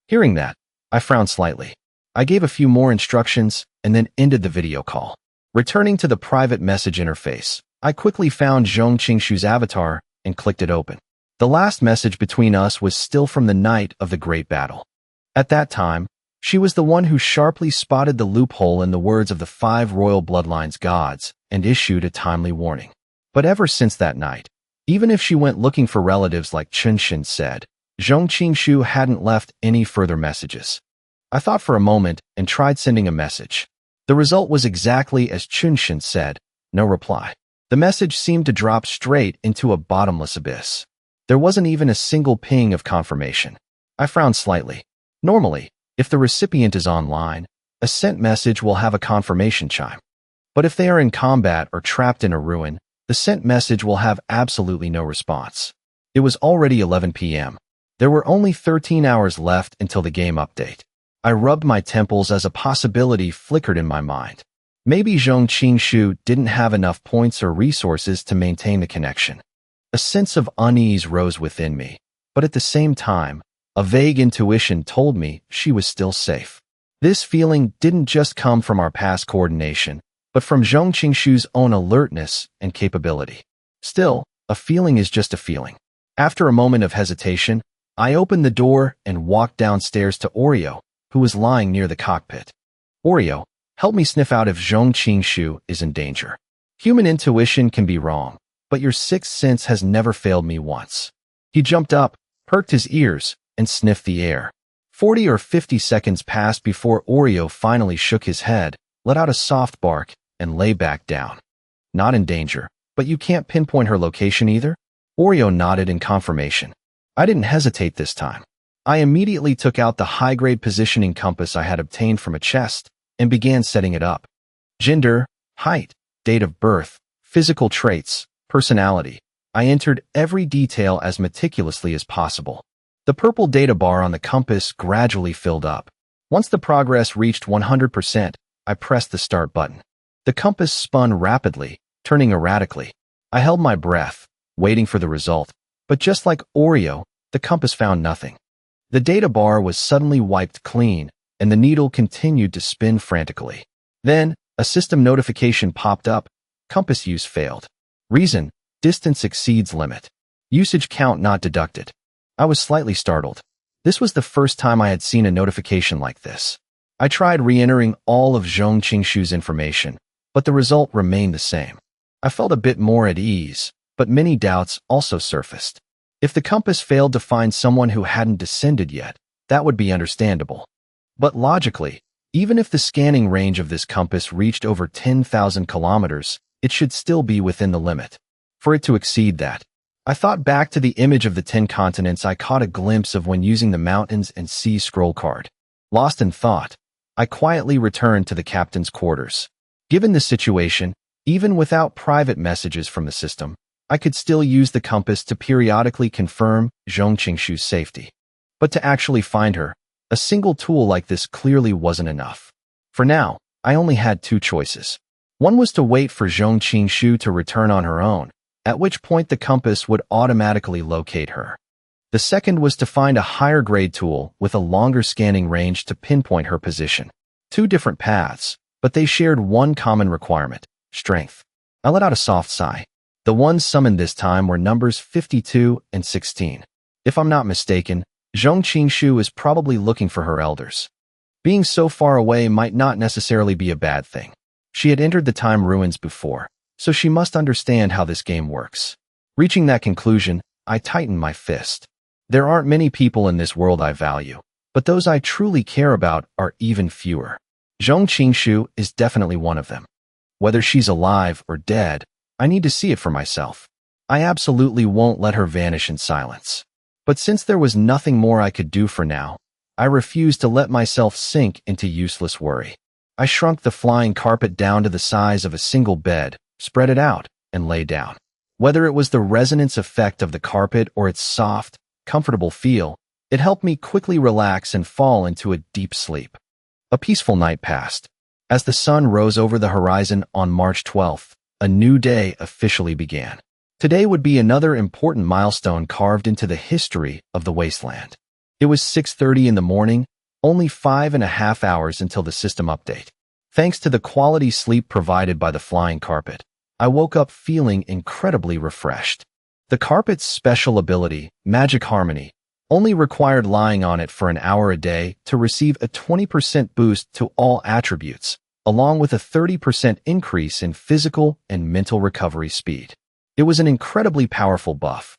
Hearing that, I frowned slightly. I gave a few more instructions and then ended the video call. Returning to the private message interface, I quickly found Zhong Qingshu's avatar and clicked it open. The last message between us was still from the night of the great battle. At that time, she was the one who sharply spotted the loophole in the words of the 5 royal bloodlines gods and issued a timely warning. But ever since that night, even if she went looking for relatives like Chun Shin said, Zhong Qingshu hadn't left any further messages. I thought for a moment and tried sending a message. The result was exactly as Chun Shin said, no reply. The message seemed to drop straight into a bottomless abyss. There wasn't even a single ping of confirmation. I frowned slightly. Normally, if the recipient is online, a sent message will have a confirmation chime. But if they are in combat or trapped in a ruin, the sent message will have absolutely no response. It was already 11 p.m. There were only 13 hours left until the game update. I rubbed my temples as a possibility flickered in my mind. Maybe Zhong Qingshu didn't have enough points or resources to maintain the connection. A sense of unease rose within me, but at the same time, a vague intuition told me she was still safe. This feeling didn't just come from our past coordination, but from Zhong Qingshu's own alertness and capability. Still, a feeling is just a feeling. After a moment of hesitation, I opened the door and walked downstairs to Oreo, who was lying near the cockpit. Oreo, help me sniff out if Zhong Qingshu is in danger. Human intuition can be wrong, but your sixth sense has never failed me once. He jumped up, perked his ears, and sniffed the air. 40 or 50 seconds passed before Oreo finally shook his head, let out a soft bark, and lay back down. Not in danger, but you can't pinpoint her location either? Oreo nodded in confirmation. I didn't hesitate this time. I immediately took out the high-grade positioning compass I had obtained from a chest and began setting it up. Gender, height, date of birth, physical traits, personality. I entered every detail as meticulously as possible. The purple data bar on the compass gradually filled up. Once the progress reached 100%, I pressed the start button. The compass spun rapidly, turning erratically. I held my breath, waiting for the result, but just like Oreo, the compass found nothing. The data bar was suddenly wiped clean, and the needle continued to spin frantically. Then, a system notification popped up. Compass use failed. Reason: distance exceeds limit. Usage count not deducted. I was slightly startled. This was the first time I had seen a notification like this. I tried re-entering all of Zhong Qingshu's information, but the result remained the same. I felt a bit more at ease, but many doubts also surfaced. If the compass failed to find someone who hadn't descended yet, that would be understandable. But logically, even if the scanning range of this compass reached over 10,000 kilometers, it should still be within the limit. For it to exceed that, I thought back to the image of the 10 continents I caught a glimpse of when using the mountains and seas scroll card. Lost in thought, I quietly returned to the captain's quarters. Given the situation, even without private messages from the system, I could still use the compass to periodically confirm Zhong Qingshu's safety. But to actually find her, a single tool like this clearly wasn't enough. For now, I only had two choices. One was to wait for Zhong Qingshu to return on her own, at which point the compass would automatically locate her. The second was to find a higher-grade tool with a longer scanning range to pinpoint her position. Two different paths, but they shared one common requirement: strength. I let out a soft sigh. The ones summoned this time were numbers 52 and 16. If I'm not mistaken, Zhong Qingshu is probably looking for her elders. Being so far away might not necessarily be a bad thing. She had entered the time ruins before, so she must understand how this game works. Reaching that conclusion, I tightened my fist. There aren't many people in this world I value, but those I truly care about are even fewer. Zhong Qingshu is definitely one of them. Whether she's alive or dead, I need to see it for myself. I absolutely won't let her vanish in silence. But since there was nothing more I could do for now, I refused to let myself sink into useless worry. I shrunk the flying carpet down to the size of a single bed, spread it out, and lay down. Whether it was the resonance effect of the carpet or its soft, comfortable feel, it helped me quickly relax and fall into a deep sleep. A peaceful night passed. As the sun rose over the horizon on March 12th, a new day officially began. Today would be another important milestone carved into the history of the wasteland. It was 6:30 in the morning, only 5.5 hours until the system update. Thanks to the quality sleep provided by the flying carpet, I woke up feeling incredibly refreshed. The carpet's special ability, Magic Harmony, only required lying on it for an hour a day to receive a 20% boost to all attributes, along with a 30% increase in physical and mental recovery speed. It was an incredibly powerful buff.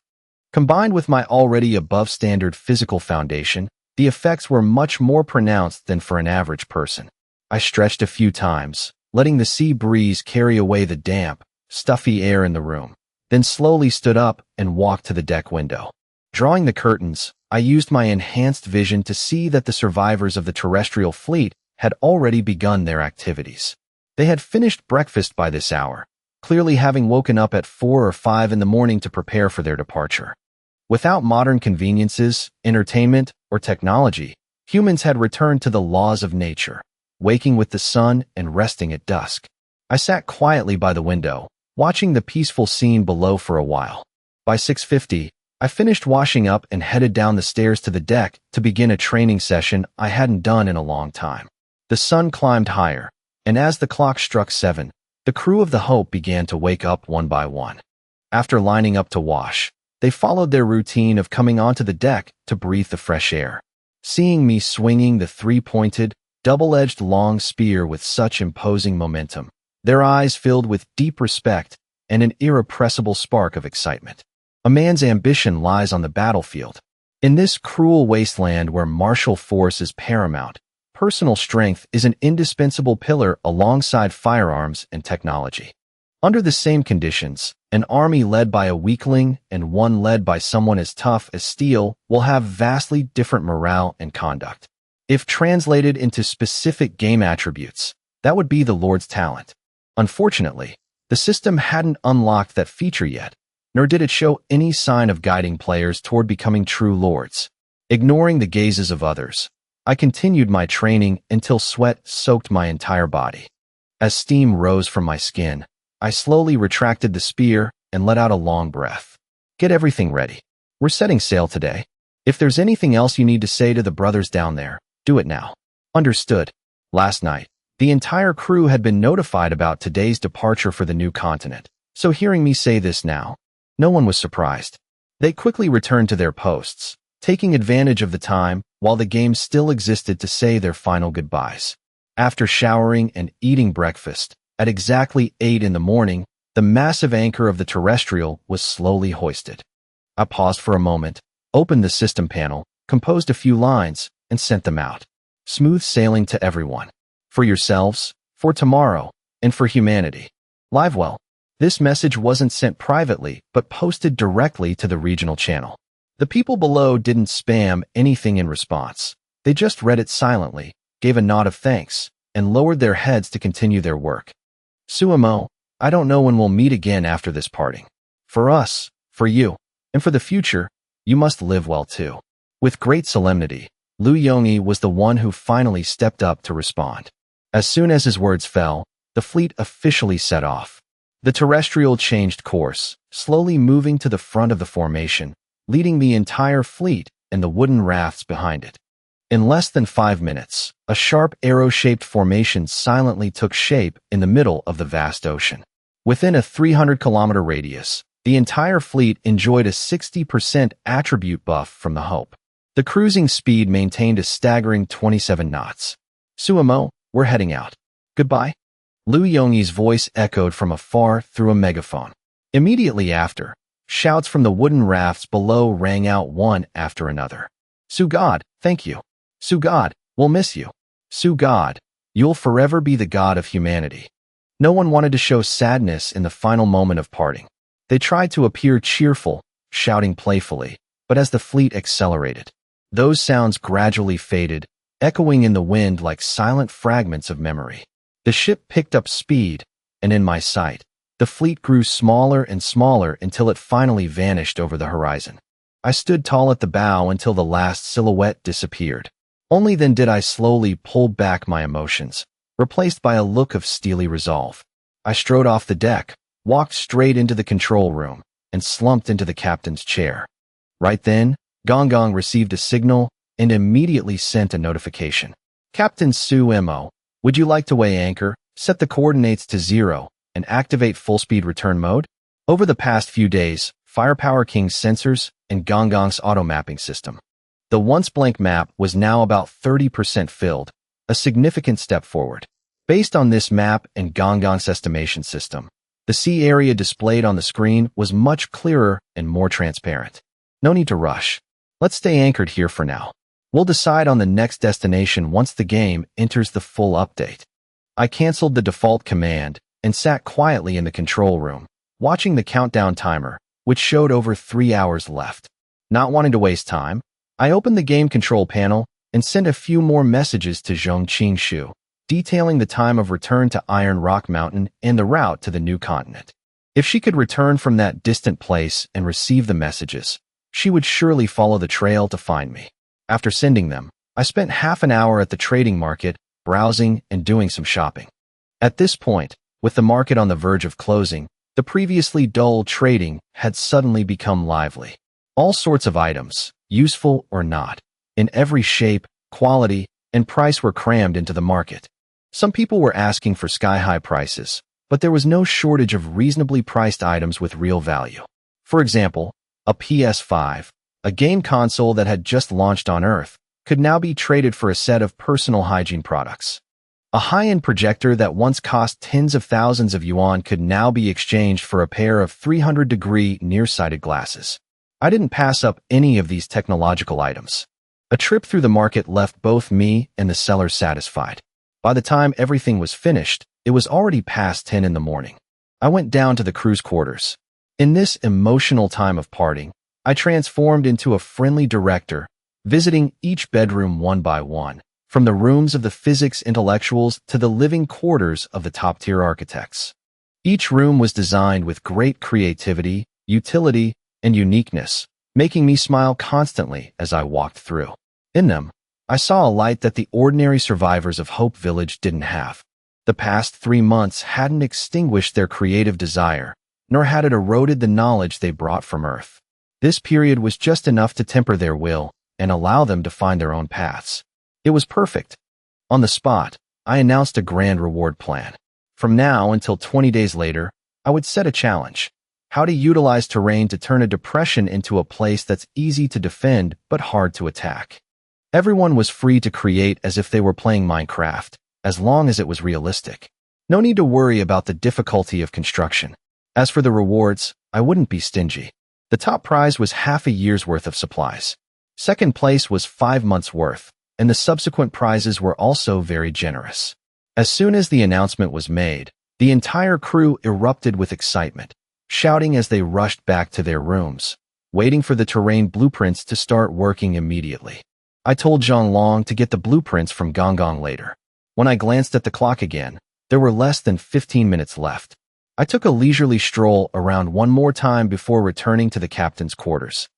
Combined with my already above-standard physical foundation, the effects were much more pronounced than for an average person. I stretched a few times, letting the sea breeze carry away the damp, stuffy air in the room, then slowly stood up and walked to the deck window. Drawing the curtains, I used my enhanced vision to see that the survivors of the terrestrial fleet had already begun their activities. They had finished breakfast by this hour, clearly having woken up at 4 or 5 in the morning to prepare for their departure. Without modern conveniences, entertainment, or technology, humans had returned to the laws of nature, waking with the sun and resting at dusk. I sat quietly by the window, watching the peaceful scene below for a while. By 6:50, I finished washing up and headed down the stairs to the deck to begin a training session I hadn't done in a long time. The sun climbed higher, and as the clock struck 7, the crew of the Hope began to wake up one by one. After lining up to wash, they followed their routine of coming onto the deck to breathe the fresh air. Seeing me swinging the three-pointed, double-edged long spear with such imposing momentum, their eyes filled with deep respect and an irrepressible spark of excitement. A man's ambition lies on the battlefield. In this cruel wasteland where martial force is paramount, personal strength is an indispensable pillar alongside firearms and technology. Under the same conditions, an army led by a weakling and one led by someone as tough as steel will have vastly different morale and conduct. If translated into specific game attributes, that would be the Lord's talent. Unfortunately, the system hadn't unlocked that feature yet, nor did it show any sign of guiding players toward becoming true lords. Ignoring the gazes of others, I continued my training until sweat soaked my entire body. As steam rose from my skin, I slowly retracted the spear and let out a long breath. Get everything ready. We're setting sail today. If there's anything else you need to say to the brothers down there, do it now. Understood. Last night, the entire crew had been notified about today's departure for the new continent, so hearing me say this now, no one was surprised. They quickly returned to their posts, taking advantage of the time while the game still existed to say their final goodbyes. After showering and eating breakfast, at exactly 8 in the morning, the massive anchor of the terrestrial was slowly hoisted. I paused for a moment, opened the system panel, composed a few lines, and sent them out. Smooth sailing to everyone. For yourselves, for tomorrow, and for humanity. Live well. This message wasn't sent privately, but posted directly to the regional channel. The people below didn't spam anything in response. They just read it silently, gave a nod of thanks, and lowered their heads to continue their work. Sumo, I don't know when we'll meet again after this parting. For us, for you, and for the future, you must live well too. With great solemnity, Liu Yongyi was the one who finally stepped up to respond. As soon as his words fell, the fleet officially set off. The terrestrial changed course, slowly moving to the front of the formation, leading the entire fleet and the wooden rafts behind it. In less than 5 minutes, a sharp arrow-shaped formation silently took shape in the middle of the vast ocean. Within a 300-kilometer radius, the entire fleet enjoyed a 60% attribute buff from the Hope. The cruising speed maintained a staggering 27 knots. Sumo, we're heading out. Goodbye. Liu Yongyi's voice echoed from afar through a megaphone. Immediately after, shouts from the wooden rafts below rang out one after another. Su God, thank you. Su God, we'll miss you. Su God, you'll forever be the God of humanity. No one wanted to show sadness in the final moment of parting. They tried to appear cheerful, shouting playfully, but as the fleet accelerated, those sounds gradually faded, echoing in the wind like silent fragments of memory. The ship picked up speed, and in my sight, the fleet grew smaller and smaller until it finally vanished over the horizon. I stood tall at the bow until the last silhouette disappeared. Only then did I slowly pull back my emotions, replaced by a look of steely resolve. I strode off the deck, walked straight into the control room, and slumped into the captain's chair. Right then, Gong Gong received a signal and immediately sent a notification. Captain Sumo, would you like to weigh anchor, set the coordinates to 0, and activate full-speed return mode? Over the past few days, Firepower King's sensors and Gong Gong's auto-mapping system. The once blank map was now about 30% filled, a significant step forward. Based on this map and Gong Gong's estimation system, the sea area displayed on the screen was much clearer and more transparent. No need to rush. Let's stay anchored here for now. We'll decide on the next destination once the game enters the full update. I canceled the default command and sat quietly in the control room, watching the countdown timer, which showed over 3 hours left. Not wanting to waste time, I opened the game control panel and sent a few more messages to Zhong Qingshu, detailing the time of return to Iron Rock Mountain and the route to the new continent. If she could return from that distant place and receive the messages, she would surely follow the trail to find me. After sending them, I spent half an hour at the trading market, browsing and doing some shopping. At this point, with the market on the verge of closing, the previously dull trading had suddenly become lively. All sorts of items, useful or not, in every shape, quality, and price were crammed into the market. Some people were asking for sky-high prices, but there was no shortage of reasonably priced items with real value. For example, a PS5, a game console that had just launched on Earth, could now be traded for a set of personal hygiene products. A high-end projector that once cost tens of thousands of yuan could now be exchanged for a pair of 300-degree nearsighted glasses. I didn't pass up any of these technological items. A trip through the market left both me and the seller satisfied. By the time everything was finished, it was already past 10 in the morning. I went down to the crew's quarters. In this emotional time of parting, I transformed into a friendly director, visiting each bedroom one by one, from the rooms of the physics intellectuals to the living quarters of the top-tier architects. Each room was designed with great creativity, utility, and uniqueness, making me smile constantly as I walked through. In them, I saw a light that the ordinary survivors of Hope Village didn't have. The past 3 months hadn't extinguished their creative desire, nor had it eroded the knowledge they brought from Earth. This period was just enough to temper their will and allow them to find their own paths. It was perfect. On the spot, I announced a grand reward plan. From now until 20 days later, I would set a challenge. How to utilize terrain to turn a depression into a place that's easy to defend but hard to attack. Everyone was free to create as if they were playing Minecraft, as long as it was realistic. No need to worry about the difficulty of construction. As for the rewards, I wouldn't be stingy. The top prize was half a year's worth of supplies. Second place was 5 months' worth, and the subsequent prizes were also very generous. As soon as the announcement was made, the The entire crew erupted with excitement, shouting as they rushed back to their rooms, waiting for the terrain blueprints to start working immediately. I told Zhonglong to get the blueprints from Gonggong later. When I glanced at the clock again, there were less than 15 minutes left. I took a leisurely stroll around one more time before returning to the captain's quarters.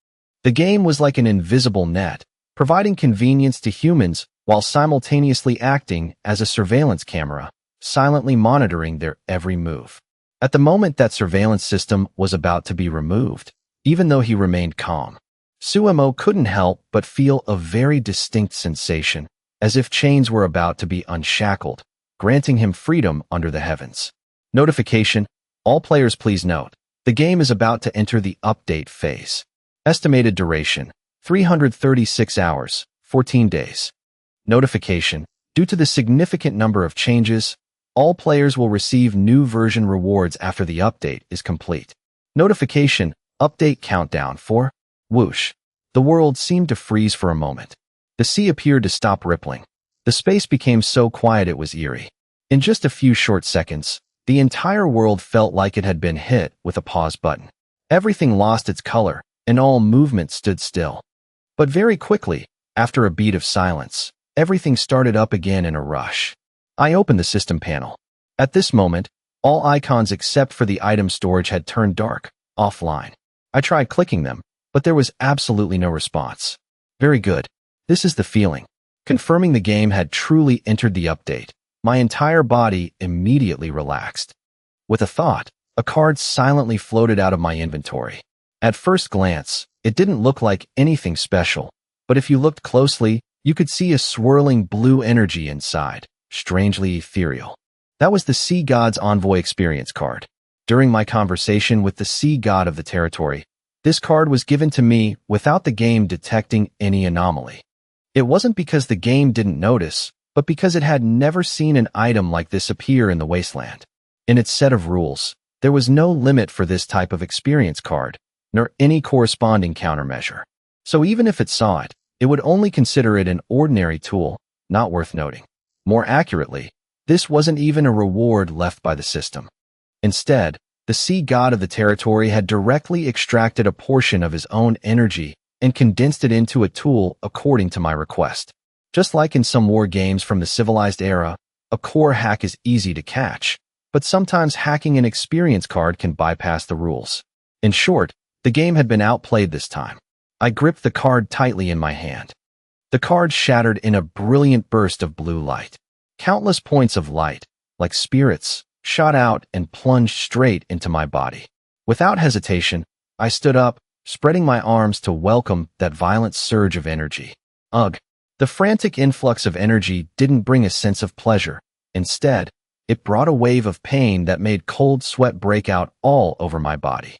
The game was like an invisible net, providing convenience to humans while simultaneously acting as a surveillance camera, silently monitoring their every move. At the moment that surveillance system was about to be removed, even though he remained calm, Suemo couldn't help but feel a very distinct sensation, as if chains were about to be unshackled, granting him freedom under the heavens. Notification: all players please note, the game is about to enter the update phase. Estimated duration: 336 hours, 14 days. Notification: due to the significant number of changes, all players will receive new version rewards after the update is complete. Notification: update countdown for... Whoosh. The world seemed to freeze for a moment. The sea appeared to stop rippling. The space became so quiet it was eerie. In just a few short seconds, the entire world felt like it had been hit with a pause button. Everything lost its color, and all movement stood still. But very quickly, after a beat of silence, everything started up again in a rush. I opened the system panel. At this moment, all icons except for the item storage had turned dark, offline. I tried clicking them, but there was absolutely no response. Very good. This is the feeling. Confirming the game had truly entered the update, my entire body immediately relaxed. With a thought, a card silently floated out of my inventory. At first glance, it didn't look like anything special, but if you looked closely, you could see a swirling blue energy inside, strangely ethereal. That was the Sea God's Envoy experience card. During my conversation with the Sea God of the territory, this card was given to me without the game detecting any anomaly. It wasn't because the game didn't notice, but because it had never seen an item like this appear in the wasteland. In its set of rules, there was no limit for this type of experience card, nor any corresponding countermeasure. So even if it saw it, it would only consider it an ordinary tool, not worth noting. More accurately, this wasn't even a reward left by the system. Instead, the Sea God of the territory had directly extracted a portion of his own energy and condensed it into a tool according to my request. Just like in some war games from the civilized era, a core hack is easy to catch, but sometimes hacking an experience card can bypass the rules. In short, the game had been outplayed this time. I gripped the card tightly in my hand. The card shattered in a brilliant burst of blue light. Countless points of light, like spirits, shot out and plunged straight into my body. Without hesitation, I stood up, spreading my arms to welcome that violent surge of energy. Ugh! The frantic influx of energy didn't bring a sense of pleasure. Instead, it brought a wave of pain that made cold sweat break out all over my body.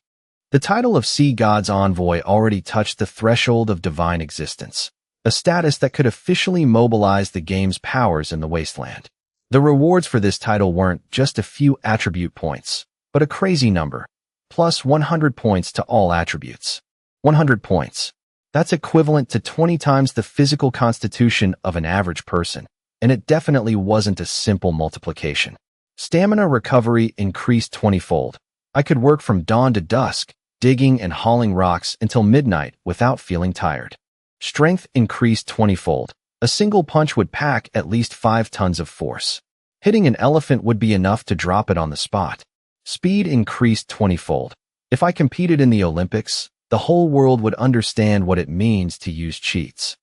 The title of Sea God's Envoy already touched the threshold of divine existence, a status that could officially mobilize the game's powers in the wasteland. The rewards for this title weren't just a few attribute points, but a crazy number, plus 100 points to all attributes. 100 points. That's equivalent to 20 times the physical constitution of an average person, and it definitely wasn't a simple multiplication. Stamina recovery increased 20-fold. I could work from dawn to dusk, digging and hauling rocks until midnight without feeling tired. Strength increased 20-fold. A single punch would pack at least 5 tons of force. Hitting an elephant would be enough to drop it on the spot. Speed increased 20-fold. If I competed in the Olympics, the whole world would understand what it means to use cheats.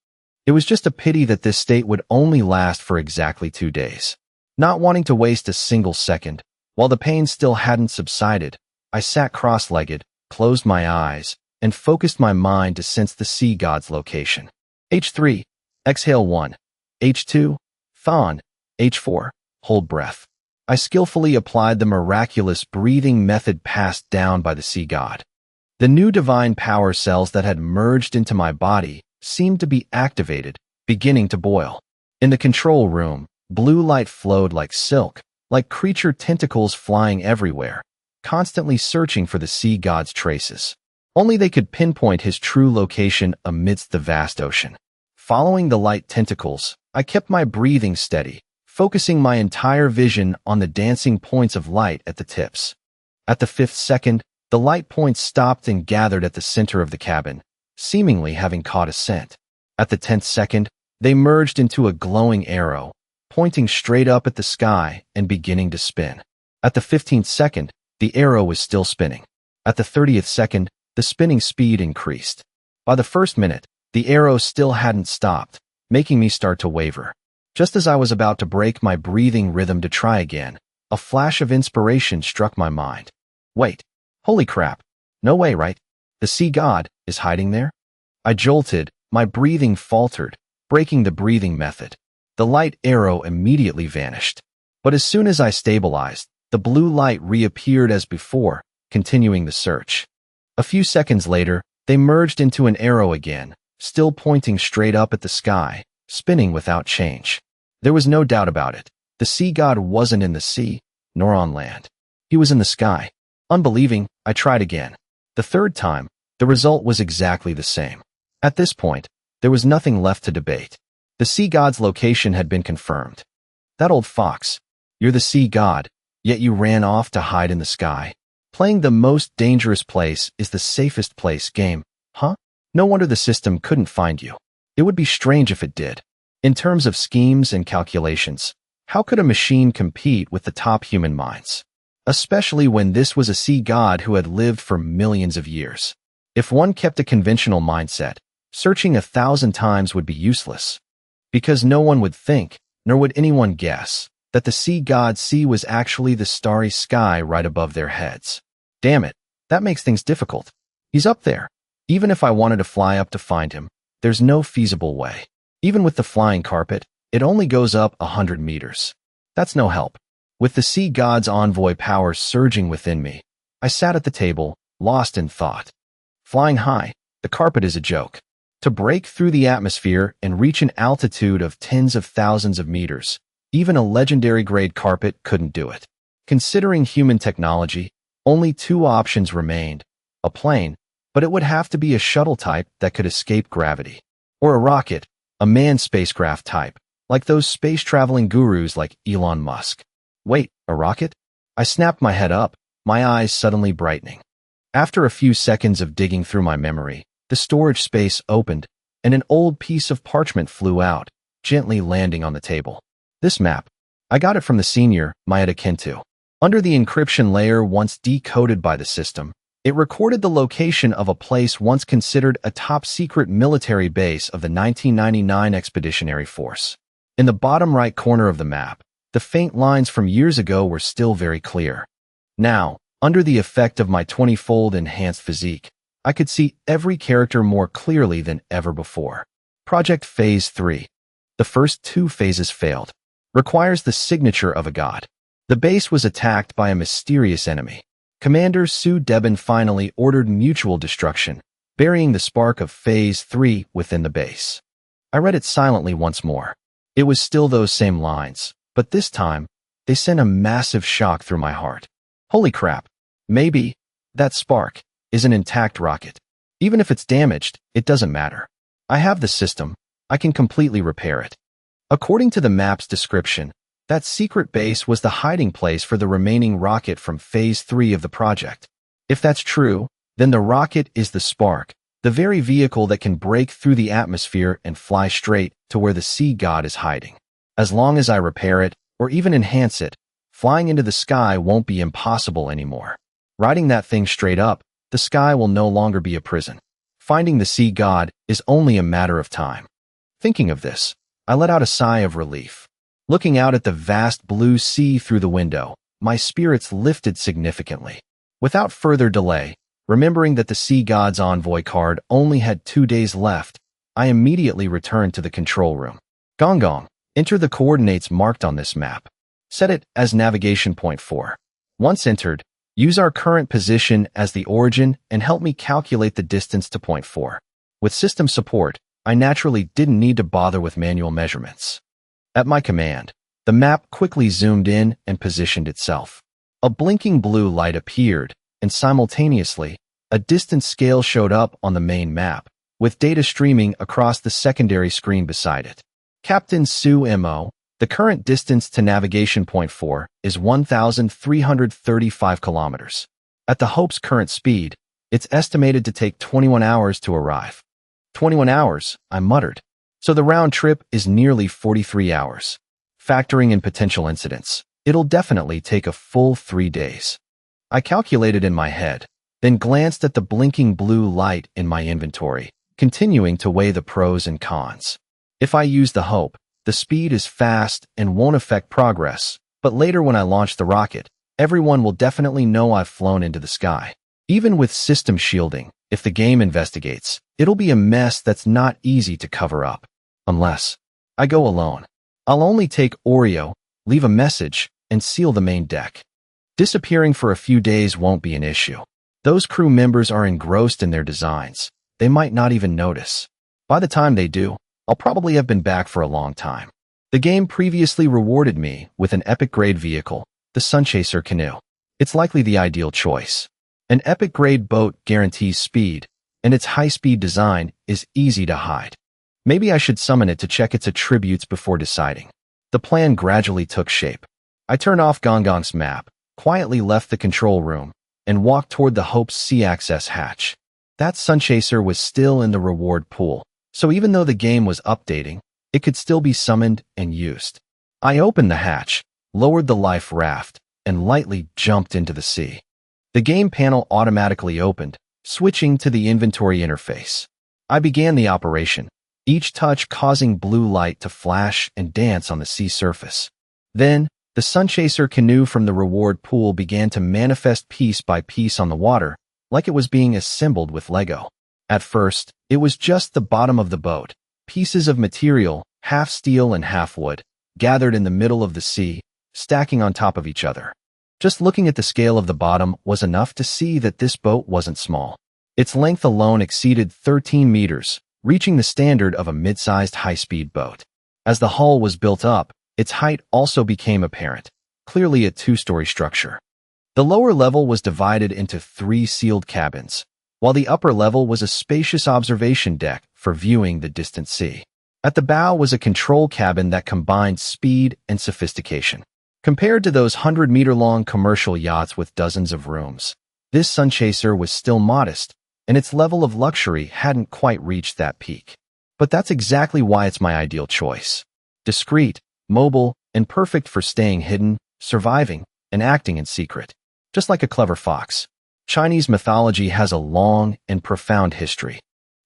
It was just a pity that this state would only last for exactly 2 days. Not wanting to waste a single second, while the pain still hadn't subsided, I sat cross-legged, closed my eyes, and focused my mind to sense the Sea God's location. H3. Exhale 1. H2. Thon. H4. Hold breath. I skillfully applied the miraculous breathing method passed down by the Sea God. The new divine power cells that had merged into my body seemed to be activated, beginning to boil. In the control room, blue light flowed like silk, like creature tentacles flying everywhere, constantly searching for the Sea God's traces. Only they could pinpoint his true location amidst the vast ocean. Following the light tentacles, I kept my breathing steady, focusing my entire vision on the dancing points of light at the tips. At the 5th second, the light points stopped and gathered at the center of the cabin, seemingly having caught a scent. At the 10th second, they merged into a glowing arrow, pointing straight up at the sky and beginning to spin. At the 15th second, the arrow was still spinning. At the 30th second, the spinning speed increased. By the first minute, the arrow still hadn't stopped, making me start to waver. Just as I was about to break my breathing rhythm to try again, a flash of inspiration struck my mind. Wait, holy crap, no way, right? The sea god is hiding there? I jolted, my breathing faltered, breaking the breathing method. The light arrow immediately vanished. But as soon as I stabilized, the blue light reappeared as before, continuing the search. A few seconds later, they merged into an arrow again, still pointing straight up at the sky, spinning without change. There was no doubt about it. The sea god wasn't in the sea, nor on land. He was in the sky. Unbelieving, I tried again. The third time, the result was exactly the same. At this point, there was nothing left to debate. The sea god's location had been confirmed. That old fox. You're the sea god, yet you ran off to hide in the sky. Playing the most dangerous place is the safest place game, huh? No wonder the system couldn't find you. It would be strange if it did. In terms of schemes and calculations, how could a machine compete with the top human minds? Especially when this was a sea god who had lived for millions of years. If one kept a conventional mindset, searching 1,000 times would be useless. Because no one would think, nor would anyone guess, that the sea god's sea was actually the starry sky right above their heads. Damn it, that makes things difficult. He's up there. Even if I wanted to fly up to find him, there's no feasible way. Even with the flying carpet, it only goes up 100 meters. That's no help. With the sea god's envoy power surging within me, I sat at the table, lost in thought. Flying high, the carpet is a joke. To break through the atmosphere and reach an altitude of tens of thousands of meters, even a legendary-grade carpet couldn't do it. Considering human technology, only 2 options remained: a plane, but it would have to be a shuttle type that could escape gravity, or a rocket, a manned spacecraft type, like those space-traveling gurus like Elon Musk. Wait, a rocket? I snapped my head up, my eyes suddenly brightening. After a few seconds of digging through my memory, the storage space opened, and an old piece of parchment flew out, gently landing on the table. This map. I got it from the senior, Maeda Kento. Under the encryption layer once decoded by the system, it recorded the location of a place once considered a top-secret military base of the 1999 Expeditionary Force. In the bottom right corner of the map, the faint lines from years ago were still very clear. Now, under the effect of my 20-fold enhanced physique, I could see every character more clearly than ever before. Project Phase 3. The first 2 phases failed. Requires the signature of a god. The base was attacked by a mysterious enemy. Commander Su Deben finally ordered mutual destruction, burying the spark of Phase 3 within the base. I read it silently once more. It was still those same lines, but this time, they sent a massive shock through my heart. Holy crap. Maybe that spark is an intact rocket. Even if it's damaged, it doesn't matter. I have the system. I can completely repair it. According to the map's description, that secret base was the hiding place for the remaining rocket from Phase 3 of the project. If that's true, then the rocket is the spark, the very vehicle that can break through the atmosphere and fly straight to where the sea god is hiding. As long as I repair it, or even enhance it, flying into the sky won't be impossible anymore. Riding that thing straight up, the sky will no longer be a prison. Finding the sea god is only a matter of time. Thinking of this, I let out a sigh of relief. Looking out at the vast blue sea through the window, my spirits lifted significantly. Without further delay, remembering that the sea god's envoy card only had 2 days left, I immediately returned to the control room. Gong gong, enter the coordinates marked on this map. Set it as navigation point 4. Once entered, use our current position as the origin and help me calculate the distance to point 4. With system support, I naturally didn't need to bother with manual measurements. At my command, the map quickly zoomed in and positioned itself. A blinking blue light appeared, and simultaneously, a distance scale showed up on the main map, with data streaming across the secondary screen beside it. Captain Su Mo, The current distance to navigation point 4 is 1,335 kilometers. At the Hope's current speed, it's estimated to take 21 hours to arrive. 21 hours, I muttered. So the round trip is nearly 43 hours. Factoring in potential incidents, it'll definitely take a full 3 days. I calculated in my head, then glanced at the blinking blue light in my inventory, continuing to weigh the pros and cons. If I use the Hope, the speed is fast and won't affect progress, but later when I launch the rocket, everyone will definitely know I've flown into the sky. Even with system shielding, if the game investigates, it'll be a mess that's not easy to cover up. Unless I go alone. I'll only take Oreo, leave a message, and seal the main deck. Disappearing for a few days won't be an issue. Those crew members are engrossed in their designs. They might not even notice. By the time they do, I'll probably have been back for a long time. The game previously rewarded me with an epic-grade vehicle, the Sunchaser Canoe. It's likely the ideal choice. An epic-grade boat guarantees speed, and its high-speed design is easy to hide. Maybe I should summon it to check its attributes before deciding. The plan gradually took shape. I turned off Gongong's map, quietly left the control room, and walked toward the Hope's sea access hatch. That Sunchaser was still in the reward pool, so even though the game was updating, it could still be summoned and used. I opened the hatch, lowered the life raft, and lightly jumped into the sea. The game panel automatically opened, switching to the inventory interface. I began the operation, each touch causing blue light to flash and dance on the sea surface. Then, the Sunchaser Canoe from the reward pool began to manifest piece by piece on the water, like it was being assembled with Lego. At first, it was just the bottom of the boat, pieces of material, half steel and half wood, gathered in the middle of the sea, stacking on top of each other. Just looking at the scale of the bottom was enough to see that this boat wasn't small. Its length alone exceeded 13 meters, reaching the standard of a mid-sized high-speed boat. As the hull was built up, its height also became apparent, clearly a 2-story structure. The lower level was divided into 3 sealed cabins, while the upper level was a spacious observation deck for viewing the distant sea. At the bow was a control cabin that combined speed and sophistication. Compared to those 100-meter-long commercial yachts with dozens of rooms, this Sunchaser was still modest, and its level of luxury hadn't quite reached that peak. But that's exactly why it's my ideal choice. Discreet, mobile, and perfect for staying hidden, surviving, and acting in secret. Just like a clever fox. Chinese mythology has a long and profound history.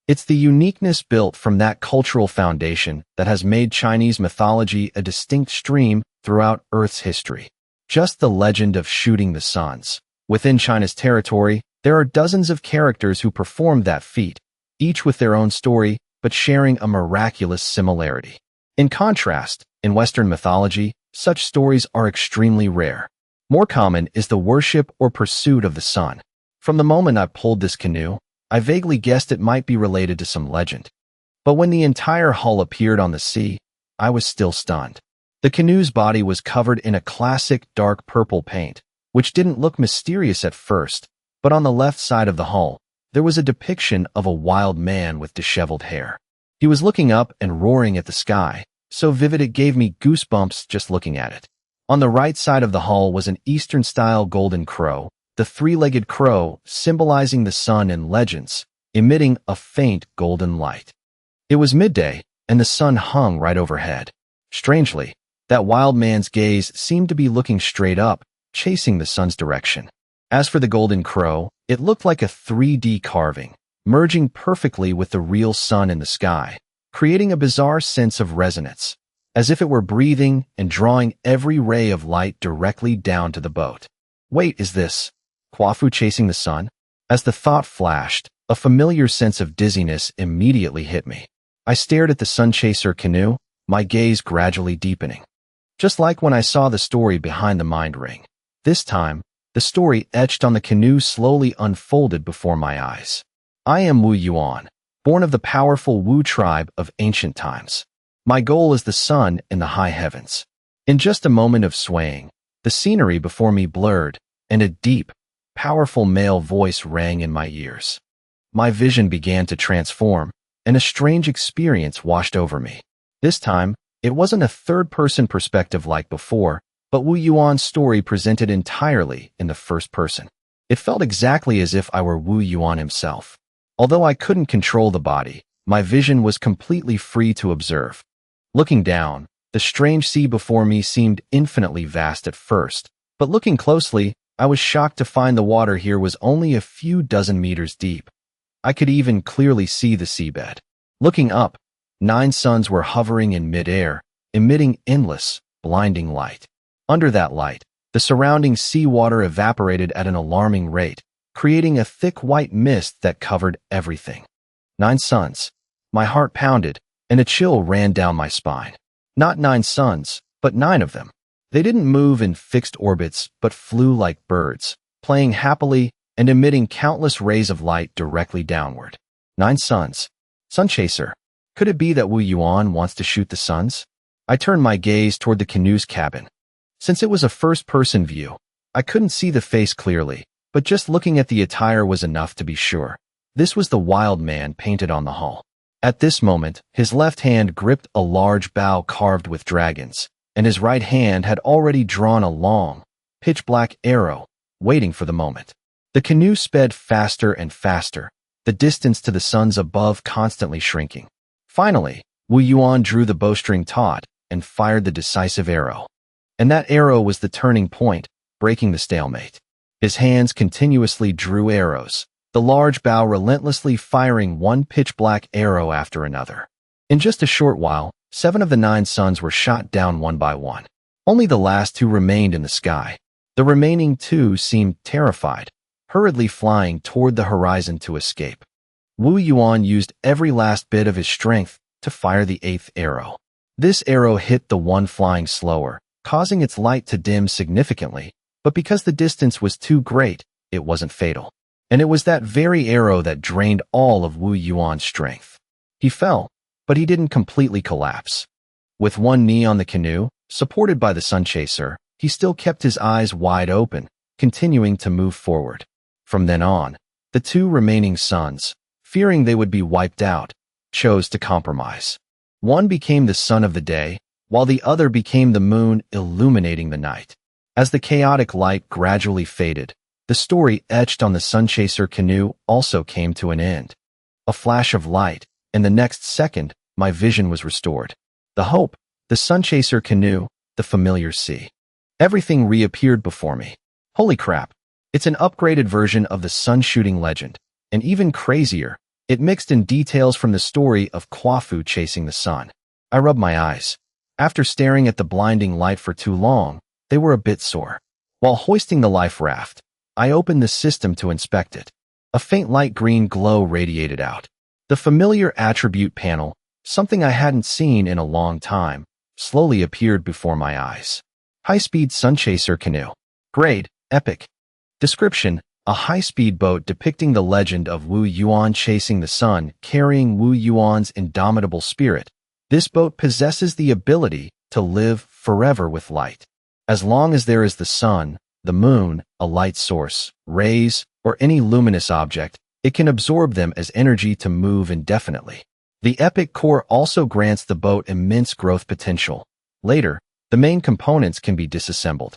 It's the uniqueness built from that cultural foundation that has made Chinese mythology a distinct stream throughout Earth's history. Just the legend of shooting the suns. Within China's territory, there are dozens of characters who performed that feat, each with their own story, but sharing a miraculous similarity. In contrast, in Western mythology, such stories are extremely rare. More common is the worship or pursuit of the sun. From the moment I pulled this canoe, I vaguely guessed it might be related to some legend. But when the entire hull appeared on the sea, I was still stunned. The canoe's body was covered in a classic dark purple paint, which didn't look mysterious at first, but on the left side of the hull, there was a depiction of a wild man with disheveled hair. He was looking up and roaring at the sky, so vivid it gave me goosebumps just looking at it. On the right side of the hull was an Eastern-style golden crow, the 3-legged crow symbolizing the sun in legends, emitting a faint golden light. It was midday, and the sun hung right overhead. Strangely, that wild man's gaze seemed to be looking straight up, chasing the sun's direction. As for the golden crow, it looked like a 3D carving, merging perfectly with the real sun in the sky, creating a bizarre sense of resonance, as if it were breathing and drawing every ray of light directly down to the boat. Wait, is this Quafu chasing the sun? As the thought flashed, a familiar sense of dizziness immediately hit me. I stared at the Sunchaser canoe, my gaze gradually deepening. Just like when I saw the story behind the mind ring. This time, the story etched on the canoe slowly unfolded before my eyes. I am Wu Yuan, born of the powerful Wu tribe of ancient times. My goal is the sun in the high heavens. In just a moment of swaying, the scenery before me blurred, and a deep, powerful male voice rang in my ears. My vision began to transform, and a strange experience washed over me. This time, It wasn't a third-person perspective like before, but Wu Yuan's story presented entirely in the first person. It felt exactly as if I were Wu Yuan himself. Although I couldn't control the body, my vision was completely free to observe. Looking down, the strange sea before me seemed infinitely vast at first, but looking closely, I was shocked to find the water here was only a few dozen meters deep. I could even clearly see the seabed. Looking up, 9 suns were hovering in mid-air, emitting endless, blinding light. Under that light, the surrounding seawater evaporated at an alarming rate, creating a thick white mist that covered everything. 9 suns. My heart pounded, and a chill ran down my spine. Not 9 suns, but 9 of them. They didn't move in fixed orbits, but flew like birds, playing happily and emitting countless rays of light directly downward. 9 suns. Sun chaser. Could it be that Wu Yuan wants to shoot the suns? I turned my gaze toward the canoe's cabin. Since it was a first-person view, I couldn't see the face clearly, but just looking at the attire was enough to be sure. This was the wild man painted on the hull. At this moment, his left hand gripped a large bow carved with dragons, and his right hand had already drawn a long, pitch-black arrow, waiting for the moment. The canoe sped faster and faster, the distance to the suns above constantly shrinking. Finally, Wu Yuan drew the bowstring taut and fired the decisive arrow. And that arrow was the turning point, breaking the stalemate. His hands continuously drew arrows, the large bow relentlessly firing one pitch-black arrow after another. In just a short while, 7 of the 9 suns were shot down one by one. Only the last 2 remained in the sky. The remaining 2 seemed terrified, hurriedly flying toward the horizon to escape. Wu Yuan used every last bit of his strength to fire the 8th arrow. This arrow hit the one flying slower, causing its light to dim significantly, but because the distance was too great, it wasn't fatal. And it was that very arrow that drained all of Wu Yuan's strength. He fell, but he didn't completely collapse. With one knee on the canoe, supported by the sun chaser, he still kept his eyes wide open, continuing to move forward. From then on, the 2 remaining suns, fearing they would be wiped out, chose to compromise. One became the sun of the day, while the other became the moon illuminating the night. As the chaotic light gradually faded, the story etched on the sun chaser canoe also came to an end. A flash of light, and the next second, my vision was restored. The hope, the sun chaser canoe, the familiar sea. Everything reappeared before me. Holy crap! It's an upgraded version of the sun shooting legend, and even crazier, it mixed in details from the story of Kwafu chasing the sun. I rubbed my eyes. After staring at the blinding light for too long, they were a bit sore. While hoisting the life raft, I opened the system to inspect it. A faint light green glow radiated out. The familiar attribute panel, something I hadn't seen in a long time, slowly appeared before my eyes. High-speed sun chaser canoe. Grade, epic. Description, a high-speed boat depicting the legend of Wu Yuan chasing the sun, carrying Wu Yuan's indomitable spirit. This boat possesses the ability to live forever with light. As long as there is the sun, the moon, a light source, rays, or any luminous object, it can absorb them as energy to move indefinitely. The epic core also grants the boat immense growth potential. Later, the main components can be disassembled.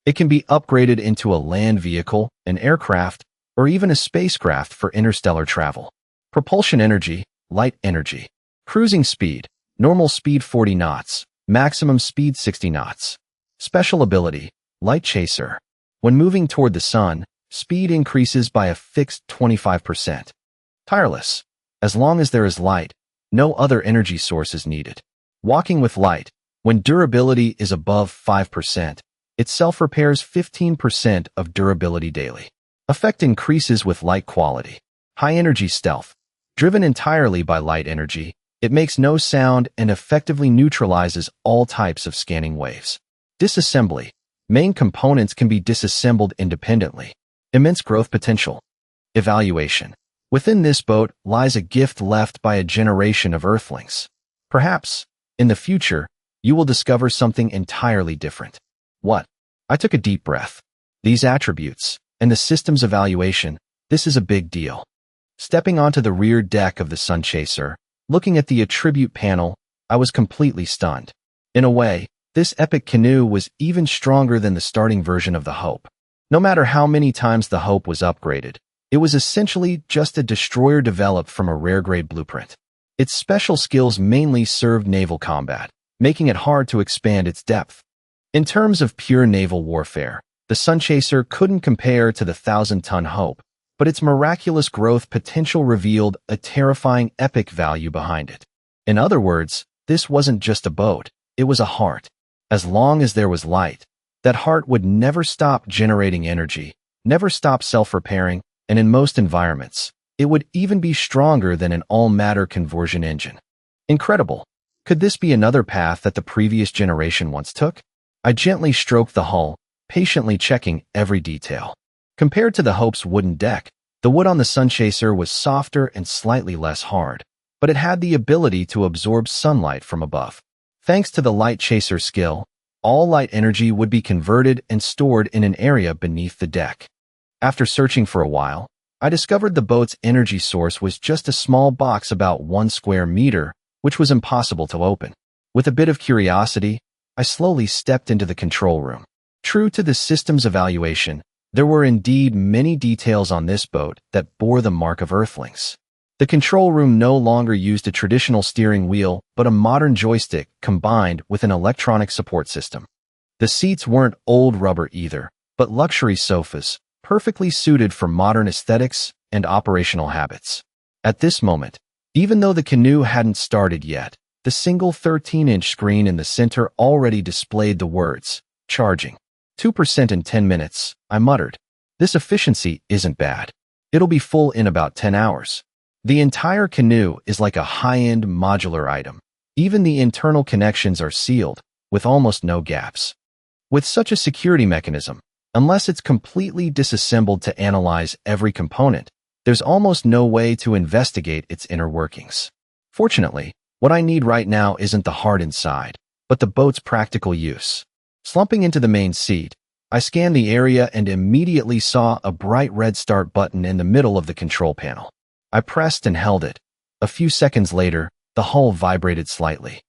It can be upgraded into a land vehicle, an aircraft, or even a spacecraft for interstellar travel. Propulsion energy, light energy. Cruising speed, normal speed 40 knots, maximum speed 60 knots. Special ability, light chaser. When moving toward the sun, speed increases by a fixed 25%. Tireless. As long as there is light, no other energy source is needed. Walking with light. When durability is above 5%, it self-repairs 15% of durability daily. Effect increases with light quality. High energy stealth. Driven entirely by light energy, it makes no sound and effectively neutralizes all types of scanning waves. Disassembly. Main components can be disassembled independently. Immense growth potential. Evaluation. Within this boat lies a gift left by a generation of Earthlings. Perhaps, in the future, you will discover something entirely different. What? I took a deep breath. These attributes, and the system's evaluation, this is a big deal. Stepping onto the rear deck of the Sun Chaser, looking at the attribute panel, I was completely stunned. In a way, this epic canoe was even stronger than the starting version of the Hope. No matter how many times the Hope was upgraded, it was essentially just a destroyer developed from a rare-grade blueprint. Its special skills mainly served naval combat, making it hard to expand its depth. In terms of pure naval warfare, the Sunchaser couldn't compare to the 1,000-ton Hope, but its miraculous growth potential revealed a terrifying epic value behind it. In other words, this wasn't just a boat, it was a heart. As long as there was light, that heart would never stop generating energy, never stop self-repairing, and in most environments, it would even be stronger than an all-matter conversion engine. Incredible. Could this be another path that the previous generation once took? I gently stroked the hull, patiently checking every detail. Compared to the Hope's wooden deck, the wood on the Sunchaser was softer and slightly less hard, but it had the ability to absorb sunlight from above. Thanks to the Light Chaser skill, all light energy would be converted and stored in an area beneath the deck. After searching for a while, I discovered the boat's energy source was just a small box about 1 square meter, which was impossible to open. With a bit of curiosity, I slowly stepped into the control room. True to the system's evaluation, there were indeed many details on this boat that bore the mark of Earthlings. The control room no longer used a traditional steering wheel, but a modern joystick combined with an electronic support system. The seats weren't old rubber either, but luxury sofas, perfectly suited for modern aesthetics and operational habits. At this moment, even though the canoe hadn't started yet, the single 13-inch screen in the center already displayed the words, "Charging. 2% in 10 minutes, I muttered. This efficiency isn't bad. It'll be full in about 10 hours. The entire canoe is like a high-end modular item. Even the internal connections are sealed, with almost no gaps. With such a security mechanism, unless it's completely disassembled to analyze every component, there's almost no way to investigate its inner workings. Fortunately, what I need right now isn't the heart inside, but the boat's practical use. Slumping into the main seat, I scanned the area and immediately saw a bright red start button in the middle of the control panel. I pressed and held it. A few seconds later, the hull vibrated slightly.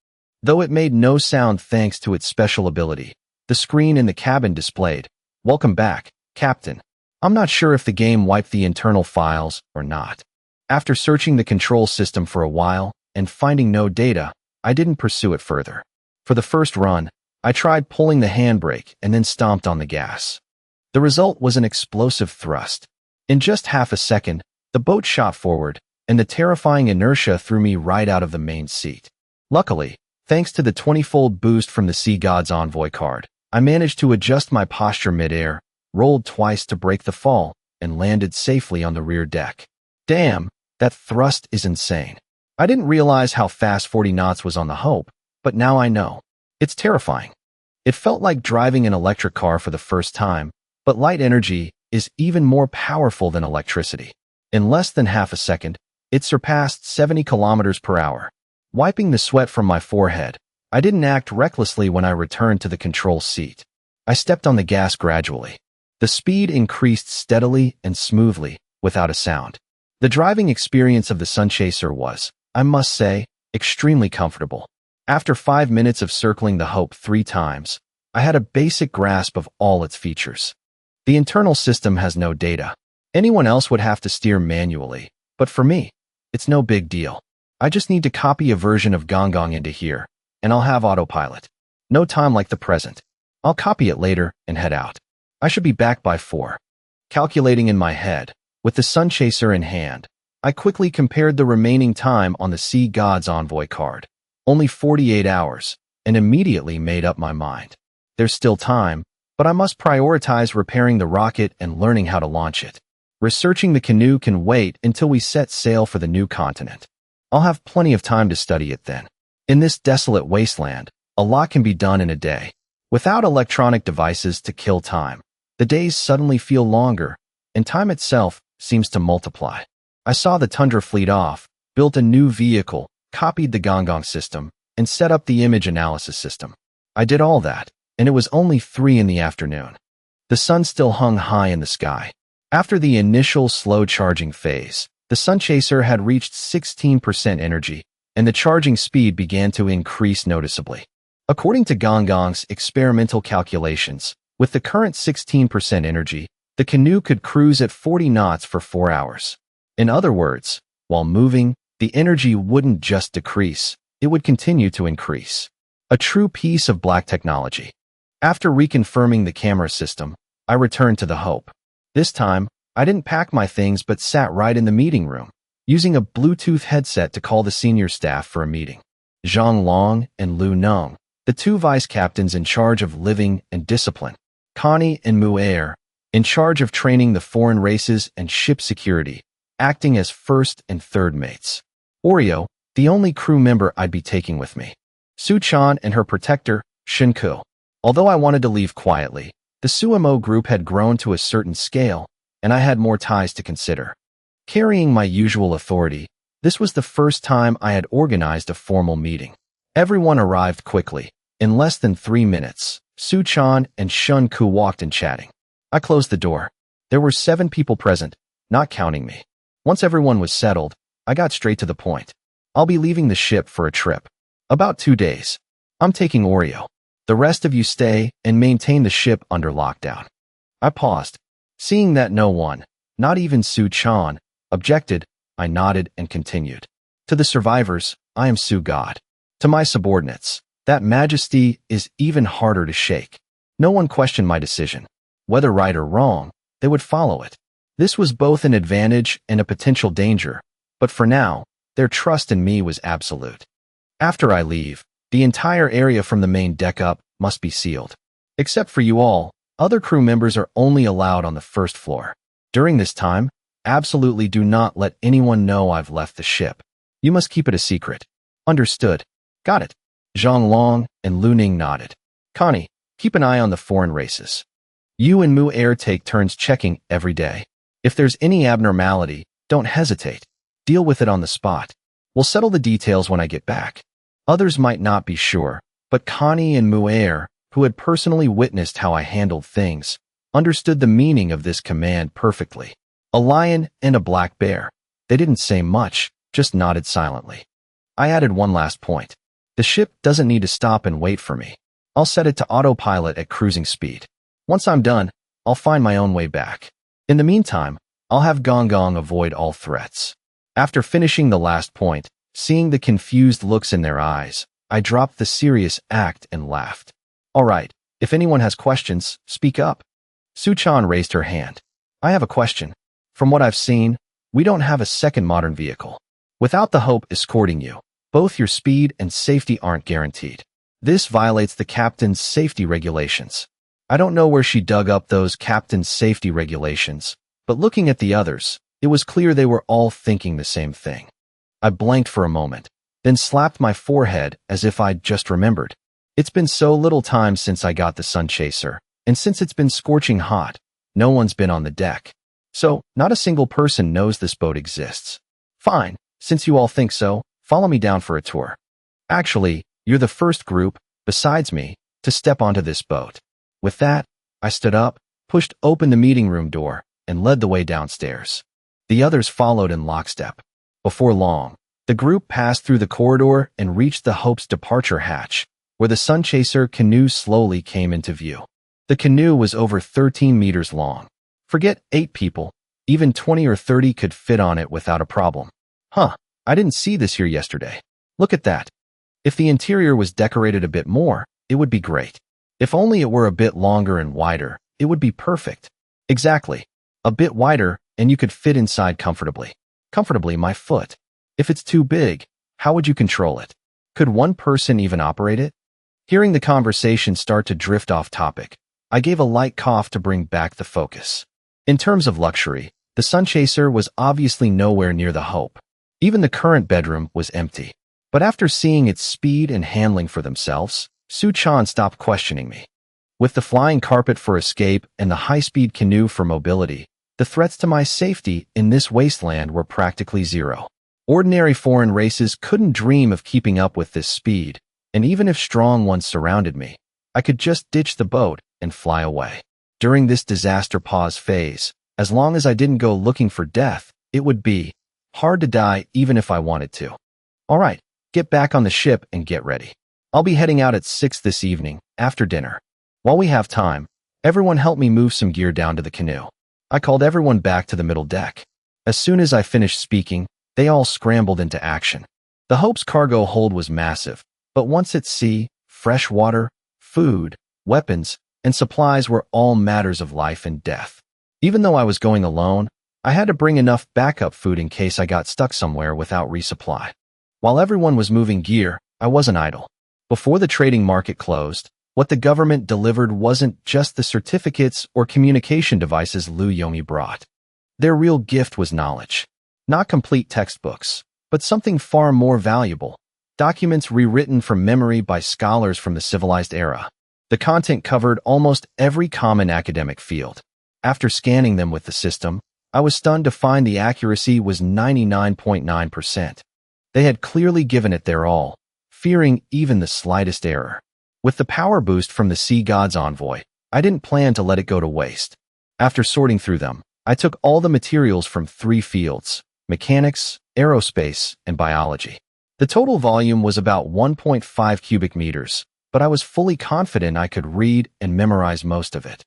Though it made no sound thanks to its special ability, the screen in the cabin displayed, "Welcome back, Captain." I'm not sure if the game wiped the internal files or not. After searching the control system for a while and finding no data, I didn't pursue it further. For the first run, I tried pulling the handbrake and then stomped on the gas. The result was an explosive thrust. In just half a second, the boat shot forward, and the terrifying inertia threw me right out of the main seat. Luckily, thanks to the 20-fold boost from the Sea God's Envoy card, I managed to adjust my posture midair, rolled twice to break the fall, and landed safely on the rear deck. Damn, that thrust is insane. I didn't realize how fast 40 knots was on the Hope, but now I know. It's terrifying. It felt like driving an electric car for the first time, but light energy is even more powerful than electricity. In less than half a second, it surpassed 70 kilometers per hour. Wiping the sweat from my forehead, I didn't act recklessly when I returned to the control seat. I stepped on the gas gradually. The speed increased steadily and smoothly, without a sound. The driving experience of the Sunchaser was, I must say, extremely comfortable. After 5 minutes of circling the Hope 3 times, I had a basic grasp of all its features. The internal system has no data. Anyone else would have to steer manually, but for me, it's no big deal. I just need to copy a version of Gong into here, and I'll have autopilot. No time like the present. I'll copy it later and head out. I should be back by 4. Calculating in my head, with the Sunchaser in hand, I quickly compared the remaining time on the Sea God's Envoy card. Only 48 hours, and immediately made up my mind. There's still time, but I must prioritize repairing the rocket and learning how to launch it. Researching the canoe can wait until we set sail for the new continent. I'll have plenty of time to study it then. In this desolate wasteland, a lot can be done in a day. Without electronic devices to kill time, the days suddenly feel longer, and time itself seems to multiply. I saw the Tundra fleet off, built a new vehicle, copied the Gong system, and set up the image analysis system. I did all that, and it was only 3 in the afternoon. The sun still hung high in the sky. After the initial slow charging phase, the Sunchaser had reached 16% energy, and the charging speed began to increase noticeably. According to Gongong's experimental calculations, with the current 16% energy, the canoe could cruise at 40 knots for 4 hours. In other words, while moving, the energy wouldn't just decrease, it would continue to increase. A true piece of black technology. After reconfirming the camera system, I returned to the Hope. This time, I didn't pack my things but sat right in the meeting room, using a Bluetooth headset to call the senior staff for a meeting. Zhang Long and Lu Nong, the two vice captains in charge of living and discipline. Connie and Mu Er, in charge of training the foreign races and ship security, acting as first and third mates. Oreo, the only crew member I'd be taking with me. Su Chan and her protector, Shinku. Although I wanted to leave quietly, the Sumo group had grown to a certain scale, and I had more ties to consider. Carrying my usual authority, this was the first time I had organized a formal meeting. Everyone arrived quickly. In less than 3 minutes, Su Chan and Shun-ku walked in chatting. I closed the door. There were 7 people present, not counting me. Once everyone was settled, I got straight to the point. I'll be leaving the ship for a trip. About 2 days. I'm taking Oreo. The rest of you stay and maintain the ship under lockdown. I paused. Seeing that no one, not even Su Chan, objected, I nodded and continued. To the survivors, I am Su God. To my subordinates, that majesty is even harder to shake. No one questioned my decision. Whether right or wrong, they would follow it. This was both an advantage and a potential danger, but for now, their trust in me was absolute. After I leave, the entire area from the main deck up must be sealed. Except for you all, other crew members are only allowed on the first floor. During this time, absolutely do not let anyone know I've left the ship. You must keep it a secret. Understood. Got it. Zhang Long and Lu Ning nodded. Connie, keep an eye on the foreign races. You and Mu Er take turns checking every day. If there's any abnormality, don't hesitate. Deal with it on the spot. We'll settle the details when I get back. Others might not be sure, but Connie and Mu Er, who had personally witnessed how I handled things, understood the meaning of this command perfectly. A lion and a black bear. They didn't say much, just nodded silently. I added one last point. The ship doesn't need to stop and wait for me. I'll set it to autopilot at cruising speed. Once I'm done, I'll find my own way back. In the meantime, I'll have Gong Gong avoid all threats. After finishing the last point, seeing the confused looks in their eyes, I dropped the serious act and laughed. All right, if anyone has questions, speak up. Su Chan raised her hand. I have a question. From what I've seen, we don't have a second modern vehicle. Without the Hope escorting you, both your speed and safety aren't guaranteed. This violates the captain's safety regulations. I don't know where she dug up those captain's safety regulations, but looking at the others, it was clear they were all thinking the same thing. I blanked for a moment, then slapped my forehead as if I'd just remembered. It's been so little time since I got the Sun Chaser, and since it's been scorching hot, no one's been on the deck. So, not a single person knows this boat exists. Fine, since you all think so, follow me down for a tour. Actually, you're the first group, besides me, to step onto this boat. With that, I stood up, pushed open the meeting room door, and led the way downstairs. The others followed in lockstep. Before long, the group passed through the corridor and reached the Hope's departure hatch, where the Sun Chaser canoe slowly came into view. The canoe was over 13 meters long. Forget 8 people, even 20 or 30 could fit on it without a problem. Huh, I didn't see this here yesterday. Look at that. If the interior was decorated a bit more, it would be great. If only it were a bit longer and wider, it would be perfect. Exactly. A bit wider, and you could fit inside comfortably. Comfortably, my foot. If it's too big, how would you control it? Could one person even operate it? Hearing the conversation start to drift off topic, I gave a light cough to bring back the focus. In terms of luxury, the Sun Chaser was obviously nowhere near the Hope. Even the current bedroom was empty. But after seeing its speed and handling for themselves, Su Chan stopped questioning me. With the flying carpet for escape and the high-speed canoe for mobility, the threats to my safety in this wasteland were practically zero. Ordinary foreign races couldn't dream of keeping up with this speed, and even if strong ones surrounded me, I could just ditch the boat and fly away. During this disaster pause phase, as long as I didn't go looking for death, it would be hard to die even if I wanted to. All right, get back on the ship and get ready. I'll be heading out at 6 this evening, after dinner. While we have time, everyone help me move some gear down to the canoe. I called everyone back to the middle deck. As soon as I finished speaking, they all scrambled into action. The Hope's cargo hold was massive, but once at sea, fresh water, food, weapons, and supplies were all matters of life and death. Even though I was going alone, I had to bring enough backup food in case I got stuck somewhere without resupply. While everyone was moving gear, I wasn't idle. Before the trading market closed, what the government delivered wasn't just the certificates or communication devices Liu Yomi brought. Their real gift was knowledge. Not complete textbooks, but something far more valuable. Documents rewritten from memory by scholars from the civilized era. The content covered almost every common academic field. After scanning them with the system, I was stunned to find the accuracy was 99.9%. They had clearly given it their all, fearing even the slightest error. With the power boost from the Sea God's envoy, I didn't plan to let it go to waste. After sorting through them, I took all the materials from 3 fields: mechanics, aerospace, and biology. The total volume was about 1.5 cubic meters, but I was fully confident I could read and memorize most of it.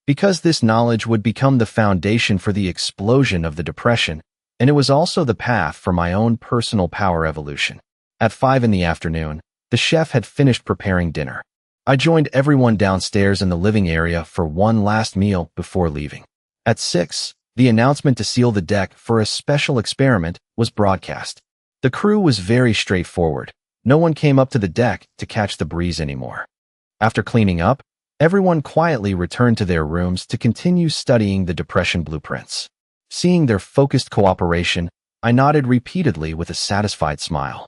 Because this knowledge would become the foundation for the explosion of the Depression, and it was also the path for my own personal power evolution. At 5 in the afternoon, the chef had finished preparing dinner. I joined everyone downstairs in the living area for one last meal before leaving. At 6, the announcement to seal the deck for a special experiment was broadcast. The crew was very straightforward. No one came up to the deck to catch the breeze anymore. After cleaning up, everyone quietly returned to their rooms to continue studying the Depression blueprints. Seeing their focused cooperation, I nodded repeatedly with a satisfied smile.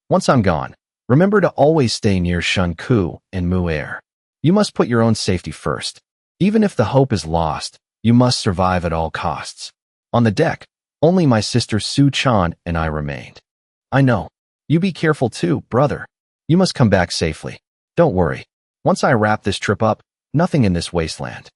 Once I'm gone, remember to always stay near Shun Ku and Mu Air. You must put your own safety first. Even if the Hope is lost, you must survive at all costs. On the deck, only my sister Su Chan and I remained. I know. You be careful too, brother. You must come back safely. Don't worry. Once I wrap this trip up, nothing in this wasteland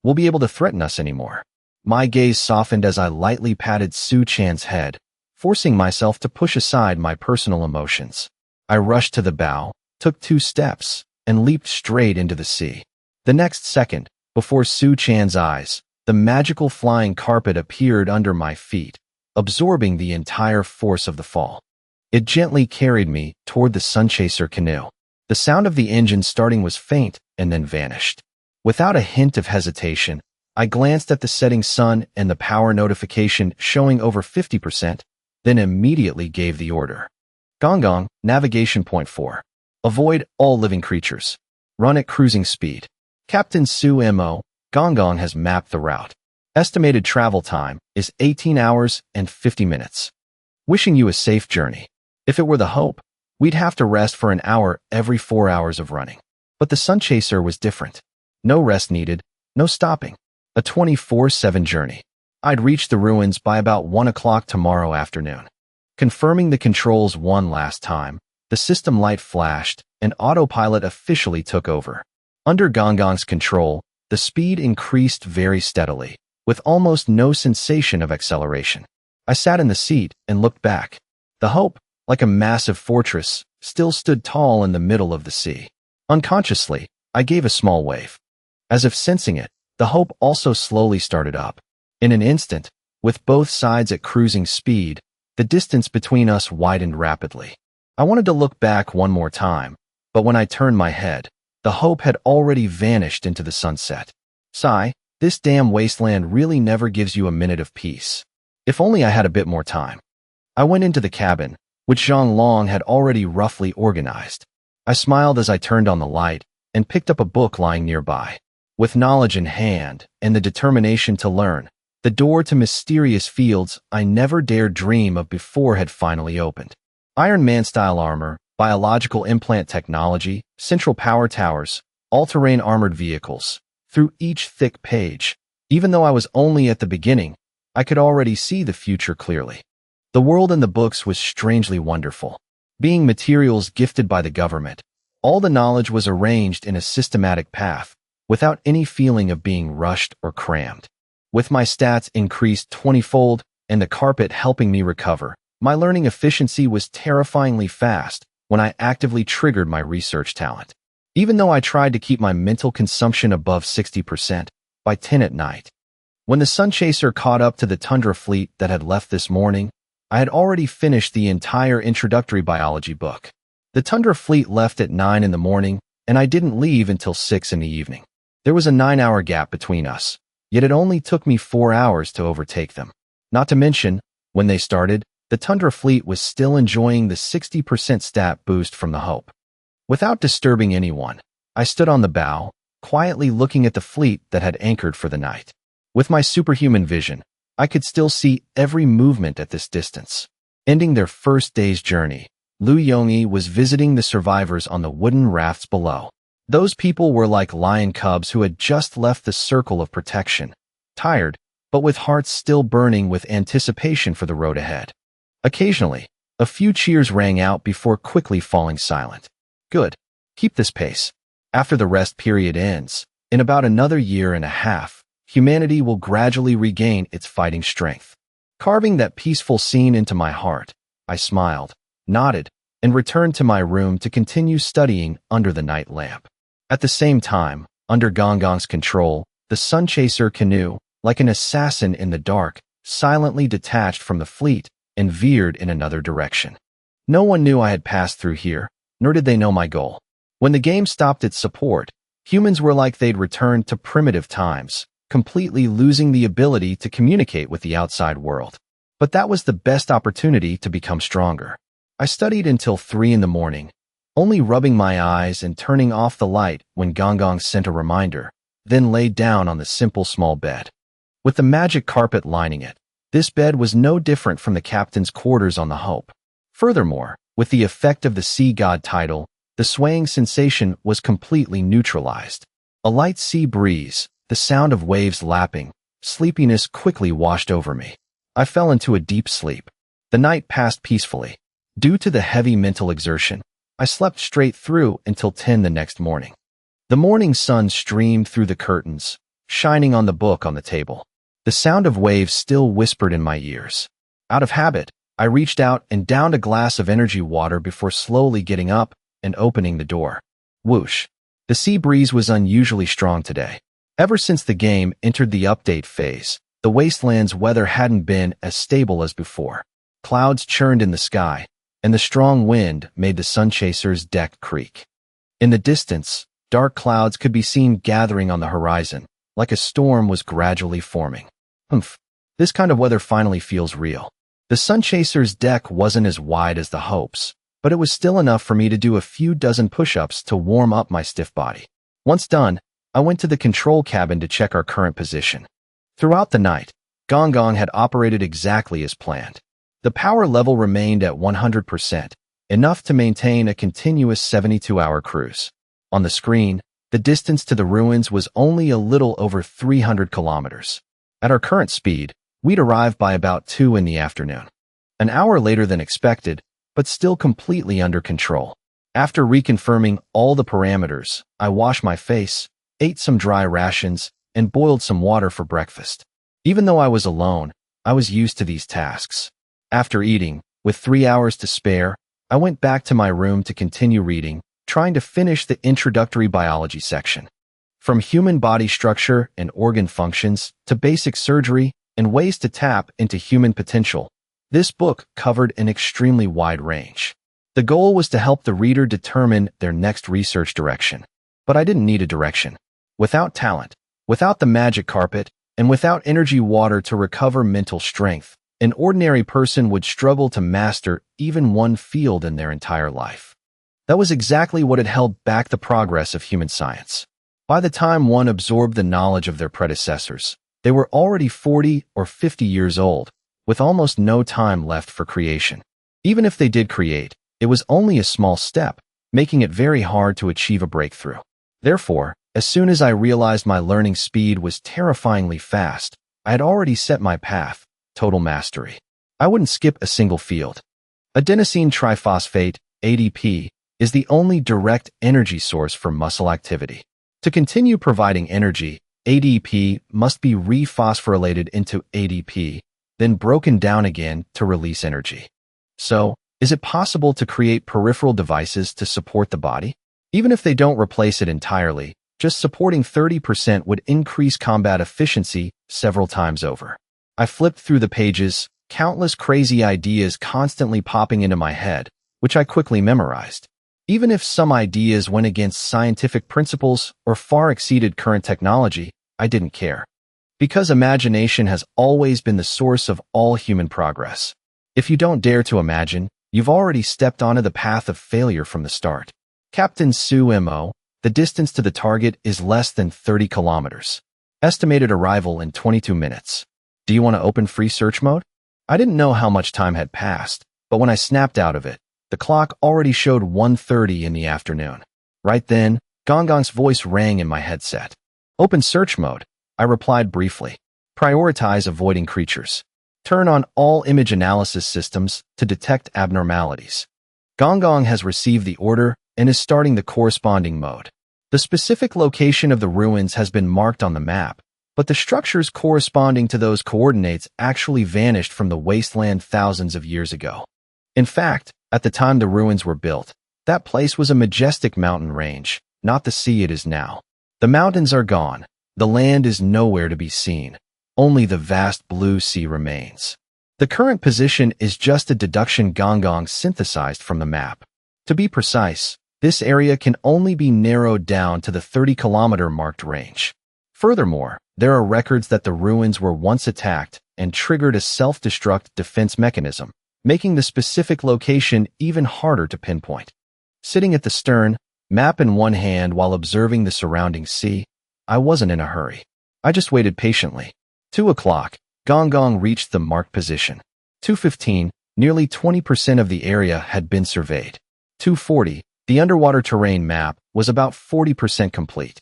will be able to threaten us anymore. My gaze softened as I lightly patted Su Chan's head, forcing myself to push aside my personal emotions. I rushed to the bow, took 2 steps, and leaped straight into the sea. The next second, before Su Chan's eyes, the magical flying carpet appeared under my feet, absorbing the entire force of the fall. It gently carried me toward the Sunchaser canoe. The sound of the engine starting was faint and then vanished. Without a hint of hesitation, I glanced at the setting sun and the power notification showing over 50%, then immediately gave the order. Gong, navigation point 4. Avoid all living creatures. Run at cruising speed. Captain Su Mo, Gong has mapped the route. Estimated travel time is 18 hours and 50 minutes. Wishing you a safe journey. If it were the Hope, we'd have to rest for an hour every 4 hours of running. But the Sunchaser was different. No rest needed, no stopping. A 24/7 journey. I'd reach the ruins by about 1 o'clock tomorrow afternoon. Confirming the controls one last time, the system light flashed and autopilot officially took over. Under Gong's control, the speed increased very steadily, with almost no sensation of acceleration. I sat in the seat and looked back. The Hope, like a massive fortress, still stood tall in the middle of the sea. Unconsciously, I gave a small wave. As if sensing it, the Hope also slowly started up. In an instant, with both sides at cruising speed, the distance between us widened rapidly. I wanted to look back one more time, but when I turned my head, the Hope had already vanished into the sunset. Sigh, this damn wasteland really never gives you a minute of peace. If only I had a bit more time. I went into the cabin, which Zhang Long had already roughly organized. I smiled as I turned on the light and picked up a book lying nearby. With knowledge in hand and the determination to learn, the door to mysterious fields I never dared dream of before had finally opened. Iron Man-style armor, biological implant technology, central power towers, all-terrain armored vehicles. Through each thick page, even though I was only at the beginning, I could already see the future clearly. The world in the books was strangely wonderful. Being materials gifted by the government, all the knowledge was arranged in a systematic path, without any feeling of being rushed or crammed. With my stats increased 20-fold and the carpet helping me recover, my learning efficiency was terrifyingly fast, when I actively triggered my research talent. Even though I tried to keep my mental consumption above 60% by 10 at night. When the Sun Chaser caught up to the Tundra fleet that had left this morning, I had already finished the entire introductory biology book. The Tundra fleet left at 9 in the morning, and I didn't leave until 6 in the evening. There was a 9-hour gap between us, yet it only took me 4 hours to overtake them. Not to mention, when they started, the Tundra fleet was still enjoying the 60% stat boost from the Hope. Without disturbing anyone, I stood on the bow, quietly looking at the fleet that had anchored for the night. With my superhuman vision, I could still see every movement at this distance. Ending their first day's journey, Liu Yongyi was visiting the survivors on the wooden rafts below. Those people were like lion cubs who had just left the circle of protection, tired, but with hearts still burning with anticipation for the road ahead. Occasionally, a few cheers rang out before quickly falling silent. Good. Keep this pace. After the rest period ends, in about another year and a half, humanity will gradually regain its fighting strength. Carving that peaceful scene into my heart, I smiled, nodded, and returned to my room to continue studying under the night lamp. At the same time, under Gongong's control, the Sun Chaser canoe, like an assassin in the dark, silently detached from the fleet and veered in another direction. No one knew I had passed through here, nor did they know my goal. When the game stopped its support, humans were like they'd returned to primitive times, completely losing the ability to communicate with the outside world. But that was the best opportunity to become stronger. I studied until 3 in the morning, only rubbing my eyes and turning off the light when Gongong sent a reminder, then laid down on the simple small bed. With the magic carpet lining it, this bed was no different from the captain's quarters on the Hope. Furthermore, with the effect of the sea god title, the swaying sensation was completely neutralized. A light sea breeze, the sound of waves lapping, sleepiness quickly washed over me. I fell into a deep sleep. The night passed peacefully. Due to the heavy mental exertion, I slept straight through until 10 the next morning. The morning sun streamed through the curtains, shining on the book on the table. The sound of waves still whispered in my ears. Out of habit, I reached out and downed a glass of energy water before slowly getting up and opening the door. Whoosh. The sea breeze was unusually strong today. Ever since the game entered the update phase, the wasteland's weather hadn't been as stable as before. Clouds churned in the sky, and the strong wind made the Sun Chaser's deck creak. In the distance, dark clouds could be seen gathering on the horizon, like a storm was gradually forming. Humph. This kind of weather finally feels real. The Sun Chaser's deck wasn't as wide as the Hope's, but it was still enough for me to do a few dozen push-ups to warm up my stiff body. Once done, I went to the control cabin to check our current position. Throughout the night, Gongong had operated exactly as planned. The power level remained at 100%, enough to maintain a continuous 72-hour cruise. On the screen, the distance to the ruins was only a little over 300 kilometers. At our current speed, we'd arrive by about 2 in the afternoon. An hour later than expected, but still completely under control. After reconfirming all the parameters, I washed my face, ate some dry rations, and boiled some water for breakfast. Even though I was alone, I was used to these tasks. After eating, with 3 hours to spare, I went back to my room to continue reading, trying to finish the introductory biology section. From human body structure and organ functions to basic surgery and ways to tap into human potential, this book covered an extremely wide range. The goal was to help the reader determine their next research direction. But I didn't need a direction. Without talent, without the magic carpet, and without energy water to recover mental strength, an ordinary person would struggle to master even one field in their entire life. That was exactly what had held back the progress of human science. By the time one absorbed the knowledge of their predecessors, they were already 40 or 50 years old, with almost no time left for creation. Even if they did create, it was only a small step, making it very hard to achieve a breakthrough. Therefore, as soon as I realized my learning speed was terrifyingly fast, I had already set my path, total mastery. I wouldn't skip a single field. Adenosine triphosphate, ADP, is the only direct energy source for muscle activity. To continue providing energy, ADP must be rephosphorylated into ADP, then broken down again to release energy. So, Is it possible to create peripheral devices to support the body? Even if they don't replace it entirely, just supporting 30% would increase combat efficiency several times over. I flipped through the pages, countless crazy ideas constantly popping into my head, which I quickly memorized. Even if some ideas went against scientific principles or far exceeded current technology, I didn't care. Because imagination has always been the source of all human progress. If you don't dare to imagine, you've already stepped onto the path of failure from the start. Captain Su Mo, the distance to the target is less than 30 kilometers. Estimated arrival in 22 minutes. Do you want to open free search mode? I didn't know how much time had passed, but when I snapped out of it, the clock already showed 1:30 in the afternoon. Right then, Gongong's voice rang in my headset. Open search mode, I replied briefly. Prioritize avoiding creatures. Turn on all image analysis systems to detect abnormalities. Gongong has received the order and is starting the corresponding mode. The specific location of the ruins has been marked on the map, but the structures corresponding to those coordinates actually vanished from the wasteland thousands of years ago. In fact, at the time the ruins were built, that place was a majestic mountain range, not the sea it is now. The mountains are gone. The land is nowhere to be seen. Only the vast blue sea remains. The current position is just a deduction Gongong synthesized from the map. To be precise, this area can only be narrowed down to the 30-kilometer marked range. Furthermore, there are records that the ruins were once attacked and triggered a self-destruct defense mechanism, making the specific location even harder to pinpoint. Sitting at the stern, map in one hand while observing the surrounding sea, I wasn't in a hurry. I just waited patiently. 2 o'clock, Gongong reached the marked position. 2:15, nearly 20% of the area had been surveyed. 2:40, the underwater terrain map was about 40% complete.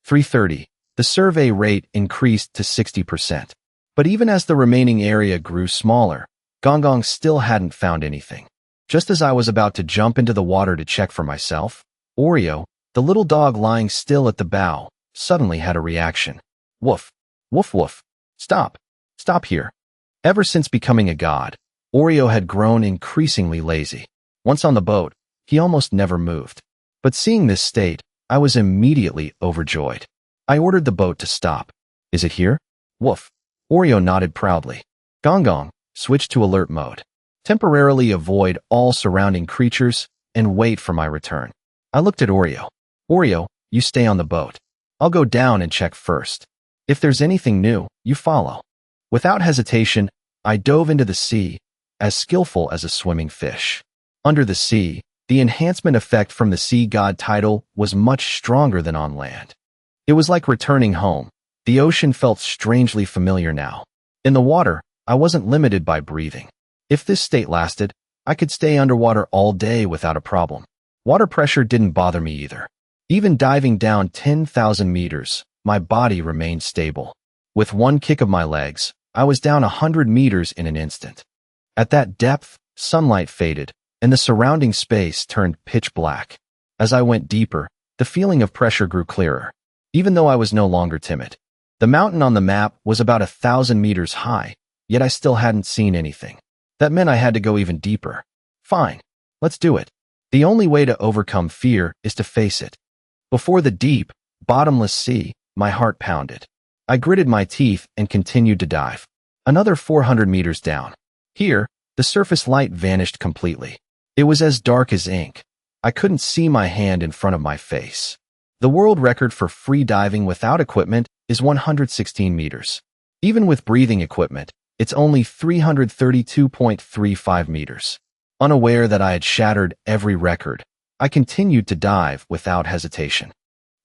3:30, the survey rate increased to 60%. But even as the remaining area grew smaller, Gongong still hadn't found anything. Just as I was about to jump into the water to check for myself, Oreo, the little dog lying still at the bow, suddenly had a reaction. Woof, woof woof, stop, stop here. Ever since becoming a god, Oreo had grown increasingly lazy. Once on the boat, he almost never moved. But seeing this state, I was immediately overjoyed. I ordered the boat to stop. Is it here? Woof. Oreo nodded proudly. Gongong, switch to alert mode. Temporarily avoid all surrounding creatures and wait for my return. I looked at Oreo. Oreo, you stay on the boat. I'll go down and check first. If there's anything new, you follow. Without hesitation, I dove into the sea, as skillful as a swimming fish. Under the sea, the enhancement effect from the sea god title was much stronger than on land. It was like returning home. The ocean felt strangely familiar now. In the water, I wasn't limited by breathing. If this state lasted, I could stay underwater all day without a problem. Water pressure didn't bother me either. Even diving down 10,000 meters, my body remained stable. With one kick of my legs, I was down 100 meters in an instant. At that depth, sunlight faded, and the surrounding space turned pitch black. As I went deeper, the feeling of pressure grew clearer. Even though I was no longer timid. The mountain on the map was about 1,000 meters high, yet I still hadn't seen anything. That meant I had to go even deeper. Fine, let's do it. The only way to overcome fear is to face it. Before the deep, bottomless sea, my heart pounded. I gritted my teeth and continued to dive. Another 400 meters down. Here, the surface light vanished completely. It was as dark as ink. I couldn't see my hand in front of my face. The world record for free diving without equipment is 116 meters. Even with breathing equipment, it's only 332.35 meters. Unaware that I had shattered every record, I continued to dive without hesitation.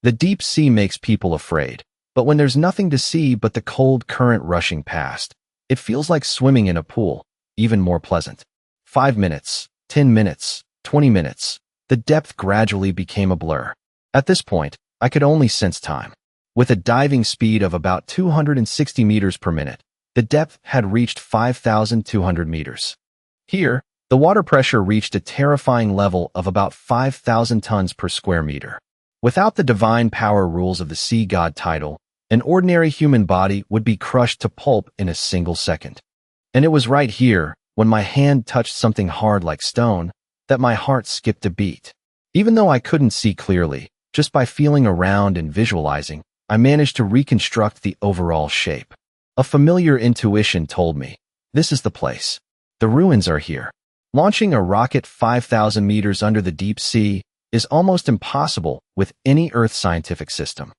The deep sea makes people afraid, but when there's nothing to see but the cold current rushing past, it feels like swimming in a pool, even more pleasant. 5 minutes, 10 minutes, 20 minutes. The depth gradually became a blur. At this point, I could only sense time. With a diving speed of about 260 meters per minute, the depth had reached 5,200 meters. Here, the water pressure reached a terrifying level of about 5,000 tons per square meter. Without the divine power rules of the sea god title, an ordinary human body would be crushed to pulp in a single second. And it was right here, when my hand touched something hard like stone, that my heart skipped a beat. Even though I couldn't see clearly, just by feeling around and visualizing, I managed to reconstruct the overall shape. A familiar intuition told me, this is the place. The ruins are here. Launching a rocket 5,000 meters under the deep sea is almost impossible with any Earth scientific system.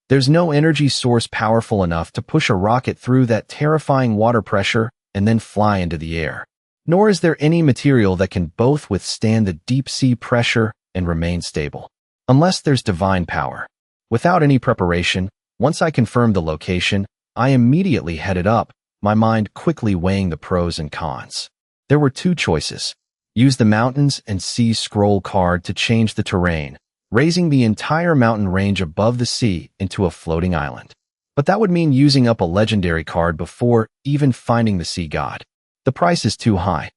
There's no energy source powerful enough to push a rocket through that terrifying water pressure and then fly into the air. Nor is there any material that can both withstand the deep sea pressure and remain stable. Unless there's divine power. Without any preparation, once I confirmed the location, I immediately headed up, my mind quickly weighing the pros and cons. There were two choices. Use the mountains and sea scroll card to change the terrain, raising the entire mountain range above the sea into a floating island. But that would mean using up a legendary card before even finding the sea god. The price is too high.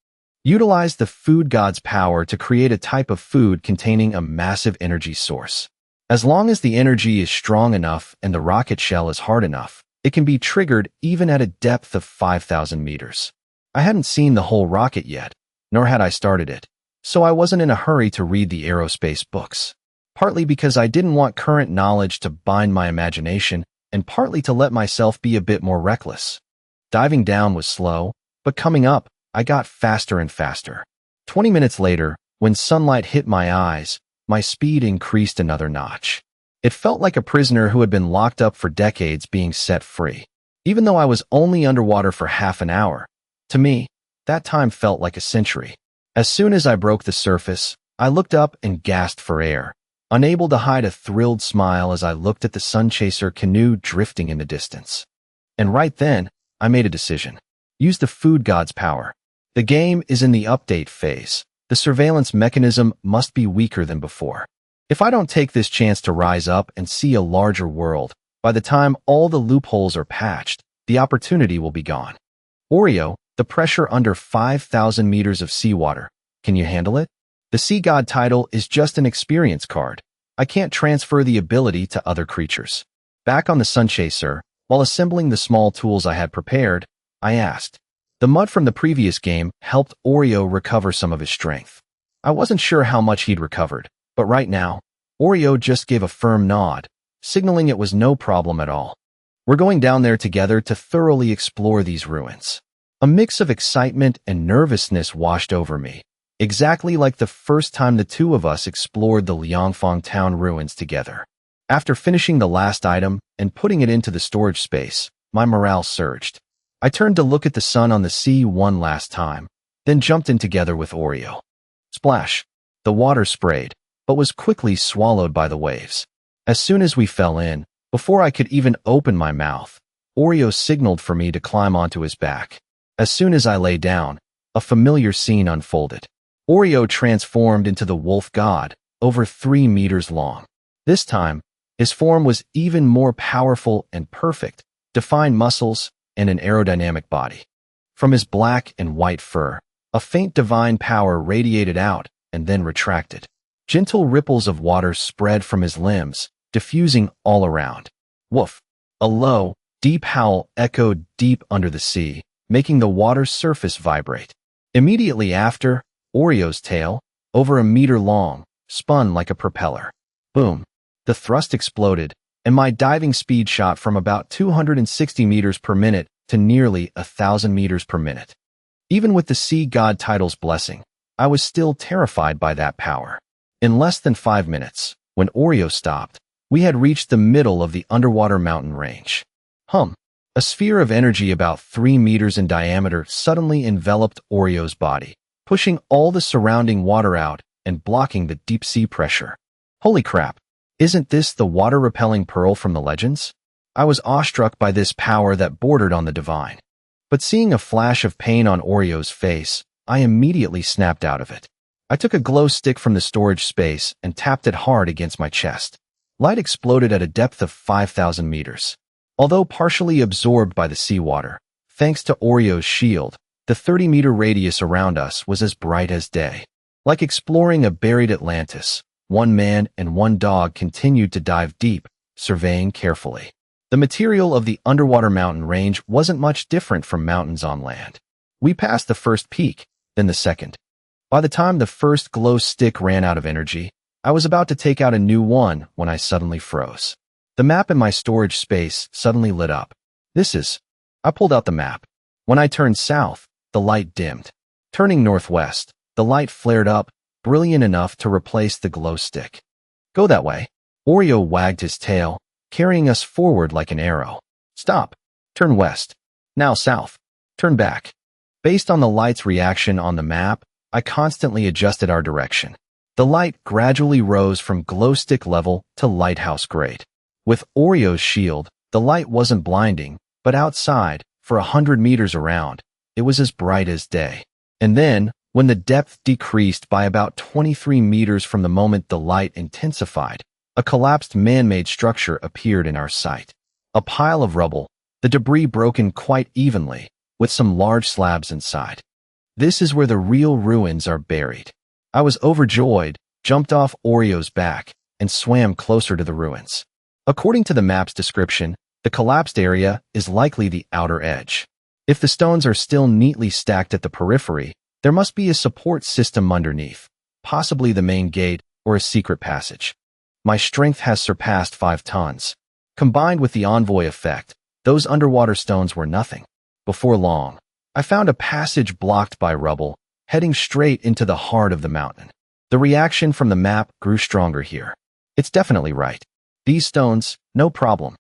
Utilize the food god's power to create a type of food containing a massive energy source. As long as the energy is strong enough and the rocket shell is hard enough, it can be triggered even at a depth of 5,000 meters. I hadn't seen the whole rocket yet, nor had I started it, so I wasn't in a hurry to read the aerospace books. Partly because I didn't want current knowledge to bind my imagination, and partly to let myself be a bit more reckless. Diving down was slow, but coming up, I got faster and faster. 20 minutes later, when sunlight hit my eyes, my speed increased another notch. It felt like a prisoner who had been locked up for decades being set free. Even though I was only underwater for half an hour, to me, that time felt like a century. As soon as I broke the surface, I looked up and gasped for air, unable to hide a thrilled smile as I looked at the Sunchaser canoe drifting in the distance. And right then, I made a decision. Use the food god's power. The game is in the update phase. The surveillance mechanism must be weaker than before. If I don't take this chance to rise up and see a larger world, by the time all the loopholes are patched, the opportunity will be gone. Oreo, the pressure under 5,000 meters of seawater. Can you handle it? The Sea God title is just an experience card. I can't transfer the ability to other creatures. Back on the Sunchaser, while assembling the small tools I had prepared, I asked. The mud from the previous game helped Oreo recover some of his strength. I wasn't sure how much he'd recovered, but right now, Oreo just gave a firm nod, signaling it was no problem at all. We're going down there together to thoroughly explore these ruins. A mix of excitement and nervousness washed over me, exactly like the first time the two of us explored the Liangfang town ruins together. After finishing the last item and putting it into the storage space, my morale surged. I turned to look at the sun on the sea one last time, then jumped in together with Oreo. Splash! The water sprayed, but was quickly swallowed by the waves. As soon as we fell in, before I could even open my mouth, Oreo signaled for me to climb onto his back. As soon as I lay down, a familiar scene unfolded. Oreo transformed into the wolf god, over 3 meters long. This time, his form was even more powerful and perfect, defined muscles, and an aerodynamic body. From his black and white fur, a faint divine power radiated out and then retracted. Gentle ripples of water spread from his limbs, diffusing all around. Woof! A low, deep howl echoed deep under the sea, making the water's surface vibrate. Immediately after, Oreo's tail, over 1 meter long, spun like a propeller. Boom! The thrust exploded, and my diving speed shot from about 260 meters per minute to nearly 1,000 meters per minute. Even with the Sea God title's blessing, I was still terrified by that power. In less than 5 minutes, when Oreo stopped, we had reached the middle of the underwater mountain range. A sphere of energy about 3 meters in diameter suddenly enveloped Oreo's body, pushing all the surrounding water out and blocking the deep sea pressure. Holy crap! Isn't this the water-repelling pearl from the legends? I was awestruck by this power that bordered on the divine. But seeing a flash of pain on Oreo's face, I immediately snapped out of it. I took a glow stick from the storage space and tapped it hard against my chest. Light exploded at a depth of 5,000 meters. Although partially absorbed by the seawater, thanks to Oreo's shield, the 30-meter radius around us was as bright as day. Like exploring a buried Atlantis, one man and one dog continued to dive deep, surveying carefully. The material of the underwater mountain range wasn't much different from mountains on land. We passed the first peak, then the second. By the time the first glow stick ran out of energy, I was about to take out a new one when I suddenly froze. The map in my storage space suddenly lit up. I pulled out the map. When I turned south, the light dimmed. Turning northwest, the light flared up, brilliant enough to replace the glow stick. Go that way. Oreo wagged his tail, carrying us forward like an arrow. Stop. Turn west. Now south. Turn back. Based on the light's reaction on the map, I constantly adjusted our direction. The light gradually rose from glow stick level to lighthouse grade. With Oreo's shield, the light wasn't blinding, but outside, for 100 meters around, it was as bright as day. And then, when the depth decreased by about 23 meters from the moment the light intensified, a collapsed man-made structure appeared in our sight. A pile of rubble, the debris broken quite evenly, with some large slabs inside. This is where the real ruins are buried. I was overjoyed, jumped off Oreo's back, and swam closer to the ruins. According to the map's description, the collapsed area is likely the outer edge. If the stones are still neatly stacked at the periphery, there must be a support system underneath, possibly the main gate or a secret passage. My strength has surpassed 5 tons. Combined with the envoy effect, those underwater stones were nothing. Before long, I found a passage blocked by rubble, heading straight into the heart of the mountain. The reaction from the map grew stronger here. It's definitely right. These stones, no problem.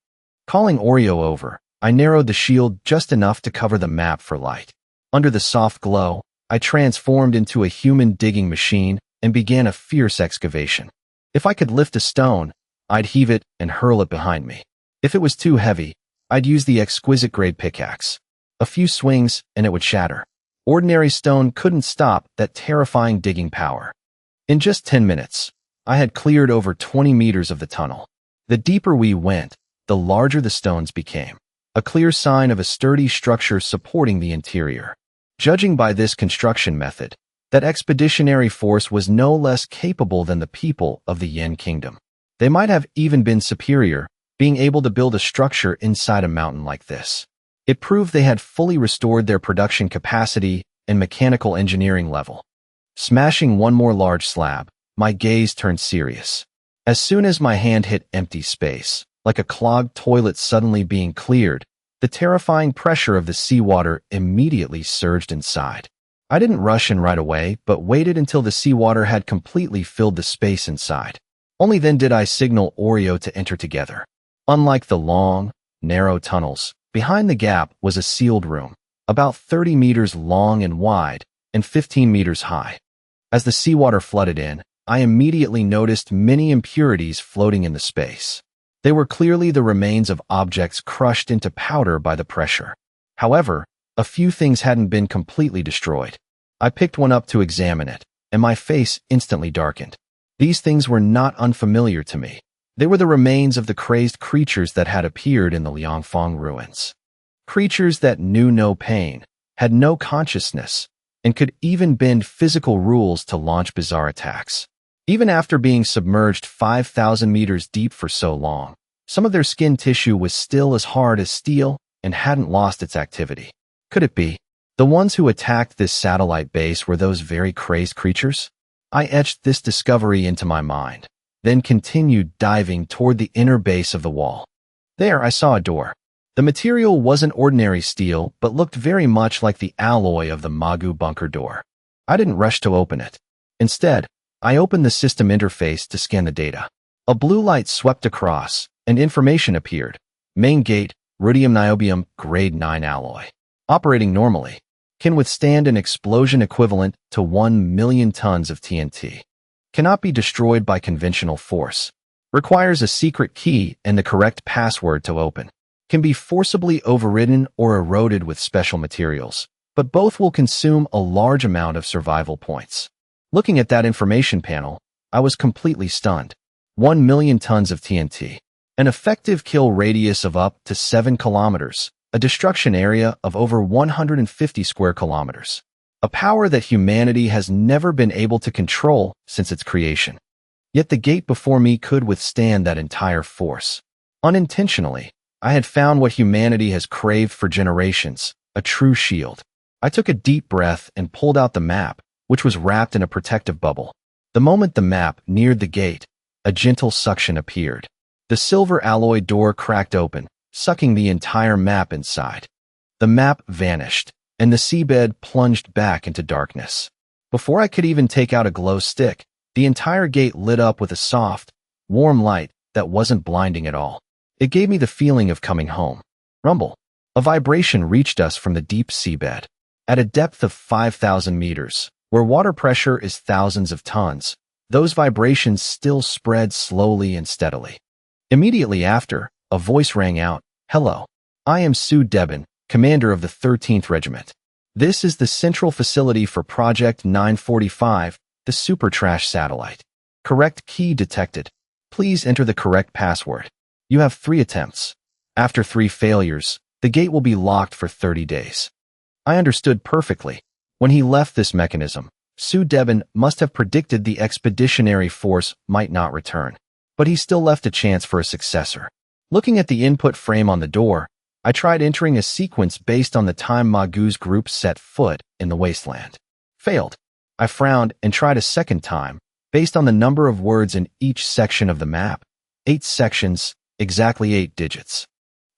Calling Oreo over, I narrowed the shield just enough to cover the map for light. Under the soft glow, I transformed into a human digging machine and began a fierce excavation. If I could lift a stone, I'd heave it and hurl it behind me. If it was too heavy, I'd use the exquisite-grade pickaxe. A few swings and it would shatter. Ordinary stone couldn't stop that terrifying digging power. In just 10 minutes, I had cleared over 20 meters of the tunnel. The deeper we went, the larger the stones became, a clear sign of a sturdy structure supporting the interior. Judging by this construction method, that expeditionary force was no less capable than the people of the Yen Kingdom. They might have even been superior, being able to build a structure inside a mountain like this. It proved they had fully restored their production capacity and mechanical engineering level. Smashing one more large slab, my gaze turned serious. As soon as my hand hit empty space, like a clogged toilet suddenly being cleared, the terrifying pressure of the seawater immediately surged inside. I didn't rush in right away, but waited until the seawater had completely filled the space inside. Only then did I signal Oreo to enter together. Unlike the long, narrow tunnels, behind the gap was a sealed room, about 30 meters long and wide, and 15 meters high. As the seawater flooded in, I immediately noticed many impurities floating in the space. They were clearly the remains of objects crushed into powder by the pressure. However, a few things hadn't been completely destroyed. I picked one up to examine it, and my face instantly darkened. These things were not unfamiliar to me. They were the remains of the crazed creatures that had appeared in the Liangfang ruins. Creatures that knew no pain, had no consciousness, and could even bend physical rules to launch bizarre attacks. Even after being submerged 5,000 meters deep for so long, some of their skin tissue was still as hard as steel and hadn't lost its activity. Could it be? The ones who attacked this satellite base were those very crazed creatures? I etched this discovery into my mind, then continued diving toward the inner base of the wall. There I saw a door. The material wasn't ordinary steel, but looked very much like the alloy of the Magu bunker door. I didn't rush to open it. Instead, I opened the system interface to scan the data. A blue light swept across, and information appeared. Main gate, rudium niobium, grade 9 alloy. Operating normally. Can withstand an explosion equivalent to 1 million tons of TNT. Cannot be destroyed by conventional force. Requires a secret key and the correct password to open. Can be forcibly overridden or eroded with special materials, but both will consume a large amount of survival points. Looking at that information panel, I was completely stunned. 1 million tons of TNT. An effective kill radius of up to 7 kilometers. A destruction area of over 150 square kilometers. A power that humanity has never been able to control since its creation. Yet the gate before me could withstand that entire force. Unintentionally, I had found what humanity has craved for generations, a true shield. I took a deep breath and pulled out the map, which was wrapped in a protective bubble. The moment the map neared the gate, a gentle suction appeared. The silver alloy door cracked open, sucking the entire map inside. The map vanished, and the seabed plunged back into darkness. Before I could even take out a glow stick, the entire gate lit up with a soft, warm light that wasn't blinding at all. It gave me the feeling of coming home. Rumble. A vibration reached us from the deep seabed. At a depth of 5,000 meters, where water pressure is thousands of tons, those vibrations still spread slowly and steadily. Immediately after, a voice rang out, "Hello. I am Sue Debin, commander of the 13th Regiment. This is the central facility for Project 945, the Super Trash Satellite. Correct key detected. Please enter the correct password. You have 3 attempts. After 3 failures, the gate will be locked for 30 days. I understood perfectly. When he left this mechanism, Sue Debin must have predicted the expeditionary force might not return, but he still left a chance for a successor. Looking at the input frame on the door, I tried entering a sequence based on the time Magu's group set foot in the wasteland. Failed. I frowned and tried a second time, based on the number of words in each section of the map. 8 sections, exactly 8 digits.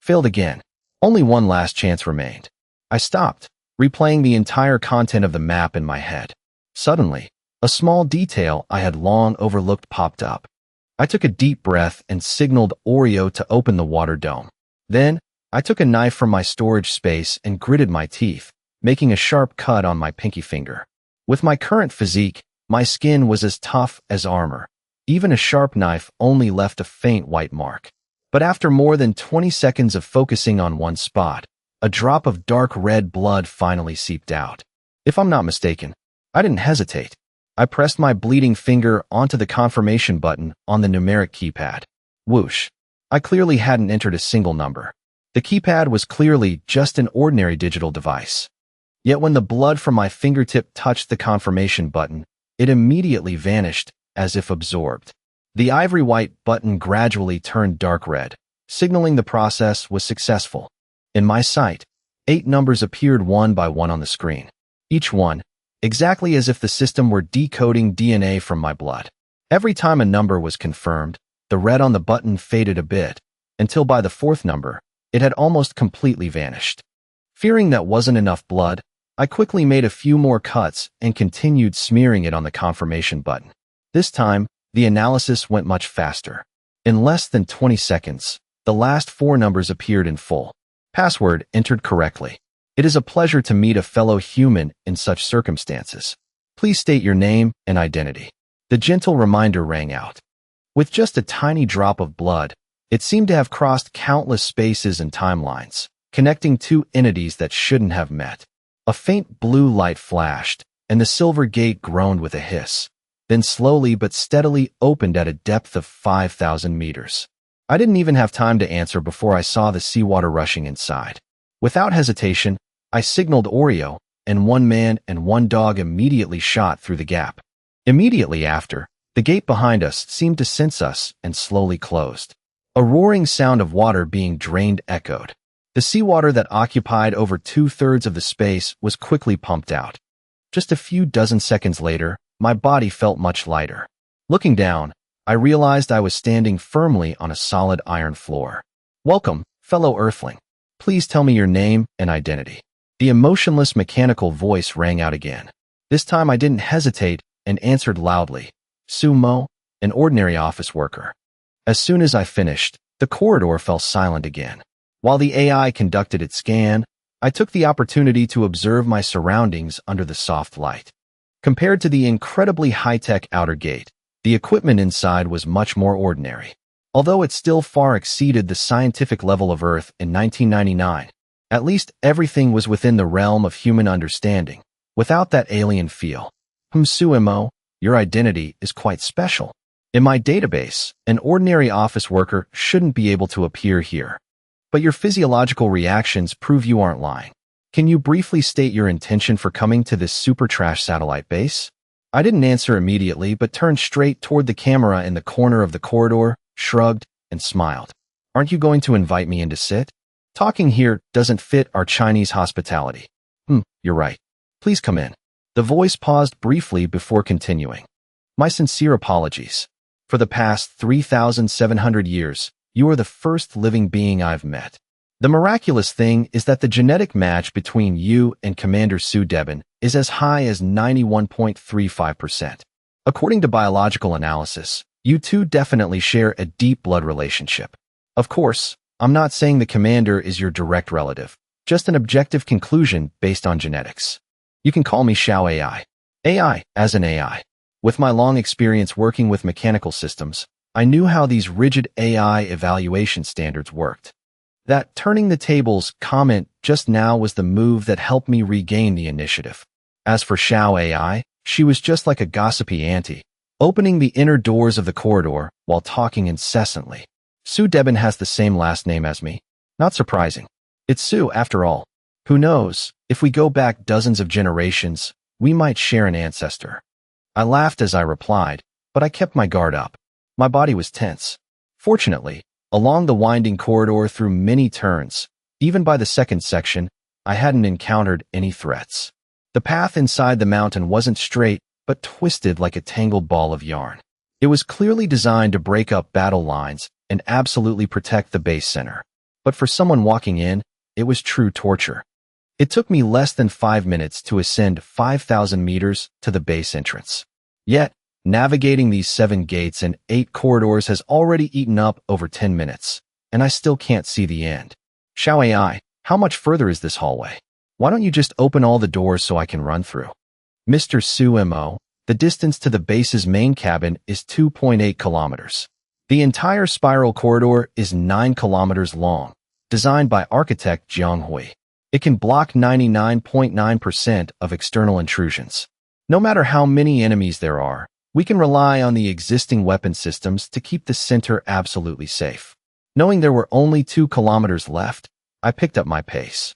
Failed again. Only one last chance remained. I stopped, replaying the entire content of the map in my head. Suddenly, a small detail I had long overlooked popped up. I took a deep breath and signaled Oreo to open the water dome. Then, I took a knife from my storage space and gritted my teeth, making a sharp cut on my pinky finger. With my current physique, my skin was as tough as armor. Even a sharp knife only left a faint white mark. But after more than 20 seconds of focusing on one spot, a drop of dark red blood finally seeped out. If I'm not mistaken, I didn't hesitate. I pressed my bleeding finger onto the confirmation button on the numeric keypad. Whoosh. I clearly hadn't entered a single number. The keypad was clearly just an ordinary digital device. Yet when the blood from my fingertip touched the confirmation button, it immediately vanished, as if absorbed. The ivory-white button gradually turned dark red, signaling the process was successful. In my sight, 8 numbers appeared one by one on the screen. Each one, exactly as if the system were decoding DNA from my blood. Every time a number was confirmed, the red on the button faded a bit, until by the 4th number, it had almost completely vanished. Fearing that wasn't enough blood, I quickly made a few more cuts and continued smearing it on the confirmation button. This time, the analysis went much faster. In less than 20 seconds, the last 4 numbers appeared in full. Password entered correctly. It is a pleasure to meet a fellow human in such circumstances. Please state your name and identity. The gentle reminder rang out. With just a tiny drop of blood, it seemed to have crossed countless spaces and timelines, connecting 2 entities that shouldn't have met. A faint blue light flashed, and the silver gate groaned with a hiss, then slowly but steadily opened at a depth of 5,000 meters. I didn't even have time to answer before I saw the seawater rushing inside. Without hesitation, I signaled Oreo, and 1 man and 1 dog immediately shot through the gap. Immediately after, the gate behind us seemed to sense us and slowly closed. A roaring sound of water being drained echoed. The seawater that occupied over 2/3 of the space was quickly pumped out. Just a few dozen seconds later, my body felt much lighter. Looking down, I realized I was standing firmly on a solid iron floor. Welcome, fellow Earthling. Please tell me your name and identity. The emotionless mechanical voice rang out again. This time I didn't hesitate and answered loudly. Sumo, an ordinary office worker. As soon as I finished, the corridor fell silent again. While the AI conducted its scan, I took the opportunity to observe my surroundings under the soft light. Compared to the incredibly high-tech outer gate, the equipment inside was much more ordinary. Although it still far exceeded the scientific level of Earth in 1999, at least everything was within the realm of human understanding, without that alien feel. Sumo, your identity is quite special. In my database, an ordinary office worker shouldn't be able to appear here. But your physiological reactions prove you aren't lying. Can you briefly state your intention for coming to this super trash satellite base? I didn't answer immediately, but turned straight toward the camera in the corner of the corridor, shrugged, and smiled. Aren't you going to invite me in to sit? Talking here doesn't fit our Chinese hospitality. You're right. Please come in. The voice paused briefly before continuing. My sincere apologies. For the past 3,700 years, you are the first living being I've met. The miraculous thing is that the genetic match between you and Commander Su-debin is as high as 91.35%. According to biological analysis, you two definitely share a deep blood relationship. Of course, I'm not saying the commander is your direct relative, just an objective conclusion based on genetics. You can call me Xiao AI. AI as an AI. With my long experience working with mechanical systems, I knew how these rigid AI evaluation standards worked. That turning the tables comment just now was the move that helped me regain the initiative. As for Xiao AI, she was just like a gossipy auntie, opening the inner doors of the corridor while talking incessantly. Su-debin has the same last name as me. Not surprising. It's Su, after all. Who knows, if we go back dozens of generations, we might share an ancestor. I laughed as I replied, but I kept my guard up. My body was tense. Fortunately, along the winding corridor through many turns, even by the second section, I hadn't encountered any threats. The path inside the mountain wasn't straight, but twisted like a tangled ball of yarn. It was clearly designed to break up battle lines and absolutely protect the base center. But for someone walking in, it was true torture. It took me less than 5 minutes to ascend 5,000 meters to the base entrance. Yet, navigating these 7 gates and 8 corridors has already eaten up over 10 minutes, and I still can't see the end. Xiao AI, how much further is this hallway? Why don't you just open all the doors so I can run through? Mr. Su-mo, the distance to the base's main cabin is 2.8 kilometers. The entire spiral corridor is 9 kilometers long, designed by architect Jiang Hui. It can block 99.9% of external intrusions. No matter how many enemies there are, we can rely on the existing weapon systems to keep the center absolutely safe. Knowing there were only 2 kilometers left, I picked up my pace.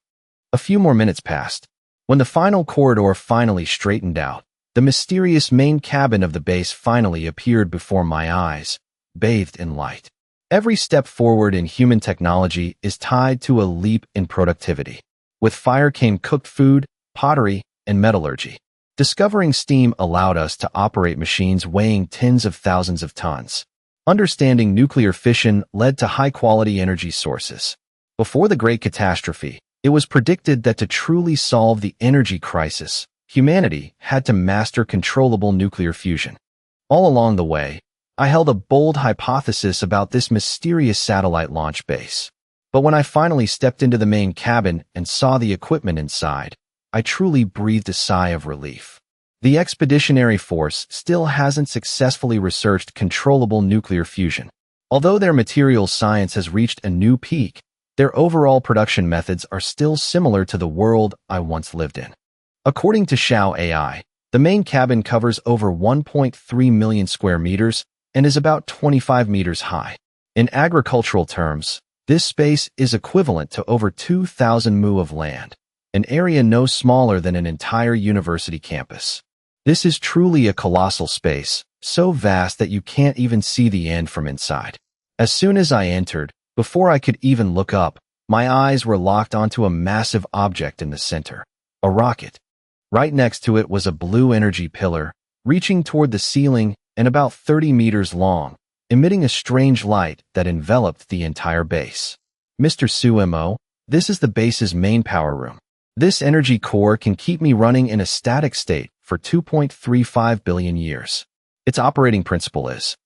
A few more minutes passed. When the final corridor finally straightened out, the mysterious main cabin of the base finally appeared before my eyes, bathed in light. Every step forward in human technology is tied to a leap in productivity. With fire came cooked food, pottery, and metallurgy. Discovering steam allowed us to operate machines weighing tens of thousands of tons. Understanding nuclear fission led to high-quality energy sources. Before the Great Catastrophe, it was predicted that to truly solve the energy crisis, humanity had to master controllable nuclear fusion. All along the way, I held a bold hypothesis about this mysterious satellite launch base. But when I finally stepped into the main cabin and saw the equipment inside, I truly breathed a sigh of relief. The expeditionary force still hasn't successfully researched controllable nuclear fusion. Although their materials science has reached a new peak, their overall production methods are still similar to the world I once lived in. According to Xiao AI, the main cabin covers over 1.3 million square meters and is about 25 meters high. In agricultural terms, this space is equivalent to over 2,000 mu of land, an area no smaller than an entire university campus. This is truly a colossal space, so vast that you can't even see the end from inside. As soon as I entered, before I could even look up, my eyes were locked onto a massive object in the center, a rocket. Right next to it was a blue energy pillar, reaching toward the ceiling and about 30 meters long, emitting a strange light that enveloped the entire base. Mr. Su-mo, this is the base's main power room. This energy core can keep me running in a static state for 2.35 billion years. Its operating principle is,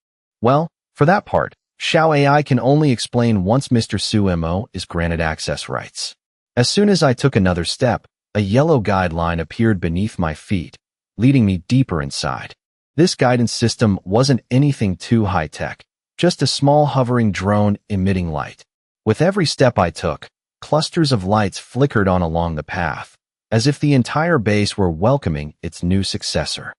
well, for that part, Xiao AI can only explain once Mr. Su-mo is granted access rights. As soon as I took another step, a yellow guideline appeared beneath my feet, leading me deeper inside. This guidance system wasn't anything too high-tech, just a small hovering drone emitting light. With every step I took, clusters of lights flickered on along the path, as if the entire base were welcoming its new successor.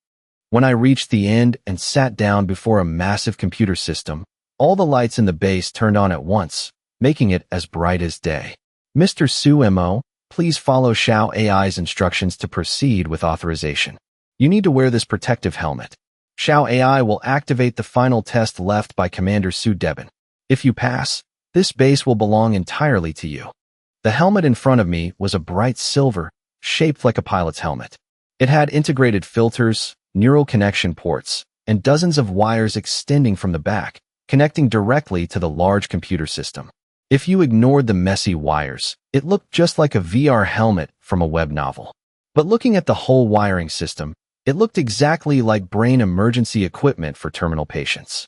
When I reached the end and sat down before a massive computer system, all the lights in the base turned on at once, making it as bright as day. Mr. Su-mo, please follow Xiao AI's instructions to proceed with authorization. You need to wear this protective helmet. Xiao AI will activate the final test left by Commander Su-debin. If you pass, this base will belong entirely to you. The helmet in front of me was a bright silver, shaped like a pilot's helmet. It had integrated filters, neural connection ports, and dozens of wires extending from the back, connecting directly to the large computer system. If you ignored the messy wires, it looked just like a VR helmet from a web novel. But looking at the whole wiring system, it looked exactly like brain emergency equipment for terminal patients.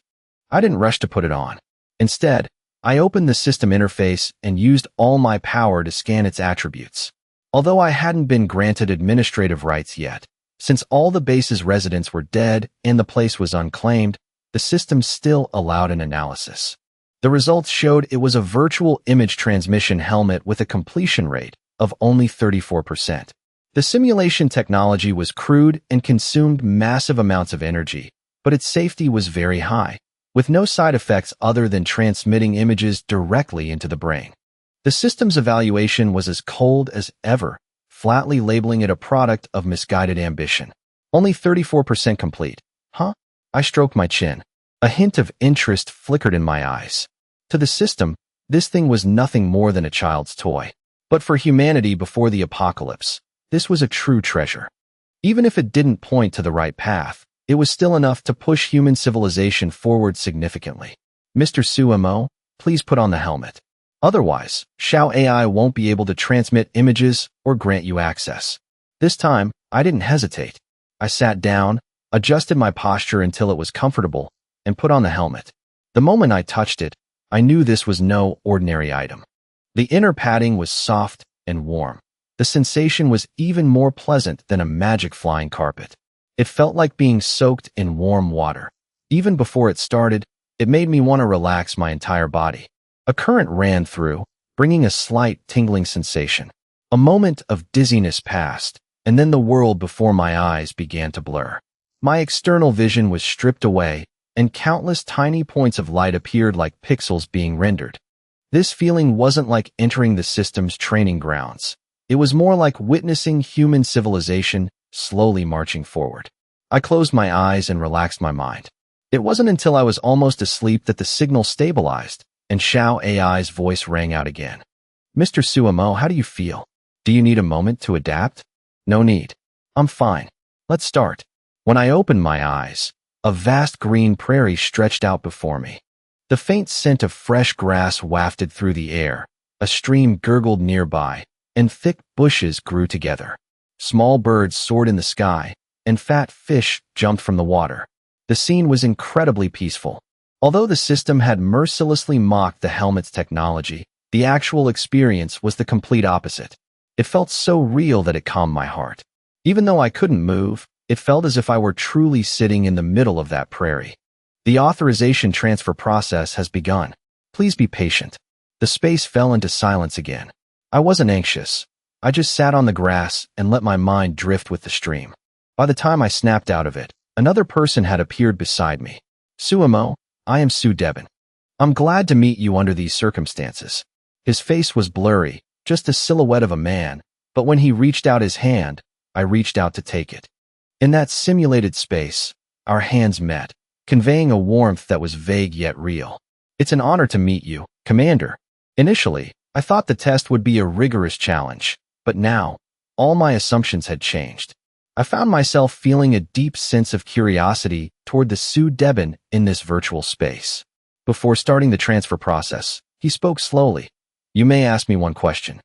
I didn't rush to put it on. Instead, I opened the system interface and used all my power to scan its attributes. Although I hadn't been granted administrative rights yet, since all the base's residents were dead and the place was unclaimed, the system still allowed an analysis. The results showed it was a virtual image transmission helmet with a completion rate of only 34%. The simulation technology was crude and consumed massive amounts of energy, but its safety was very high, with no side effects other than transmitting images directly into the brain. The system's evaluation was as cold as ever, flatly labeling it a product of misguided ambition. Only 34% complete. Huh? I stroked my chin. A hint of interest flickered in my eyes. To the system, this thing was nothing more than a child's toy. But for humanity before the apocalypse, this was a true treasure. Even if it didn't point to the right path, it was still enough to push human civilization forward significantly. Mr. Sumo, please put on the helmet. Otherwise, Xiao AI won't be able to transmit images or grant you access. This time, I didn't hesitate. I sat down, adjusted my posture until it was comfortable, and put on the helmet. The moment I touched it, I knew this was no ordinary item. The inner padding was soft and warm. The sensation was even more pleasant than a magic flying carpet. It felt like being soaked in warm water. Even before it started, it made me want to relax my entire body. A current ran through, bringing a slight tingling sensation. A moment of dizziness passed, and then the world before my eyes began to blur. My external vision was stripped away, and countless tiny points of light appeared like pixels being rendered. This feeling wasn't like entering the system's training grounds. It was more like witnessing human civilization slowly marching forward. I closed my eyes and relaxed my mind. It wasn't until I was almost asleep that the signal stabilized, and Xiao AI's voice rang out again. Mr. Sumo, how do you feel? Do you need a moment to adapt? No need. I'm fine. Let's start. When I opened my eyes, a vast green prairie stretched out before me. The faint scent of fresh grass wafted through the air, a stream gurgled nearby, and thick bushes grew together. Small birds soared in the sky, and fat fish jumped from the water. The scene was incredibly peaceful. Although the system had mercilessly mocked the helmet's technology, the actual experience was the complete opposite. It felt so real that it calmed my heart. Even though I couldn't move, it felt as if I were truly sitting in the middle of that prairie. The authorization transfer process has begun. Please be patient. The space fell into silence again. I wasn't anxious. I just sat on the grass and let my mind drift with the stream. By the time I snapped out of it, another person had appeared beside me. Sumo, I am Su Debin. I'm glad to meet you under these circumstances. His face was blurry, just a silhouette of a man, but when he reached out his hand, I reached out to take it. In that simulated space, our hands met, conveying a warmth that was vague yet real. It's an honor to meet you, Commander. Initially, I thought the test would be a rigorous challenge, but now, all my assumptions had changed. I found myself feeling a deep sense of curiosity toward the Su Debin in this virtual space. Before starting the transfer process, he spoke slowly. You may ask me one question.